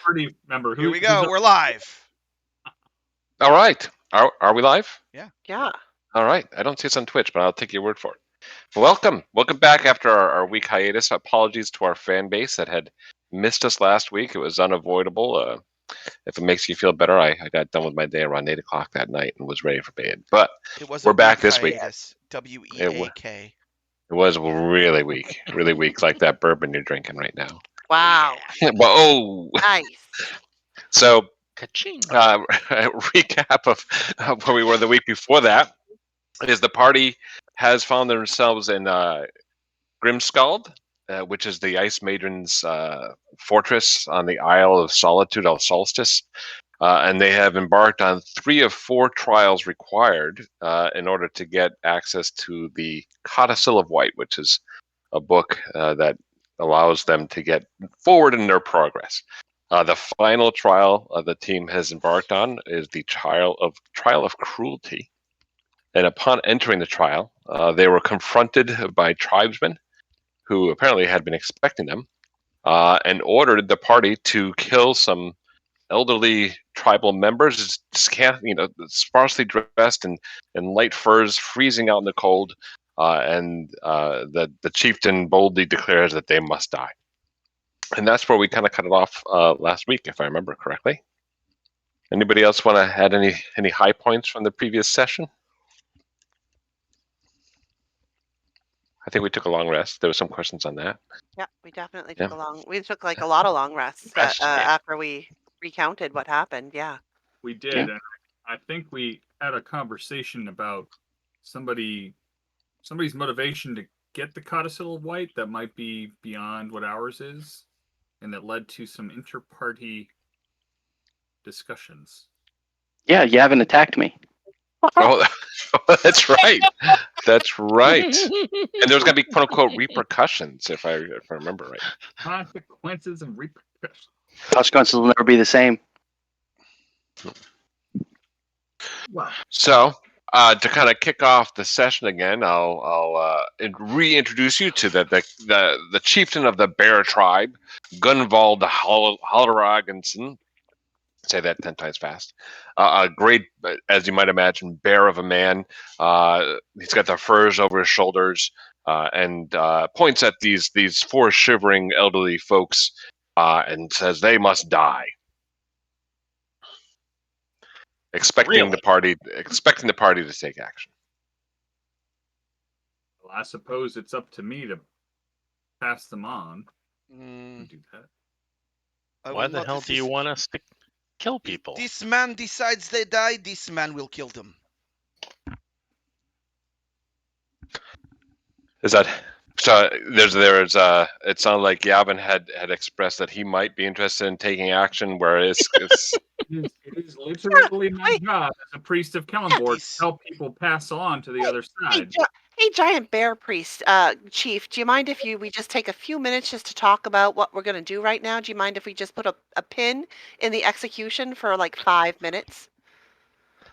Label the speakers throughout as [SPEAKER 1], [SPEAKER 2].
[SPEAKER 1] creep.
[SPEAKER 2] Remember
[SPEAKER 3] Here we go. We're live.
[SPEAKER 4] All right. Are we live?
[SPEAKER 1] Yeah.
[SPEAKER 4] All right. I don't see us on Twitch, but I'll take your word for it. Welcome back after our week hiatus. Apologies to our fan base that had missed us last week. It was unavoidable. If it makes you feel better, I got done with my day around 8 o'clock that night and was ready for bed. But we're back this week.
[SPEAKER 3] WEAK.
[SPEAKER 4] It was really weak, like that bourbon you're drinking right now.
[SPEAKER 1] Wow.
[SPEAKER 4] Whoa.
[SPEAKER 1] Nice.
[SPEAKER 4] So,
[SPEAKER 5] Ka-ching.
[SPEAKER 4] recap of where we were the week before that is the party has found themselves in Grimskald, which is the Ice Maiden's fortress on the Isle of Solitude, of Solstice. And they have embarked on 3 of 4 trials required in order to get access to the Codicil of White, which is a book that allows them to get forward in their progress. The final trial the team has embarked on is the trial of cruelty. And upon entering the trial, they were confronted by tribesmen who apparently had been expecting them and ordered the party to kill some elderly tribal members, sparsely dressed in light furs, freezing out in the cold, and the chieftain boldly declares that they must die. And that's where we kind of cut it off last week, if I remember correctly. Anybody else want to add any high points from the previous session? I think we took a long rest. There were some questions on that.
[SPEAKER 1] Yeah, we definitely took like a lot of long rests after we recounted what happened. Yeah.
[SPEAKER 2] We did. Yeah. And I think we had a conversation about somebody's motivation to get the Codicil of White that might be beyond what ours is, and that led to some inter-party discussions.
[SPEAKER 6] Yeah, you haven't attacked me.
[SPEAKER 4] Oh, that's right. That's right. And there's going to be quote unquote repercussions, if I remember right.
[SPEAKER 2] Consequences and repercussions.
[SPEAKER 6] Consequences will never be the same.
[SPEAKER 2] Wow.
[SPEAKER 4] So, to kind of kick off the session again, I'll reintroduce you to the chieftain of the Bear tribe, Gunvald Haldragensen. Say that 10 times fast. A great, as you might imagine, bear of a man. He's got the furs over his shoulders and points at these 4 shivering elderly folks and says they must die. Expecting the party to take action.
[SPEAKER 2] Well, I suppose it's up to me to pass them on. Do that.
[SPEAKER 5] Why the hell do you want us to kill people?
[SPEAKER 3] This man decides they die, this man will kill them.
[SPEAKER 4] Is that so? There's it sounded like Yavin had expressed that he might be interested in taking action, whereas
[SPEAKER 2] it is literally my job as a priest of Kellenborg to help people pass on to the other side.
[SPEAKER 1] Hey, giant bear priest, chief, do you mind if we just take a few minutes just to talk about what we're going to do right now? Do you mind if we just put a pin in the execution for like 5 minutes?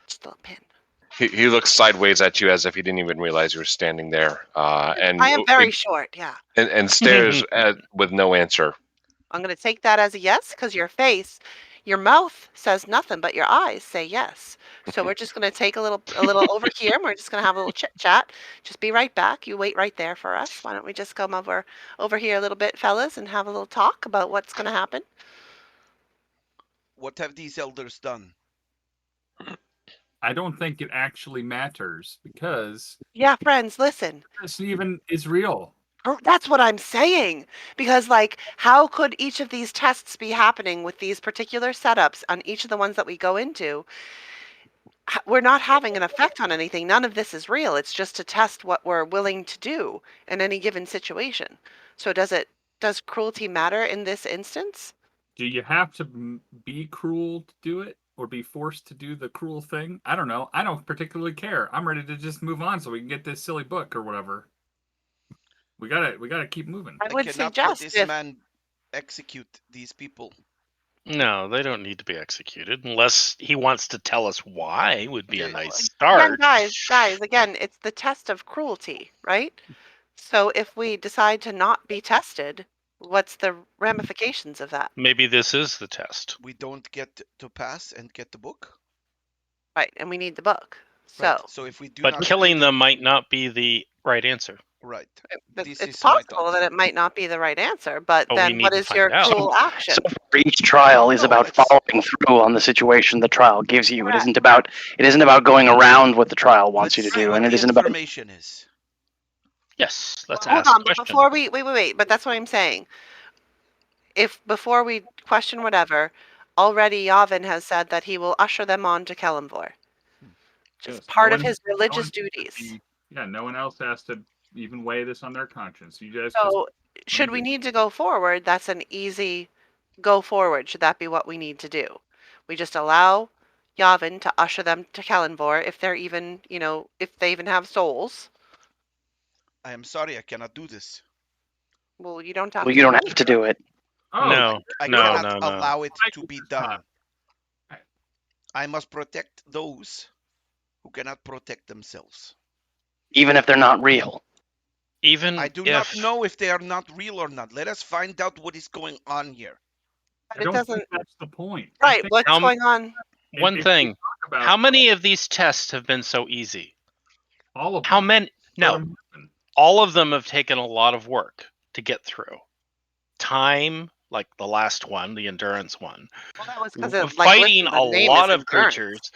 [SPEAKER 1] Just a pin.
[SPEAKER 4] He looks sideways at you as if he didn't even realize you were standing there. And
[SPEAKER 1] I am very short, yeah.
[SPEAKER 4] And stares with no answer.
[SPEAKER 1] I'm going to take that as a yes because your mouth says nothing, but your eyes say yes. So we're just going to take a little over here, and we're just going to have a little chit chat. Just be right back. You wait right there for us. Why don't we just come over here a little bit, fellas, and have a little talk about what's going to happen?
[SPEAKER 3] What have these elders done?
[SPEAKER 2] I don't think it actually matters because...
[SPEAKER 1] Yeah, friends, listen.
[SPEAKER 2] This even is real.
[SPEAKER 1] That's what I'm saying. Because, how could each of these tests be happening with these particular setups on each of the ones that we go into? We're not having an effect on anything. None of this is real. It's just to test what we're willing to do in any given situation. So does cruelty matter in this instance?
[SPEAKER 2] Do you have to be cruel to do it? Or be forced to do the cruel thing? I don't know. I don't particularly care. I'm ready to just move on so we can get this silly book or whatever. We gotta keep moving.
[SPEAKER 1] I would suggest
[SPEAKER 3] this man execute these people.
[SPEAKER 5] No, they don't need to be executed unless he wants to tell us why. Would be a nice start.
[SPEAKER 1] Again, guys, again, it's the test of cruelty, right? So if we decide to not be tested, What's the ramifications of that?
[SPEAKER 5] Maybe this is the test.
[SPEAKER 3] We don't get to pass and get the book.
[SPEAKER 1] Right, and we need the book.
[SPEAKER 3] Right.
[SPEAKER 1] So
[SPEAKER 3] So if we do
[SPEAKER 5] But
[SPEAKER 3] not
[SPEAKER 5] killing
[SPEAKER 3] do the-
[SPEAKER 5] them might not be the right answer.
[SPEAKER 3] right. This
[SPEAKER 1] it's
[SPEAKER 3] is my
[SPEAKER 1] possible
[SPEAKER 3] thought.
[SPEAKER 1] that it might not be the right answer, but
[SPEAKER 5] But we
[SPEAKER 1] then
[SPEAKER 5] need
[SPEAKER 1] what
[SPEAKER 5] to
[SPEAKER 1] is
[SPEAKER 5] find
[SPEAKER 1] your
[SPEAKER 5] out.
[SPEAKER 1] cruel action?
[SPEAKER 6] So for each trial is
[SPEAKER 3] No,
[SPEAKER 6] about
[SPEAKER 3] let's-
[SPEAKER 6] following through on the situation the trial gives you. It
[SPEAKER 1] Correct.
[SPEAKER 6] isn't about going around what the trial wants
[SPEAKER 3] Let's
[SPEAKER 6] you to
[SPEAKER 3] see
[SPEAKER 6] do,
[SPEAKER 3] what
[SPEAKER 6] and it
[SPEAKER 3] the
[SPEAKER 6] isn't about
[SPEAKER 3] information is.
[SPEAKER 5] Yes, let's
[SPEAKER 1] Hold
[SPEAKER 5] ask
[SPEAKER 1] on,
[SPEAKER 5] the
[SPEAKER 1] but
[SPEAKER 5] question.
[SPEAKER 1] before wait, but that's what I'm saying. If before we question whatever, already Yavin has said that he will usher them on to Kelimvor. Just
[SPEAKER 2] Yes,
[SPEAKER 1] part
[SPEAKER 2] no
[SPEAKER 1] of
[SPEAKER 2] one-
[SPEAKER 1] his
[SPEAKER 2] no
[SPEAKER 1] religious
[SPEAKER 2] one-
[SPEAKER 1] duties.
[SPEAKER 2] Yeah, no one else has to even weigh this on their conscience. You guys
[SPEAKER 1] So,
[SPEAKER 2] just
[SPEAKER 1] should we need to go forward, that's an easy go forward. Should that be what we need to do? We just allow Yavin to usher them to Kelimvor if they're even, if they even have souls.
[SPEAKER 3] I am sorry, I cannot do this.
[SPEAKER 1] Well, you don't have
[SPEAKER 6] well,
[SPEAKER 1] to
[SPEAKER 6] you don't
[SPEAKER 1] do
[SPEAKER 6] have to do it.
[SPEAKER 2] Oh,
[SPEAKER 5] No,
[SPEAKER 3] I
[SPEAKER 5] no,
[SPEAKER 3] cannot
[SPEAKER 5] no, no.
[SPEAKER 3] allow it to
[SPEAKER 2] Michael,
[SPEAKER 3] be
[SPEAKER 2] it's
[SPEAKER 3] done.
[SPEAKER 2] not.
[SPEAKER 3] I must protect those who cannot protect themselves.
[SPEAKER 6] Even if they're not real.
[SPEAKER 5] Even
[SPEAKER 3] I do
[SPEAKER 5] if
[SPEAKER 3] not know if they are not real or not. Let us find out what is going on here.
[SPEAKER 1] But
[SPEAKER 2] I
[SPEAKER 1] it
[SPEAKER 2] don't
[SPEAKER 1] doesn't.
[SPEAKER 2] think that's the point. I
[SPEAKER 1] Right,
[SPEAKER 2] think
[SPEAKER 1] what's
[SPEAKER 5] How-
[SPEAKER 1] going on?
[SPEAKER 5] one
[SPEAKER 2] if we
[SPEAKER 5] thing,
[SPEAKER 2] talk about
[SPEAKER 5] how many of these tests have been so easy?
[SPEAKER 2] all of
[SPEAKER 5] How
[SPEAKER 2] them,
[SPEAKER 5] many?
[SPEAKER 2] let
[SPEAKER 5] No,
[SPEAKER 2] them happen.
[SPEAKER 5] all of them have taken a lot of work to get through. Time, like the last one, the endurance one,
[SPEAKER 1] Well, that was because
[SPEAKER 5] fighting
[SPEAKER 1] listen,
[SPEAKER 5] a
[SPEAKER 1] the name
[SPEAKER 5] lot
[SPEAKER 1] is
[SPEAKER 5] of
[SPEAKER 1] endurance.
[SPEAKER 5] creatures,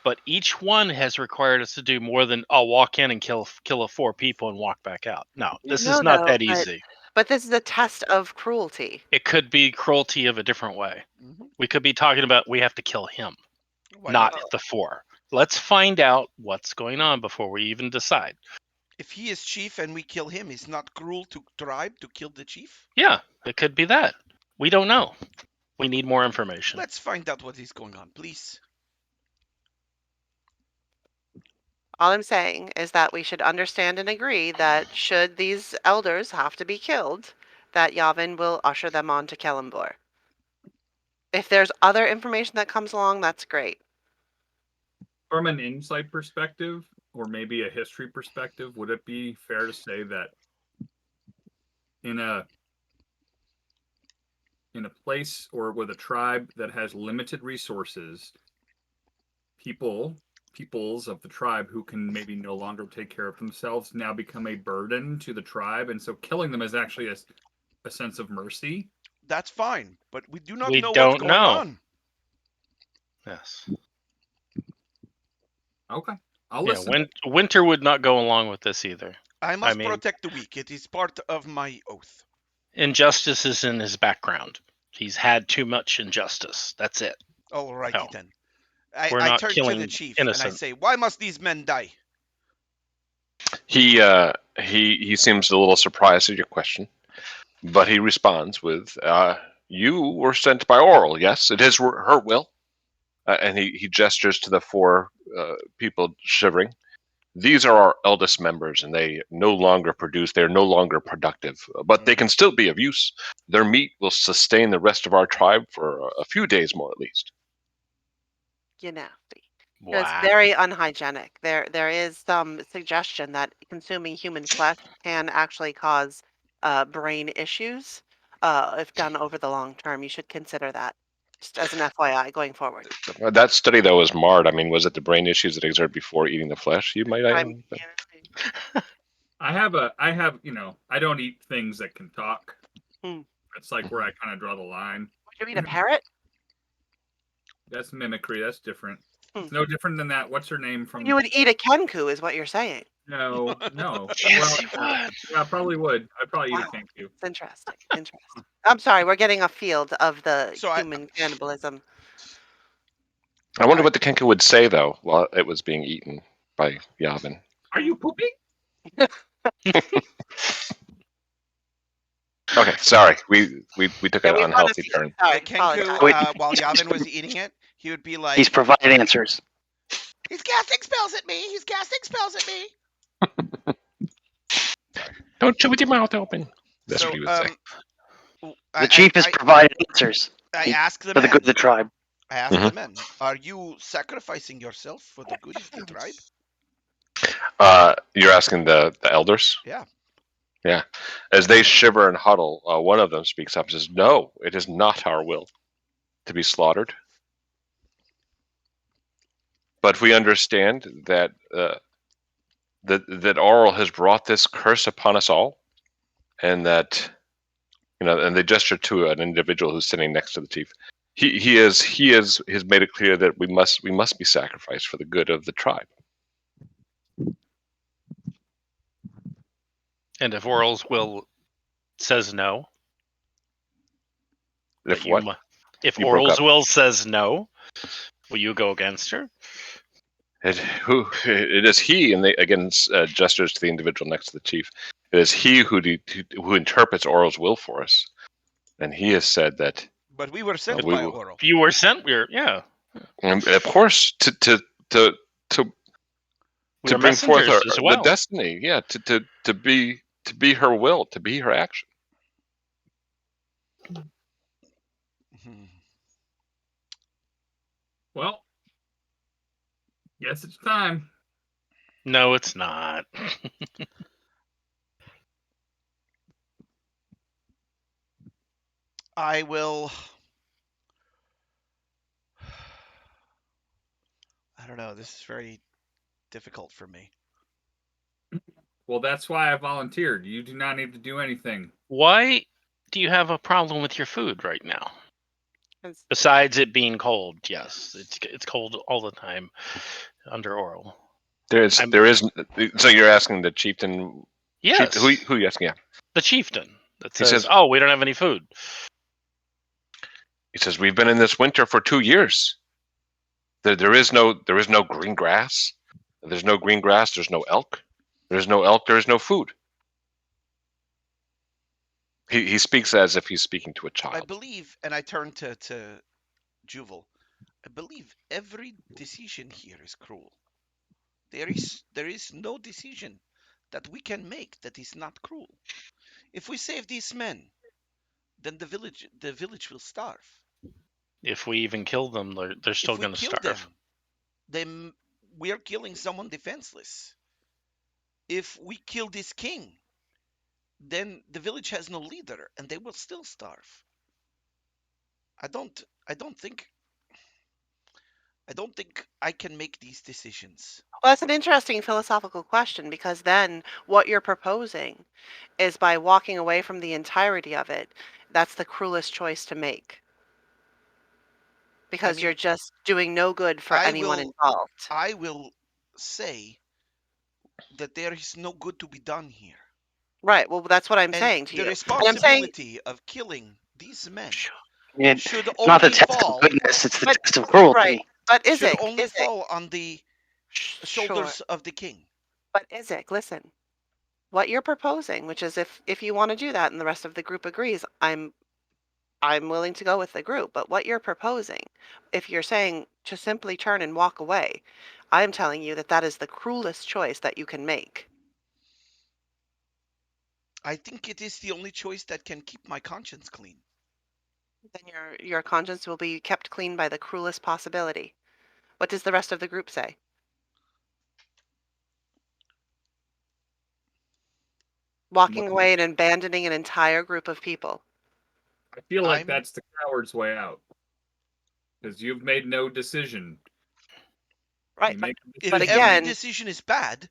[SPEAKER 5] but each one has required us to do more than walk in and kill 4 people and walk back out. No, this is not that easy.
[SPEAKER 1] But this is a test of cruelty.
[SPEAKER 5] It could be cruelty of a different way.
[SPEAKER 3] Mhm.
[SPEAKER 5] We could be talking about we have to kill him,
[SPEAKER 3] Why
[SPEAKER 5] not
[SPEAKER 1] not?
[SPEAKER 5] the 4. Let's find out what's going on before we even decide.
[SPEAKER 3] If he is chief and we kill him, it's not cruel to tribe to kill the chief?
[SPEAKER 5] Yeah, it could be that. We don't know. We need more information.
[SPEAKER 3] Let's find out what is going on, please.
[SPEAKER 1] All I'm saying is that we should understand and agree that should these elders have to be killed, that Yavin will usher them on to Kelimvor. If there's other information that comes along, that's great.
[SPEAKER 2] From an insight perspective, or maybe a history perspective, would it be fair to say that in a place or with a tribe that has limited resources, peoples of the tribe who can maybe no longer take care of themselves now become a burden to the tribe, and so killing them is actually a sense of mercy?
[SPEAKER 3] That's fine, but we do not
[SPEAKER 5] We
[SPEAKER 3] know what's
[SPEAKER 5] don't
[SPEAKER 3] going
[SPEAKER 5] know.
[SPEAKER 3] on.
[SPEAKER 5] Yes.
[SPEAKER 2] Okay, I'll
[SPEAKER 5] Yeah,
[SPEAKER 2] listen.
[SPEAKER 5] Winter would not go along with this either.
[SPEAKER 3] I must
[SPEAKER 5] mean-
[SPEAKER 3] protect the weak. It is part of my oath.
[SPEAKER 5] Injustice is in his background. He's had too much injustice. That's it.
[SPEAKER 3] Alrighty
[SPEAKER 5] No.
[SPEAKER 3] then.
[SPEAKER 5] We're
[SPEAKER 3] I
[SPEAKER 5] not
[SPEAKER 3] turn to
[SPEAKER 5] killing
[SPEAKER 3] the chief and I
[SPEAKER 5] innocent.
[SPEAKER 3] say, why must these men die?
[SPEAKER 4] He seems a little surprised at your question, but he responds with, "You were sent by Oral. Yes, it is her will." And he gestures to the 4 people shivering. These are our eldest members, and they no longer produce. They're no longer productive, but they can still be of use. Their meat will sustain the rest of our tribe for a few days more, at least.
[SPEAKER 1] You nasty.
[SPEAKER 5] Wow.
[SPEAKER 1] It's very unhygienic. There is some suggestion that consuming human flesh can actually cause brain issues if done over the long term. You should consider that just as an FYI going forward.
[SPEAKER 4] That study, though, was marred. I mean, was it the brain issues that exert before eating the flesh? You might.
[SPEAKER 2] I have, I don't eat things that can talk.
[SPEAKER 1] Hmm.
[SPEAKER 2] It's like where I kind of draw the line.
[SPEAKER 1] Would you eat a parrot?
[SPEAKER 2] That's mimicry. That's different.
[SPEAKER 1] Hmm.
[SPEAKER 2] It's no different than that. What's her name from?
[SPEAKER 1] You would eat a kenku, is what you're saying.
[SPEAKER 2] No.
[SPEAKER 5] Yes, he would.
[SPEAKER 2] Yeah, I probably would. I'd probably eat
[SPEAKER 1] Wow.
[SPEAKER 2] a kenku.
[SPEAKER 1] It's interesting. Interesting. I'm sorry, we're getting a field of the
[SPEAKER 3] So
[SPEAKER 1] human cannibalism.
[SPEAKER 4] I wonder what the kenku would say though while it was being eaten by Yavin.
[SPEAKER 2] Are you pooping?
[SPEAKER 4] Okay, sorry, we took an
[SPEAKER 1] we wanna
[SPEAKER 4] unhealthy
[SPEAKER 1] see-
[SPEAKER 4] turn.
[SPEAKER 1] Sorry,
[SPEAKER 3] The Kenku,
[SPEAKER 1] apologize.
[SPEAKER 3] while Yavin was eating it, he would be like,
[SPEAKER 6] He's provided answers.
[SPEAKER 3] he's casting spells at me. He's casting spells at me.
[SPEAKER 4] Don't chew with your mouth open. That's
[SPEAKER 3] so,
[SPEAKER 4] what he would say.
[SPEAKER 6] The chief has provided answers
[SPEAKER 3] I ask the
[SPEAKER 6] for the
[SPEAKER 3] men.
[SPEAKER 6] good of the tribe.
[SPEAKER 3] I ask the men, are you sacrificing yourself for the good of the tribe?
[SPEAKER 4] You're asking the elders?
[SPEAKER 3] Yeah.
[SPEAKER 4] Yeah. As they shiver and huddle, one of them speaks up and says, "No, it is not our will to be slaughtered. But we understand that that Auril has brought this curse upon us all, and that and they gesture to an individual who's sitting next to the chief. He has made it clear that we must be sacrificed for the good of the tribe."
[SPEAKER 5] And if Oral's will says no,
[SPEAKER 4] If what?
[SPEAKER 5] If
[SPEAKER 4] You broke
[SPEAKER 5] Oral's
[SPEAKER 4] up.
[SPEAKER 5] will says no, will you go against her?
[SPEAKER 4] It is he, and they again gestures to the individual next to the chief. It is he who interprets Oral's will for us, and he has said that.
[SPEAKER 3] But we were sent
[SPEAKER 4] we
[SPEAKER 3] by
[SPEAKER 4] will,
[SPEAKER 3] Oral.
[SPEAKER 5] You were sent.
[SPEAKER 4] and of course, to
[SPEAKER 5] We're
[SPEAKER 4] bring forth
[SPEAKER 5] messengers as well.
[SPEAKER 4] the destiny. Yeah, to be her will, to be her action.
[SPEAKER 2] Well, guess it's time.
[SPEAKER 5] No, it's not.
[SPEAKER 3] I will. I don't know. This is very difficult for me.
[SPEAKER 2] Well, that's why I volunteered. You do not need to do anything.
[SPEAKER 5] Why do you have a problem with your food right now? Besides it being cold, yes, it's cold all the time under Oral.
[SPEAKER 4] There is. So you're asking the chieftain?
[SPEAKER 5] Yes.
[SPEAKER 4] Who are you asking? Yeah.
[SPEAKER 5] The chieftain that
[SPEAKER 4] He
[SPEAKER 5] says, "Oh, we don't have any food."
[SPEAKER 4] He says, "We've been in this winter for 2 years. There is no green grass. There's no green grass. There's no elk. There's no elk. There is no food." He speaks as if he's speaking to a child.
[SPEAKER 3] I believe, and I turn to Juval. I believe every decision here is cruel. There is no decision that we can make that is not cruel. If we save these men, then the village will starve.
[SPEAKER 5] If we even kill them, they're still going to starve.
[SPEAKER 3] Them, then we are killing someone defenseless. If we kill this king, then the village has no leader and they will still starve. I don't think I can make these decisions.
[SPEAKER 1] Well, that's an interesting philosophical question, because then what you're proposing is, by walking away from the entirety of it, that's the cruelest choice to make. Because you're just doing no good for anyone involved.
[SPEAKER 3] I will say that there is no good to be done here.
[SPEAKER 1] Right. Well, that's what I'm saying to you.
[SPEAKER 3] The responsibility of killing these men should
[SPEAKER 6] it's not the test of goodness; it's the test of cruelty.
[SPEAKER 1] Right. But
[SPEAKER 3] should only fall on the shoulders of the king.
[SPEAKER 1] But Isaac, listen. What you're proposing, which is if you want to do that and the rest of the group agrees, I'm willing to go with the group. But what you're proposing, if you're saying to simply turn and walk away, I'm telling you that is the cruelest choice that you can make.
[SPEAKER 3] I think it is the only choice that can keep my conscience clean.
[SPEAKER 1] Then your conscience will be kept clean by the cruelest possibility. What does the rest of the group say? Walking away and abandoning an entire group of people.
[SPEAKER 2] I feel like that's the coward's way out. Because you've made no decision.
[SPEAKER 1] Right.
[SPEAKER 3] If every decision is bad,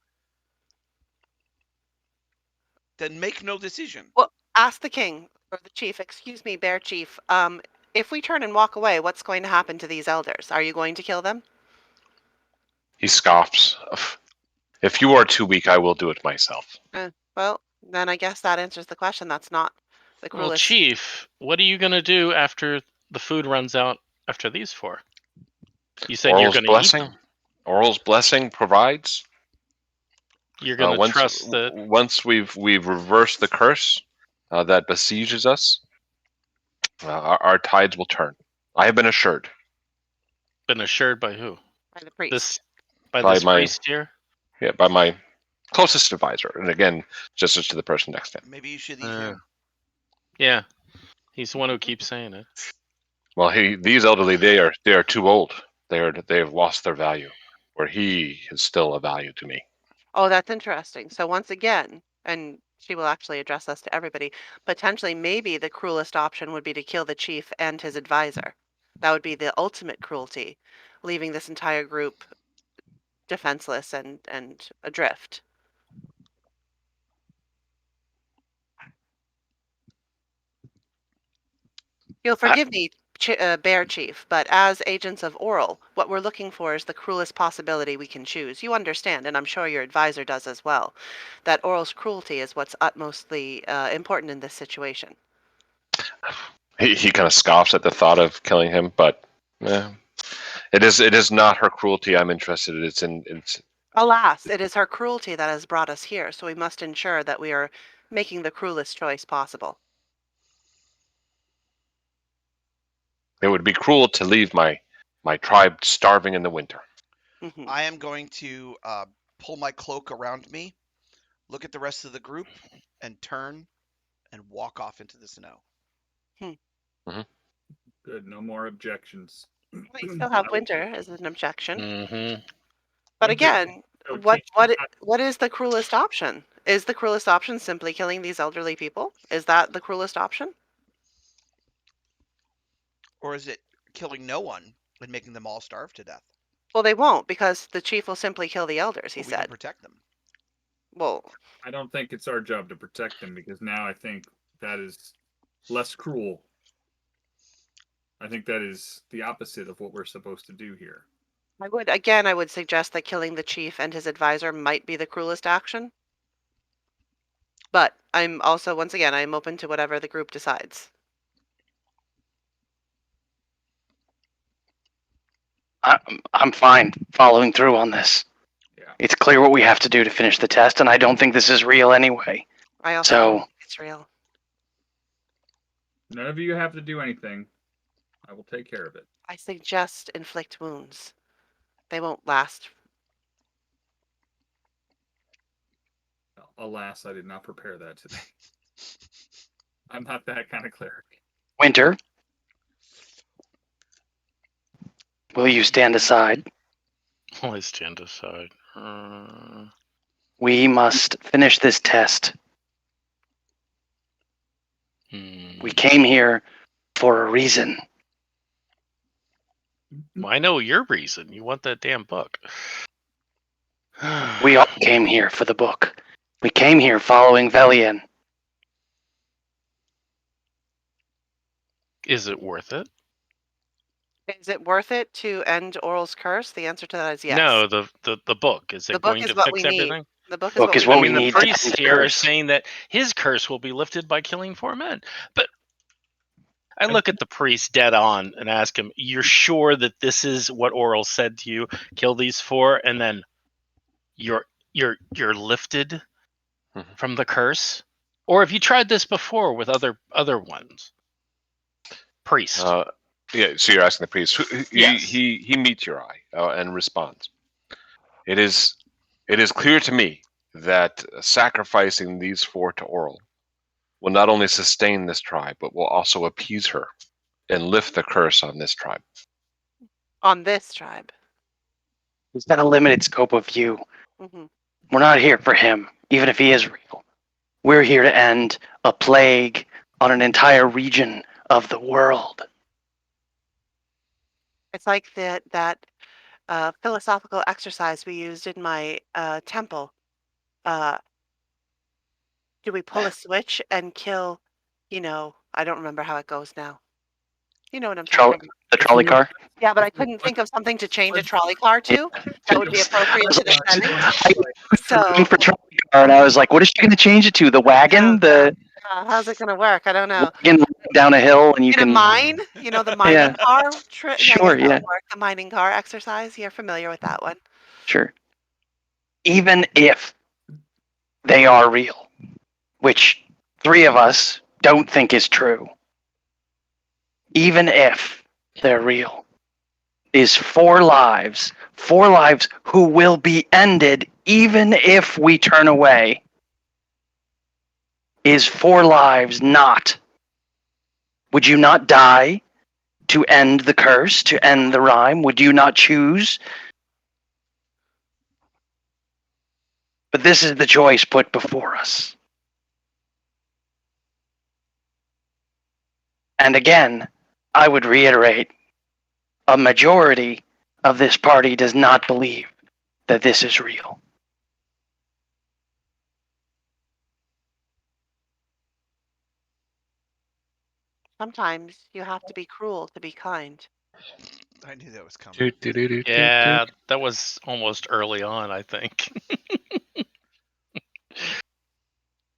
[SPEAKER 3] then make no decision.
[SPEAKER 1] Well, ask the king, or the chief, excuse me, Bear Chief. If we turn and walk away, what's going to happen to these elders? Are you going to kill them?
[SPEAKER 4] He scoffs. "If you are too weak, I will do it myself."
[SPEAKER 1] Well, then I guess that answers the question. That's not the cruelest.
[SPEAKER 5] Well, Chief, what are you going to do after the food runs out after these 4? You said you're going to eat them.
[SPEAKER 4] Oral's blessing provides.
[SPEAKER 5] You're going to trust that
[SPEAKER 4] once we've reversed the curse that besieges us, our tides will turn. I have been assured.
[SPEAKER 5] Been assured by who?
[SPEAKER 1] By the priest.
[SPEAKER 5] By this priest here?
[SPEAKER 4] Yeah, by my closest advisor. And again, just to the person next to him.
[SPEAKER 3] Maybe you should eat him.
[SPEAKER 5] Yeah, he's the one who keeps saying it.
[SPEAKER 4] Well, these elderly, they are too old. They have lost their value, where he is still a value to me.
[SPEAKER 1] Oh, that's interesting. So once again, and She will actually address us to everybody. Potentially, maybe the cruelest option would be to kill the chief and his advisor. That would be the ultimate cruelty, leaving this entire group defenseless and adrift. You'll forgive me, Bear Chief, but as agents of Oral, what we're looking for is the cruelest possibility we can choose. You understand, and I'm sure your advisor does as well, that Oral's cruelty is what's utmostly important in this situation.
[SPEAKER 4] He kind of scoffs at the thought of killing him, but it is not her cruelty I'm interested in. It's
[SPEAKER 1] Alas, it is her cruelty that has brought us here, so we must ensure that we are making the cruelest choice possible.
[SPEAKER 4] It would be cruel to leave my tribe starving in the winter.
[SPEAKER 1] Mm-hmm.
[SPEAKER 3] I am going to pull my cloak around me, look at the rest of the group, and turn and walk off into the snow.
[SPEAKER 2] Good. No more objections.
[SPEAKER 1] We still have winter as an objection.
[SPEAKER 5] Mm-hmm.
[SPEAKER 1] But
[SPEAKER 2] Winter
[SPEAKER 1] again,
[SPEAKER 2] would
[SPEAKER 1] what
[SPEAKER 2] teach you
[SPEAKER 1] what what is the cruelest option? Is the cruelest option simply killing these elderly people? Is that the cruelest option?
[SPEAKER 3] Or is it killing no one and making them all starve to death?
[SPEAKER 1] Well, they won't, because the chief will simply kill the elders, he
[SPEAKER 3] But we can
[SPEAKER 1] said.
[SPEAKER 3] protect them.
[SPEAKER 1] Well,
[SPEAKER 2] I don't think it's our job to protect them, because now I think that is less cruel. I think that is the opposite of what we're supposed to do here.
[SPEAKER 1] I would suggest that killing the chief and his advisor might be the cruelest action. But I'm also, once again, I'm open to whatever the group decides.
[SPEAKER 6] I'm fine following through on this.
[SPEAKER 2] Yeah.
[SPEAKER 6] It's clear what we have to do to finish the test, and I don't think this is real anyway.
[SPEAKER 1] I also
[SPEAKER 6] So-
[SPEAKER 1] don't think it's real.
[SPEAKER 2] None of you have to do anything. I will take care of it.
[SPEAKER 1] I suggest inflict wounds. They won't last.
[SPEAKER 2] Alas, I did not prepare that today. I'm not that kind of cleric.
[SPEAKER 6] Winter, will you stand aside?
[SPEAKER 5] I stand aside.
[SPEAKER 6] We must finish this test. We came here for a reason.
[SPEAKER 5] Well, I know your reason. You want that damn book.
[SPEAKER 6] We all came here for the book. We came here following Velian.
[SPEAKER 5] Is it worth it?
[SPEAKER 1] Is it worth it to end Oral's curse? The answer to that is yes.
[SPEAKER 5] No, the book. Is it
[SPEAKER 1] The book
[SPEAKER 5] going
[SPEAKER 1] is
[SPEAKER 5] to
[SPEAKER 1] what
[SPEAKER 5] fix
[SPEAKER 1] we need.
[SPEAKER 5] everything?
[SPEAKER 1] The book
[SPEAKER 6] Book
[SPEAKER 1] is
[SPEAKER 6] is
[SPEAKER 1] what
[SPEAKER 6] what
[SPEAKER 1] we
[SPEAKER 6] we
[SPEAKER 5] The
[SPEAKER 6] need to
[SPEAKER 5] priests
[SPEAKER 6] end the
[SPEAKER 5] here are
[SPEAKER 6] curse.
[SPEAKER 5] saying that his curse will be lifted by killing 4 men. But I look at the priest dead on and ask him, "You're sure that this is what Oral said to you? Kill these 4, and then you're lifted from the curse? Or have you tried this before with other ones?" Priest.
[SPEAKER 4] Yeah, so you're asking the priest.
[SPEAKER 5] Yes.
[SPEAKER 4] He meets your eye and responds. It is clear to me that sacrificing these 4 to Oral will not only sustain this tribe, but will also appease her and lift the curse on this tribe.
[SPEAKER 1] On this tribe.
[SPEAKER 6] He's got a limited scope of view.
[SPEAKER 1] Mm-hmm.
[SPEAKER 6] We're not here for him, even if he is real. We're here to end a plague on an entire region of the world.
[SPEAKER 1] It's like that philosophical exercise we used in my temple. Do we pull a switch and kill, I don't remember how it goes now. You know what I'm talking about.
[SPEAKER 6] The trolley car?
[SPEAKER 1] Yeah, but I couldn't think of something to change a trolley car to that would be appropriate to the setting.
[SPEAKER 6] Going for trolley car, and I was like, what is she going to change it to? The wagon? The
[SPEAKER 1] how's it going to work? I don't know.
[SPEAKER 6] wagon down a hill, and you
[SPEAKER 1] In
[SPEAKER 6] can
[SPEAKER 1] a mine? The mining
[SPEAKER 6] Yeah.
[SPEAKER 1] car?
[SPEAKER 6] Sure,
[SPEAKER 1] I guess that
[SPEAKER 6] yeah.
[SPEAKER 1] would work. The mining car exercise. You're familiar with that one.
[SPEAKER 6] Sure. Even if they are real, which 3 of us don't think is true, even if they're real, is 4 lives who will be ended even if we turn away. Is 4 lives not? Would you not die to end the curse, to end the rhyme? Would you not choose? But this is the choice put before us. And again, I would reiterate, a majority of this party does not believe that this is real.
[SPEAKER 1] Sometimes you have to be cruel to be kind.
[SPEAKER 3] I knew that was coming.
[SPEAKER 5] Yeah, that was almost early on, I think.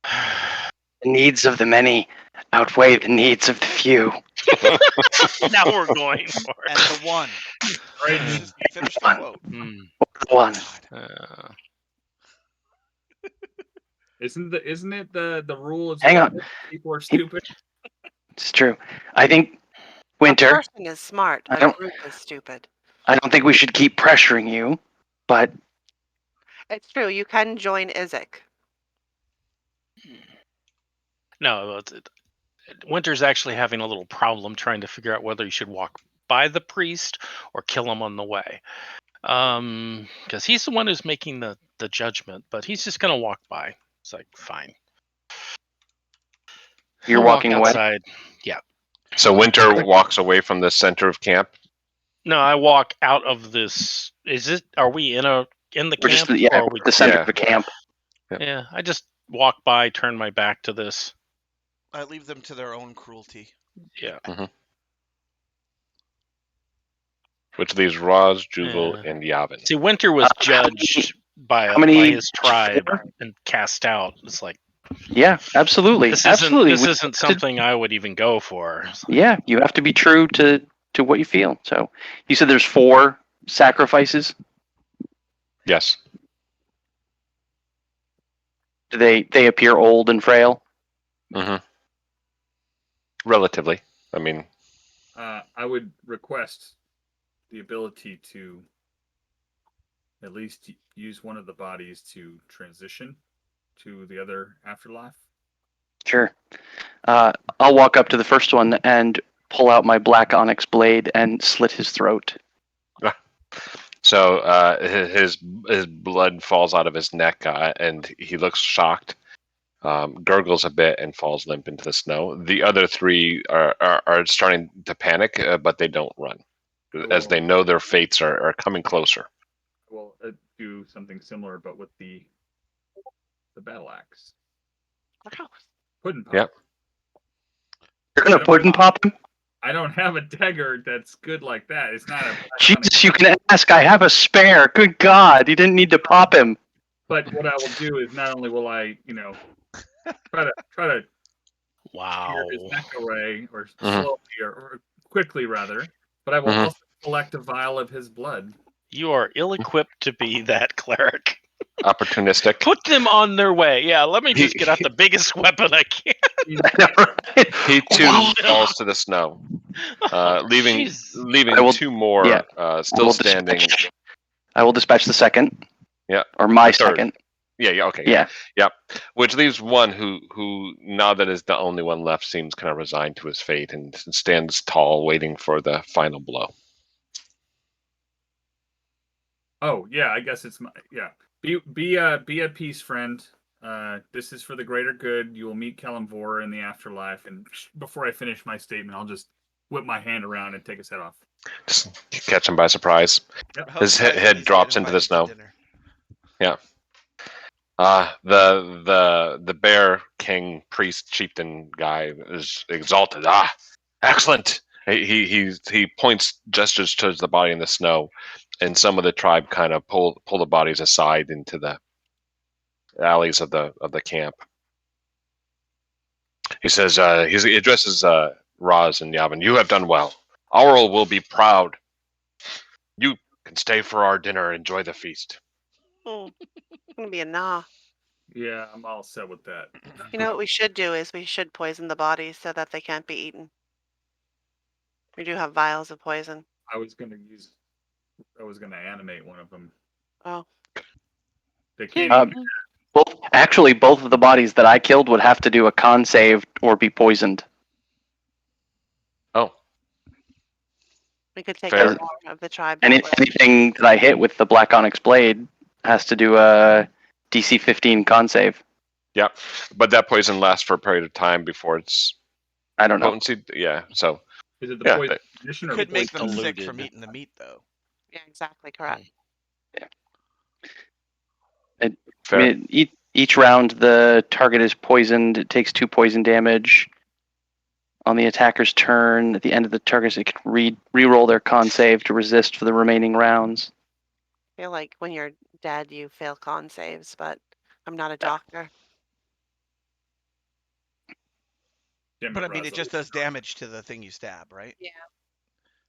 [SPEAKER 6] The needs of the many outweigh the needs of the few.
[SPEAKER 5] Now we're going for
[SPEAKER 3] And the one.
[SPEAKER 2] Right.
[SPEAKER 3] Finish the quote.
[SPEAKER 5] it.
[SPEAKER 6] One.
[SPEAKER 3] God.
[SPEAKER 2] Isn't it the rule is
[SPEAKER 6] Hang on.
[SPEAKER 2] people are stupid?
[SPEAKER 6] It's true. I think,
[SPEAKER 1] A
[SPEAKER 6] Winter,
[SPEAKER 1] person is smart.
[SPEAKER 6] I
[SPEAKER 1] A
[SPEAKER 6] don't-
[SPEAKER 1] group is stupid.
[SPEAKER 6] I don't think we should keep pressuring you, but
[SPEAKER 1] It's true. You can join Izek.
[SPEAKER 5] No, Winter's actually having a little problem trying to figure out whether he should walk by the priest or kill him on the way. Because he's the one who's making the judgment, but he's just gonna walk by. It's like, fine.
[SPEAKER 6] you're
[SPEAKER 5] He'll
[SPEAKER 6] walking
[SPEAKER 5] walk
[SPEAKER 6] away.
[SPEAKER 5] outside.
[SPEAKER 4] So Winter walks away from the center of camp.
[SPEAKER 5] No, I walk out of this. Are we in the
[SPEAKER 6] We're
[SPEAKER 5] camp?
[SPEAKER 6] just
[SPEAKER 5] or are we,
[SPEAKER 6] the center
[SPEAKER 4] Yeah.
[SPEAKER 6] of the camp.
[SPEAKER 5] yeah, I just walk by, turn my back to this.
[SPEAKER 3] I leave them to their own cruelty.
[SPEAKER 5] Yeah.
[SPEAKER 4] Which leaves Roz, Juval,
[SPEAKER 5] Yeah.
[SPEAKER 4] and Yavin.
[SPEAKER 5] See, Winter was
[SPEAKER 6] How
[SPEAKER 5] judged by
[SPEAKER 6] how many-
[SPEAKER 5] his tribe and cast out. It's like,
[SPEAKER 6] Yeah, absolutely.
[SPEAKER 5] this
[SPEAKER 6] Absolutely.
[SPEAKER 5] isn't something I would even go for. It's like,
[SPEAKER 6] Yeah, you have to be true to what you feel. So you said there's 4 sacrifices.
[SPEAKER 4] Yes.
[SPEAKER 6] Do they appear old and frail?
[SPEAKER 4] hmm Relatively. I mean,
[SPEAKER 2] I would request the ability to at least use one of the bodies to transition to the other afterlife.
[SPEAKER 6] Sure. I'll walk up to the first one and pull out my black onyx blade and slit his throat.
[SPEAKER 4] so his blood falls out of his neck, and he looks shocked, gurgles a bit, and falls limp into the snow. The other 3 are starting to panic, but they don't run, as they know their fates are coming closer.
[SPEAKER 2] We'll do something similar, but with the battle axe. Pudding pop.
[SPEAKER 4] Yep.
[SPEAKER 6] You're gonna pudding pop him?
[SPEAKER 2] I don't have a dagger that's good like that. It's not a.
[SPEAKER 6] Jesus, you can ask. I have a spare. Good God, you didn't need to pop him.
[SPEAKER 2] But what I will do is not only will I, try to
[SPEAKER 5] wow.
[SPEAKER 2] tear his neck away, or
[SPEAKER 4] Mhm.
[SPEAKER 2] slowly, or quickly rather, but I will
[SPEAKER 4] Mhm.
[SPEAKER 2] also collect a vial of his blood.
[SPEAKER 5] You are ill-equipped to be that cleric.
[SPEAKER 4] Opportunistic.
[SPEAKER 5] Put them on their way. Yeah, let me just get out the biggest weapon I can.
[SPEAKER 4] He too
[SPEAKER 5] Wow.
[SPEAKER 4] falls to the snow, leaving
[SPEAKER 5] Jeez.
[SPEAKER 6] I will-
[SPEAKER 4] 2 more still standing.
[SPEAKER 6] I will dispatch the second.
[SPEAKER 4] Yeah.
[SPEAKER 6] Or my
[SPEAKER 4] The third.
[SPEAKER 6] second.
[SPEAKER 4] Yeah. Okay.
[SPEAKER 6] Yeah.
[SPEAKER 4] Which leaves one who now that is the only one left seems kind of resigned to his fate and stands tall, waiting for the final blow.
[SPEAKER 2] Oh yeah, I guess it's my Be at peace, friend. This is for the greater good. You will meet Kalimvor in the afterlife. And before I finish my statement, I'll just whip my hand around and take his head off.
[SPEAKER 4] Just catch him by surprise.
[SPEAKER 2] Yep.
[SPEAKER 4] His head drops into the snow. Yeah. The bear king priest chieftain guy is exalted. Excellent. He points, gestures towards the body in the snow, and some of the tribe kind of pull the bodies aside into the alleys of the camp. He says, he addresses Raz and Yavin. You have done well. Aurel will be proud. You can stay for our dinner. Enjoy the feast.
[SPEAKER 1] It's gonna be a nah.
[SPEAKER 2] Yeah, I'm all set with that.
[SPEAKER 1] You know what we should do is we should poison the bodies so that they can't be eaten. We do have vials of poison.
[SPEAKER 2] I was gonna animate one of them.
[SPEAKER 1] Oh.
[SPEAKER 2] They can't.
[SPEAKER 6] Both of the bodies that I killed would have to do a con save or be poisoned.
[SPEAKER 4] Oh.
[SPEAKER 1] We could take
[SPEAKER 4] Fair.
[SPEAKER 1] out more of the tribe.
[SPEAKER 6] And
[SPEAKER 1] that way.
[SPEAKER 6] anything that I hit with the black onyx blade has to do a DC 15 con save.
[SPEAKER 4] Yeah, but that poison lasts for a period of time before it's
[SPEAKER 6] I don't know.
[SPEAKER 4] potency. Yeah. So
[SPEAKER 2] Is it the
[SPEAKER 4] Yeah,
[SPEAKER 2] poison
[SPEAKER 4] but-
[SPEAKER 2] condition
[SPEAKER 3] It
[SPEAKER 2] or
[SPEAKER 3] could
[SPEAKER 2] the
[SPEAKER 3] make
[SPEAKER 2] poison?
[SPEAKER 3] them sick
[SPEAKER 5] diluted.
[SPEAKER 3] from eating the meat, though.
[SPEAKER 1] Yeah, exactly correct.
[SPEAKER 6] I
[SPEAKER 4] fair.
[SPEAKER 6] mean, each round the target is poisoned. It takes 2 poison damage. On the attacker's turn, at the end of the target, it can re-roll their con save to resist for the remaining rounds.
[SPEAKER 1] I feel like when you're dead, you fail con saves, but I'm not a doctor.
[SPEAKER 2] Damn
[SPEAKER 3] But I mean, it
[SPEAKER 2] Raza.
[SPEAKER 3] just does damage to the thing you stab, right?
[SPEAKER 1] Yeah.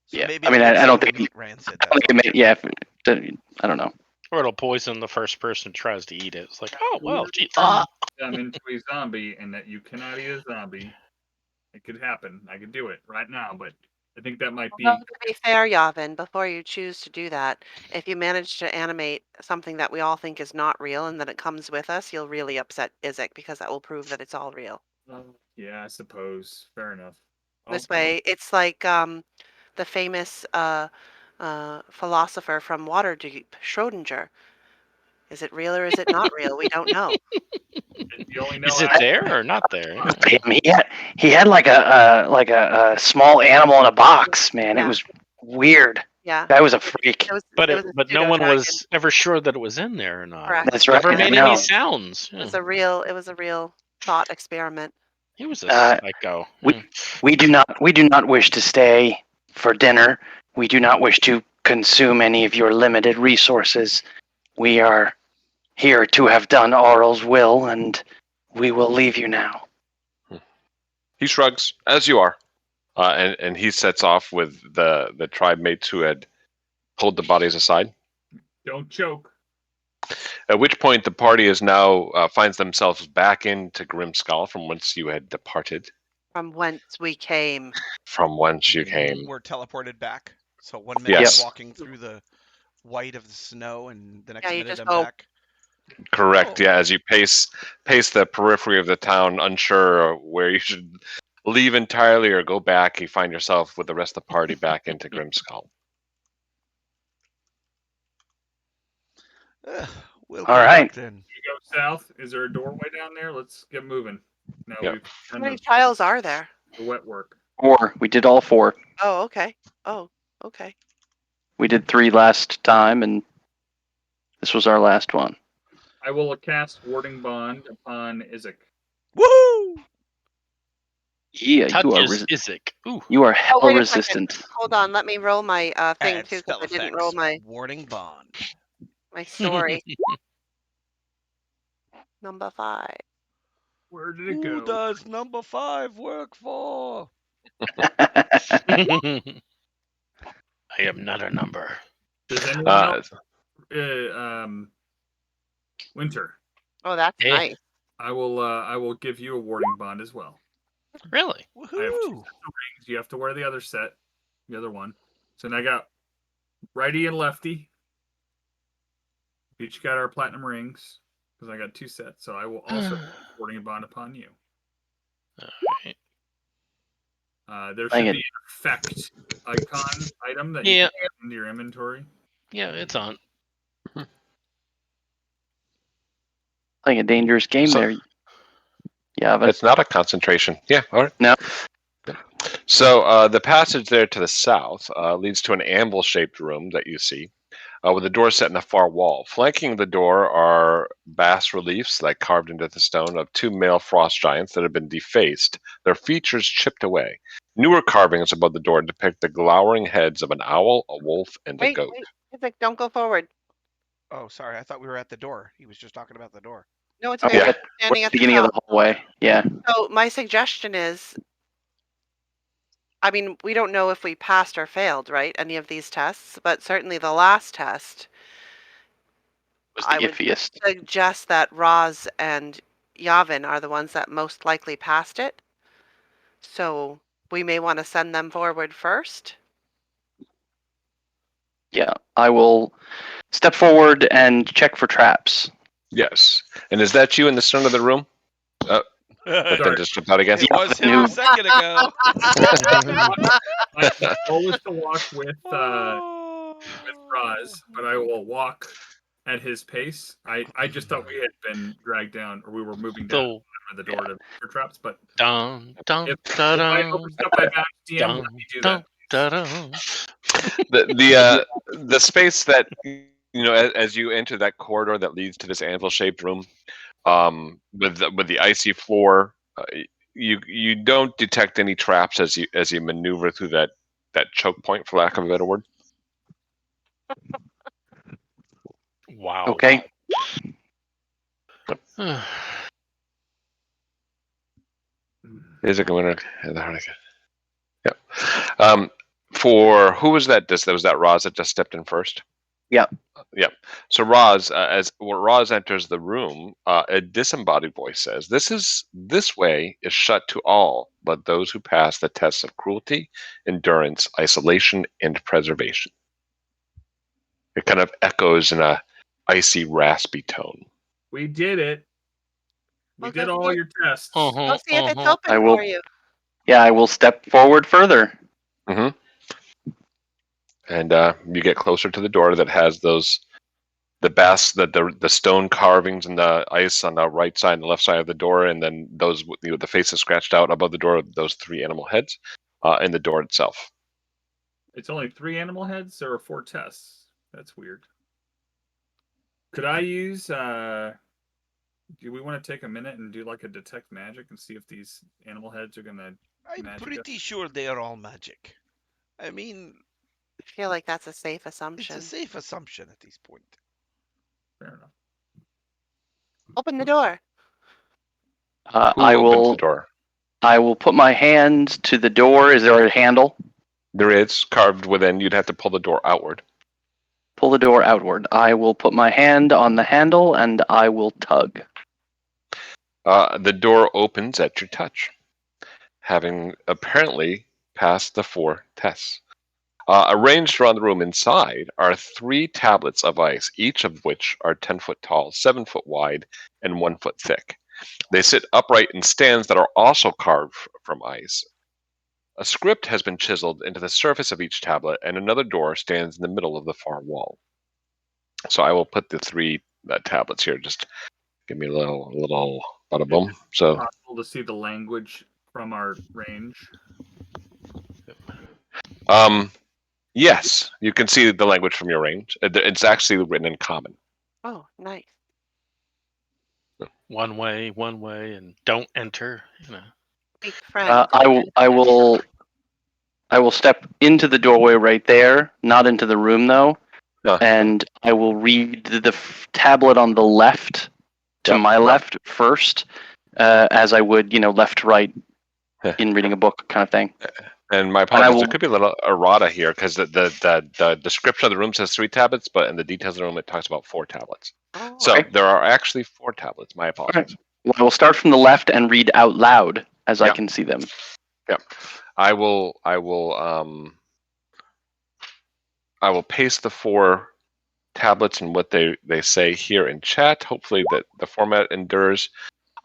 [SPEAKER 3] So
[SPEAKER 6] Yeah,
[SPEAKER 3] maybe
[SPEAKER 6] I mean,
[SPEAKER 3] it makes
[SPEAKER 6] I don't
[SPEAKER 3] the
[SPEAKER 6] think
[SPEAKER 3] meat rancid.
[SPEAKER 6] I
[SPEAKER 3] That's
[SPEAKER 6] don't think
[SPEAKER 3] all.
[SPEAKER 6] it yeah, I don't know.
[SPEAKER 5] Or it'll poison the first person who tries to eat it. It's like, oh well, gee,
[SPEAKER 2] I'm into a zombie and that you cannot eat a zombie. It could happen. I could do it right now, but I think that might be.
[SPEAKER 1] Well, to be fair, Yavin, before you choose to do that, if you manage to animate something that we all think is not real and then it comes with us, you'll really upset Izek because that will prove that it's all real.
[SPEAKER 2] Yeah, I suppose. Fair enough.
[SPEAKER 1] This way, it's like the famous philosopher from Waterdeep, Schrodinger. Is it real or is it not real? We don't know.
[SPEAKER 2] You only know
[SPEAKER 5] is it
[SPEAKER 2] after-
[SPEAKER 5] there or not there?
[SPEAKER 6] He had like a small animal in a box, man. It
[SPEAKER 1] Yeah.
[SPEAKER 6] was weird.
[SPEAKER 1] Yeah.
[SPEAKER 6] Guy was a freak.
[SPEAKER 1] It was,
[SPEAKER 5] But
[SPEAKER 1] it was a
[SPEAKER 5] no one
[SPEAKER 1] pseudo-dragon.
[SPEAKER 5] was ever sure that it was in there or not.
[SPEAKER 1] Correct.
[SPEAKER 6] That's right.
[SPEAKER 5] Never
[SPEAKER 6] I
[SPEAKER 5] made
[SPEAKER 6] know.
[SPEAKER 5] any sounds.
[SPEAKER 1] It was a real thought experiment.
[SPEAKER 5] He was a
[SPEAKER 6] Uh,
[SPEAKER 5] psycho.
[SPEAKER 6] We do not wish to stay for dinner. We do not wish to consume any of your limited resources. We are here to have done Aurel's will, and we will leave you now.
[SPEAKER 4] He shrugs, as you are, and he sets off with the tribe mates who had pulled the bodies aside.
[SPEAKER 2] Don't choke.
[SPEAKER 4] At which point, the party is now finds themselves back into Grimskull, from whence you had departed,
[SPEAKER 1] From whence we came.
[SPEAKER 4] from whence you came.
[SPEAKER 3] We're teleported back. So 1 minute
[SPEAKER 4] Yes.
[SPEAKER 3] I'm walking through the white of the snow, and the next
[SPEAKER 1] Yeah, you
[SPEAKER 3] minute
[SPEAKER 1] just
[SPEAKER 3] I'm
[SPEAKER 1] go-
[SPEAKER 3] back.
[SPEAKER 4] Correct.
[SPEAKER 3] Oh.
[SPEAKER 4] Yeah, as you pace the periphery of the town, unsure where you should leave entirely or go back, you find yourself with the rest of the party back into Grimskull.
[SPEAKER 3] We'll
[SPEAKER 6] All
[SPEAKER 3] go
[SPEAKER 6] right.
[SPEAKER 3] back then.
[SPEAKER 2] You go south. Is there a doorway down there? Let's get moving. No,
[SPEAKER 4] Yep.
[SPEAKER 2] we've
[SPEAKER 1] How
[SPEAKER 2] done
[SPEAKER 1] many
[SPEAKER 2] the
[SPEAKER 1] trials are there?
[SPEAKER 2] wet work.
[SPEAKER 6] 4. We did all 4.
[SPEAKER 1] Oh, okay. Oh, okay.
[SPEAKER 6] We did 3 last time, and this was our last one.
[SPEAKER 2] I will cast Warding Bond upon Izek.
[SPEAKER 3] Woohoo!
[SPEAKER 6] Yeah,
[SPEAKER 5] Touch
[SPEAKER 6] you are
[SPEAKER 5] is Izek. Ooh.
[SPEAKER 6] you are hell
[SPEAKER 1] wait a second.
[SPEAKER 6] resistant.
[SPEAKER 1] Hold on, let me roll my thing
[SPEAKER 3] Add
[SPEAKER 1] too,
[SPEAKER 3] spell
[SPEAKER 1] because I didn't
[SPEAKER 3] effects.
[SPEAKER 1] roll my
[SPEAKER 3] Warding Bond.
[SPEAKER 1] story. Number 5.
[SPEAKER 2] Where did it
[SPEAKER 3] Who
[SPEAKER 2] go?
[SPEAKER 3] does number 5 work for?
[SPEAKER 5] I am not a number.
[SPEAKER 2] Does anyone
[SPEAKER 4] Uh,
[SPEAKER 2] know? Winter.
[SPEAKER 1] Oh, that's
[SPEAKER 5] Eh.
[SPEAKER 1] nice.
[SPEAKER 2] I will give you a Warding Bond as well.
[SPEAKER 5] Really?
[SPEAKER 2] I have 2
[SPEAKER 3] Woohoo!
[SPEAKER 2] sets of rings. You have to wear the other set, the other one. So now I got righty and lefty. Each got our platinum rings because I got 2 sets. So I will also Warding Bond upon you.
[SPEAKER 5] Alright.
[SPEAKER 2] There
[SPEAKER 6] Dang
[SPEAKER 2] should
[SPEAKER 6] it.
[SPEAKER 2] be an effect icon item that you
[SPEAKER 5] Yeah.
[SPEAKER 2] can add into your inventory.
[SPEAKER 5] Yeah, it's on.
[SPEAKER 6] Playing a dangerous game
[SPEAKER 4] So-
[SPEAKER 6] there. Yeah, but
[SPEAKER 4] it's not a concentration. Yeah, all right.
[SPEAKER 6] No.
[SPEAKER 4] So the passage there to the south leads to an anvil-shaped room that you see, with a door set in the far wall. Flanking the door are bas-reliefs, like carved into the stone, of 2 male frost giants that have been defaced, their features chipped away. Newer carvings above the door depict the glowering heads of an owl, a wolf, and a
[SPEAKER 1] Wait,
[SPEAKER 4] goat.
[SPEAKER 1] Izek, don't go forward.
[SPEAKER 3] Oh, sorry. I thought we were at the door. He was just talking about the door.
[SPEAKER 1] No, it's
[SPEAKER 6] Oh,
[SPEAKER 1] okay.
[SPEAKER 6] yeah.
[SPEAKER 1] We're
[SPEAKER 6] we're
[SPEAKER 1] standing
[SPEAKER 6] at
[SPEAKER 1] at
[SPEAKER 6] the
[SPEAKER 1] the
[SPEAKER 6] beginning of
[SPEAKER 1] top.
[SPEAKER 6] the hallway. Yeah.
[SPEAKER 1] So my suggestion is, I mean, we don't know if we passed or failed, right? Any of these tests, but certainly the last test,
[SPEAKER 6] Was the
[SPEAKER 1] I would
[SPEAKER 6] iffiest.
[SPEAKER 1] suggest that Roz and Yavin are the ones that most likely passed it. So we may want to send them forward first.
[SPEAKER 6] Yeah. I will step forward and check for traps.
[SPEAKER 4] Yes. And is that you in the center of the room? But then
[SPEAKER 2] Sorry.
[SPEAKER 4] just jump out again?
[SPEAKER 3] It was him a second ago.
[SPEAKER 2] My goal is to walk with
[SPEAKER 3] Oh.
[SPEAKER 2] Roz, but I will walk at his pace. I just thought we had been dragged down or we were moving down.
[SPEAKER 5] So
[SPEAKER 2] the door for traps, but
[SPEAKER 5] Dun, dun,
[SPEAKER 2] if
[SPEAKER 5] dun,
[SPEAKER 2] I
[SPEAKER 5] dun,
[SPEAKER 2] overstep my back, DM,
[SPEAKER 5] dun,
[SPEAKER 2] let me do
[SPEAKER 5] dun,
[SPEAKER 2] that.
[SPEAKER 5] dun.
[SPEAKER 4] The space that as you enter that corridor that leads to this anvil-shaped room, with the icy floor, you don't detect any traps as you maneuver through that choke point, for lack of a better word.
[SPEAKER 5] Wow.
[SPEAKER 6] Okay.
[SPEAKER 4] Is it going to? Yep. For who was that? That was that Roz that just stepped in first.
[SPEAKER 6] Yep.
[SPEAKER 4] Yep. So Roz, as Roz enters the room, a disembodied voice says, "This way is shut to all but those who pass the tests of cruelty, endurance, isolation, and preservation." It kind of echoes in a icy, raspy tone.
[SPEAKER 2] We did it. We
[SPEAKER 1] Well,
[SPEAKER 2] did
[SPEAKER 1] go
[SPEAKER 2] all your tests.
[SPEAKER 1] Go see if it's
[SPEAKER 6] I
[SPEAKER 1] open
[SPEAKER 6] will-
[SPEAKER 1] for you.
[SPEAKER 6] Yeah, I will step forward further.
[SPEAKER 4] Mm-hmm. And you get closer to the door that has the stone carvings and the ice on the right side and the left side of the door, and then those the faces scratched out above the door, those 3 animal heads, and the door itself.
[SPEAKER 2] It's only 3 animal heads. There are 4 tests. That's weird. Could I use? Do we want to take a minute and do like a detect magic and see if these animal heads are gonna?
[SPEAKER 3] I'm
[SPEAKER 2] Magic
[SPEAKER 3] pretty
[SPEAKER 2] us.
[SPEAKER 3] sure they are all magic. I mean,
[SPEAKER 1] I feel like that's a safe
[SPEAKER 3] it's
[SPEAKER 1] assumption.
[SPEAKER 3] a safe assumption at this point.
[SPEAKER 2] Fair enough.
[SPEAKER 1] Open the door.
[SPEAKER 4] Who
[SPEAKER 6] I
[SPEAKER 4] opens
[SPEAKER 6] will.
[SPEAKER 4] the door?
[SPEAKER 6] I will put my hand to the door. Is there a handle?
[SPEAKER 4] There is carved within. You'd have to pull the door outward.
[SPEAKER 6] Pull the door outward. I will put my hand on the handle and I will tug.
[SPEAKER 4] The door opens at your touch, having apparently passed the 4 tests. Arranged around the room inside are 3 tablets of ice, each of which are 10 foot tall, 7 foot wide, and 1 foot thick. They sit upright in stands that are also carved from ice. A script has been chiseled into the surface of each tablet, and another door stands in the middle of the far wall. So I will put the 3 tablets here. Just give me a little bada boom. So
[SPEAKER 2] Possible to see the language from our range.
[SPEAKER 4] yes, you can see the language from your range. It's actually written in common.
[SPEAKER 1] Oh, nice.
[SPEAKER 5] One way, and don't enter.
[SPEAKER 1] Speak friend.
[SPEAKER 6] I will step into the doorway right there, not into the room though, and I will read the tablet on the left to my left first, as I would, left to right in reading a book kind of thing.
[SPEAKER 4] And my apologies, there could be a little errata here because the description of the room says 3 tablets, but in the details of the room it talks about 4 tablets.
[SPEAKER 1] Oh.
[SPEAKER 4] So
[SPEAKER 6] Okay.
[SPEAKER 4] there are actually 4 tablets. My apologies.
[SPEAKER 6] Well, I will start from the left and read out loud as I
[SPEAKER 4] Yeah.
[SPEAKER 6] can see them.
[SPEAKER 4] Yep. I will paste the 4 tablets and what they say here in chat. Hopefully that the format endures.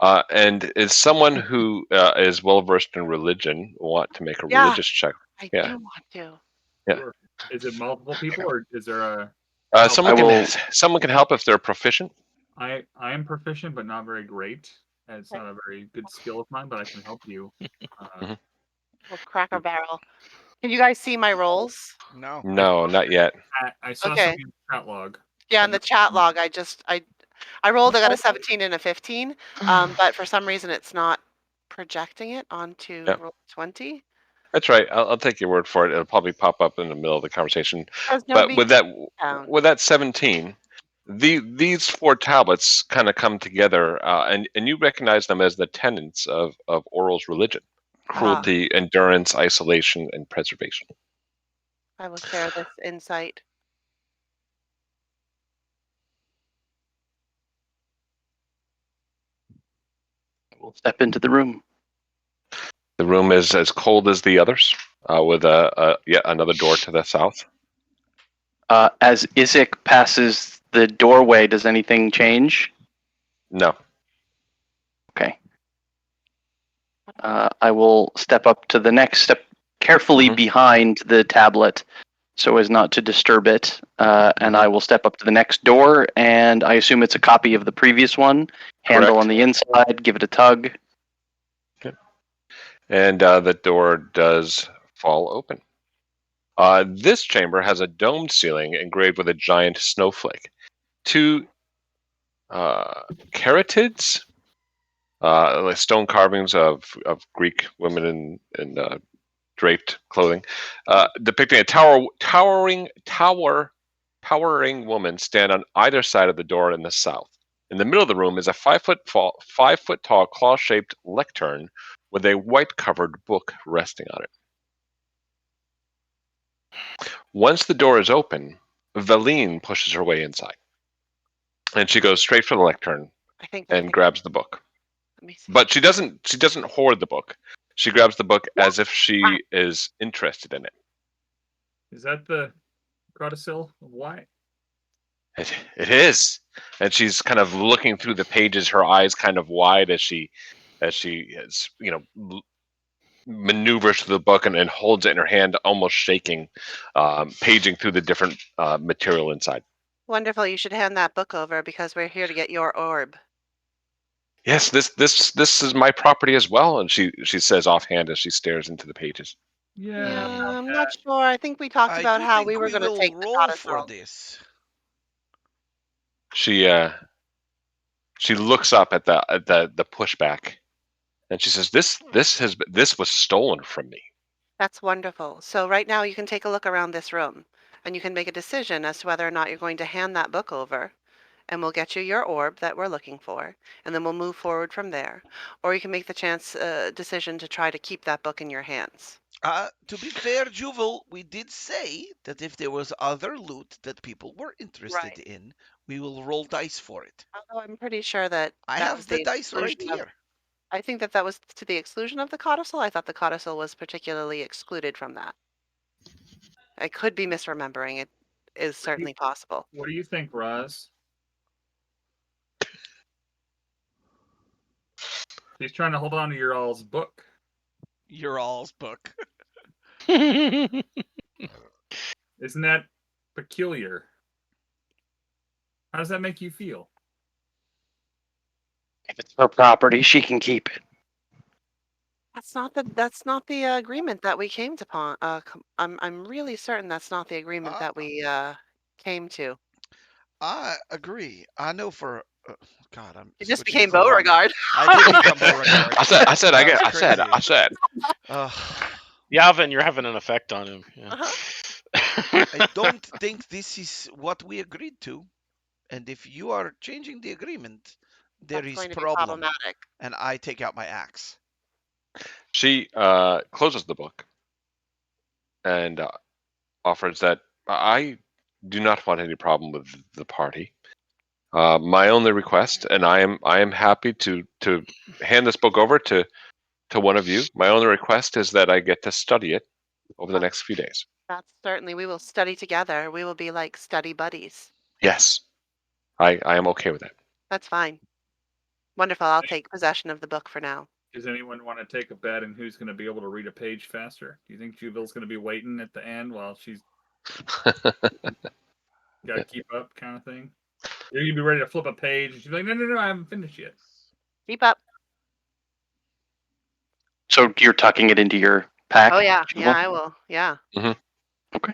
[SPEAKER 4] And is someone who is well versed in religion want to make a religious check?
[SPEAKER 1] I
[SPEAKER 4] Yeah.
[SPEAKER 1] do want to.
[SPEAKER 4] Yeah.
[SPEAKER 2] Sure. Is it multiple people or is there a?
[SPEAKER 4] Someone can help if they're proficient.
[SPEAKER 2] I am proficient, but not very great. And it's not a very good skill of mine, but I can help you.
[SPEAKER 1] Well, Cracker Barrel. Can you guys see my rolls?
[SPEAKER 3] No.
[SPEAKER 4] No, not yet.
[SPEAKER 2] I saw
[SPEAKER 1] Okay.
[SPEAKER 2] something in the chat log.
[SPEAKER 1] Yeah, in the chat log, I rolled. I got a 17 and a 15. But for some reason, it's not projecting it onto
[SPEAKER 4] Yep.
[SPEAKER 1] roll 20.
[SPEAKER 4] That's right. I'll take your word for it. It'll probably pop up in the middle of the conversation.
[SPEAKER 1] There's no
[SPEAKER 4] But
[SPEAKER 1] beat down.
[SPEAKER 4] with that 17, these 4 tablets kind of come together, and you recognize them as the tenets of Oral's religion: cruelty, endurance, isolation, and preservation.
[SPEAKER 1] I will share this insight.
[SPEAKER 6] We'll step into the room.
[SPEAKER 4] The room is as cold as the others, with yet another door to the south.
[SPEAKER 6] As Isaac passes the doorway, does anything change?
[SPEAKER 4] No.
[SPEAKER 6] Okay. I will step up to the next step, carefully behind the tablet, so as not to disturb it. And I will step up to the next door, and I assume it's a copy of the previous one. Handle
[SPEAKER 4] Correct.
[SPEAKER 6] on the inside, give it a tug.
[SPEAKER 4] And the door does fall open. This chamber has a domed ceiling engraved with a giant snowflake. Two caryatids, like stone carvings of Greek women in draped clothing, depicting a towering woman stand on either side of the door in the south. In the middle of the room is a 5 foot tall claw-shaped lectern with a white-covered book resting on it. Once the door is open, Valine pushes her way inside, and she goes straight for the lectern
[SPEAKER 1] I think.
[SPEAKER 4] and grabs the book.
[SPEAKER 1] Let me see.
[SPEAKER 4] But she doesn't hoard the book. She grabs the book as if she is interested in it.
[SPEAKER 2] Is that the codicil of White?
[SPEAKER 4] It is, and she's kind of looking through the pages, her eyes kind of wide as she maneuvers through the book and holds it in her hand, almost shaking, paging through the different material inside.
[SPEAKER 1] Wonderful. You should hand that book over because we're here to get your orb.
[SPEAKER 4] Yes, this is my property as well, and she says offhand as she stares into the pages.
[SPEAKER 2] Yeah.
[SPEAKER 1] I'm not sure. I think we talked
[SPEAKER 3] I
[SPEAKER 1] about
[SPEAKER 3] do
[SPEAKER 1] how
[SPEAKER 3] think
[SPEAKER 1] we were going to
[SPEAKER 3] will
[SPEAKER 1] take the
[SPEAKER 3] roll for
[SPEAKER 1] codicil.
[SPEAKER 3] this.
[SPEAKER 4] She looks up at the pushback, and she says, "This was stolen from me."
[SPEAKER 1] That's wonderful. So right now you can take a look around this room and you can make a decision as to whether or not you're going to hand that book over and we'll get you your orb that we're looking for and then we'll move forward from there. Or you can make the decision to try to keep that book in your hands.
[SPEAKER 3] To be fair, Juval, we did say that if there was other loot that people were interested
[SPEAKER 1] Right.
[SPEAKER 3] in, we will roll dice for it.
[SPEAKER 1] Although I'm pretty sure that
[SPEAKER 3] I
[SPEAKER 1] that
[SPEAKER 3] have
[SPEAKER 1] was
[SPEAKER 3] the
[SPEAKER 1] the
[SPEAKER 3] dice right
[SPEAKER 1] exclusion of,
[SPEAKER 3] here.
[SPEAKER 1] I think that was to the exclusion of the codicil. I thought the codicil was particularly excluded from that. I could be misremembering. It is certainly possible.
[SPEAKER 2] What do you think, Roz? He's trying to hold on to your all's book.
[SPEAKER 3] Your all's book.
[SPEAKER 2] Isn't that peculiar? How does that make you feel?
[SPEAKER 6] If it's her property, she can keep it.
[SPEAKER 1] That's not the agreement that we came to upon. I'm really certain that's not the agreement that we came to.
[SPEAKER 3] I agree. I know for God, I'm
[SPEAKER 1] It just
[SPEAKER 3] switching
[SPEAKER 1] became
[SPEAKER 3] to the wrong-
[SPEAKER 1] Beauregard.
[SPEAKER 3] I did become Beauregard.
[SPEAKER 4] I said,
[SPEAKER 3] That's crazy.
[SPEAKER 4] Uh,
[SPEAKER 5] Yavin, you're having an effect on him. Yeah.
[SPEAKER 3] I don't think this is what we agreed to. And if you are changing the agreement, there
[SPEAKER 1] That's
[SPEAKER 3] is
[SPEAKER 1] going to be
[SPEAKER 3] problem.
[SPEAKER 1] problematic.
[SPEAKER 3] And I take out my axe.
[SPEAKER 4] She closes the book and offers that I do not want any problem with the party. My only request, and I am happy to hand this book over to one of you. My only request is that I get to study it over the next few days.
[SPEAKER 1] That's certainly, we will study together. We will be like study buddies.
[SPEAKER 4] Yes, I am okay with that.
[SPEAKER 1] That's fine. Wonderful. I'll take possession of the book for now.
[SPEAKER 2] Does anyone want to take a bet on who's going to be able to read a page faster? Do you think Jubil's going to be waiting at the end while she's got to keep up, kind of thing? You're going to be ready to flip a page, and she's like, no, I haven't finished yet.
[SPEAKER 1] Keep up.
[SPEAKER 6] So you're tucking it into your pack?
[SPEAKER 1] Oh yeah,
[SPEAKER 6] Jubal?
[SPEAKER 1] yeah, I will. Yeah.
[SPEAKER 6] Okay.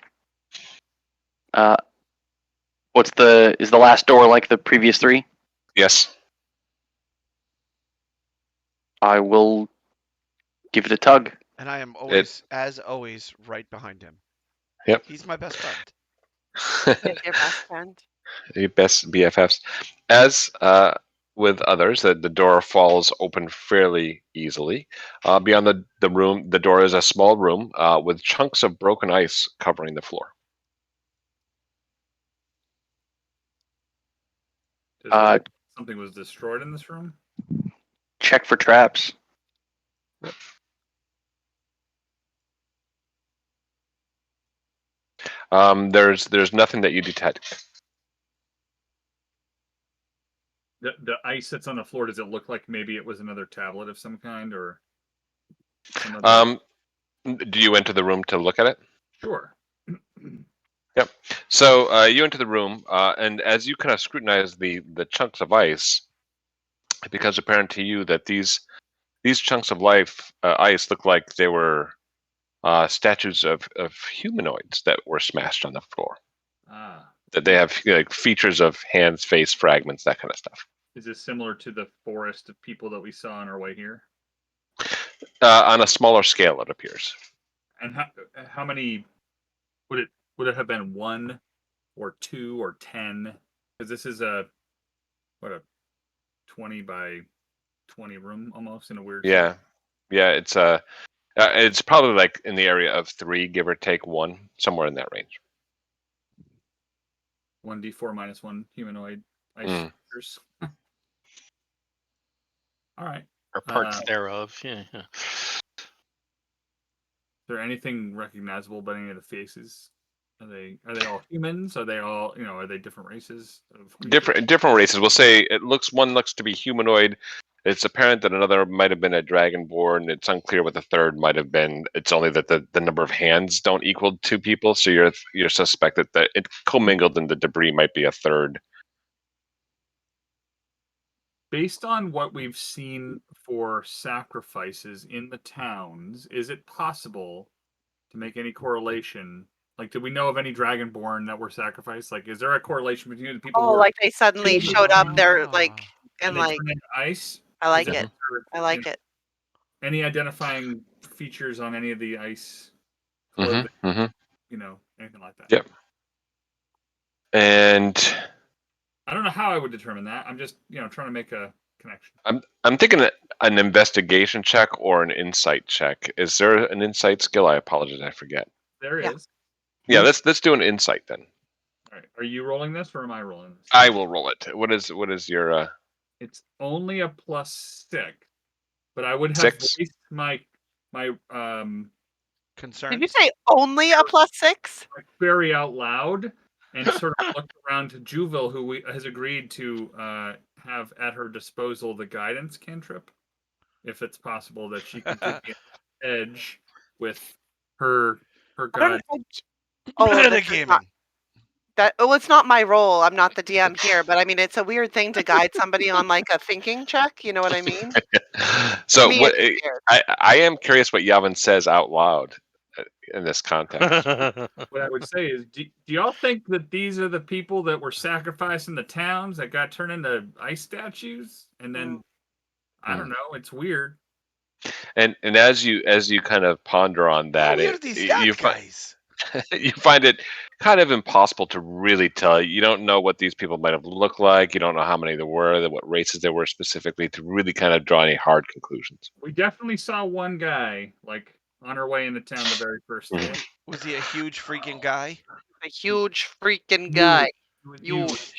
[SPEAKER 6] Is the last door like the previous three?
[SPEAKER 4] Yes.
[SPEAKER 6] I will give it a tug.
[SPEAKER 3] And I am always, as always, right behind him.
[SPEAKER 4] Yep.
[SPEAKER 3] He's my best friend.
[SPEAKER 1] He's your best friend.
[SPEAKER 4] The best BFFs. As with others, the door falls open fairly easily. Beyond the room, the door is a small room with chunks of broken ice covering the floor.
[SPEAKER 2] Something was destroyed in this room?
[SPEAKER 6] Check for traps.
[SPEAKER 4] There's nothing that you detect.
[SPEAKER 2] The ice that's on the floor, does it look like maybe it was another tablet of some kind, or some other...
[SPEAKER 4] Do you enter the room to look at it?
[SPEAKER 2] Sure.
[SPEAKER 4] So you enter the room, and as you kind of scrutinize the chunks of ice, it becomes apparent to you that these chunks of ice look like they were statues of humanoids that were smashed on the floor.
[SPEAKER 2] Ah,
[SPEAKER 4] That they have like features of hands, face, fragments, that kind of stuff.
[SPEAKER 2] is this similar to the forest of people that we saw on our way here?
[SPEAKER 4] On a smaller scale, it appears.
[SPEAKER 2] And how many would it have been? 1 or 2 or 10? Because this is a 20 by 20 room almost in a weird
[SPEAKER 4] Yeah, yeah. It's probably like in the area of 3, give or take 1, somewhere in that range.
[SPEAKER 2] 1d4 minus 1 humanoid ice
[SPEAKER 4] Mm.
[SPEAKER 2] creatures. All right.
[SPEAKER 5] Or parts thereof. Yeah.
[SPEAKER 2] Is there anything recognizable about any of the faces? Are they all humans? Are they all are they different races of creatures?
[SPEAKER 4] Different races. We'll say one looks to be humanoid. It's apparent that another might have been a dragonborn. It's unclear what the third might have been. It's only that the number of hands don't equal 2 people, so you're suspect that it commingled in the debris might be a third.
[SPEAKER 2] Based on what we've seen for sacrifices in the towns, is it possible to make any correlation? Like, do we know of any dragonborn that were sacrificed? Like, is there a correlation between the people who
[SPEAKER 1] Oh,
[SPEAKER 2] were
[SPEAKER 1] like they suddenly showed up. They're like,
[SPEAKER 2] and
[SPEAKER 1] and
[SPEAKER 2] they
[SPEAKER 1] like,
[SPEAKER 2] turned into ice?
[SPEAKER 1] I like
[SPEAKER 2] Is
[SPEAKER 1] it.
[SPEAKER 2] there,
[SPEAKER 1] I like it.
[SPEAKER 2] any identifying features on any of the ice clothing?
[SPEAKER 4] Mm-hmm, mm-hmm.
[SPEAKER 2] Anything like that?
[SPEAKER 4] Yep. And
[SPEAKER 2] I don't know how I would determine that. I'm just trying to make a connection.
[SPEAKER 4] I'm thinking an investigation check or an insight check. Is there an insight skill? I apologize, I forget.
[SPEAKER 2] There
[SPEAKER 1] Yeah.
[SPEAKER 2] is.
[SPEAKER 4] Yeah, let's do an insight then.
[SPEAKER 2] All right. Are you rolling this or am I rolling this?
[SPEAKER 4] I will roll it. What is your
[SPEAKER 2] It's only a +6, but I would have
[SPEAKER 4] 6?
[SPEAKER 2] voiced my
[SPEAKER 3] Concerns.
[SPEAKER 1] Did you say only a +6?
[SPEAKER 2] query out loud and sort of looked around to Juvil, who has agreed to have at her disposal the guidance cantrip, if it's possible that she could give me an edge with her
[SPEAKER 1] I
[SPEAKER 2] god.
[SPEAKER 1] don't. Oh, this is not
[SPEAKER 3] Metagaming.
[SPEAKER 1] that. Oh, it's not my role. I'm not the DM here, but I mean, it's a weird thing to guide somebody on like a thinking check. You know what I mean?
[SPEAKER 4] So
[SPEAKER 1] To me,
[SPEAKER 4] what
[SPEAKER 1] it's weird.
[SPEAKER 4] I am curious what Yavin says out loud in this context.
[SPEAKER 2] What I would say is, do y'all think that these are the people that were sacrificed in the towns that got turned into ice statues? And then, I don't know, it's weird.
[SPEAKER 4] And as you kind of ponder on that,
[SPEAKER 3] How weird is that, guys?
[SPEAKER 4] You find it kind of impossible to really tell. You don't know what these people might have looked like. You don't know how many there were, what races there were specifically, to really kind of draw any hard conclusions.
[SPEAKER 2] We definitely saw one guy, like, on our way into town the very first day.
[SPEAKER 3] Was he a huge freaking guy?
[SPEAKER 1] A huge freaking guy.
[SPEAKER 2] Huge.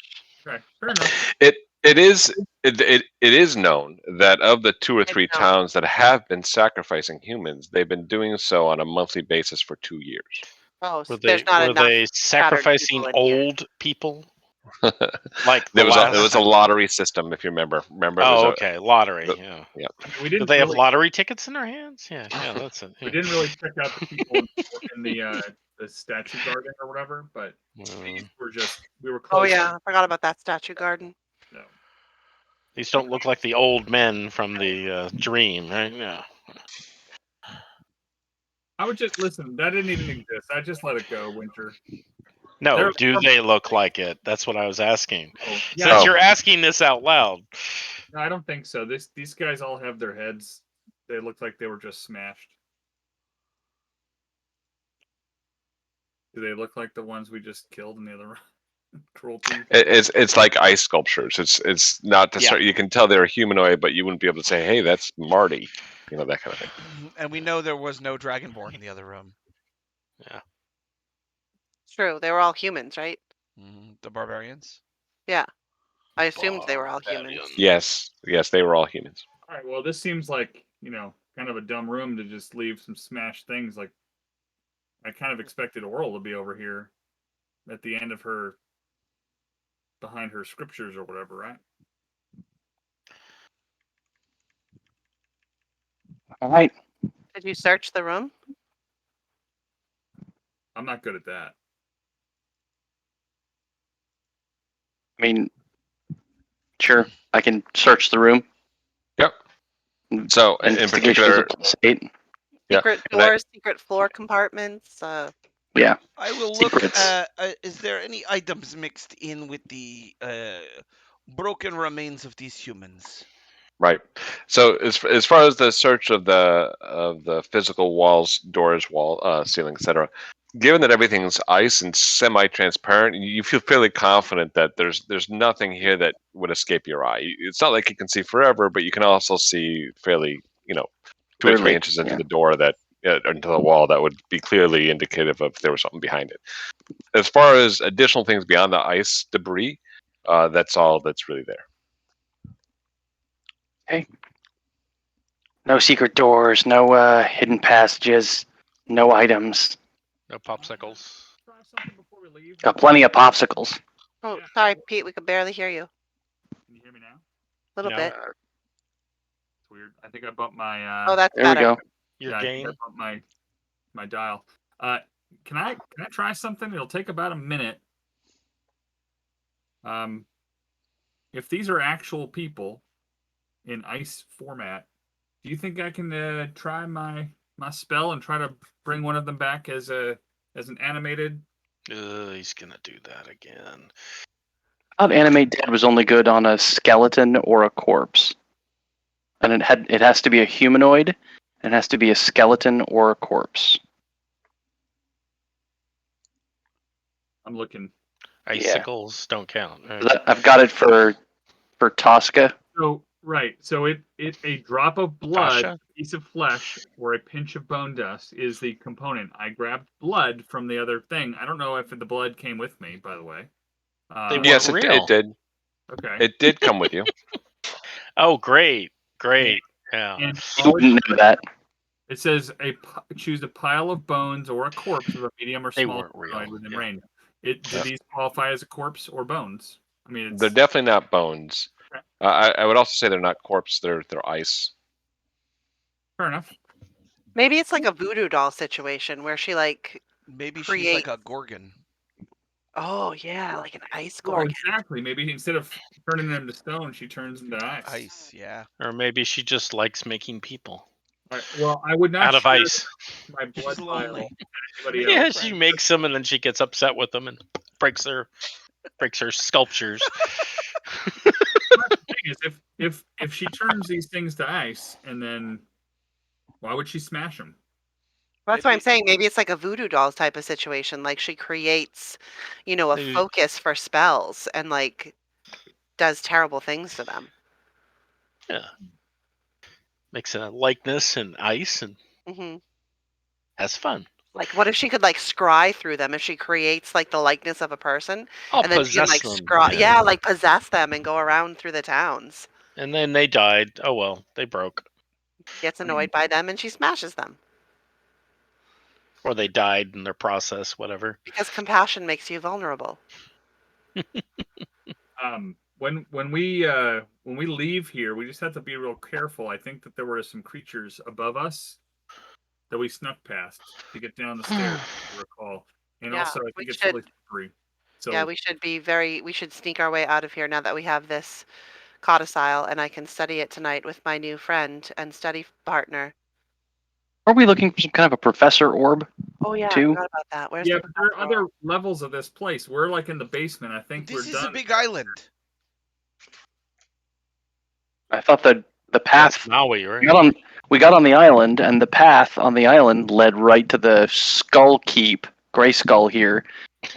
[SPEAKER 2] Okay, fair enough.
[SPEAKER 4] It is known that of the 2 or 3
[SPEAKER 1] It's known.
[SPEAKER 4] towns that have been sacrificing humans, they've been doing so on a monthly basis for 2 years.
[SPEAKER 1] Oh,
[SPEAKER 5] Were
[SPEAKER 1] there's not enough.
[SPEAKER 5] they sacrificing
[SPEAKER 1] people in here.
[SPEAKER 5] old people? Like
[SPEAKER 4] It was a
[SPEAKER 5] last.
[SPEAKER 4] lottery system, if you remember. Remember? It was
[SPEAKER 5] Oh, okay, lottery. Yeah.
[SPEAKER 4] Yeah.
[SPEAKER 2] We
[SPEAKER 5] Do
[SPEAKER 2] didn't
[SPEAKER 5] they have
[SPEAKER 2] really,
[SPEAKER 5] lottery tickets in their hands? Yeah, that's it.
[SPEAKER 2] we didn't really check out the people in the statue garden or whatever, but these were we were close.
[SPEAKER 1] Oh yeah, I forgot about that statue garden.
[SPEAKER 2] So.
[SPEAKER 5] These don't look like the old men from the dream, right? Yeah.
[SPEAKER 2] I would just listen. That didn't even exist. I just let it go, Winter.
[SPEAKER 5] No, do they look like it? That's what I was asking.
[SPEAKER 2] Yeah.
[SPEAKER 5] Since you're asking this out loud.
[SPEAKER 2] No, I don't think so. These guys all have their heads. They look like they were just smashed. Do they look like the ones we just killed in the other cruelty?
[SPEAKER 4] It's like ice sculptures. It's not to start. You can tell they're humanoid, but you wouldn't be able to say, "Hey, that's Marty," that kind of thing.
[SPEAKER 3] And we know there was no dragonborn in the other room.
[SPEAKER 5] Yeah.
[SPEAKER 1] True, they were all humans, right?
[SPEAKER 3] The barbarians.
[SPEAKER 1] Yeah, I assumed they were all humans.
[SPEAKER 4] Yes, they were all humans.
[SPEAKER 2] All right. Well, this seems like kind of a dumb room to just leave some smashed things. Like, I kind of expected Oral to be over here at the end of behind her scriptures or whatever, right?
[SPEAKER 6] All right.
[SPEAKER 1] Did you search the room?
[SPEAKER 2] I'm not good at that.
[SPEAKER 6] I mean, sure, I can search the room.
[SPEAKER 4] Yep. So in
[SPEAKER 6] Investigation's
[SPEAKER 4] particular,
[SPEAKER 6] a +8.
[SPEAKER 4] Yeah,
[SPEAKER 1] Secret
[SPEAKER 4] and I-
[SPEAKER 1] doors, secret floor compartments.
[SPEAKER 6] Yeah.
[SPEAKER 3] I will look.
[SPEAKER 6] Secrets.
[SPEAKER 3] Is there any items mixed in with the broken remains of these humans?
[SPEAKER 4] right. So as far as the search of the physical walls, doors, ceiling, etc. Given that everything's ice and semi-transparent, you feel fairly confident that there's nothing here that would escape your eye. It's not like you can see forever, but you can also see fairly, 2 or 3
[SPEAKER 6] Clearly,
[SPEAKER 4] inches into
[SPEAKER 6] yeah.
[SPEAKER 4] the door into the wall that would be clearly indicative of there was something behind it. As far as additional things beyond the ice debris, that's all that's really there.
[SPEAKER 6] No secret doors, no hidden passages, no items.
[SPEAKER 5] No popsicles.
[SPEAKER 2] Try something before we leave.
[SPEAKER 6] Got plenty of popsicles.
[SPEAKER 1] Oh,
[SPEAKER 2] Yeah.
[SPEAKER 1] sorry, Pete. We could barely hear you.
[SPEAKER 2] Can you hear me now?
[SPEAKER 1] A little
[SPEAKER 5] No.
[SPEAKER 1] bit.
[SPEAKER 2] It's weird. I think I bumped my.
[SPEAKER 1] Oh, that's
[SPEAKER 6] There
[SPEAKER 1] better.
[SPEAKER 6] we go.
[SPEAKER 5] Your
[SPEAKER 2] I think
[SPEAKER 5] gain.
[SPEAKER 2] I bumped my dial. Can I try something? It'll take about a minute. If these are actual people in ice format, do you think I can try my spell and try to bring one of them back as an animated?
[SPEAKER 5] He's gonna do that again.
[SPEAKER 6] I thought animate dead was only good on a skeleton or a corpse. And it has to be a humanoid, and it has to be a skeleton or a corpse.
[SPEAKER 2] I'm looking.
[SPEAKER 5] Icicles don't count. Right?
[SPEAKER 6] I've got it for Tosca.
[SPEAKER 2] So right. So it a drop of blood,
[SPEAKER 5] Tasha?
[SPEAKER 2] a piece of flesh, or a pinch of bone dust is the component. I grabbed blood from the other thing. I don't know if the blood came with me, by the way.
[SPEAKER 5] They
[SPEAKER 4] Yes,
[SPEAKER 5] weren't
[SPEAKER 4] it
[SPEAKER 5] real.
[SPEAKER 4] did.
[SPEAKER 2] Okay.
[SPEAKER 4] It did come with you.
[SPEAKER 5] Oh, great. Yeah.
[SPEAKER 2] And
[SPEAKER 6] You wouldn't know that.
[SPEAKER 2] it says choose a pile of bones or a corpse of a medium or
[SPEAKER 5] They
[SPEAKER 2] small
[SPEAKER 5] weren't real,
[SPEAKER 2] humanoid within
[SPEAKER 5] yeah.
[SPEAKER 2] range. Do these qualify as a corpse or bones? I mean, it's
[SPEAKER 4] They're definitely not bones.
[SPEAKER 2] Okay.
[SPEAKER 4] I would also say they're not corpse. They're ice.
[SPEAKER 2] fair enough.
[SPEAKER 1] Maybe it's like a voodoo doll situation where she like.
[SPEAKER 3] Maybe she's like
[SPEAKER 1] Create-
[SPEAKER 3] a gorgon.
[SPEAKER 1] Oh yeah, like an ice
[SPEAKER 2] Well,
[SPEAKER 1] gorgon.
[SPEAKER 2] exactly. Maybe instead of turning them to stone, she turns them to ice.
[SPEAKER 3] Ice, yeah.
[SPEAKER 5] Or maybe she just likes making people
[SPEAKER 2] All right, well, I would not
[SPEAKER 5] out of
[SPEAKER 2] share
[SPEAKER 5] ice.
[SPEAKER 2] my blood
[SPEAKER 3] She's
[SPEAKER 2] vial
[SPEAKER 3] lonely.
[SPEAKER 2] with anybody
[SPEAKER 3] Yeah.
[SPEAKER 5] Yeah,
[SPEAKER 2] else.
[SPEAKER 5] she makes them and then she gets upset with them and breaks her sculptures.
[SPEAKER 2] The thing is, if she turns these things to ice, and then why would she smash them?
[SPEAKER 1] That's what I'm
[SPEAKER 3] Maybe-
[SPEAKER 1] saying. Maybe it's like a voodoo dolls type of situation. Like she creates, a
[SPEAKER 5] Maybe-
[SPEAKER 1] focus for spells and like does terrible things to them.
[SPEAKER 5] Yeah. Makes a likeness and ice and
[SPEAKER 1] hmm
[SPEAKER 5] has fun.
[SPEAKER 1] Like, what if she could like scry through them? If she creates like the likeness of a person,
[SPEAKER 5] I'll
[SPEAKER 1] and then she can
[SPEAKER 5] possess
[SPEAKER 1] like
[SPEAKER 5] them.
[SPEAKER 1] scry, yeah, like possess them and go around through the towns.
[SPEAKER 5] And then they died. Oh well, they broke.
[SPEAKER 1] Gets annoyed by them and she smashes them
[SPEAKER 5] Or they died in their process, whatever.
[SPEAKER 1] because compassion makes you vulnerable.
[SPEAKER 2] When we leave here, we just have to be real careful. I think that there were some creatures above us that we snuck past to get down the stairs, if you recall. And
[SPEAKER 1] Yeah,
[SPEAKER 2] also, I
[SPEAKER 1] we
[SPEAKER 2] think it's
[SPEAKER 1] should-
[SPEAKER 2] really slippery. So
[SPEAKER 1] Yeah, we should sneak our way out of here now that we have this codicil and I can study it tonight with my new friend and study partner.
[SPEAKER 6] Are we looking for some kind of a professor orb?
[SPEAKER 1] Oh yeah, I
[SPEAKER 6] Two?
[SPEAKER 1] forgot about that. Where's
[SPEAKER 2] yeah,
[SPEAKER 1] the
[SPEAKER 2] but there are
[SPEAKER 1] professor?
[SPEAKER 2] other levels of this place. We're like in the basement. I think
[SPEAKER 3] This
[SPEAKER 2] we're
[SPEAKER 3] is
[SPEAKER 2] done.
[SPEAKER 3] a big island.
[SPEAKER 6] I thought the path
[SPEAKER 5] That's Maui, right?
[SPEAKER 6] we got on the island, and the path on the island led right to the Skull Keep, Gray Skull here,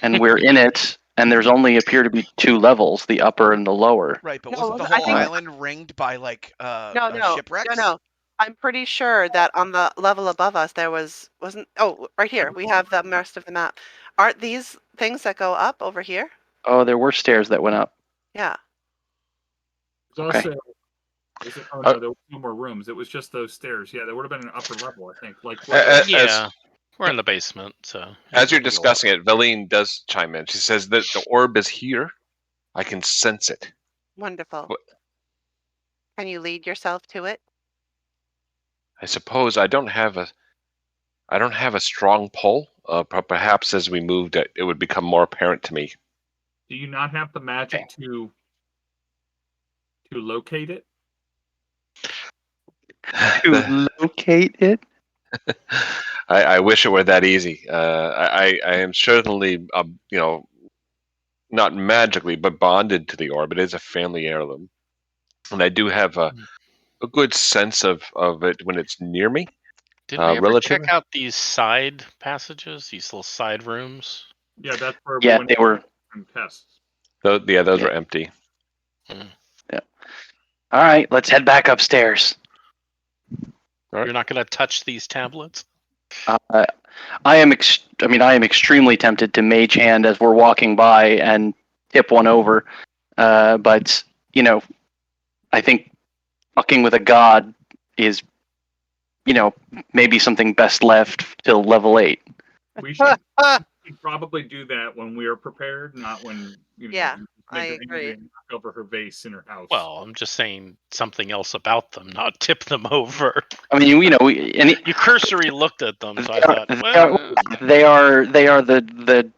[SPEAKER 6] and we're in it. And there's only appear to be 2 levels, the upper and the lower.
[SPEAKER 3] Right, but
[SPEAKER 1] No,
[SPEAKER 3] wasn't the
[SPEAKER 1] I
[SPEAKER 3] whole
[SPEAKER 1] think-
[SPEAKER 3] island ringed by like
[SPEAKER 1] No.
[SPEAKER 3] shipwrecks?
[SPEAKER 1] No. I'm pretty sure that on the level above us there wasn't. Oh, right here we have the rest of the map. Aren't these things that go up over here?
[SPEAKER 6] Oh, there were stairs that went up.
[SPEAKER 1] Yeah.
[SPEAKER 2] There's
[SPEAKER 6] Okay.
[SPEAKER 2] also, no, there were no more rooms. It was just those stairs. Yeah, there would have been an upper level, I think. Like,
[SPEAKER 5] Yeah. We're in the basement, so.
[SPEAKER 4] As you're discussing it, Valine does chime in. She says that the orb is here. I can sense it.
[SPEAKER 1] Wonderful.
[SPEAKER 4] What-
[SPEAKER 1] Can you lead yourself to it?
[SPEAKER 4] I suppose I don't have a strong pull. Perhaps as we moved, it would become more apparent to me.
[SPEAKER 2] Do you not have the magic to locate it?
[SPEAKER 6] To locate it?
[SPEAKER 4] I wish it were that easy. I am certainly, not magically, but bonded to the orb. It is a family heirloom, and I do have a good sense of it when it's near me.
[SPEAKER 5] Did we ever
[SPEAKER 4] relative?
[SPEAKER 5] check out these side passages, these little side rooms?
[SPEAKER 2] Yeah, that's where
[SPEAKER 6] Yeah,
[SPEAKER 2] we went
[SPEAKER 6] they were.
[SPEAKER 2] and tests.
[SPEAKER 4] Those
[SPEAKER 6] Yeah.
[SPEAKER 4] were empty.
[SPEAKER 6] All right, let's head back upstairs.
[SPEAKER 4] Right.
[SPEAKER 5] You're not going to touch these tablets?
[SPEAKER 6] I am extremely tempted to mage hand as we're walking by and tip one over. But I think fucking with a god is, maybe something best left till level 8.
[SPEAKER 2] We should probably do that when we are prepared, not when
[SPEAKER 1] Yeah,
[SPEAKER 2] you
[SPEAKER 1] I
[SPEAKER 2] make her angry
[SPEAKER 1] agree.
[SPEAKER 2] and knock over her vase in her house.
[SPEAKER 5] Well, I'm just saying something else about them, not tip them over.
[SPEAKER 6] I mean,
[SPEAKER 5] You cursory looked at them, so I thought, well,
[SPEAKER 6] they are the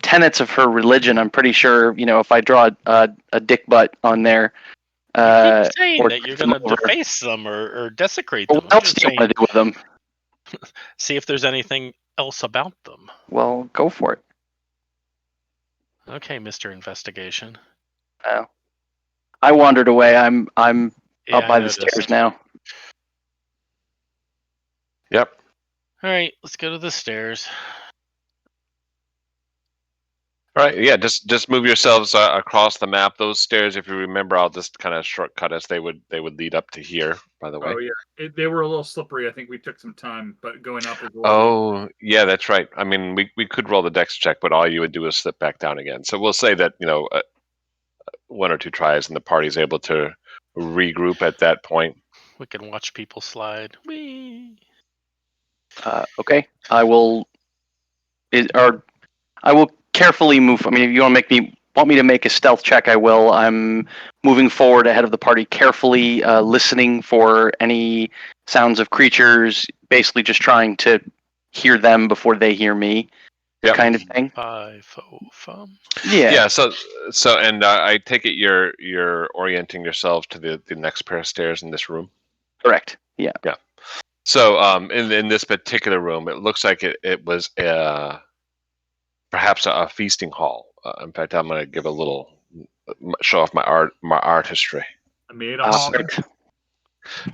[SPEAKER 6] tenets of her religion. I'm pretty sure, if I draw a dick butt on there,
[SPEAKER 5] you keep saying
[SPEAKER 6] or
[SPEAKER 5] that you're
[SPEAKER 6] tip them
[SPEAKER 5] going to
[SPEAKER 6] over.
[SPEAKER 5] deface them or desecrate
[SPEAKER 6] Well,
[SPEAKER 5] them.
[SPEAKER 6] what
[SPEAKER 5] I'm
[SPEAKER 6] else
[SPEAKER 5] just
[SPEAKER 6] do you
[SPEAKER 5] saying,
[SPEAKER 6] want to do with them?
[SPEAKER 5] see if there's anything else about them.
[SPEAKER 6] Well, go for it.
[SPEAKER 5] Okay, Mr. Investigation.
[SPEAKER 6] I wandered away. I'm
[SPEAKER 5] Yeah,
[SPEAKER 6] up by
[SPEAKER 5] I
[SPEAKER 6] the
[SPEAKER 5] noticed.
[SPEAKER 6] stairs now.
[SPEAKER 4] Yep.
[SPEAKER 5] All right, let's go to the stairs.
[SPEAKER 4] All right. Yeah. Just move yourselves across the map. Those stairs, if you remember, I'll just kind of shortcut us. They would lead up to here. By the way.
[SPEAKER 2] Oh yeah, they were a little slippery. I think we took some time, but going up is a little.
[SPEAKER 4] Oh, yeah, that's right. I mean, we could roll the dex check, but all you would do is slip back down again. So we'll say that, one or two tries and the party's able to regroup at that point.
[SPEAKER 5] We can watch people slide. Whee!
[SPEAKER 6] Okay, I will carefully move. I mean, if you want me to make a stealth check, I will. I'm moving forward ahead of the party, carefully listening for any sounds of creatures. Basically, just trying to hear them before they hear me, kind of thing.
[SPEAKER 5] 5, 4, 5.
[SPEAKER 4] Yeah. So and I take it you're orienting yourself to the next pair of stairs in this room.
[SPEAKER 6] Correct. Yeah.
[SPEAKER 4] So in this particular room, it looks like it was perhaps a feasting hall. In fact, I'm going to give a little show off my artistry.
[SPEAKER 2] I made a hall.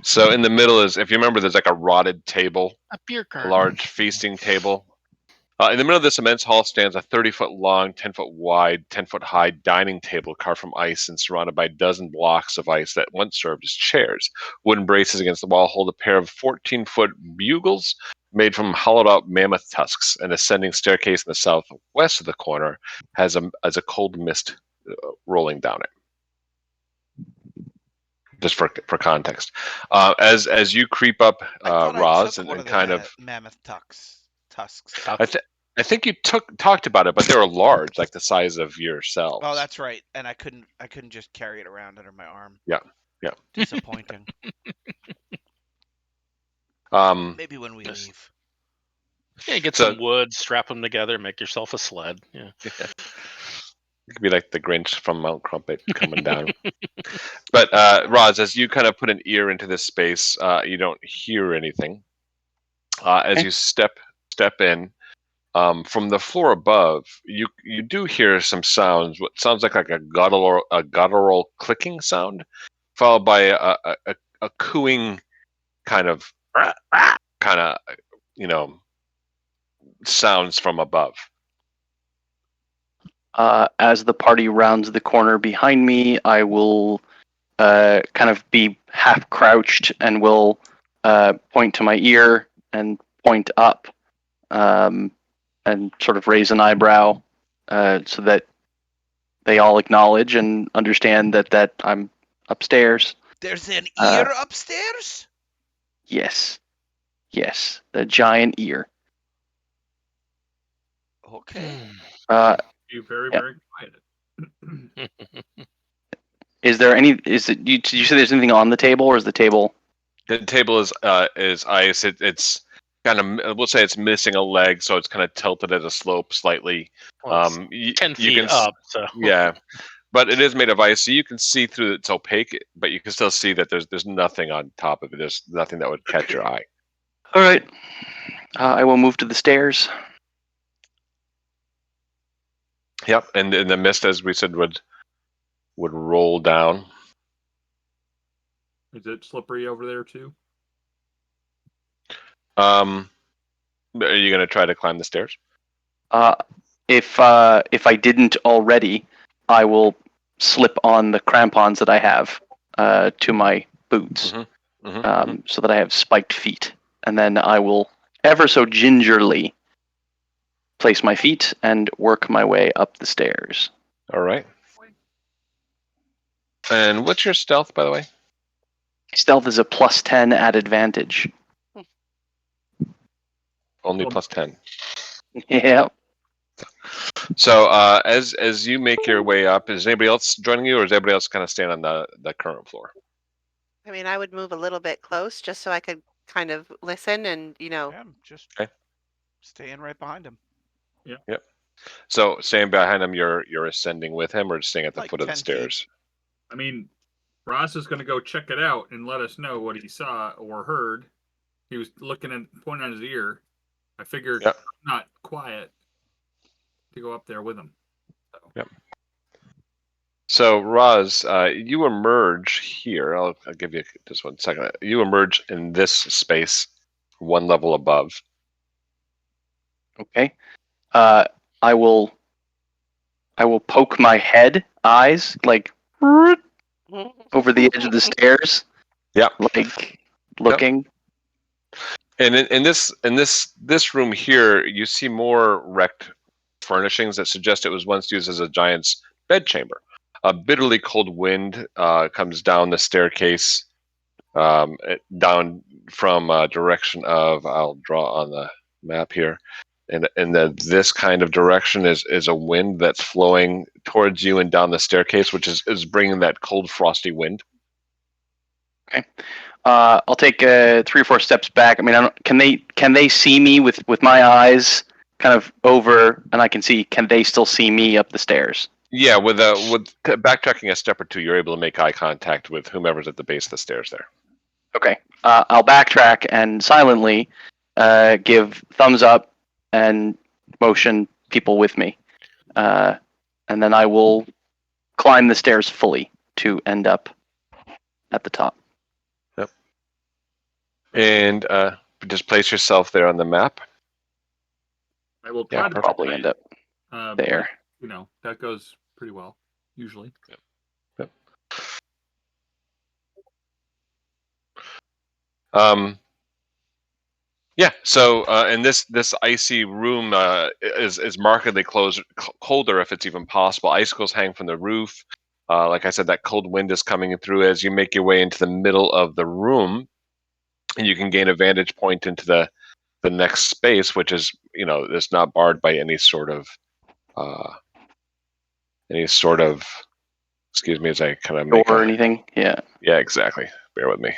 [SPEAKER 4] So in the middle is, if you remember, there's like a rotted table,
[SPEAKER 5] A beer
[SPEAKER 4] a
[SPEAKER 5] garden.
[SPEAKER 4] large feasting table. In the middle of this immense hall stands a 30-foot long, 10-foot wide, 10-foot high dining table carved from ice and surrounded by a dozen blocks of ice that once served as chairs. Wooden braces against the wall hold a pair of 14-foot bugles made from hollowed-out mammoth tusks. An ascending staircase in the southwest of the corner has a cold mist rolling down it. Just for context, as you creep up, Roz, and kind of
[SPEAKER 3] mammoth tusks.
[SPEAKER 4] I think you talked about it, but they were large, like the size of yourselves.
[SPEAKER 3] Oh, that's right. And I couldn't just carry it around under my arm.
[SPEAKER 4] Yeah.
[SPEAKER 3] Disappointing. Maybe when we leave.
[SPEAKER 5] Yeah, get some wood, strap them together, make yourself a sled. Yeah.
[SPEAKER 4] It could be like the Grinch from Mount Crumpet coming down. But Roz, as you kind of put an ear into this space, you don't hear anything. As you step in, from the floor above, you do hear some sounds. What sounds like a guttural clicking sound, followed by a cooing kind of sounds from above.
[SPEAKER 6] As the party rounds the corner behind me, I will kind of be half crouched and will point to my ear and point up and sort of raise an eyebrow so that they all acknowledge and understand that I'm upstairs.
[SPEAKER 3] There's an ear upstairs?
[SPEAKER 6] Yes, the giant ear.
[SPEAKER 3] Okay.
[SPEAKER 2] You're very, very quiet.
[SPEAKER 6] Is there any? Did you say there's anything on the table, or is the table?
[SPEAKER 4] The table is ice. It's we'll say it's missing a leg, so it's kind of tilted at a slope slightly.
[SPEAKER 5] Well, it's 10 feet up, so
[SPEAKER 4] Yeah, but it is made of ice, so you can see through. It's opaque, but you can still see that there's nothing on top of it. There's nothing that would catch your eye.
[SPEAKER 6] All right. I will move to the stairs.
[SPEAKER 4] Yep, and the mist, as we said, would roll down.
[SPEAKER 2] Is it slippery over there too?
[SPEAKER 4] Are you going to try to climb the stairs?
[SPEAKER 6] If I didn't already, I will slip on the crampons that I have to my boots, so that I have spiked feet, and then I will ever so gingerly place my feet and work my way up the stairs.
[SPEAKER 4] All right. And what's your stealth, by the way?
[SPEAKER 6] Stealth is a +10 at advantage.
[SPEAKER 4] Only +10.
[SPEAKER 6] Yeah.
[SPEAKER 4] So as you make your way up, is anybody else joining you, or is everybody else kind of staying on the current floor?
[SPEAKER 1] I mean, I would move a little bit close just so I could kind of listen and,
[SPEAKER 3] Yeah, I'm just staying right behind him.
[SPEAKER 4] Yep. So staying behind him, you're ascending with him, or just staying at the
[SPEAKER 3] Like
[SPEAKER 4] foot of the
[SPEAKER 3] 10
[SPEAKER 4] stairs?
[SPEAKER 3] feet.
[SPEAKER 2] I mean, Ross is going to go check it out and let us know what he saw or heard. He was looking and pointing at his ear. I figured not quiet to go up there with him. So.
[SPEAKER 4] Yep. So Roz, you emerge here. I'll give you just 1 second. You emerge in this space, one level above.
[SPEAKER 6] Okay. I will poke my eyes, like over the edge of the stairs.
[SPEAKER 4] Yeah.
[SPEAKER 6] Like looking.
[SPEAKER 4] And in this room here, you see more wrecked furnishings that suggest it was once used as a giant's bedchamber. A bitterly cold wind comes down the staircase, down from direction of, I'll draw on the map here, and this kind of direction is a wind that's flowing towards you and down the staircase, which is bringing that cold, frosty wind.
[SPEAKER 6] Okay. I'll take 3 or 4 steps back. I mean, can they see me with my eyes kind of over, and I can see? Can they still see me up the stairs?
[SPEAKER 4] Yeah, with backtracking a step or two, you're able to make eye contact with whomever's at the base of the stairs there.
[SPEAKER 6] Okay. I'll backtrack and silently give thumbs up and motion people with me, and then I will climb the stairs fully to end up at the top.
[SPEAKER 4] Yep. And just place yourself there on the map.
[SPEAKER 2] I will try to
[SPEAKER 6] probably end up there.
[SPEAKER 2] You know, that goes pretty well, usually.
[SPEAKER 4] Yep. Yeah. So, and this icy room is markedly colder, if it's even possible. Icicles hang from the roof. Like I said, that cold wind is coming through as you make your way into the middle of the room, and you can gain a vantage point into the next space, which is, it's not barred by any sort of excuse me as I kind of make
[SPEAKER 6] or anything. Yeah
[SPEAKER 4] exactly. Bear with me.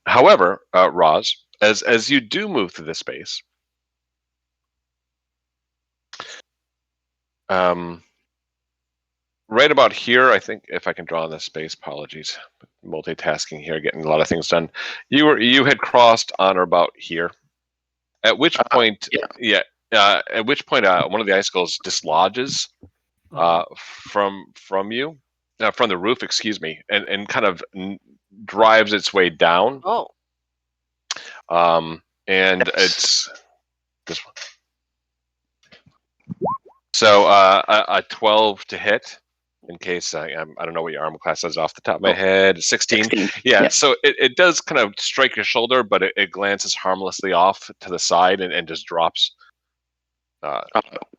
[SPEAKER 4] However, Roz, as you do move through this space, right about here, I think, if I can draw on this space, apologies, multitasking here, getting a lot of things done. You had crossed on or about here, at which point, at which point, one of the icicles dislodges from you, from the roof, excuse me, and kind of drives its way down.
[SPEAKER 1] Oh.
[SPEAKER 4] And it's this one. So a 12 to hit. In case I don't know what your armor class is off the top of my head. 16. Yeah. So it does kind of strike your shoulder, but it glances harmlessly off to the side and just drops.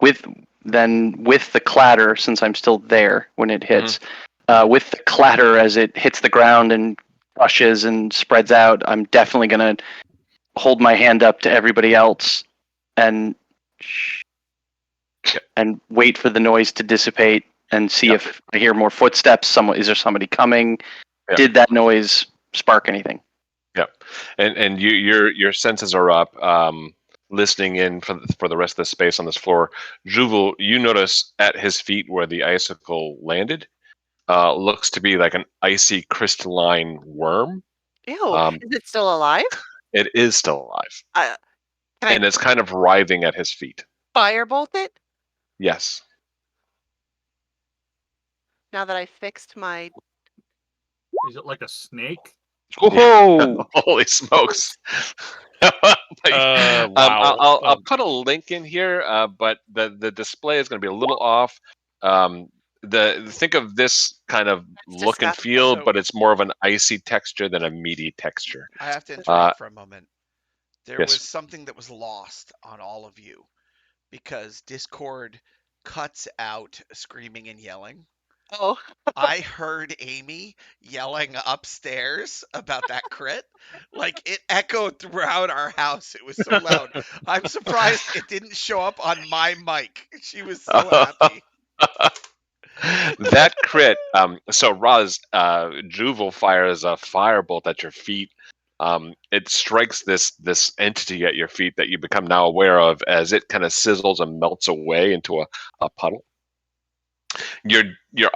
[SPEAKER 6] With the clatter, since I'm still there when it hits, with the clatter as it hits the ground and crushes and spreads out, I'm definitely gonna hold my hand up to everybody else and wait for the noise to dissipate and see if I hear more footsteps. Is there somebody coming? Did that noise spark anything?
[SPEAKER 4] Yep, and your senses are up. Listening in for the rest of the space on this floor, Juval, you notice at his feet where the icicle landed, looks to be like an icy crystalline worm.
[SPEAKER 1] Ew. Is it still alive?
[SPEAKER 4] It is still alive,
[SPEAKER 1] Can
[SPEAKER 4] and
[SPEAKER 1] I
[SPEAKER 4] it's kind of writhing at his feet.
[SPEAKER 1] firebolt it
[SPEAKER 4] Yes.
[SPEAKER 1] now that I fixed my?
[SPEAKER 2] Is it like a snake?
[SPEAKER 6] Oh,
[SPEAKER 4] Holy smokes!
[SPEAKER 5] Wow.
[SPEAKER 4] I'll put a link in here, but the display is going to be a little off. Think of this kind of
[SPEAKER 1] That's
[SPEAKER 4] look and
[SPEAKER 1] disgusting.
[SPEAKER 4] feel,
[SPEAKER 3] So-
[SPEAKER 4] but it's more of an icy texture than a meaty texture.
[SPEAKER 3] I have to interrupt for a moment. There
[SPEAKER 4] yes.
[SPEAKER 3] was something that was lost on all of you because Discord cuts out screaming and yelling.
[SPEAKER 1] Oh,
[SPEAKER 3] I heard Amy yelling upstairs about that crit. Like it echoed throughout our house. It was so loud. I'm surprised it didn't show up on my mic. She was so happy.
[SPEAKER 4] That crit. So Roz, Juval fires a firebolt at your feet. It strikes this entity at your feet that you become now aware of as it kind of sizzles and melts away into a puddle. Your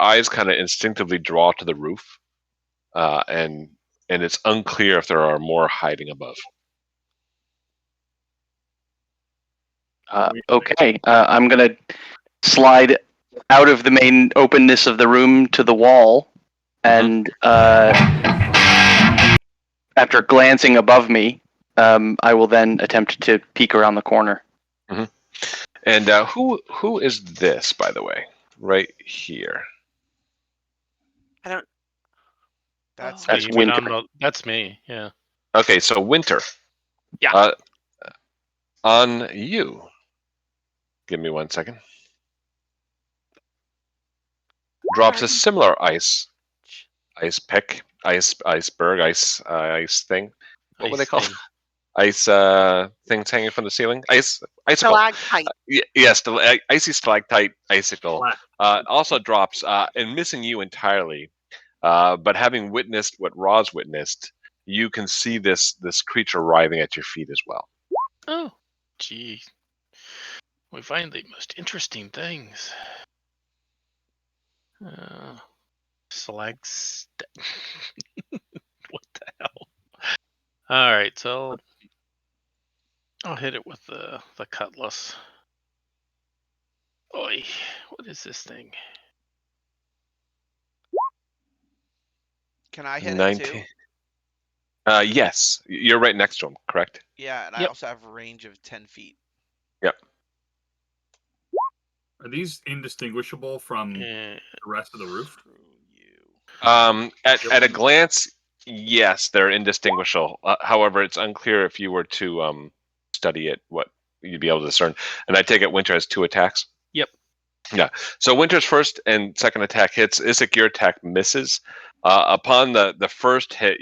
[SPEAKER 4] eyes kind of instinctively draw to the roof, and it's unclear if there are more hiding above.
[SPEAKER 6] okay. I'm gonna slide out of the main openness of the room to the wall, and after glancing above me, I will then attempt to peek around the corner.
[SPEAKER 4] And who is this, by the way, right here?
[SPEAKER 1] I don't.
[SPEAKER 3] That's
[SPEAKER 1] Oh.
[SPEAKER 6] That's
[SPEAKER 5] You mean
[SPEAKER 6] Winter.
[SPEAKER 5] that's me. Yeah.
[SPEAKER 4] Okay, so Winter.
[SPEAKER 5] Yeah.
[SPEAKER 4] On you. Give me 1 second. Drops a similar iceberg, ice thing. What were they called?
[SPEAKER 5] Thing.
[SPEAKER 4] Ice things hanging from the ceiling. Icicle.
[SPEAKER 1] Stalactite.
[SPEAKER 4] Yes, icy stalactite icicle.
[SPEAKER 2] Flat.
[SPEAKER 4] Also drops and missing you entirely. But having witnessed what Roz witnessed, you can see this creature writhing at your feet as well.
[SPEAKER 5] Oh, gee. We find the most interesting things. Slags. What the hell? All right, so I'll hit it with the cutlass. Oi, what is this thing?
[SPEAKER 3] Can I hit
[SPEAKER 4] 19.
[SPEAKER 3] it too?
[SPEAKER 4] Yes, you're right next to him, correct?
[SPEAKER 3] Yeah, and I
[SPEAKER 5] Yep.
[SPEAKER 3] also have a range of 10 feet.
[SPEAKER 4] Yep.
[SPEAKER 2] Are these indistinguishable from
[SPEAKER 5] Eh,
[SPEAKER 2] the rest of the roof?
[SPEAKER 3] Screw you.
[SPEAKER 4] At a glance, yes, they're indistinguishable. However, it's unclear if you were to study it, what you'd be able to discern. And I take it Winter has 2 attacks.
[SPEAKER 5] Yep.
[SPEAKER 4] Yeah. So Winter's first and second attack hits. Isaac, your attack misses. Upon the first hit,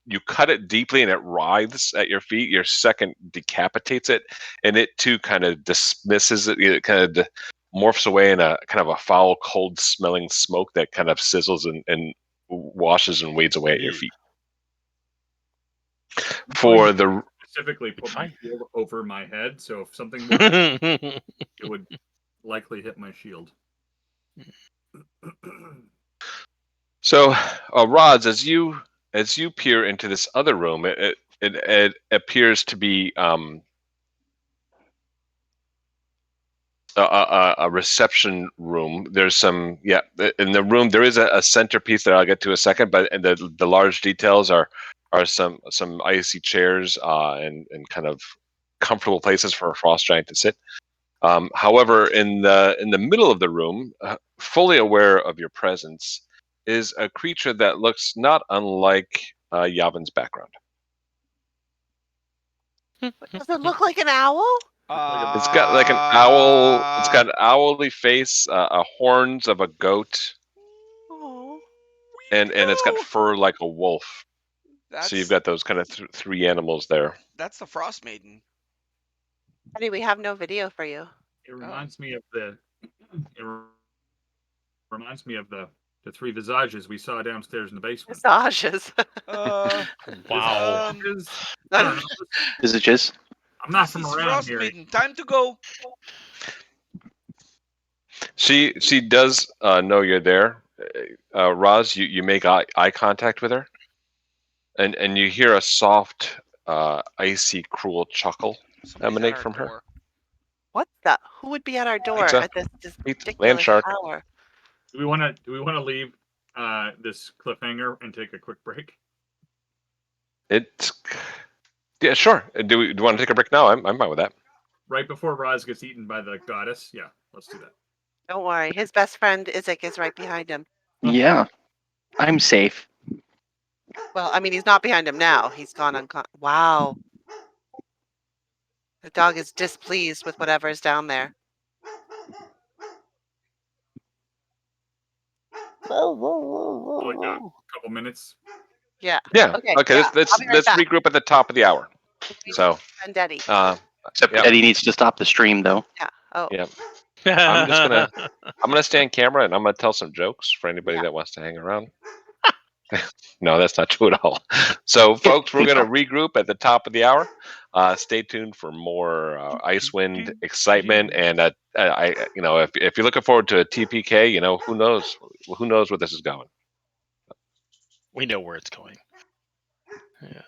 [SPEAKER 4] you cut it deeply and it writhes at your feet. Your second decapitates it, and it too kind of dismisses it. It kind of morphs away in a kind of a foul, cold smelling smoke that kind of sizzles and washes and wades away at your
[SPEAKER 5] Ew.
[SPEAKER 4] feet. For
[SPEAKER 2] Going to
[SPEAKER 4] the
[SPEAKER 2] specifically put my
[SPEAKER 5] Fine.
[SPEAKER 2] shield over my head, so if something were, it would likely hit my shield.
[SPEAKER 4] so Rods, as you peer into this other room, it appears to be a reception room. There's some in the room there is a centerpiece that I'll get to in a second, but and the large details are some icy chairs and kind of comfortable places for a frost giant to sit. However, in the middle of the room, fully aware of your presence, is a creature that looks not unlike Yavin's background.
[SPEAKER 1] Does it look like an owl?
[SPEAKER 4] It's got like an owl. It's got an owly face, horns of a goat,
[SPEAKER 1] Oh.
[SPEAKER 4] and it's got fur like a wolf.
[SPEAKER 3] That's,
[SPEAKER 4] So you've got those kind of 3 animals there.
[SPEAKER 3] That's the Frostmaiden.
[SPEAKER 1] Eddie, we have no video for you.
[SPEAKER 2] It reminds me of the. It reminds me of the the 3 visages we saw downstairs in the basement.
[SPEAKER 1] Massages.
[SPEAKER 5] Wow.
[SPEAKER 2] Visages? I don't know.
[SPEAKER 6] Visages.
[SPEAKER 2] I'm not
[SPEAKER 3] This
[SPEAKER 2] from
[SPEAKER 3] is
[SPEAKER 2] around here.
[SPEAKER 3] Frostmaiden. Time to go.
[SPEAKER 4] She does know you're there. Roz, you make eye contact with her, and you hear a soft, icy, cruel chuckle
[SPEAKER 3] Somebody's
[SPEAKER 4] emanate
[SPEAKER 3] at our
[SPEAKER 4] from her.
[SPEAKER 3] door.
[SPEAKER 1] What the? Who would be at our door
[SPEAKER 4] Pizza.
[SPEAKER 1] at this
[SPEAKER 4] Pizza. Land
[SPEAKER 1] ridiculous
[SPEAKER 4] shark.
[SPEAKER 1] hour?
[SPEAKER 2] Do we want to leave this cliffhanger and take a quick break?
[SPEAKER 4] Yeah, sure. Do you want to take a break now? I'm fine with that.
[SPEAKER 2] Right before Roz gets eaten by the goddess? Yeah, let's do that.
[SPEAKER 1] Don't worry. His best friend Isaac is right behind him.
[SPEAKER 6] Yeah. I'm safe.
[SPEAKER 1] Well, I mean, he's not behind him now. He's gone Wow. The dog is displeased with whatever is down there.
[SPEAKER 2] Like a couple minutes.
[SPEAKER 1] Yeah.
[SPEAKER 4] Yeah.
[SPEAKER 1] Okay.
[SPEAKER 4] Okay.
[SPEAKER 1] Yeah.
[SPEAKER 4] Let's
[SPEAKER 1] I'll be right
[SPEAKER 4] let's
[SPEAKER 1] back.
[SPEAKER 4] regroup at the top of the hour. So,
[SPEAKER 1] Vendetti.
[SPEAKER 6] Except
[SPEAKER 4] Yep.
[SPEAKER 6] Eddie needs to stop the stream, though.
[SPEAKER 1] Yeah. Oh.
[SPEAKER 4] Yeah. I'm gonna stay on camera and I'm gonna tell some jokes for anybody that wants to hang around. No, that's not true at all. So, folks, we're gonna regroup at the top of the hour. Stay tuned for more Icewind excitement, and if you're looking forward to a TPK, who knows where this is going.
[SPEAKER 5] We know where it's going. Yeah.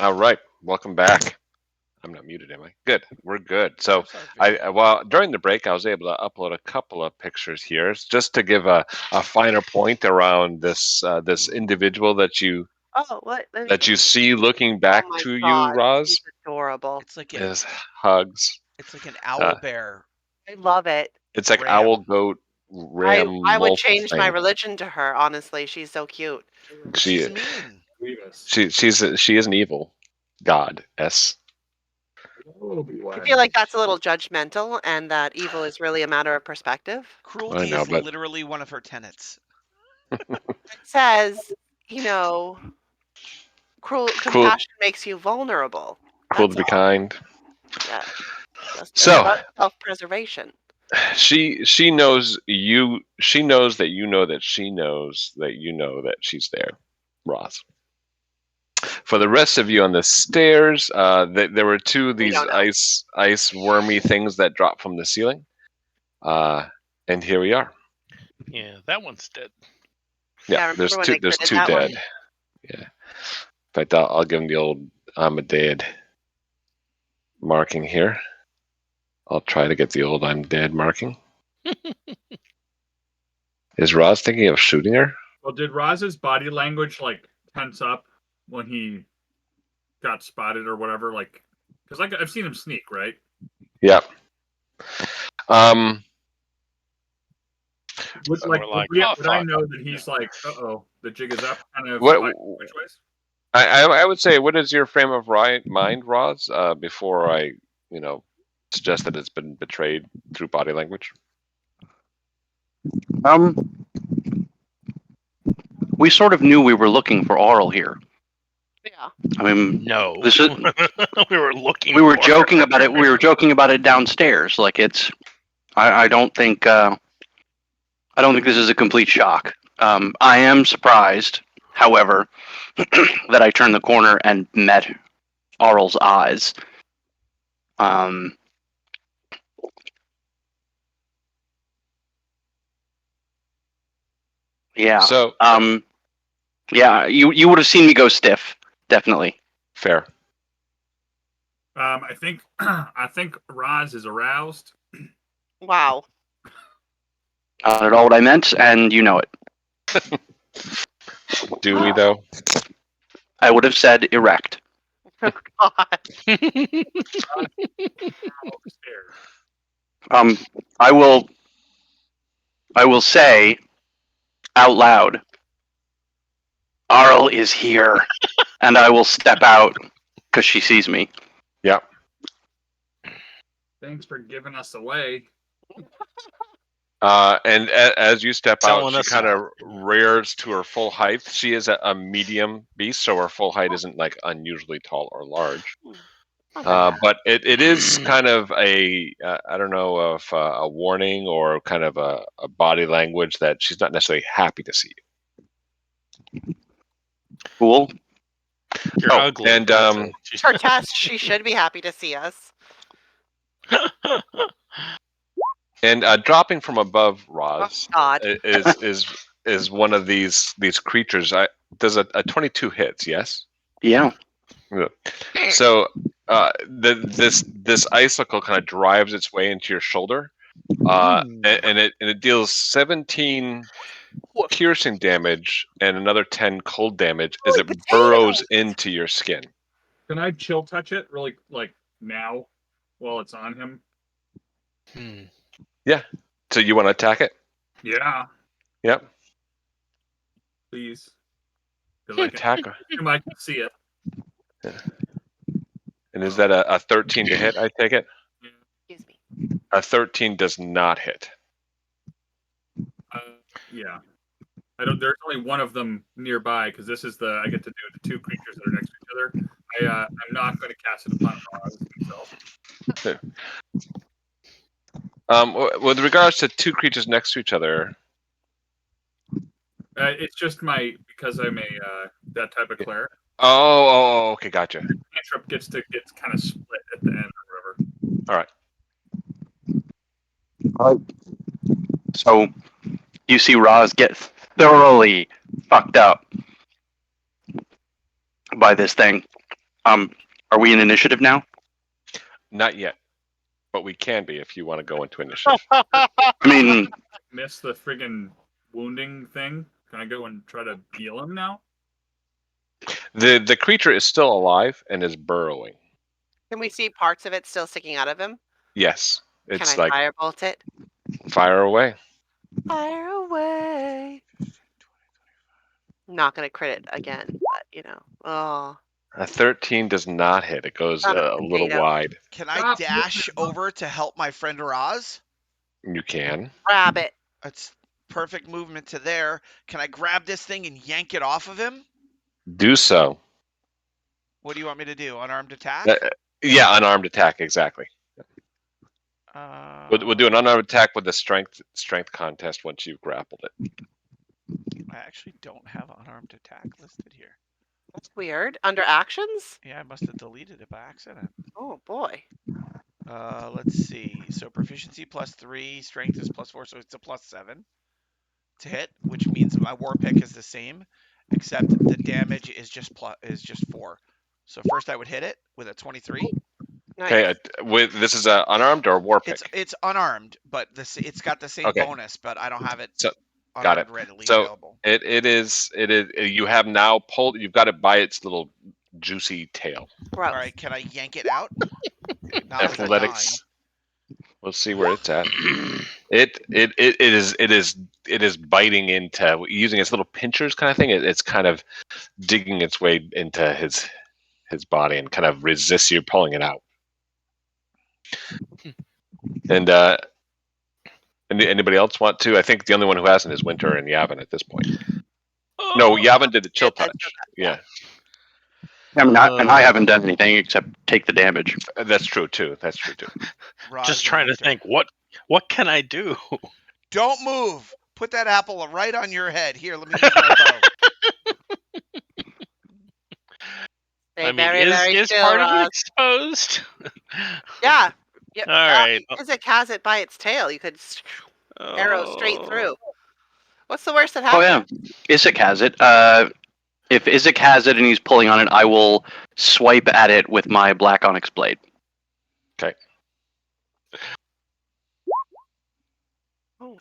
[SPEAKER 4] All right, welcome back. I'm not muted, am I? Good, we're good. So,
[SPEAKER 3] Sorry,
[SPEAKER 4] well, during the break, I was able to upload a couple of pictures here, just to give a finer point around this individual that you
[SPEAKER 1] Oh, what? Let me see.
[SPEAKER 4] see looking
[SPEAKER 1] Oh
[SPEAKER 4] back
[SPEAKER 1] my
[SPEAKER 4] to you,
[SPEAKER 1] God,
[SPEAKER 4] Roz.
[SPEAKER 1] he's adorable.
[SPEAKER 3] it's like
[SPEAKER 4] Is hugs.
[SPEAKER 3] it's like an
[SPEAKER 4] Uh,
[SPEAKER 3] owl bear.
[SPEAKER 1] I love it.
[SPEAKER 4] It's like
[SPEAKER 3] Ram.
[SPEAKER 4] owl, goat, ram,
[SPEAKER 1] I would
[SPEAKER 4] wolf
[SPEAKER 1] change my
[SPEAKER 4] thing.
[SPEAKER 1] religion to her. Honestly, she's so cute.
[SPEAKER 3] She's mean.
[SPEAKER 4] She is an evil goddess.
[SPEAKER 1] I feel like that's a little judgmental, and that evil is really a matter of perspective.
[SPEAKER 3] Cruelty
[SPEAKER 4] know,
[SPEAKER 3] is
[SPEAKER 4] but-
[SPEAKER 3] literally one of her tenets.
[SPEAKER 1] It says, compassion makes you vulnerable.
[SPEAKER 4] Cool to
[SPEAKER 1] That's
[SPEAKER 4] be
[SPEAKER 1] all.
[SPEAKER 4] kind.
[SPEAKER 1] Yeah. Just
[SPEAKER 4] So-
[SPEAKER 1] self-preservation.
[SPEAKER 4] She knows you. She knows that you know that she knows that you know that she's there, Roz. For the rest of you on the stairs, there were two of these
[SPEAKER 1] don't know.
[SPEAKER 4] ice wormy things that dropped from the ceiling, and here we are.
[SPEAKER 5] Yeah, that one's dead.
[SPEAKER 1] Yeah,
[SPEAKER 4] Yeah,
[SPEAKER 1] remember when they
[SPEAKER 4] there's
[SPEAKER 1] critted
[SPEAKER 4] two
[SPEAKER 1] that one?
[SPEAKER 4] dead. Yeah, in fact, I'll give him the old I'm a dead marking here. I'll try to get the old I'm dead marking. Is Roz thinking of shooting her?
[SPEAKER 2] Well, did Roz's body language like tense up when he got spotted or whatever? Like, because I've seen him sneak, right?
[SPEAKER 4] Yeah.
[SPEAKER 2] Would,
[SPEAKER 5] More like,
[SPEAKER 2] would
[SPEAKER 5] "Oh,
[SPEAKER 2] I
[SPEAKER 5] fuck."
[SPEAKER 2] know that he's like, the jig is up, kind of
[SPEAKER 4] What-
[SPEAKER 2] which ways?
[SPEAKER 4] I would say, what is your frame of mind, Roz? Before I, suggest that it's been betrayed through body language.
[SPEAKER 6] We sort of knew we were looking for Aurel here.
[SPEAKER 1] Yeah.
[SPEAKER 6] I mean,
[SPEAKER 5] No.
[SPEAKER 6] this is,
[SPEAKER 5] We were looking.
[SPEAKER 6] we were
[SPEAKER 5] for
[SPEAKER 6] joking
[SPEAKER 5] her.
[SPEAKER 6] about it. We were joking about it downstairs. Like it's, I don't think this is a complete shock. I am surprised, however, that I turned the corner and met Aurel's eyes. Yeah.
[SPEAKER 4] So
[SPEAKER 6] Yeah, you would have seen me go stiff, definitely.
[SPEAKER 4] fair.
[SPEAKER 2] I think Roz is aroused.
[SPEAKER 1] Wow.
[SPEAKER 6] Not at all what I meant, and you know it.
[SPEAKER 4] Do we though?
[SPEAKER 6] I would have said erect.
[SPEAKER 1] Oh, God.
[SPEAKER 6] I will say out loud, Aurel is here, and I will step out because she sees me.
[SPEAKER 4] Yeah.
[SPEAKER 2] Thanks for giving us away.
[SPEAKER 4] And as you step out,
[SPEAKER 5] Telling
[SPEAKER 4] she
[SPEAKER 5] us
[SPEAKER 4] kind of rears to her full height. She is a medium beast, so her full height isn't like unusually tall or large. But it is kind of a I don't know if a warning or kind of a body language that she's not necessarily happy to see you.
[SPEAKER 6] Cool.
[SPEAKER 5] You're ugly.
[SPEAKER 4] and
[SPEAKER 5] that's it.
[SPEAKER 1] It's her test. She should be happy to see us.
[SPEAKER 4] And dropping from above,
[SPEAKER 1] Oh,
[SPEAKER 4] Roz,
[SPEAKER 1] God.
[SPEAKER 4] is one of these creatures. Does a 22 hits? Yes.
[SPEAKER 6] Yeah.
[SPEAKER 4] So this icicle kind of drives its way into your shoulder, and it deals 17 piercing damage and another 10 cold damage as
[SPEAKER 1] Holy
[SPEAKER 4] it burrows
[SPEAKER 1] potatoes!
[SPEAKER 4] into your skin.
[SPEAKER 2] Can I chill touch it really, like now, while it's on him?
[SPEAKER 4] So you want to attack it?
[SPEAKER 2] Yeah,
[SPEAKER 4] Yep.
[SPEAKER 2] please. Because
[SPEAKER 4] Attack.
[SPEAKER 2] I can see it.
[SPEAKER 4] And is that a 13 to hit? I take it.
[SPEAKER 1] Excuse me.
[SPEAKER 4] A 13 does not hit.
[SPEAKER 2] Yeah. I don't. There's only one of them nearby because this is I get to do the two creatures that are next to each other. I'm not going to cast it upon Roz himself.
[SPEAKER 4] With regards to two creatures next to each other,
[SPEAKER 2] It's just because I'm a that type of cleric.
[SPEAKER 4] okay, gotcha.
[SPEAKER 2] Cantrip gets kind of split at the end or whatever.
[SPEAKER 6] So you see Roz get thoroughly fucked up by this thing. Are we in initiative now?
[SPEAKER 4] Not yet, but we can be if you want to go into initiative.
[SPEAKER 6] I mean,
[SPEAKER 2] Miss the friggin' wounding thing. Can I go and try to heal him now?
[SPEAKER 4] The creature is still alive and is burrowing.
[SPEAKER 1] Can we see parts of it still sticking out of him?
[SPEAKER 4] Yes,
[SPEAKER 1] Can
[SPEAKER 4] it's
[SPEAKER 1] I
[SPEAKER 4] like
[SPEAKER 1] firebolt it?
[SPEAKER 4] fire away.
[SPEAKER 1] Fire away. Not gonna crit it again, but you know. Oh,
[SPEAKER 4] A 13 does not hit. It goes
[SPEAKER 1] Not a
[SPEAKER 4] a little
[SPEAKER 1] potato.
[SPEAKER 4] wide.
[SPEAKER 3] Can I
[SPEAKER 2] Stop
[SPEAKER 3] dash
[SPEAKER 2] moving.
[SPEAKER 3] over to help my friend Raz?
[SPEAKER 4] You can.
[SPEAKER 1] grab it.
[SPEAKER 3] That's perfect movement to there. Can I grab this thing and yank it off of him?
[SPEAKER 4] Do so.
[SPEAKER 3] What do you want me to do? Unarmed attack?
[SPEAKER 4] Yeah, unarmed attack, exactly.
[SPEAKER 3] Uh,
[SPEAKER 4] We'll do an unarmed attack with the strength contest once you've grappled it.
[SPEAKER 3] I actually don't have unarmed attack listed here.
[SPEAKER 1] That's weird. Under actions?
[SPEAKER 3] Yeah, I must have deleted it by accident.
[SPEAKER 1] Oh boy.
[SPEAKER 3] Let's see. So proficiency +3, strength is +4, so it's a +7 to hit, which means my war pick is the same, except the damage is just 4. So first I would hit it with a 23.
[SPEAKER 1] Nice.
[SPEAKER 4] Okay, this is a unarmed or a war pick.
[SPEAKER 3] It's unarmed, but it's got the same
[SPEAKER 4] Okay.
[SPEAKER 3] bonus, but I don't have it
[SPEAKER 4] So,
[SPEAKER 3] unarmed
[SPEAKER 4] got it.
[SPEAKER 3] readily
[SPEAKER 4] So
[SPEAKER 3] available.
[SPEAKER 4] it is. You have now pulled. You've got it by its little juicy tail.
[SPEAKER 1] Gross.
[SPEAKER 3] All right, can I yank it out? Not with a 9.
[SPEAKER 4] Athletics. We'll see where it's at. It is biting into, using its little pinchers kind of thing. It's kind of digging its way into his body and kind of resists you pulling it out. And anybody else want to? I think the only one who hasn't is Winter and Yavin at this point. No, Yavin did the chill
[SPEAKER 1] Yeah, that's
[SPEAKER 4] touch.
[SPEAKER 1] okay.
[SPEAKER 4] Yeah,
[SPEAKER 6] and I haven't done anything except take the damage.
[SPEAKER 4] that's true too.
[SPEAKER 3] Raz
[SPEAKER 5] Just
[SPEAKER 3] and
[SPEAKER 5] trying to
[SPEAKER 3] Winter.
[SPEAKER 5] think, what can I do?
[SPEAKER 3] Don't move. Put that apple right on your head. Here, let me use my bow.
[SPEAKER 1] Stay
[SPEAKER 5] I mean,
[SPEAKER 1] very, very
[SPEAKER 5] is
[SPEAKER 1] still,
[SPEAKER 5] part of it
[SPEAKER 1] Roz.
[SPEAKER 5] exposed?
[SPEAKER 1] Yeah. Yeah.
[SPEAKER 5] All right.
[SPEAKER 1] Isaac has it by its tail. You could arrow straight
[SPEAKER 5] Oh.
[SPEAKER 1] through. What's the worst that
[SPEAKER 6] Oh
[SPEAKER 1] happens?
[SPEAKER 6] yeah, Isaac has it. If Isaac has it and he's pulling on it, I will swipe at it with my black onyx blade.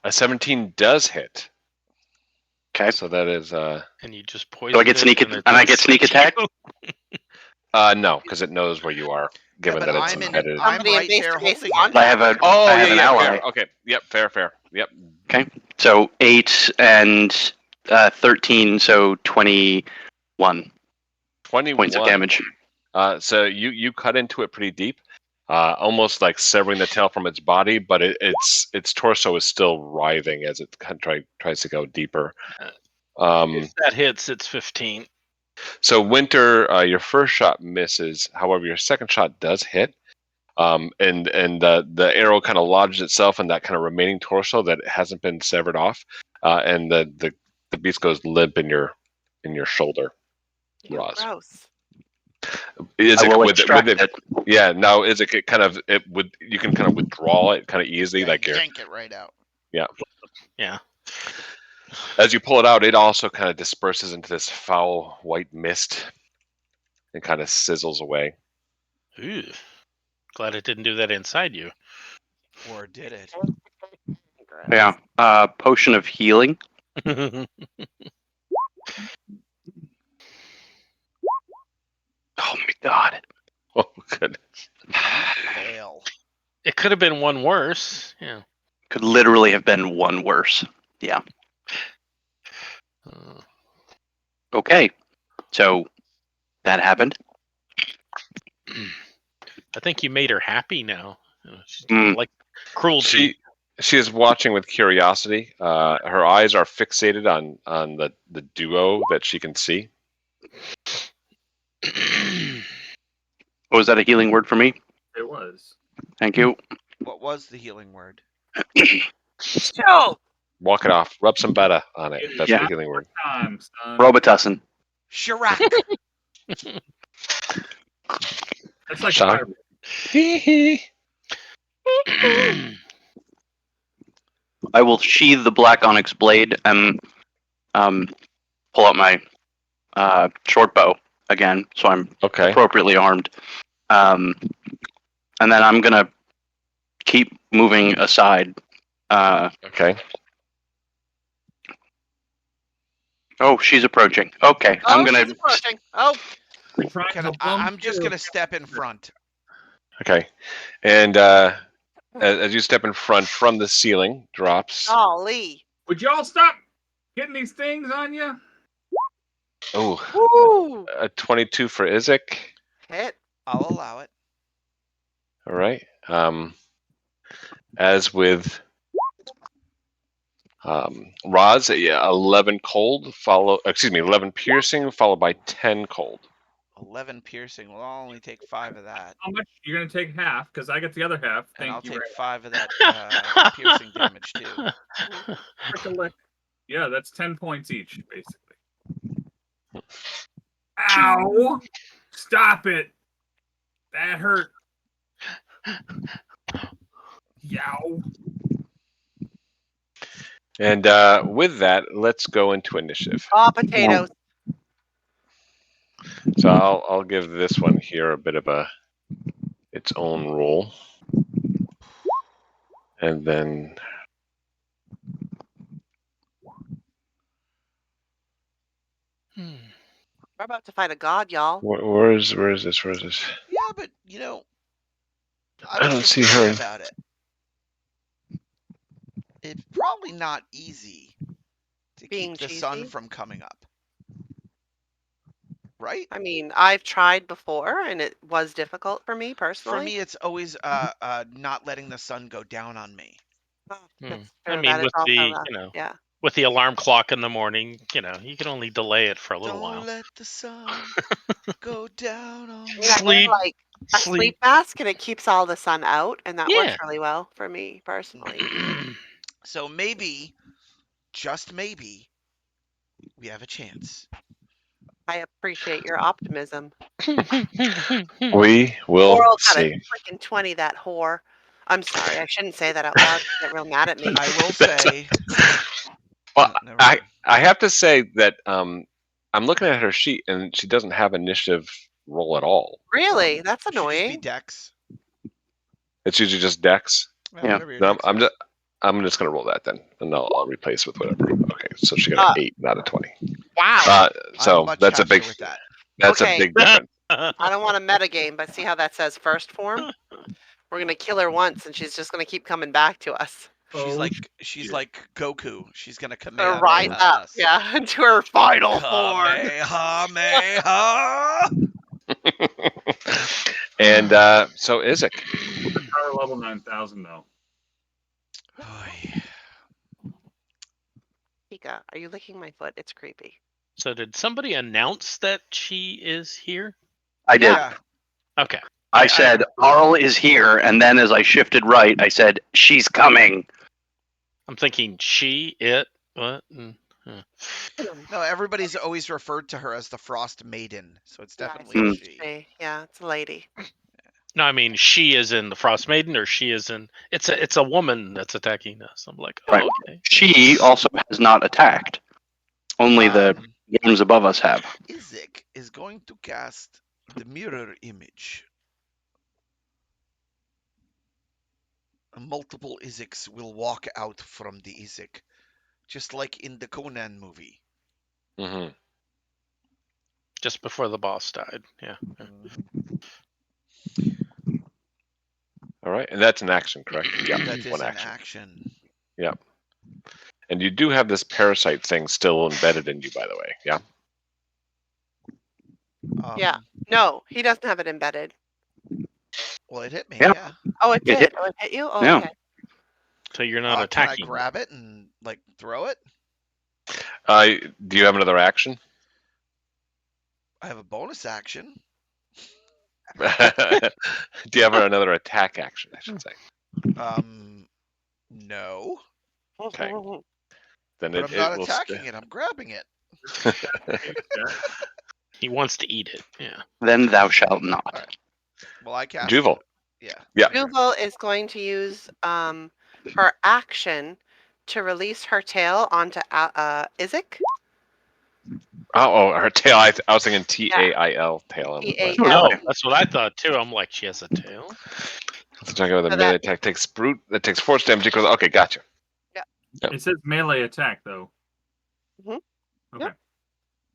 [SPEAKER 4] A 17 does hit.
[SPEAKER 6] Okay.
[SPEAKER 4] So that is
[SPEAKER 5] And you just poison.
[SPEAKER 6] I get sneak and I get sneak attack?
[SPEAKER 4] no, because it knows where you are, given
[SPEAKER 3] but
[SPEAKER 4] that it's
[SPEAKER 3] I'm
[SPEAKER 4] embedded.
[SPEAKER 3] I'm
[SPEAKER 1] Somebody in
[SPEAKER 3] right there
[SPEAKER 1] base-to-base
[SPEAKER 3] holding
[SPEAKER 1] contact.
[SPEAKER 3] it.
[SPEAKER 6] I have a
[SPEAKER 4] Oh,
[SPEAKER 6] I have an ally.
[SPEAKER 4] fair. Okay, yep, fair. Yep.
[SPEAKER 6] Okay. So 8 and 13, so 21
[SPEAKER 4] 21
[SPEAKER 6] points of damage.
[SPEAKER 4] So you cut into it pretty deep, almost like severing the tail from its body, but its torso is still writhing as it tries to go deeper.
[SPEAKER 5] If that hits, it's 15.
[SPEAKER 4] So Winter, your first shot misses. However, your second shot does hit. And the arrow kind of lodges itself in that kind of remaining torso that hasn't been severed off, and the beast goes limp in your shoulder.
[SPEAKER 1] Ew,
[SPEAKER 4] Roz.
[SPEAKER 1] gross.
[SPEAKER 4] Is
[SPEAKER 6] I
[SPEAKER 4] it
[SPEAKER 6] will
[SPEAKER 4] with
[SPEAKER 6] extract
[SPEAKER 4] it? Yeah. Now is it kind of it would you can kind of withdraw it kind of easily,
[SPEAKER 3] Yeah,
[SPEAKER 4] like you're
[SPEAKER 3] yank it right out.
[SPEAKER 5] Yeah.
[SPEAKER 4] as you pull it out, it also kind of disperses into this foul white mist and kind of sizzles away.
[SPEAKER 5] Ooh. Glad it didn't do that inside you.
[SPEAKER 3] Or did it?
[SPEAKER 1] Gross.
[SPEAKER 6] Yeah. Potion of healing. Oh my god.
[SPEAKER 4] Oh goodness!
[SPEAKER 3] Fail.
[SPEAKER 5] It could have been one worse. Yeah.
[SPEAKER 6] Could literally have been one worse. Yeah.
[SPEAKER 5] Uh,
[SPEAKER 6] Okay. So that happened.
[SPEAKER 5] I think you made her happy now. She's
[SPEAKER 6] Mm.
[SPEAKER 5] like cruelty.
[SPEAKER 4] She is watching with curiosity. Her eyes are fixated on the duo that she can see.
[SPEAKER 6] Oh, was that a healing word for me?
[SPEAKER 2] It was.
[SPEAKER 6] Thank you.
[SPEAKER 3] What was the healing word?
[SPEAKER 1] Chill.
[SPEAKER 4] Walk it off. Rub some beta on it. That's
[SPEAKER 6] Yeah.
[SPEAKER 4] the healing word.
[SPEAKER 2] Time, son.
[SPEAKER 6] Robitussin.
[SPEAKER 3] Chirac.
[SPEAKER 2] That's like
[SPEAKER 4] Sorry.
[SPEAKER 2] fire.
[SPEAKER 6] I will sheathe the black onyx blade and pull out my short bow again, so I'm
[SPEAKER 4] Okay.
[SPEAKER 6] appropriately armed. And then I'm gonna keep moving aside.
[SPEAKER 4] Okay.
[SPEAKER 6] Oh, she's approaching. Okay, I'm gonna.
[SPEAKER 1] She's approaching. Oh,
[SPEAKER 3] I'm just gonna step in front.
[SPEAKER 4] Okay. And as you step in front, from the ceiling drops.
[SPEAKER 1] golly.
[SPEAKER 2] Would y'all stop getting these things on you?
[SPEAKER 4] Oh,
[SPEAKER 1] Woo!
[SPEAKER 4] a 22 for Isaac.
[SPEAKER 1] Hit.
[SPEAKER 3] I'll allow it.
[SPEAKER 4] All right. As with Roz, 11 cold, 11 piercing, followed by 10 cold.
[SPEAKER 3] 11 piercing. Well, I'll only take 5 of that.
[SPEAKER 2] How much? You're gonna take half because I get the other half.
[SPEAKER 3] And I'll
[SPEAKER 2] Thank you.
[SPEAKER 3] take 5 of that piercing damage too.
[SPEAKER 2] Yeah, that's 10 points each, basically. Ow! Stop it! That hurt. Yow.
[SPEAKER 4] And with that, let's go into initiative.
[SPEAKER 1] Oh, potatoes.
[SPEAKER 4] So I'll give this one here a bit of its own roll, and then
[SPEAKER 1] We're about to fight a god, y'all.
[SPEAKER 4] where is this?
[SPEAKER 3] Yeah, but
[SPEAKER 4] I don't see her.
[SPEAKER 3] About it. It's probably not easy to
[SPEAKER 1] Being
[SPEAKER 3] keep the
[SPEAKER 1] cheesy?
[SPEAKER 3] sun from coming up. Right?
[SPEAKER 1] I mean, I've tried before, and it was difficult for me personally.
[SPEAKER 3] For me, it's always not letting the sun go down on me.
[SPEAKER 1] Oh, that's
[SPEAKER 5] I
[SPEAKER 1] true.
[SPEAKER 5] mean,
[SPEAKER 1] That is
[SPEAKER 5] with
[SPEAKER 1] also
[SPEAKER 5] the
[SPEAKER 1] rough. Yeah.
[SPEAKER 5] with the alarm clock in the morning, you can only delay it for a little
[SPEAKER 3] Don't
[SPEAKER 5] while.
[SPEAKER 3] let the sun go down on me.
[SPEAKER 1] I wear, like a sleep mask, and it keeps all the sun out, and that works
[SPEAKER 5] Yeah.
[SPEAKER 1] really well for me personally.
[SPEAKER 3] So maybe, just maybe, we have a chance.
[SPEAKER 1] I appreciate your optimism.
[SPEAKER 4] We will
[SPEAKER 1] Oral got a
[SPEAKER 4] see.
[SPEAKER 1] freaking 20, that whore. I'm sorry, I shouldn't say that out loud. She'll get real mad at me.
[SPEAKER 3] I will say.
[SPEAKER 4] Well,
[SPEAKER 3] Never
[SPEAKER 4] I
[SPEAKER 3] mind.
[SPEAKER 4] have to say that I'm looking at her sheet, and she doesn't have initiative roll at all.
[SPEAKER 1] Really? That's
[SPEAKER 3] Should just be
[SPEAKER 1] annoying.
[SPEAKER 3] Dex.
[SPEAKER 4] It's usually just Dex.
[SPEAKER 6] Yeah.
[SPEAKER 3] Whatever your
[SPEAKER 4] No,
[SPEAKER 3] Dex
[SPEAKER 4] I'm
[SPEAKER 3] is.
[SPEAKER 4] just gonna roll that then, and I'll replace with whatever. Okay, so she got an 8, not a 20.
[SPEAKER 1] Wow.
[SPEAKER 4] So
[SPEAKER 3] I'm much
[SPEAKER 4] that's a
[SPEAKER 3] happier
[SPEAKER 4] big.
[SPEAKER 3] with that.
[SPEAKER 4] That's
[SPEAKER 1] Okay.
[SPEAKER 4] a big difference.
[SPEAKER 1] I don't want to metagame, but see how that says first form? We're going to kill her once, and she's just going to keep coming back to us.
[SPEAKER 3] She's like Goku. She's gonna
[SPEAKER 1] Gonna rise up,
[SPEAKER 3] us.
[SPEAKER 1] yeah, into her final form.
[SPEAKER 3] Kamehameha!
[SPEAKER 4] And so Isaac.
[SPEAKER 2] Power level 9,000 though.
[SPEAKER 1] Pika, are you licking my foot? It's creepy.
[SPEAKER 5] So did somebody announce that she is here?
[SPEAKER 6] I did.
[SPEAKER 3] Yeah.
[SPEAKER 5] Okay.
[SPEAKER 6] I said, Arl is here, and then as I shifted right, I said, she's coming.
[SPEAKER 5] I'm thinking she, it, what?
[SPEAKER 3] No, everybody's always referred to her as the Frostmaiden, so it's
[SPEAKER 1] Yeah,
[SPEAKER 3] definitely
[SPEAKER 1] it's
[SPEAKER 3] a she.
[SPEAKER 1] she. Yeah, it's a lady.
[SPEAKER 5] No, I mean she is in the Frostmaiden, or she is in. It's a woman that's attacking us. I'm like, oh,
[SPEAKER 6] Right.
[SPEAKER 5] okay.
[SPEAKER 6] She also has not attacked. Only the games above us have.
[SPEAKER 3] Isaac is going to cast the mirror image. Multiple Isaacs will walk out from the Isaac, just like in the Conan movie.
[SPEAKER 4] Mm-hmm.
[SPEAKER 5] Just before the boss died. Yeah.
[SPEAKER 4] All right, and that's an action, correct? Yeah,
[SPEAKER 3] That is
[SPEAKER 4] one
[SPEAKER 3] an
[SPEAKER 4] action.
[SPEAKER 3] action.
[SPEAKER 4] Yeah. And you do have this parasite thing still embedded in you, by the way. Yeah.
[SPEAKER 1] Yeah. No, he doesn't have it embedded.
[SPEAKER 3] Well, it hit me.
[SPEAKER 6] Yeah.
[SPEAKER 3] Yeah.
[SPEAKER 1] Oh, it
[SPEAKER 6] It
[SPEAKER 1] did.
[SPEAKER 6] hit.
[SPEAKER 1] Oh, it hit you. Oh,
[SPEAKER 6] Yeah.
[SPEAKER 1] okay.
[SPEAKER 5] So you're not
[SPEAKER 3] Can I
[SPEAKER 5] attacking.
[SPEAKER 3] grab it and throw it?
[SPEAKER 4] Do you have another action?
[SPEAKER 3] I have a bonus action.
[SPEAKER 4] Do you have another attack action? I should say.
[SPEAKER 3] No.
[SPEAKER 4] Okay. Then
[SPEAKER 3] But
[SPEAKER 4] it
[SPEAKER 3] I'm not
[SPEAKER 4] will
[SPEAKER 3] attacking it. I'm grabbing it.
[SPEAKER 5] He wants to eat it. Yeah.
[SPEAKER 6] Then thou shalt not.
[SPEAKER 3] All right. Well, I cast.
[SPEAKER 4] Juval.
[SPEAKER 3] Yeah.
[SPEAKER 4] Yeah.
[SPEAKER 1] Juval is going to use her action to release her tail onto Isaac.
[SPEAKER 4] Her tail. I was thinking Tail, tail. I'm like,
[SPEAKER 1] T-A-L.
[SPEAKER 5] Oh,
[SPEAKER 6] Really?
[SPEAKER 5] that's what I thought too. I'm like, she has a tail.
[SPEAKER 4] so talking about the
[SPEAKER 1] So
[SPEAKER 4] melee
[SPEAKER 1] that-
[SPEAKER 4] attack takes brute. That takes force damage equals. Okay, gotcha. Yep.
[SPEAKER 2] It says melee attack though.
[SPEAKER 1] Mhm.
[SPEAKER 2] Okay.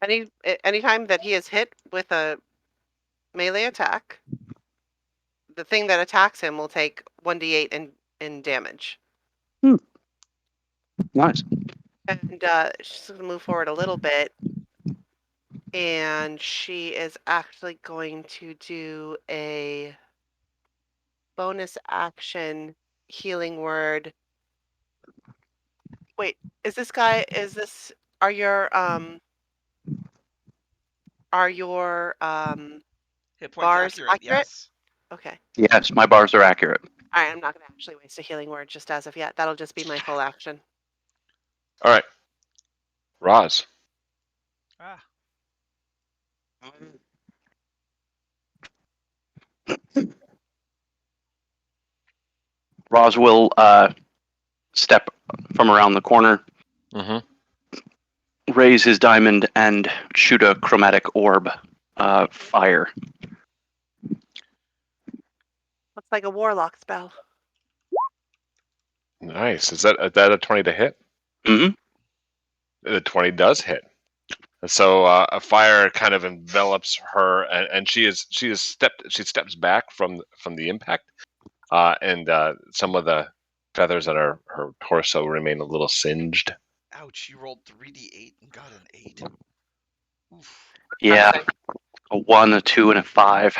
[SPEAKER 1] Yep. Anytime that he is hit with a melee attack, the thing that attacks him will take 1d8 in damage.
[SPEAKER 6] Nice.
[SPEAKER 1] And she's going to move forward a little bit. And she is actually going to do a bonus action healing word. Wait, are your
[SPEAKER 3] Hit points
[SPEAKER 1] bars
[SPEAKER 3] accurate.
[SPEAKER 1] accurate?
[SPEAKER 3] Yes.
[SPEAKER 1] Okay.
[SPEAKER 6] Yes, my bars are accurate.
[SPEAKER 1] All right, I'm not going to actually waste a healing word just as of yet. That'll just be my full action.
[SPEAKER 4] All right. Roz.
[SPEAKER 3] Ah.
[SPEAKER 6] Roz will step from around the corner,
[SPEAKER 4] Mm-hmm.
[SPEAKER 6] raise his diamond, and shoot a chromatic orb fire.
[SPEAKER 1] Looks like a warlock spell.
[SPEAKER 4] Nice. Is that a 20 to hit?
[SPEAKER 6] Mm-hmm.
[SPEAKER 4] The 20 does hit. So a fire kind of envelops her, and she steps back from the impact, and some of the feathers on her torso remain a little singed.
[SPEAKER 3] Ouch! You rolled 3d8 and got an 8. Oof.
[SPEAKER 6] Yeah,
[SPEAKER 1] That's
[SPEAKER 6] a 1, a 2, and a 5.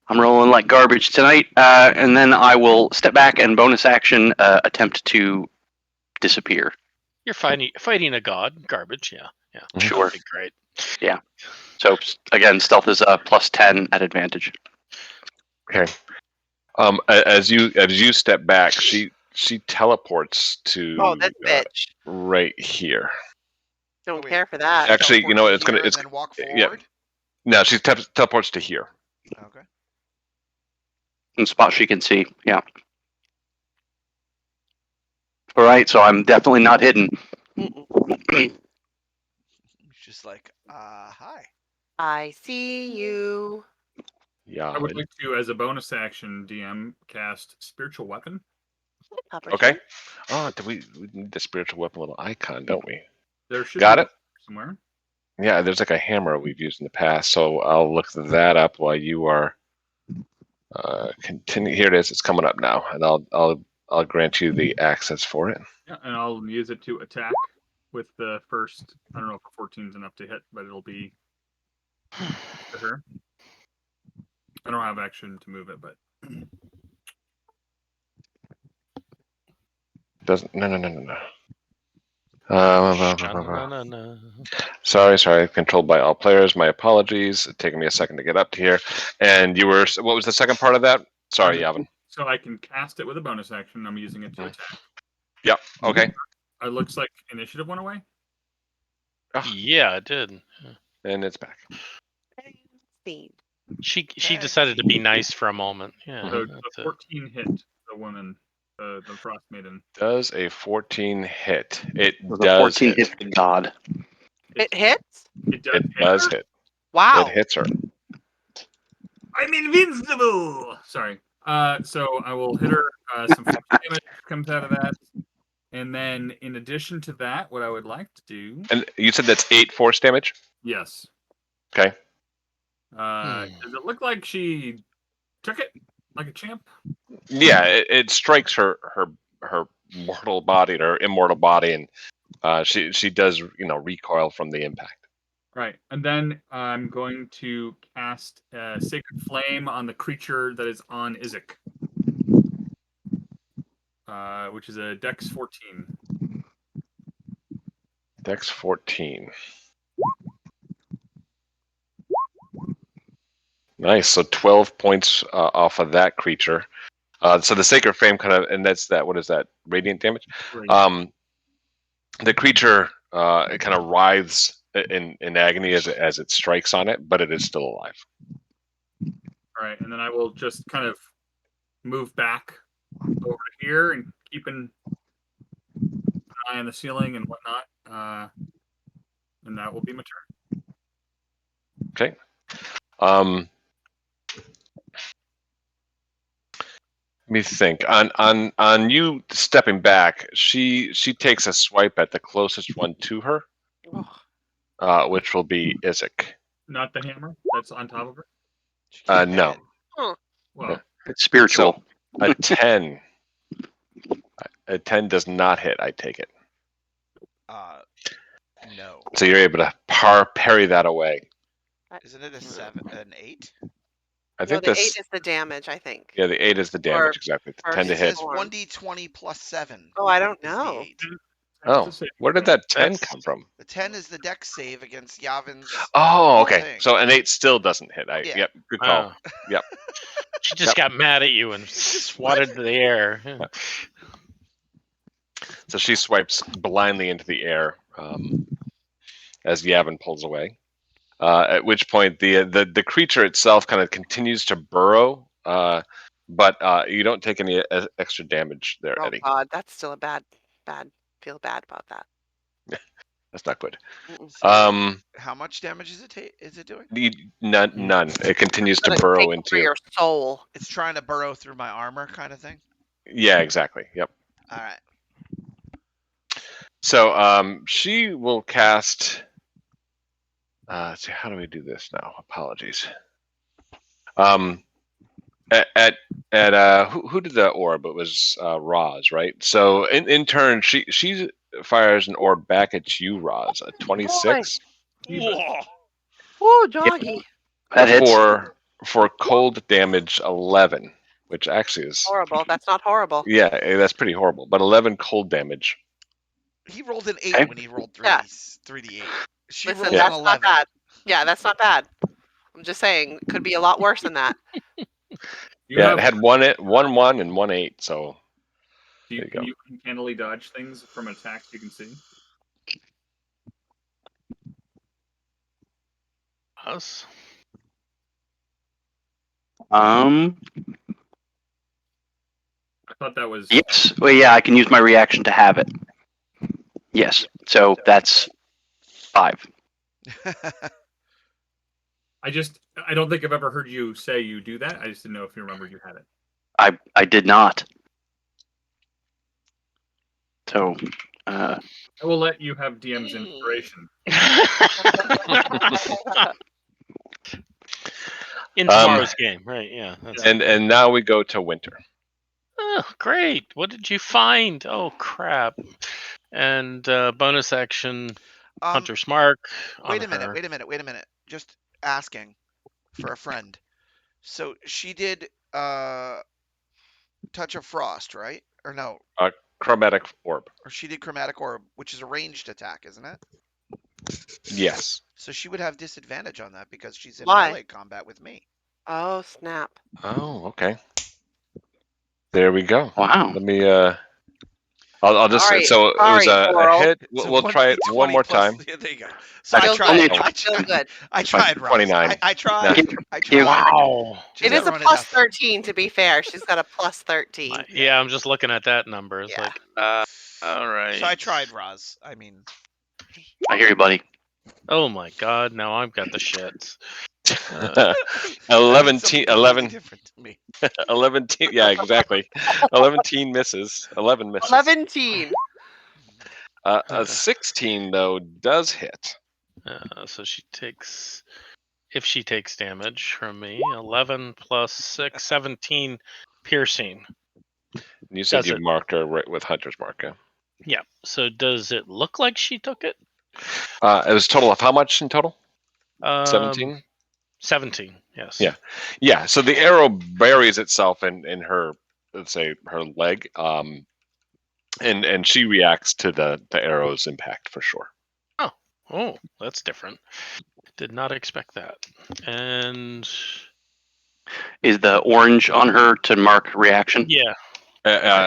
[SPEAKER 6] I'm rolling like garbage tonight, and then I will step back and bonus action attempt to disappear.
[SPEAKER 5] You're fighting a god. Garbage. Yeah.
[SPEAKER 6] Sure.
[SPEAKER 5] That'd be great.
[SPEAKER 6] So again, stealth is plus 10 at advantage.
[SPEAKER 4] Okay. As you step back, she teleports to
[SPEAKER 1] Oh, that bitch.
[SPEAKER 4] right here.
[SPEAKER 1] Don't
[SPEAKER 3] wait.
[SPEAKER 1] care for that.
[SPEAKER 4] Actually, you know what? It's
[SPEAKER 3] Teleport to
[SPEAKER 4] gonna
[SPEAKER 3] here
[SPEAKER 4] it's
[SPEAKER 3] and then walk
[SPEAKER 4] yeah.
[SPEAKER 3] forward.
[SPEAKER 4] No, she teleports to here.
[SPEAKER 3] Okay.
[SPEAKER 6] In spot she can see. Yeah. All right, so I'm definitely not hidden.
[SPEAKER 1] Mm-mm.
[SPEAKER 3] Just like, hi.
[SPEAKER 1] I see you.
[SPEAKER 4] Yeah.
[SPEAKER 2] I would like to, as a bonus action, DM cast spiritual weapon.
[SPEAKER 4] Okay. Oh, we need the spiritual weapon little icon, don't we?
[SPEAKER 2] There should
[SPEAKER 4] Got
[SPEAKER 2] be
[SPEAKER 4] it.
[SPEAKER 2] somewhere.
[SPEAKER 4] Yeah, there's like a hammer we've used in the past, so I'll look that up while you are continue. Here it is. It's coming up now, and I'll grant you the access for it.
[SPEAKER 2] Yeah, and I'll use it to attack with the first. I don't know if a 14 is enough to hit, but it'll be to her. I don't have action to move it, but
[SPEAKER 4] Doesn't no.
[SPEAKER 5] Sha-na-na-na.
[SPEAKER 4] Sorry. Controlled by all players. My apologies. It's taking me a second to get up to here. And you were. What was the second part of that? Sorry, Yavin.
[SPEAKER 2] so I can cast it with a bonus action. I'm using it to attack.
[SPEAKER 4] Yep. Okay.
[SPEAKER 2] It looks like initiative went away.
[SPEAKER 5] Yeah, it did.
[SPEAKER 4] And it's back.
[SPEAKER 1] Speed.
[SPEAKER 5] She decided to be nice for a moment. Yeah.
[SPEAKER 2] So
[SPEAKER 5] that's
[SPEAKER 2] the
[SPEAKER 5] it.
[SPEAKER 2] 14 hit the woman, the Frostmaiden.
[SPEAKER 4] Does a 14 hit? It
[SPEAKER 6] The
[SPEAKER 4] does
[SPEAKER 6] 14
[SPEAKER 4] hit.
[SPEAKER 6] hit the god.
[SPEAKER 1] It hits?
[SPEAKER 2] It does.
[SPEAKER 4] It does
[SPEAKER 2] her?
[SPEAKER 4] hit.
[SPEAKER 1] Wow.
[SPEAKER 4] It hits her.
[SPEAKER 2] I'm invincible. Sorry. So I will hit her. Some damage comes out of that, and then in addition to that, what I would like to do.
[SPEAKER 4] And you said that's 8 force damage.
[SPEAKER 2] Yes.
[SPEAKER 4] Okay.
[SPEAKER 2] Does it look like she took it like a champ?
[SPEAKER 4] Yeah, it strikes her mortal body, her immortal body, and she does recoil from the impact.
[SPEAKER 2] Right, and then I'm going to cast Sacred Flame on the creature that is on Izek, which is a Dex 14.
[SPEAKER 4] Dex 14. Nice. So 12 points off of that creature. So the Sacred Flame kind of, and that's that. What is that? Radiant damage.
[SPEAKER 2] Right.
[SPEAKER 4] The creature it kind of writhes in agony as it strikes on it, but it is still alive.
[SPEAKER 2] All right, and then I will just kind of move back over to here and keep an eye on the ceiling and whatnot. And that will be my turn.
[SPEAKER 4] Okay. Let me think. On you stepping back, she takes a swipe at the closest one to her, which will be Isaac.
[SPEAKER 2] Not the hammer that's on top of her?
[SPEAKER 3] She can't
[SPEAKER 4] No.
[SPEAKER 3] hit.
[SPEAKER 2] Well,
[SPEAKER 6] It's spiritual.
[SPEAKER 4] A 10. A 10 does not hit, I take it.
[SPEAKER 3] No.
[SPEAKER 4] So you're able to parry that away.
[SPEAKER 3] Isn't it a 7, an 8?
[SPEAKER 4] I
[SPEAKER 1] No,
[SPEAKER 4] think
[SPEAKER 1] the 8
[SPEAKER 4] this.
[SPEAKER 1] is the damage, I think.
[SPEAKER 4] Yeah, the 8 is the damage,
[SPEAKER 1] Or
[SPEAKER 4] exactly. The
[SPEAKER 1] or
[SPEAKER 4] 10 to
[SPEAKER 3] It
[SPEAKER 4] hit.
[SPEAKER 3] says 1d20 plus 7.
[SPEAKER 1] Oh, I don't
[SPEAKER 3] Is the
[SPEAKER 1] know.
[SPEAKER 3] 8.
[SPEAKER 4] Oh, where did that 10
[SPEAKER 5] That's-
[SPEAKER 4] come from?
[SPEAKER 3] The 10 is the dex save against Yavin's.
[SPEAKER 4] Oh, okay.
[SPEAKER 3] thing.
[SPEAKER 4] So an 8 still doesn't hit.
[SPEAKER 3] Yeah.
[SPEAKER 4] Yep, good call.
[SPEAKER 5] Oh.
[SPEAKER 4] Yep.
[SPEAKER 5] She just got mad at you and swatted the air.
[SPEAKER 4] So she swipes blindly into the air as Yavin pulls away. At which point the creature itself kind of continues to burrow, but you don't take any extra damage there,
[SPEAKER 1] Oh
[SPEAKER 4] Eddie.
[SPEAKER 1] God, that's still a bad. Feel bad about that.
[SPEAKER 4] That's not good.
[SPEAKER 3] So how much damage is it doing?
[SPEAKER 4] None. It continues to
[SPEAKER 1] Gonna
[SPEAKER 4] burrow
[SPEAKER 1] take
[SPEAKER 4] into
[SPEAKER 1] for your soul.
[SPEAKER 3] It's trying to burrow through my armor kind of thing?
[SPEAKER 4] Yeah, exactly. Yep.
[SPEAKER 3] All right.
[SPEAKER 4] So she will cast. So how do we do this now? Apologies. Who did the orb? It was Roz, right? So in turn, she fires an orb back at you, Roz. A 26
[SPEAKER 3] Whoa.
[SPEAKER 1] Whoa, doggy.
[SPEAKER 6] That hits.
[SPEAKER 4] for cold damage 11, which actually is
[SPEAKER 1] Horrible. That's not horrible.
[SPEAKER 4] yeah, that's pretty horrible. But 11 cold damage.
[SPEAKER 3] He rolled an 8
[SPEAKER 6] Okay.
[SPEAKER 3] when he rolled
[SPEAKER 1] Yeah.
[SPEAKER 3] 3d8. She
[SPEAKER 1] Listen,
[SPEAKER 3] rolled
[SPEAKER 1] that's
[SPEAKER 3] an
[SPEAKER 1] not
[SPEAKER 3] 11.
[SPEAKER 1] bad. Yeah, that's not bad. I'm just saying, could be a lot worse than that.
[SPEAKER 2] you
[SPEAKER 4] Yeah,
[SPEAKER 2] have,
[SPEAKER 4] it had 1 and 1 8. So there you
[SPEAKER 2] can
[SPEAKER 4] go.
[SPEAKER 2] you uncannily dodge things from attacks you can see?
[SPEAKER 5] Us.
[SPEAKER 2] I thought that was
[SPEAKER 6] Yes. Well, yeah, I can use my reaction to have it. Yes. So that's 5.
[SPEAKER 2] I don't think I've ever heard you say you do that. I just didn't know if you remembered you had it.
[SPEAKER 6] I did not. So,
[SPEAKER 2] I will let you have DM's inspiration.
[SPEAKER 5] In tomorrow's game, right? Yeah. That's
[SPEAKER 4] and now we go to Winter.
[SPEAKER 5] Oh, great. What did you find? Oh, crap. And bonus action, Hunter's Mark.
[SPEAKER 3] Wait a
[SPEAKER 5] on
[SPEAKER 3] minute,
[SPEAKER 5] her.
[SPEAKER 3] wait a minute. Just asking for a friend. So she did Touch of Frost, right? Or no?
[SPEAKER 4] Chromatic orb.
[SPEAKER 3] Or she did Chromatic Orb, which is a ranged attack, isn't it?
[SPEAKER 4] Yes.
[SPEAKER 3] So she would have disadvantage on that because she's in
[SPEAKER 1] Why?
[SPEAKER 3] melee combat with me.
[SPEAKER 1] Oh, snap.
[SPEAKER 4] Oh, okay. There we go.
[SPEAKER 6] wow.
[SPEAKER 4] Let me. I'll just.
[SPEAKER 1] Sorry,
[SPEAKER 4] so it was
[SPEAKER 1] sorry,
[SPEAKER 4] a
[SPEAKER 1] Oral.
[SPEAKER 4] hit.
[SPEAKER 3] So
[SPEAKER 4] We'll try it
[SPEAKER 3] 1d20
[SPEAKER 4] one more
[SPEAKER 3] plus-
[SPEAKER 4] time.
[SPEAKER 3] Yeah, there you go. So I
[SPEAKER 1] Still
[SPEAKER 3] tried.
[SPEAKER 1] good. Still good.
[SPEAKER 3] I tried, Ross.
[SPEAKER 4] 29.
[SPEAKER 3] I tried. I
[SPEAKER 6] You-
[SPEAKER 3] tried.
[SPEAKER 5] Wow.
[SPEAKER 3] Just
[SPEAKER 1] It is
[SPEAKER 3] not
[SPEAKER 1] a
[SPEAKER 3] run
[SPEAKER 1] plus
[SPEAKER 3] enough.
[SPEAKER 1] 13, to be fair. She's got a plus 13.
[SPEAKER 5] Yeah, I'm just looking at that number. It's
[SPEAKER 1] Yeah.
[SPEAKER 5] like, all right.
[SPEAKER 3] So I tried, Roz. I mean,
[SPEAKER 6] I hear you, buddy.
[SPEAKER 5] Oh my god, now I've got the shits.
[SPEAKER 4] 11
[SPEAKER 3] that means something
[SPEAKER 4] teen,
[SPEAKER 3] completely
[SPEAKER 4] 11,
[SPEAKER 3] different to me.
[SPEAKER 4] 11 teen, yeah, exactly. 11 teen misses. 11 misses.
[SPEAKER 1] 11.
[SPEAKER 4] A 16 though does hit.
[SPEAKER 5] So she takes, if she takes damage from me, 11 plus 6, 17 piercing.
[SPEAKER 4] You said
[SPEAKER 5] Does
[SPEAKER 4] you
[SPEAKER 5] it?
[SPEAKER 4] marked her right with Hunter's Mark. Yeah.
[SPEAKER 5] Yeah. So does it look like she took it?
[SPEAKER 4] It was total of how much in total?
[SPEAKER 5] 17.
[SPEAKER 4] 17.
[SPEAKER 5] Yes.
[SPEAKER 4] Yeah. Yeah. So the arrow buries itself in her, let's say, her leg, and she reacts to the arrow's impact for sure.
[SPEAKER 5] Oh, that's different. Did not expect that. And
[SPEAKER 6] Is the orange on her to mark reaction?
[SPEAKER 5] yeah.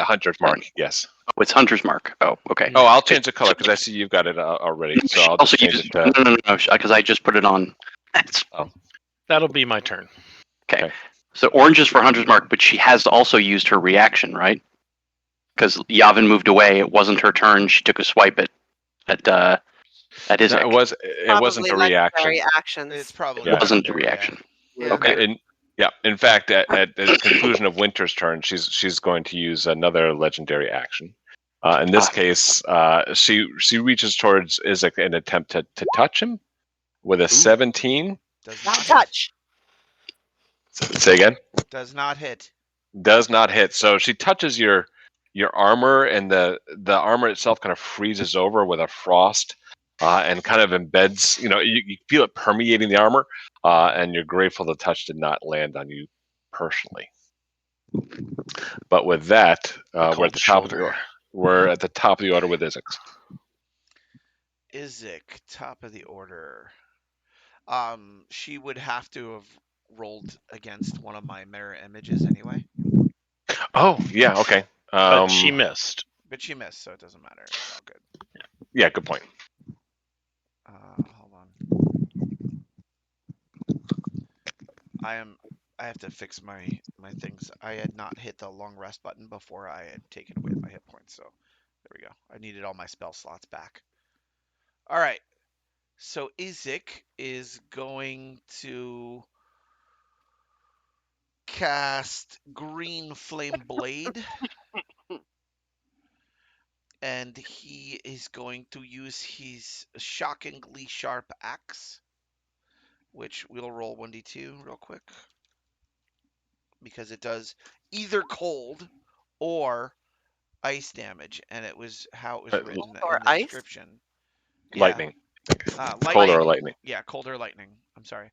[SPEAKER 4] Hunter's Mark. Yes.
[SPEAKER 6] Oh, it's Hunter's Mark. Oh, okay.
[SPEAKER 4] Oh, I'll change the color because I see you've got it already. So I'll just change it to.
[SPEAKER 6] No, because I just put it on.
[SPEAKER 5] That'll be my turn.
[SPEAKER 6] Okay. So orange is for Hunter's Mark, but she has also used her reaction, right? Because Yavin moved away. It wasn't her turn. She took a swipe at That is
[SPEAKER 4] No,
[SPEAKER 6] action.
[SPEAKER 4] it wasn't
[SPEAKER 1] Probably
[SPEAKER 4] a reaction.
[SPEAKER 1] legendary actions.
[SPEAKER 3] It's probably
[SPEAKER 4] Yeah.
[SPEAKER 6] Wasn't a
[SPEAKER 3] legendary,
[SPEAKER 6] reaction.
[SPEAKER 1] Yeah.
[SPEAKER 6] Okay.
[SPEAKER 4] In fact, at the conclusion of Winter's turn, she's going to use another legendary action. In this case, she reaches towards Isaac in an attempt to touch him with a 17.
[SPEAKER 3] Does
[SPEAKER 1] Not
[SPEAKER 3] not hit.
[SPEAKER 1] touch.
[SPEAKER 4] Say again.
[SPEAKER 3] Does not hit.
[SPEAKER 4] Does not hit. So she touches your armor, and the armor itself kind of freezes over with a frost, and kind of embeds. You feel it permeating the armor, and you're grateful the touch did not land on you personally. But with that, we're at the top of the order. We're at the top of the order with Isaac.
[SPEAKER 3] Isaac, top of the order. She would have to have rolled against one of my mirror images anyway,
[SPEAKER 4] Oh yeah, okay.
[SPEAKER 5] But she missed.
[SPEAKER 3] but she missed, so it doesn't matter. It's all good.
[SPEAKER 4] Yeah, good point.
[SPEAKER 3] Hold on. I have to fix my things. I had not hit the long rest button before I had taken away my hit points, so there we go. I needed all my spell slots back. All right. So Isaac is going to cast Green Flame Blade. And he is going to use his shockingly sharp axe, which we'll roll 1d2 real quick. Because it does either cold or ice damage, and it was how it was written
[SPEAKER 1] Cold or
[SPEAKER 3] in the
[SPEAKER 1] ice?
[SPEAKER 3] description.
[SPEAKER 4] Lightning.
[SPEAKER 3] Lightning.
[SPEAKER 4] Cold or lightning.
[SPEAKER 3] Yeah, cold or lightning. I'm sorry.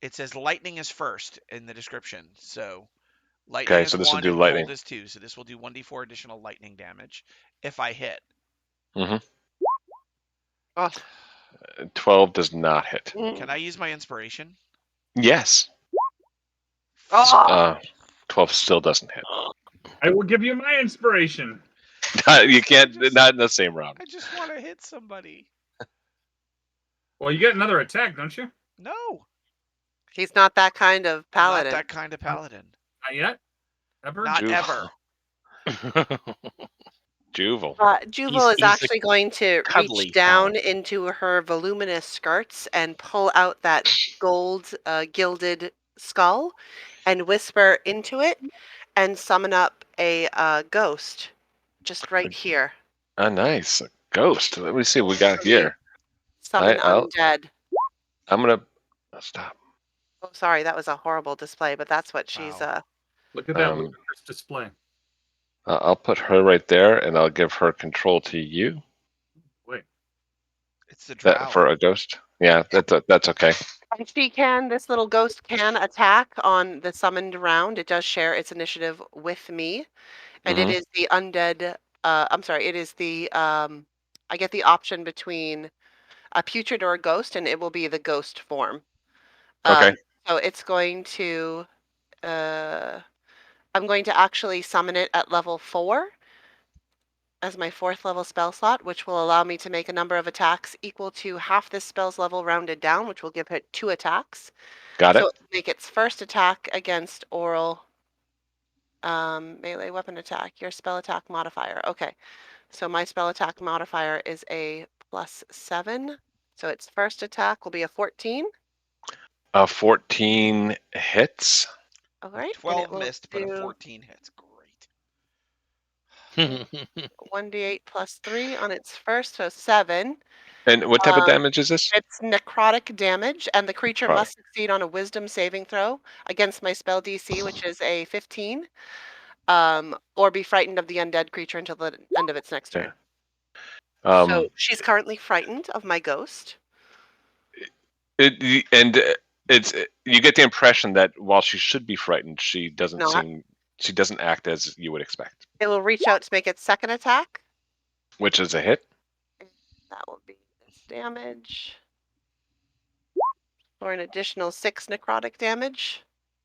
[SPEAKER 3] It says lightning is first in the description, so lightning
[SPEAKER 4] Okay,
[SPEAKER 3] is
[SPEAKER 4] so this will
[SPEAKER 3] 1
[SPEAKER 4] do
[SPEAKER 3] and
[SPEAKER 4] lightning.
[SPEAKER 3] cold is 2. So this will do 1d4 additional lightning damage if I hit.
[SPEAKER 4] Mm-hmm.
[SPEAKER 1] Oh.
[SPEAKER 4] 12 does not hit.
[SPEAKER 3] Can I use my inspiration?
[SPEAKER 4] Yes.
[SPEAKER 1] Oh.
[SPEAKER 4] 12 still doesn't hit.
[SPEAKER 2] I will give you my inspiration.
[SPEAKER 4] You can't. Not in the same round.
[SPEAKER 3] I just want to hit somebody.
[SPEAKER 2] Well, you get another attack, don't you?
[SPEAKER 3] No,
[SPEAKER 1] He's not that kind of
[SPEAKER 3] I'm not
[SPEAKER 1] paladin.
[SPEAKER 3] that kind of paladin.
[SPEAKER 2] Not yet. Ever?
[SPEAKER 3] Not
[SPEAKER 4] Juval.
[SPEAKER 3] ever.
[SPEAKER 4] Juval.
[SPEAKER 1] Juval is
[SPEAKER 5] He's
[SPEAKER 1] actually going to
[SPEAKER 5] cuddly
[SPEAKER 1] reach down
[SPEAKER 5] paladin.
[SPEAKER 1] into her voluminous skirts and pull out that gold gilded skull and whisper into it and summon up a ghost just right here.
[SPEAKER 4] Ah, nice. A ghost. Let me see what we got here.
[SPEAKER 1] Summon
[SPEAKER 4] I'll-
[SPEAKER 1] undead.
[SPEAKER 4] I'm gonna stop.
[SPEAKER 1] Oh, sorry, that was a horrible display, but that's what she's
[SPEAKER 3] Wow.
[SPEAKER 2] Look at that
[SPEAKER 4] Um,
[SPEAKER 2] ludicrous display.
[SPEAKER 4] I'll put her right there, and I'll give her control to you.
[SPEAKER 2] Wait.
[SPEAKER 3] It's the drow.
[SPEAKER 4] That for a ghost. Yeah, that's okay.
[SPEAKER 1] And this little ghost can attack on the summoned round. It does share its initiative with me. And it
[SPEAKER 4] Mhm.
[SPEAKER 1] is the undead, I'm sorry, it is the, I get the option between a putrid or a ghost, and it will be the ghost form.
[SPEAKER 4] Okay.
[SPEAKER 1] So it's going to, I'm going to actually summon it at level 4 as my 4th level spell slot, which will allow me to make a number of attacks equal to half this spell's level rounded down, which will give it 2 attacks.
[SPEAKER 4] Got it.
[SPEAKER 1] So make its first attack against oral melee weapon attack, your spell attack modifier. Okay, so my spell attack modifier is a +7. So its first attack will be a 14.
[SPEAKER 4] 14 hits.
[SPEAKER 1] All right,
[SPEAKER 3] 12 missed, but a 14 hits. Great.
[SPEAKER 1] 1d8 + 3 on its first, so 7.
[SPEAKER 4] And what type of damage is this?
[SPEAKER 1] It's necrotic damage, and the creature
[SPEAKER 4] Necrotic.
[SPEAKER 1] must succeed on a wisdom saving throw against my spell DC, which is a 15, or be frightened of the undead creature until the end of its next turn. So she's currently frightened of my ghost.
[SPEAKER 4] You get the impression that while she should be frightened, she doesn't act as you would expect.
[SPEAKER 1] It will reach out to make its second attack.
[SPEAKER 4] Which is a hit.
[SPEAKER 1] That will be this damage for an additional 6 necrotic damage.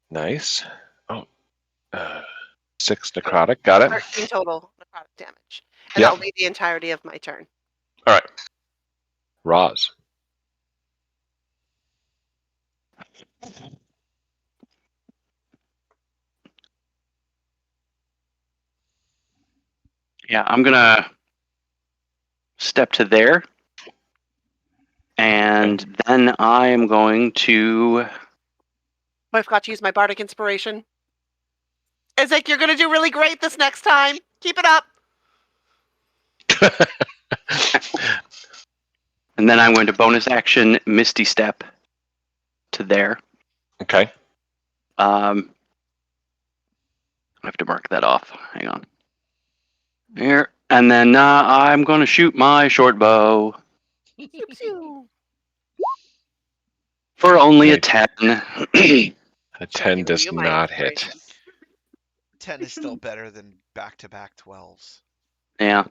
[SPEAKER 4] Nice. Oh, 6 necrotic. Got it.
[SPEAKER 1] 13 total necrotic damage. And
[SPEAKER 4] Yep.
[SPEAKER 1] that will be the entirety of my turn.
[SPEAKER 4] All right. Roz.
[SPEAKER 6] Yeah, I'm gonna step to there And then I am going to.
[SPEAKER 1] I forgot to use my bardic inspiration. It's like you're gonna do really great this next time. Keep it up.
[SPEAKER 6] And then I'm going to bonus action Misty Step to there.
[SPEAKER 4] Okay.
[SPEAKER 6] I have to mark that off. Hang on. Here. And then I'm going to shoot my short bow
[SPEAKER 1] Pew, pew.
[SPEAKER 6] for only a
[SPEAKER 4] Okay.
[SPEAKER 6] 10.
[SPEAKER 4] A
[SPEAKER 1] Should I
[SPEAKER 4] 10
[SPEAKER 1] give
[SPEAKER 4] does
[SPEAKER 1] you my
[SPEAKER 4] not hit.
[SPEAKER 1] inspiration?
[SPEAKER 3] 10 is still better than back-to-back 12s.
[SPEAKER 6] Yeah.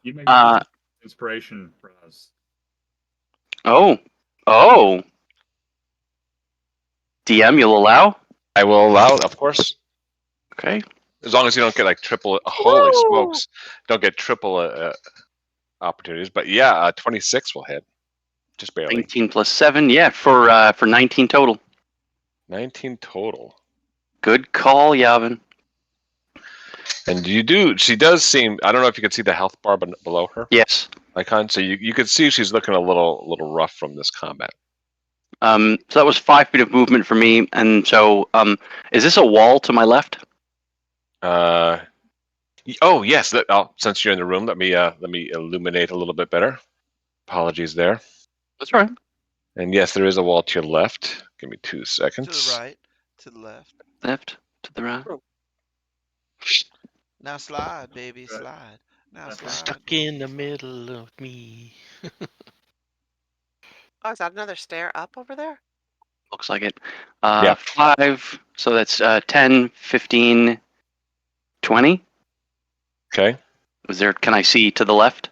[SPEAKER 2] You may
[SPEAKER 6] Uh,
[SPEAKER 2] use inspiration, Roz.
[SPEAKER 6] Oh. DM, you'll allow?
[SPEAKER 4] I will allow it, of course.
[SPEAKER 6] Okay.
[SPEAKER 4] As long as you don't get like triple. Holy
[SPEAKER 1] Woo!
[SPEAKER 4] smokes! Don't get triple opportunities. But yeah, 26 will hit. Just barely.
[SPEAKER 6] 19 plus 7. Yeah, for 19 total.
[SPEAKER 4] 19 total.
[SPEAKER 6] Good call, Yavin.
[SPEAKER 4] And she does seem, I don't know if you can see the health bar below her
[SPEAKER 6] Yes.
[SPEAKER 4] icon. So you can see she's looking a little rough from this combat.
[SPEAKER 6] So that was 5 feet of movement for me. And so, is this a wall to my left?
[SPEAKER 4] Oh yes. Since you're in the room, let me illuminate a little bit better. Apologies there.
[SPEAKER 6] That's right.
[SPEAKER 4] And yes, there is a wall to your left. Give me 2
[SPEAKER 3] To
[SPEAKER 4] seconds.
[SPEAKER 3] the right, to the left.
[SPEAKER 6] Left to the right.
[SPEAKER 3] Now slide, baby, slide. Now
[SPEAKER 2] That's
[SPEAKER 3] slide.
[SPEAKER 5] Stuck
[SPEAKER 3] baby,
[SPEAKER 5] in the
[SPEAKER 3] slide.
[SPEAKER 5] middle of me.
[SPEAKER 1] Oh, is that another stair up over there?
[SPEAKER 6] Looks like it.
[SPEAKER 4] Yeah.
[SPEAKER 6] 5. So that's 10, 15, 20.
[SPEAKER 4] Okay.
[SPEAKER 6] Can I see to the left?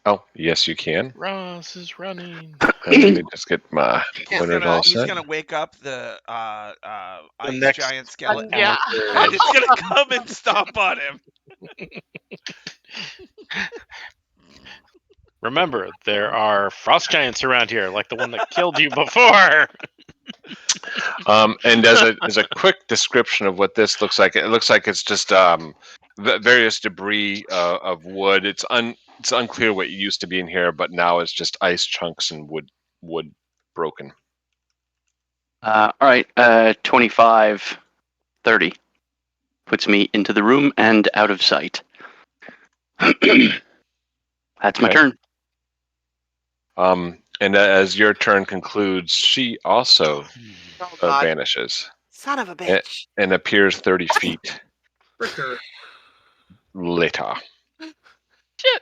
[SPEAKER 4] Oh yes, you can.
[SPEAKER 5] Ross is running.
[SPEAKER 4] Let me just get my
[SPEAKER 3] He's
[SPEAKER 4] pointers all
[SPEAKER 3] he's
[SPEAKER 4] set.
[SPEAKER 3] gonna wake up the ice
[SPEAKER 5] next
[SPEAKER 3] giant skeleton.
[SPEAKER 1] Yeah.
[SPEAKER 3] And it's gonna come and stomp on him.
[SPEAKER 5] Remember, there are frost giants around here, like the one that killed you before.
[SPEAKER 4] And as a quick description of what this looks like, it looks like it's just various debris of wood. It's unclear what used to be in here, but now it's just ice chunks and wood broken.
[SPEAKER 6] All right. 25, 30 puts me into the room and out of sight. That's my
[SPEAKER 4] Okay.
[SPEAKER 6] turn.
[SPEAKER 4] And as your turn concludes, she also
[SPEAKER 1] Oh God,
[SPEAKER 4] vanishes
[SPEAKER 1] son of a bitch!
[SPEAKER 4] and appears 30 feet
[SPEAKER 2] Fricker.
[SPEAKER 4] later.
[SPEAKER 5] Shit.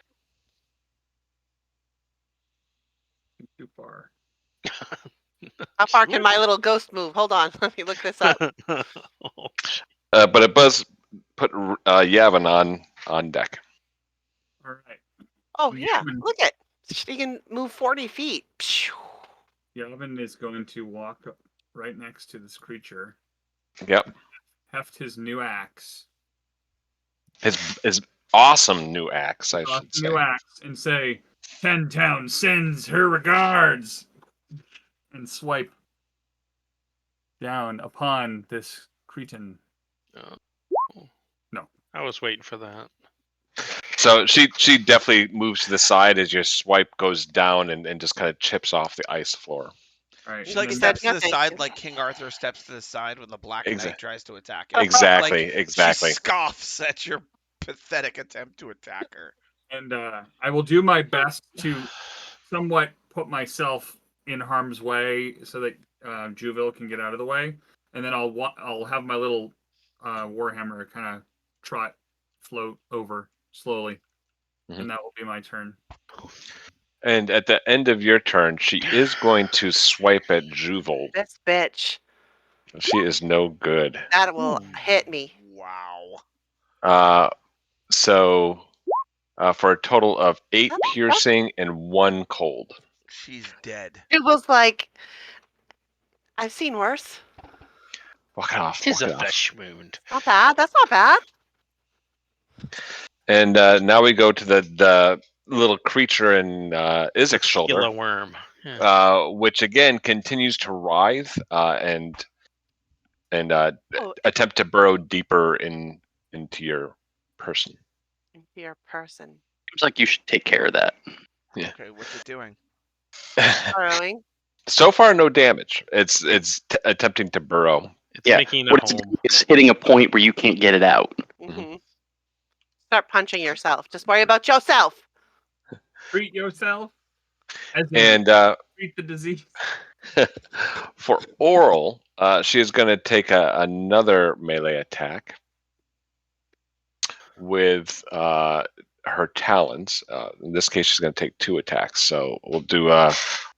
[SPEAKER 2] Too far.
[SPEAKER 1] How far can my little ghost move? Hold on, let me look this up.
[SPEAKER 4] But it does put Yavin on deck.
[SPEAKER 2] All right.
[SPEAKER 1] Oh yeah,
[SPEAKER 2] Yavin.
[SPEAKER 1] look it. She can move 40 feet. Phew.
[SPEAKER 2] Yavin is going to walk up right next to this creature,
[SPEAKER 4] Yep.
[SPEAKER 2] heft his new axe.
[SPEAKER 4] His awesome new axe, I should say.
[SPEAKER 2] New axe, and say, 10 Town sends her regards, and swipe down upon this cretin. No.
[SPEAKER 5] I was waiting for that.
[SPEAKER 4] So she definitely moves to the side as your swipe goes down and just kind of chips off the ice floor.
[SPEAKER 2] All right.
[SPEAKER 3] She like
[SPEAKER 2] and then-
[SPEAKER 3] steps
[SPEAKER 1] No,
[SPEAKER 3] to the
[SPEAKER 1] thank
[SPEAKER 3] side
[SPEAKER 1] you.
[SPEAKER 3] like King Arthur steps to the side when the Black Knight
[SPEAKER 4] Exact-
[SPEAKER 3] tries to attack him.
[SPEAKER 4] Exactly,
[SPEAKER 3] Like,
[SPEAKER 4] exactly.
[SPEAKER 3] She scoffs at your pathetic attempt to attack her.
[SPEAKER 2] And I will do my best to somewhat put myself in harm's way so that Juvil can get out of the way, and then I'll have my little warhammer kind of float over slowly, and that will be my turn.
[SPEAKER 4] And at the end of your turn, she is going to swipe at Juval.
[SPEAKER 1] This bitch.
[SPEAKER 4] She is no good.
[SPEAKER 1] That will hit me.
[SPEAKER 3] Wow.
[SPEAKER 4] So for a total of 8 piercing and 1 cold.
[SPEAKER 3] She's dead.
[SPEAKER 1] It was like, I've seen worse.
[SPEAKER 4] Walk it off.
[SPEAKER 5] Tis
[SPEAKER 4] Walk
[SPEAKER 5] a
[SPEAKER 4] it off.
[SPEAKER 5] flesh wound.
[SPEAKER 1] Not bad. That's not bad.
[SPEAKER 4] And now we go to the little creature in Izek's shoulder,
[SPEAKER 5] Gila worm. Yeah.
[SPEAKER 4] which again continues to writhe and
[SPEAKER 1] Oh,
[SPEAKER 4] attempt to burrow deeper into your person.
[SPEAKER 1] into your person.
[SPEAKER 6] Seems like you should take care of that.
[SPEAKER 3] Okay, what's it doing?
[SPEAKER 1] Burrowing.
[SPEAKER 4] So far, no damage. It's attempting to burrow.
[SPEAKER 5] It's
[SPEAKER 6] Yeah,
[SPEAKER 5] making a
[SPEAKER 6] what it's
[SPEAKER 5] home.
[SPEAKER 6] doing is hitting a point where you can't get it out.
[SPEAKER 1] Hmm. Start punching yourself. Just worry about yourself.
[SPEAKER 2] Treat yourself. As in
[SPEAKER 4] And
[SPEAKER 2] treat the disease.
[SPEAKER 4] for Oral, she is going to take another melee attack with her talons. In this case, she's going to take 2 attacks. So we'll do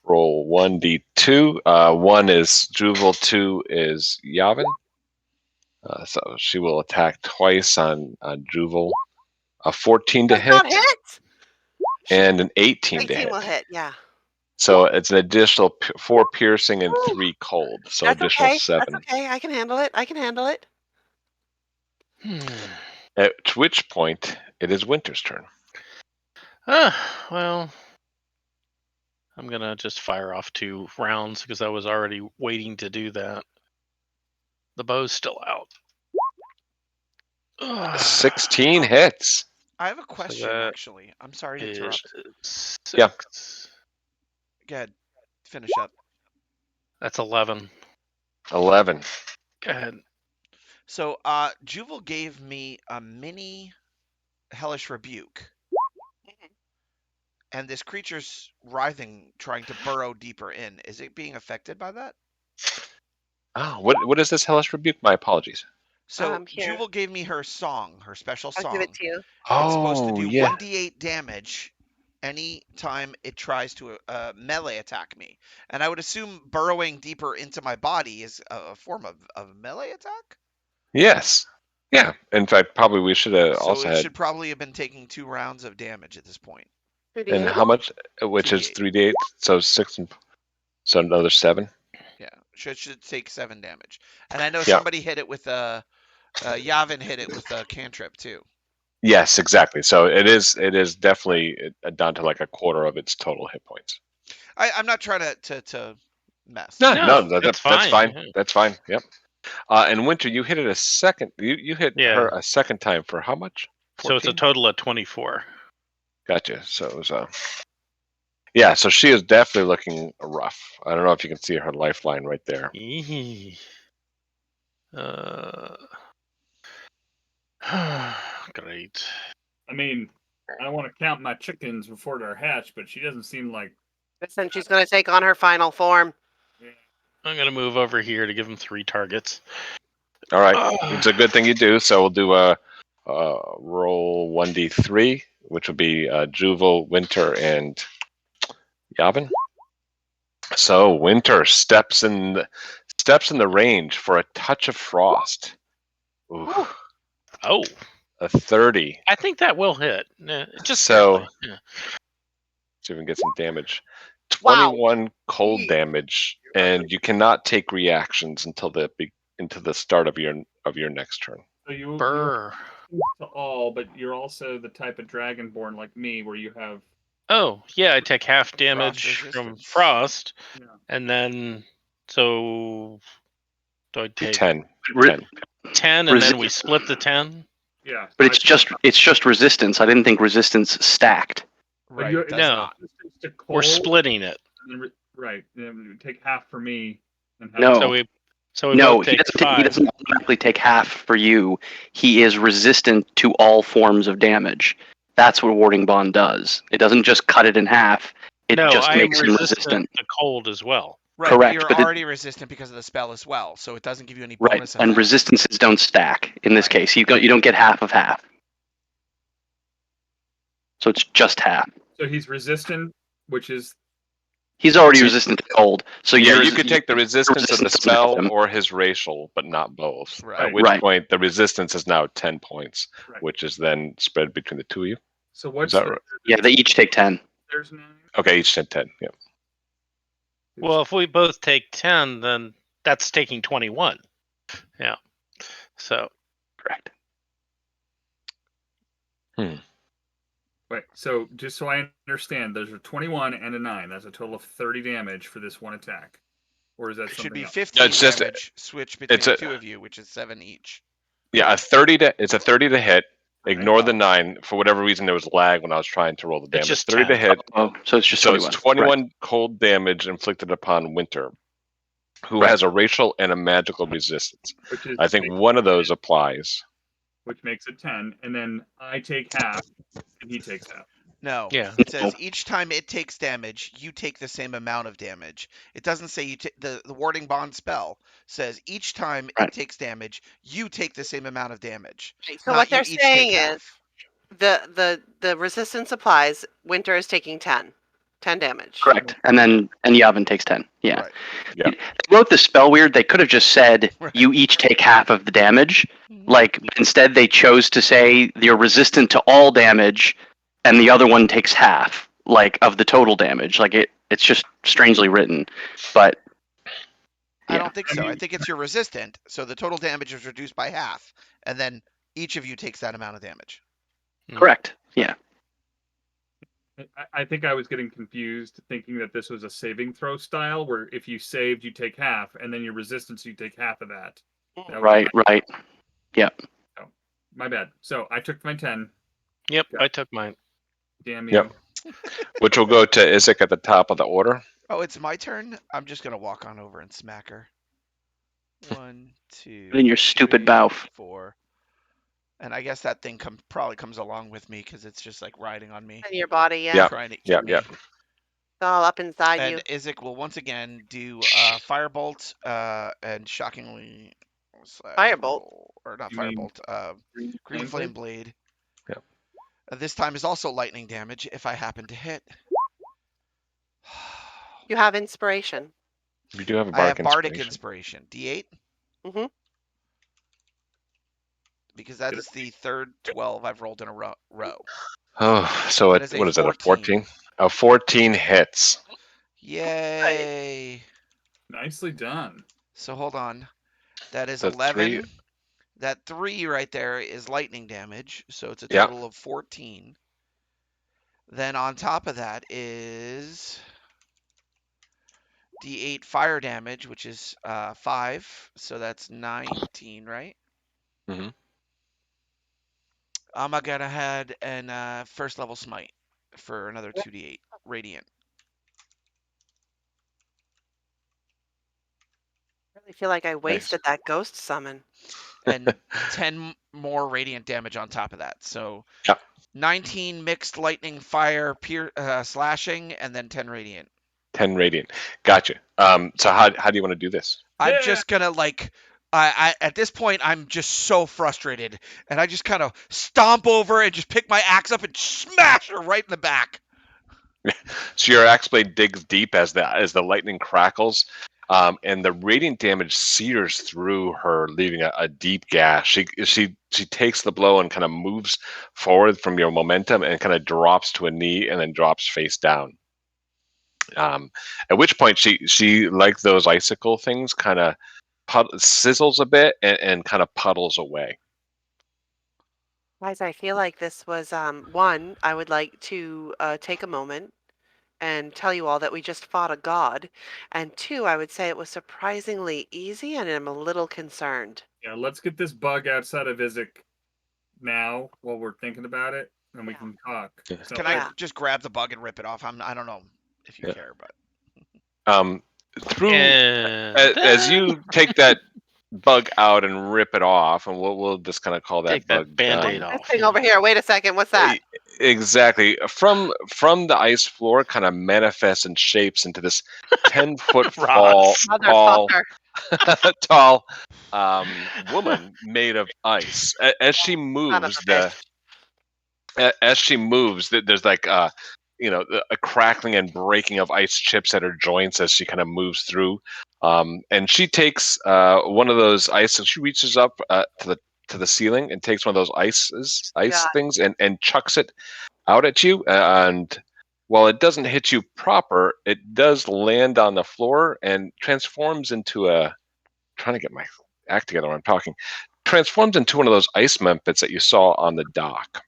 [SPEAKER 4] roll 1d2. 1 is Juval, 2 is Yavin. So she will attack twice on Juval. A 14 to
[SPEAKER 1] Does not
[SPEAKER 4] hit
[SPEAKER 1] hit.
[SPEAKER 4] and an 18 to
[SPEAKER 1] 18
[SPEAKER 4] hit.
[SPEAKER 1] will hit. Yeah.
[SPEAKER 4] So it's an additional 4 piercing and 3 cold. So
[SPEAKER 1] That's
[SPEAKER 4] additional
[SPEAKER 1] okay.
[SPEAKER 4] 7.
[SPEAKER 1] That's okay. I can handle it. I can handle it.
[SPEAKER 4] At which point, it is Winter's turn.
[SPEAKER 5] Well, I'm gonna just fire off 2 rounds because I was already waiting to do that. The bow's still out.
[SPEAKER 4] 16 hits.
[SPEAKER 3] I have a question,
[SPEAKER 5] that
[SPEAKER 3] actually. I'm sorry to
[SPEAKER 5] Is
[SPEAKER 3] interrupt.
[SPEAKER 5] 6.
[SPEAKER 4] Yeah.
[SPEAKER 3] Go ahead. Finish up.
[SPEAKER 5] That's 11.
[SPEAKER 4] 11.
[SPEAKER 5] Go ahead.
[SPEAKER 3] So, Juval gave me a mini hellish rebuke, and this creature's writhing, trying to burrow deeper in. Is it being affected by that?
[SPEAKER 4] Oh, what is this hellish rebuke? My apologies.
[SPEAKER 3] So,
[SPEAKER 1] Here.
[SPEAKER 3] Juval gave me her song, her special
[SPEAKER 1] I'll
[SPEAKER 3] song.
[SPEAKER 1] give it to you.
[SPEAKER 3] It's supposed to
[SPEAKER 4] Oh,
[SPEAKER 3] do
[SPEAKER 4] yeah.
[SPEAKER 3] 1d8 damage anytime it tries to melee attack me. And I would assume burrowing deeper into my body is a form of melee attack?
[SPEAKER 4] Yes. Yeah. In fact, probably we should have
[SPEAKER 3] So
[SPEAKER 4] also
[SPEAKER 3] it
[SPEAKER 4] had.
[SPEAKER 3] should probably have been taking 2 rounds of damage at this point.
[SPEAKER 4] And how much? Which is 3d8. So 6 and so another 7.
[SPEAKER 3] Yeah, should take 7 damage. And I know
[SPEAKER 4] Yeah.
[SPEAKER 3] somebody hit it with Yavin hit it with a cantrip too.
[SPEAKER 4] Yes, exactly. So it is definitely down to like a quarter of its total hit points.
[SPEAKER 3] I'm not trying to mess.
[SPEAKER 4] No,
[SPEAKER 5] that's
[SPEAKER 4] that's
[SPEAKER 5] fine.
[SPEAKER 4] fine.
[SPEAKER 5] Yeah.
[SPEAKER 4] That's fine. Yep. And Winter, you hit it a second. You hit
[SPEAKER 5] Yeah.
[SPEAKER 4] her a second time for how much? 14?
[SPEAKER 5] So it's a total of 24.
[SPEAKER 4] Gotcha. So it was yeah. So she is definitely looking rough. I don't know if you can see her lifeline right there.
[SPEAKER 5] Great.
[SPEAKER 2] I mean, I don't want to count my chickens before they're hatched, but she doesn't seem like.
[SPEAKER 1] Listen, she's going to take on her final form.
[SPEAKER 5] I'm gonna move over here to give him 3 targets.
[SPEAKER 4] All right, it's a good thing you do. So we'll do a roll 1d3, which will be Juval, Winter, and Yavin. So Winter steps in the range for a touch of frost. Ooh,
[SPEAKER 5] Oh,
[SPEAKER 4] a 30.
[SPEAKER 5] I think that will hit. Just
[SPEAKER 4] So-
[SPEAKER 5] barely. Yeah.
[SPEAKER 4] See if we can get some damage.
[SPEAKER 1] Wow.
[SPEAKER 4] 21 cold damage, and you cannot take reactions until the start of your next turn.
[SPEAKER 2] So you're
[SPEAKER 5] Brr.
[SPEAKER 2] to all, but you're also the type of dragonborn like me, where you have.
[SPEAKER 5] Oh, yeah, I take half damage from
[SPEAKER 3] resistance.
[SPEAKER 5] frost,
[SPEAKER 2] Yeah.
[SPEAKER 5] and then so do I take
[SPEAKER 4] 10.
[SPEAKER 5] 10, and then we split the 10?
[SPEAKER 2] Yeah.
[SPEAKER 6] But it's just resistance. I didn't think resistance stacked.
[SPEAKER 3] Right.
[SPEAKER 2] you're-
[SPEAKER 3] It does
[SPEAKER 5] No.
[SPEAKER 3] not.
[SPEAKER 2] To
[SPEAKER 5] We're
[SPEAKER 2] cold,
[SPEAKER 5] splitting it.
[SPEAKER 2] and then right. Then take half for me. And half
[SPEAKER 6] No.
[SPEAKER 5] So we
[SPEAKER 6] No,
[SPEAKER 5] both
[SPEAKER 6] he
[SPEAKER 5] take
[SPEAKER 6] doesn't. He
[SPEAKER 5] 5.
[SPEAKER 6] doesn't automatically take half for you. He is resistant to all forms of damage. That's what Warding Bond does. It doesn't just cut it in half. It
[SPEAKER 5] No,
[SPEAKER 6] just
[SPEAKER 5] I am
[SPEAKER 6] makes him
[SPEAKER 5] resistant
[SPEAKER 6] resistant.
[SPEAKER 5] to cold as well.
[SPEAKER 3] Right.
[SPEAKER 6] Correct,
[SPEAKER 3] But
[SPEAKER 6] but
[SPEAKER 3] you're
[SPEAKER 6] it-
[SPEAKER 3] already resistant because of the spell as well, so it doesn't give you any
[SPEAKER 6] Right,
[SPEAKER 3] bonus.
[SPEAKER 6] and
[SPEAKER 3] effect.
[SPEAKER 6] resistances don't stack in this
[SPEAKER 3] Right.
[SPEAKER 6] case. You don't get half of half. So it's just half.
[SPEAKER 2] So he's resistant, which is
[SPEAKER 6] He's already resistant to cold. So
[SPEAKER 4] Yeah,
[SPEAKER 6] yours-
[SPEAKER 4] you could take the resistance of the
[SPEAKER 6] resistance doesn't help
[SPEAKER 4] spell
[SPEAKER 6] him.
[SPEAKER 4] or his racial, but not both.
[SPEAKER 3] Right.
[SPEAKER 4] At which
[SPEAKER 6] Right.
[SPEAKER 4] point the resistance is now 10 points,
[SPEAKER 2] Right.
[SPEAKER 4] which is then spread between the 2 of you.
[SPEAKER 2] so. What's
[SPEAKER 4] that
[SPEAKER 2] the,
[SPEAKER 4] right?
[SPEAKER 6] Yeah, they each take 10.
[SPEAKER 2] There's 9.
[SPEAKER 4] Okay, each 10. Yeah.
[SPEAKER 5] Well, if we both take 10, then that's taking 21. Yeah. So
[SPEAKER 6] Correct.
[SPEAKER 2] Wait, so just so I understand, there's a 21 and a 9. That's a total of 30 damage for this one attack. Or is that
[SPEAKER 3] It
[SPEAKER 2] something
[SPEAKER 3] should be
[SPEAKER 2] else?
[SPEAKER 3] 15
[SPEAKER 4] it's just-
[SPEAKER 3] damage. Switch between
[SPEAKER 4] it's
[SPEAKER 3] the
[SPEAKER 4] a-
[SPEAKER 3] 2 of you, which is 7 each.
[SPEAKER 4] Yeah, it's a 30 to hit, Ignore the
[SPEAKER 2] Oh.
[SPEAKER 4] 9. For whatever reason, there was lag when I was trying to roll the damage.
[SPEAKER 5] It's just
[SPEAKER 4] 3 to
[SPEAKER 5] 10.
[SPEAKER 4] hit.
[SPEAKER 6] Oh, so it's just
[SPEAKER 4] So
[SPEAKER 6] 21.
[SPEAKER 4] it's 21 cold damage inflicted upon Winter, who
[SPEAKER 6] Right.
[SPEAKER 4] has a racial and a magical resistance.
[SPEAKER 2] Which is
[SPEAKER 4] I think one of those applies.
[SPEAKER 2] which makes it 10, and then I take half, and he takes half.
[SPEAKER 3] No.
[SPEAKER 5] Yeah.
[SPEAKER 3] It says each time it takes damage, you take the same amount of damage. It doesn't say you take the warding bond spell says each time
[SPEAKER 6] Right.
[SPEAKER 3] it takes damage, you take the same amount of damage.
[SPEAKER 1] So
[SPEAKER 3] not
[SPEAKER 1] what
[SPEAKER 3] you
[SPEAKER 1] they're
[SPEAKER 3] each
[SPEAKER 1] saying
[SPEAKER 3] take
[SPEAKER 1] is
[SPEAKER 3] half.
[SPEAKER 1] the resistance applies. Winter is taking 10 damage.
[SPEAKER 6] Correct. And Yavin takes 10. Yeah.
[SPEAKER 3] Right.
[SPEAKER 4] Yeah.
[SPEAKER 6] They wrote the spell weird. They could have just said
[SPEAKER 3] Right.
[SPEAKER 6] you each take half of the damage. Like instead they chose to say you're resistant to all damage and the other one takes half like of the total damage. Like it's just strangely written. But
[SPEAKER 3] I
[SPEAKER 6] yeah.
[SPEAKER 3] don't think so. I think it's your resistant, so the total damage is reduced by half, and then each of you takes that amount of damage.
[SPEAKER 6] Correct. Yeah.
[SPEAKER 2] I think I was getting confused, thinking that this was a saving throw style, where if you saved, you take half, and then your resistance, you take half of that. That was
[SPEAKER 6] Right, right.
[SPEAKER 2] my bad. So I took my 10.
[SPEAKER 5] Yep,
[SPEAKER 2] Yeah.
[SPEAKER 5] I took mine.
[SPEAKER 2] Damn you.
[SPEAKER 4] Yep. Which will go to Isaac at the top of the order.
[SPEAKER 3] Oh, it's my turn? I'm just gonna walk on over and smack her. 1, 2.
[SPEAKER 6] In your stupid
[SPEAKER 3] 3,
[SPEAKER 6] mouth.
[SPEAKER 3] 4. And I guess that thing probably comes along with me because it's just like riding on me,
[SPEAKER 1] In your body, yeah.
[SPEAKER 4] Yeah.
[SPEAKER 3] trying to eat me.
[SPEAKER 4] Yep.
[SPEAKER 1] It's all up inside you.
[SPEAKER 3] And Isaac will once again do firebolt and shockingly
[SPEAKER 1] Firebolt?
[SPEAKER 3] roll- or not
[SPEAKER 2] You mean
[SPEAKER 3] firebolt, green flame blade.
[SPEAKER 4] Yep.
[SPEAKER 3] This time is also lightning damage if I happen to hit.
[SPEAKER 1] You have inspiration.
[SPEAKER 4] You do have a
[SPEAKER 3] I have
[SPEAKER 4] bardic
[SPEAKER 3] bardic
[SPEAKER 4] inspiration.
[SPEAKER 3] inspiration. D8.
[SPEAKER 1] Mhm.
[SPEAKER 3] Because that is the third 12 I've rolled in a row.
[SPEAKER 4] Oh, so
[SPEAKER 3] That
[SPEAKER 4] it,
[SPEAKER 3] is a
[SPEAKER 4] what is it? A
[SPEAKER 3] 14.
[SPEAKER 4] 14? A 14 hits.
[SPEAKER 3] Yay!
[SPEAKER 2] Nicely done.
[SPEAKER 3] So hold on. That is
[SPEAKER 4] So
[SPEAKER 3] 11.
[SPEAKER 4] 3.
[SPEAKER 3] That 3 right there is lightning damage, so it's a
[SPEAKER 4] Yeah.
[SPEAKER 3] total of 14. Then on top of that is D8 fire damage, which is 5, so that's 19, right?
[SPEAKER 4] Mhm.
[SPEAKER 3] I'm gonna head and first level smite for another 2d8 radiant.
[SPEAKER 1] I really feel like I wasted that ghost summon.
[SPEAKER 3] And 10 more radiant damage on top of that. So
[SPEAKER 4] Yeah.
[SPEAKER 3] 19 mixed lightning, fire, slashing, and then 10 radiant.
[SPEAKER 4] 10 radiant. Gotcha. So how do you want to do this?
[SPEAKER 3] I'm
[SPEAKER 2] Yeah.
[SPEAKER 3] just gonna I at this point I'm just so frustrated, and I just kind of stomp over and just pick my axe up and smash her right in the back.
[SPEAKER 4] So your axe blade digs deep as the lightning crackles, and the radiant damage sears through her, leaving a deep gash. She takes the blow and kind of moves forward from your momentum and kind of drops to a knee and then drops face down. At which point she like those icicle things, kind of sizzles a bit and kind of puddles away.
[SPEAKER 1] Guys, I feel like this was one. I would like to take a moment and tell you all that we just fought a god, and 2, I would say it was surprisingly easy, and I'm a little concerned.
[SPEAKER 2] Yeah, let's get this bug outside of Isaac now while we're thinking about it, and we
[SPEAKER 1] Yeah.
[SPEAKER 2] can talk.
[SPEAKER 4] Yeah.
[SPEAKER 2] So,
[SPEAKER 3] Can
[SPEAKER 1] Yeah.
[SPEAKER 3] I just grab the bug and rip it off? I don't know if you
[SPEAKER 4] Yeah.
[SPEAKER 3] care, but
[SPEAKER 4] Through
[SPEAKER 5] And
[SPEAKER 4] as you take that bug out and rip it off, and we'll just kind of call that
[SPEAKER 5] take
[SPEAKER 4] bug
[SPEAKER 5] that Band-Aid
[SPEAKER 4] done.
[SPEAKER 5] off.
[SPEAKER 1] This thing over here. Wait a second. What's that?
[SPEAKER 4] Exactly. From the ice floor, kind of manifests and shapes into this 10-foot
[SPEAKER 5] Ross.
[SPEAKER 4] tall
[SPEAKER 1] Motherfucker.
[SPEAKER 4] tall woman made of ice. As she
[SPEAKER 1] Son of
[SPEAKER 4] moves,
[SPEAKER 1] a bitch.
[SPEAKER 4] there's like a crackling and breaking of ice chips at her joints as she kind of moves through. And she takes one of those ice, and she reaches up to the ceiling and takes one of those ice
[SPEAKER 1] God.
[SPEAKER 4] things and chucks it out at you. And while it doesn't hit you proper, it does land on the floor and transforms into trying to get my act together when I'm talking. Transforms into one of those ice mephits that you saw on the dock.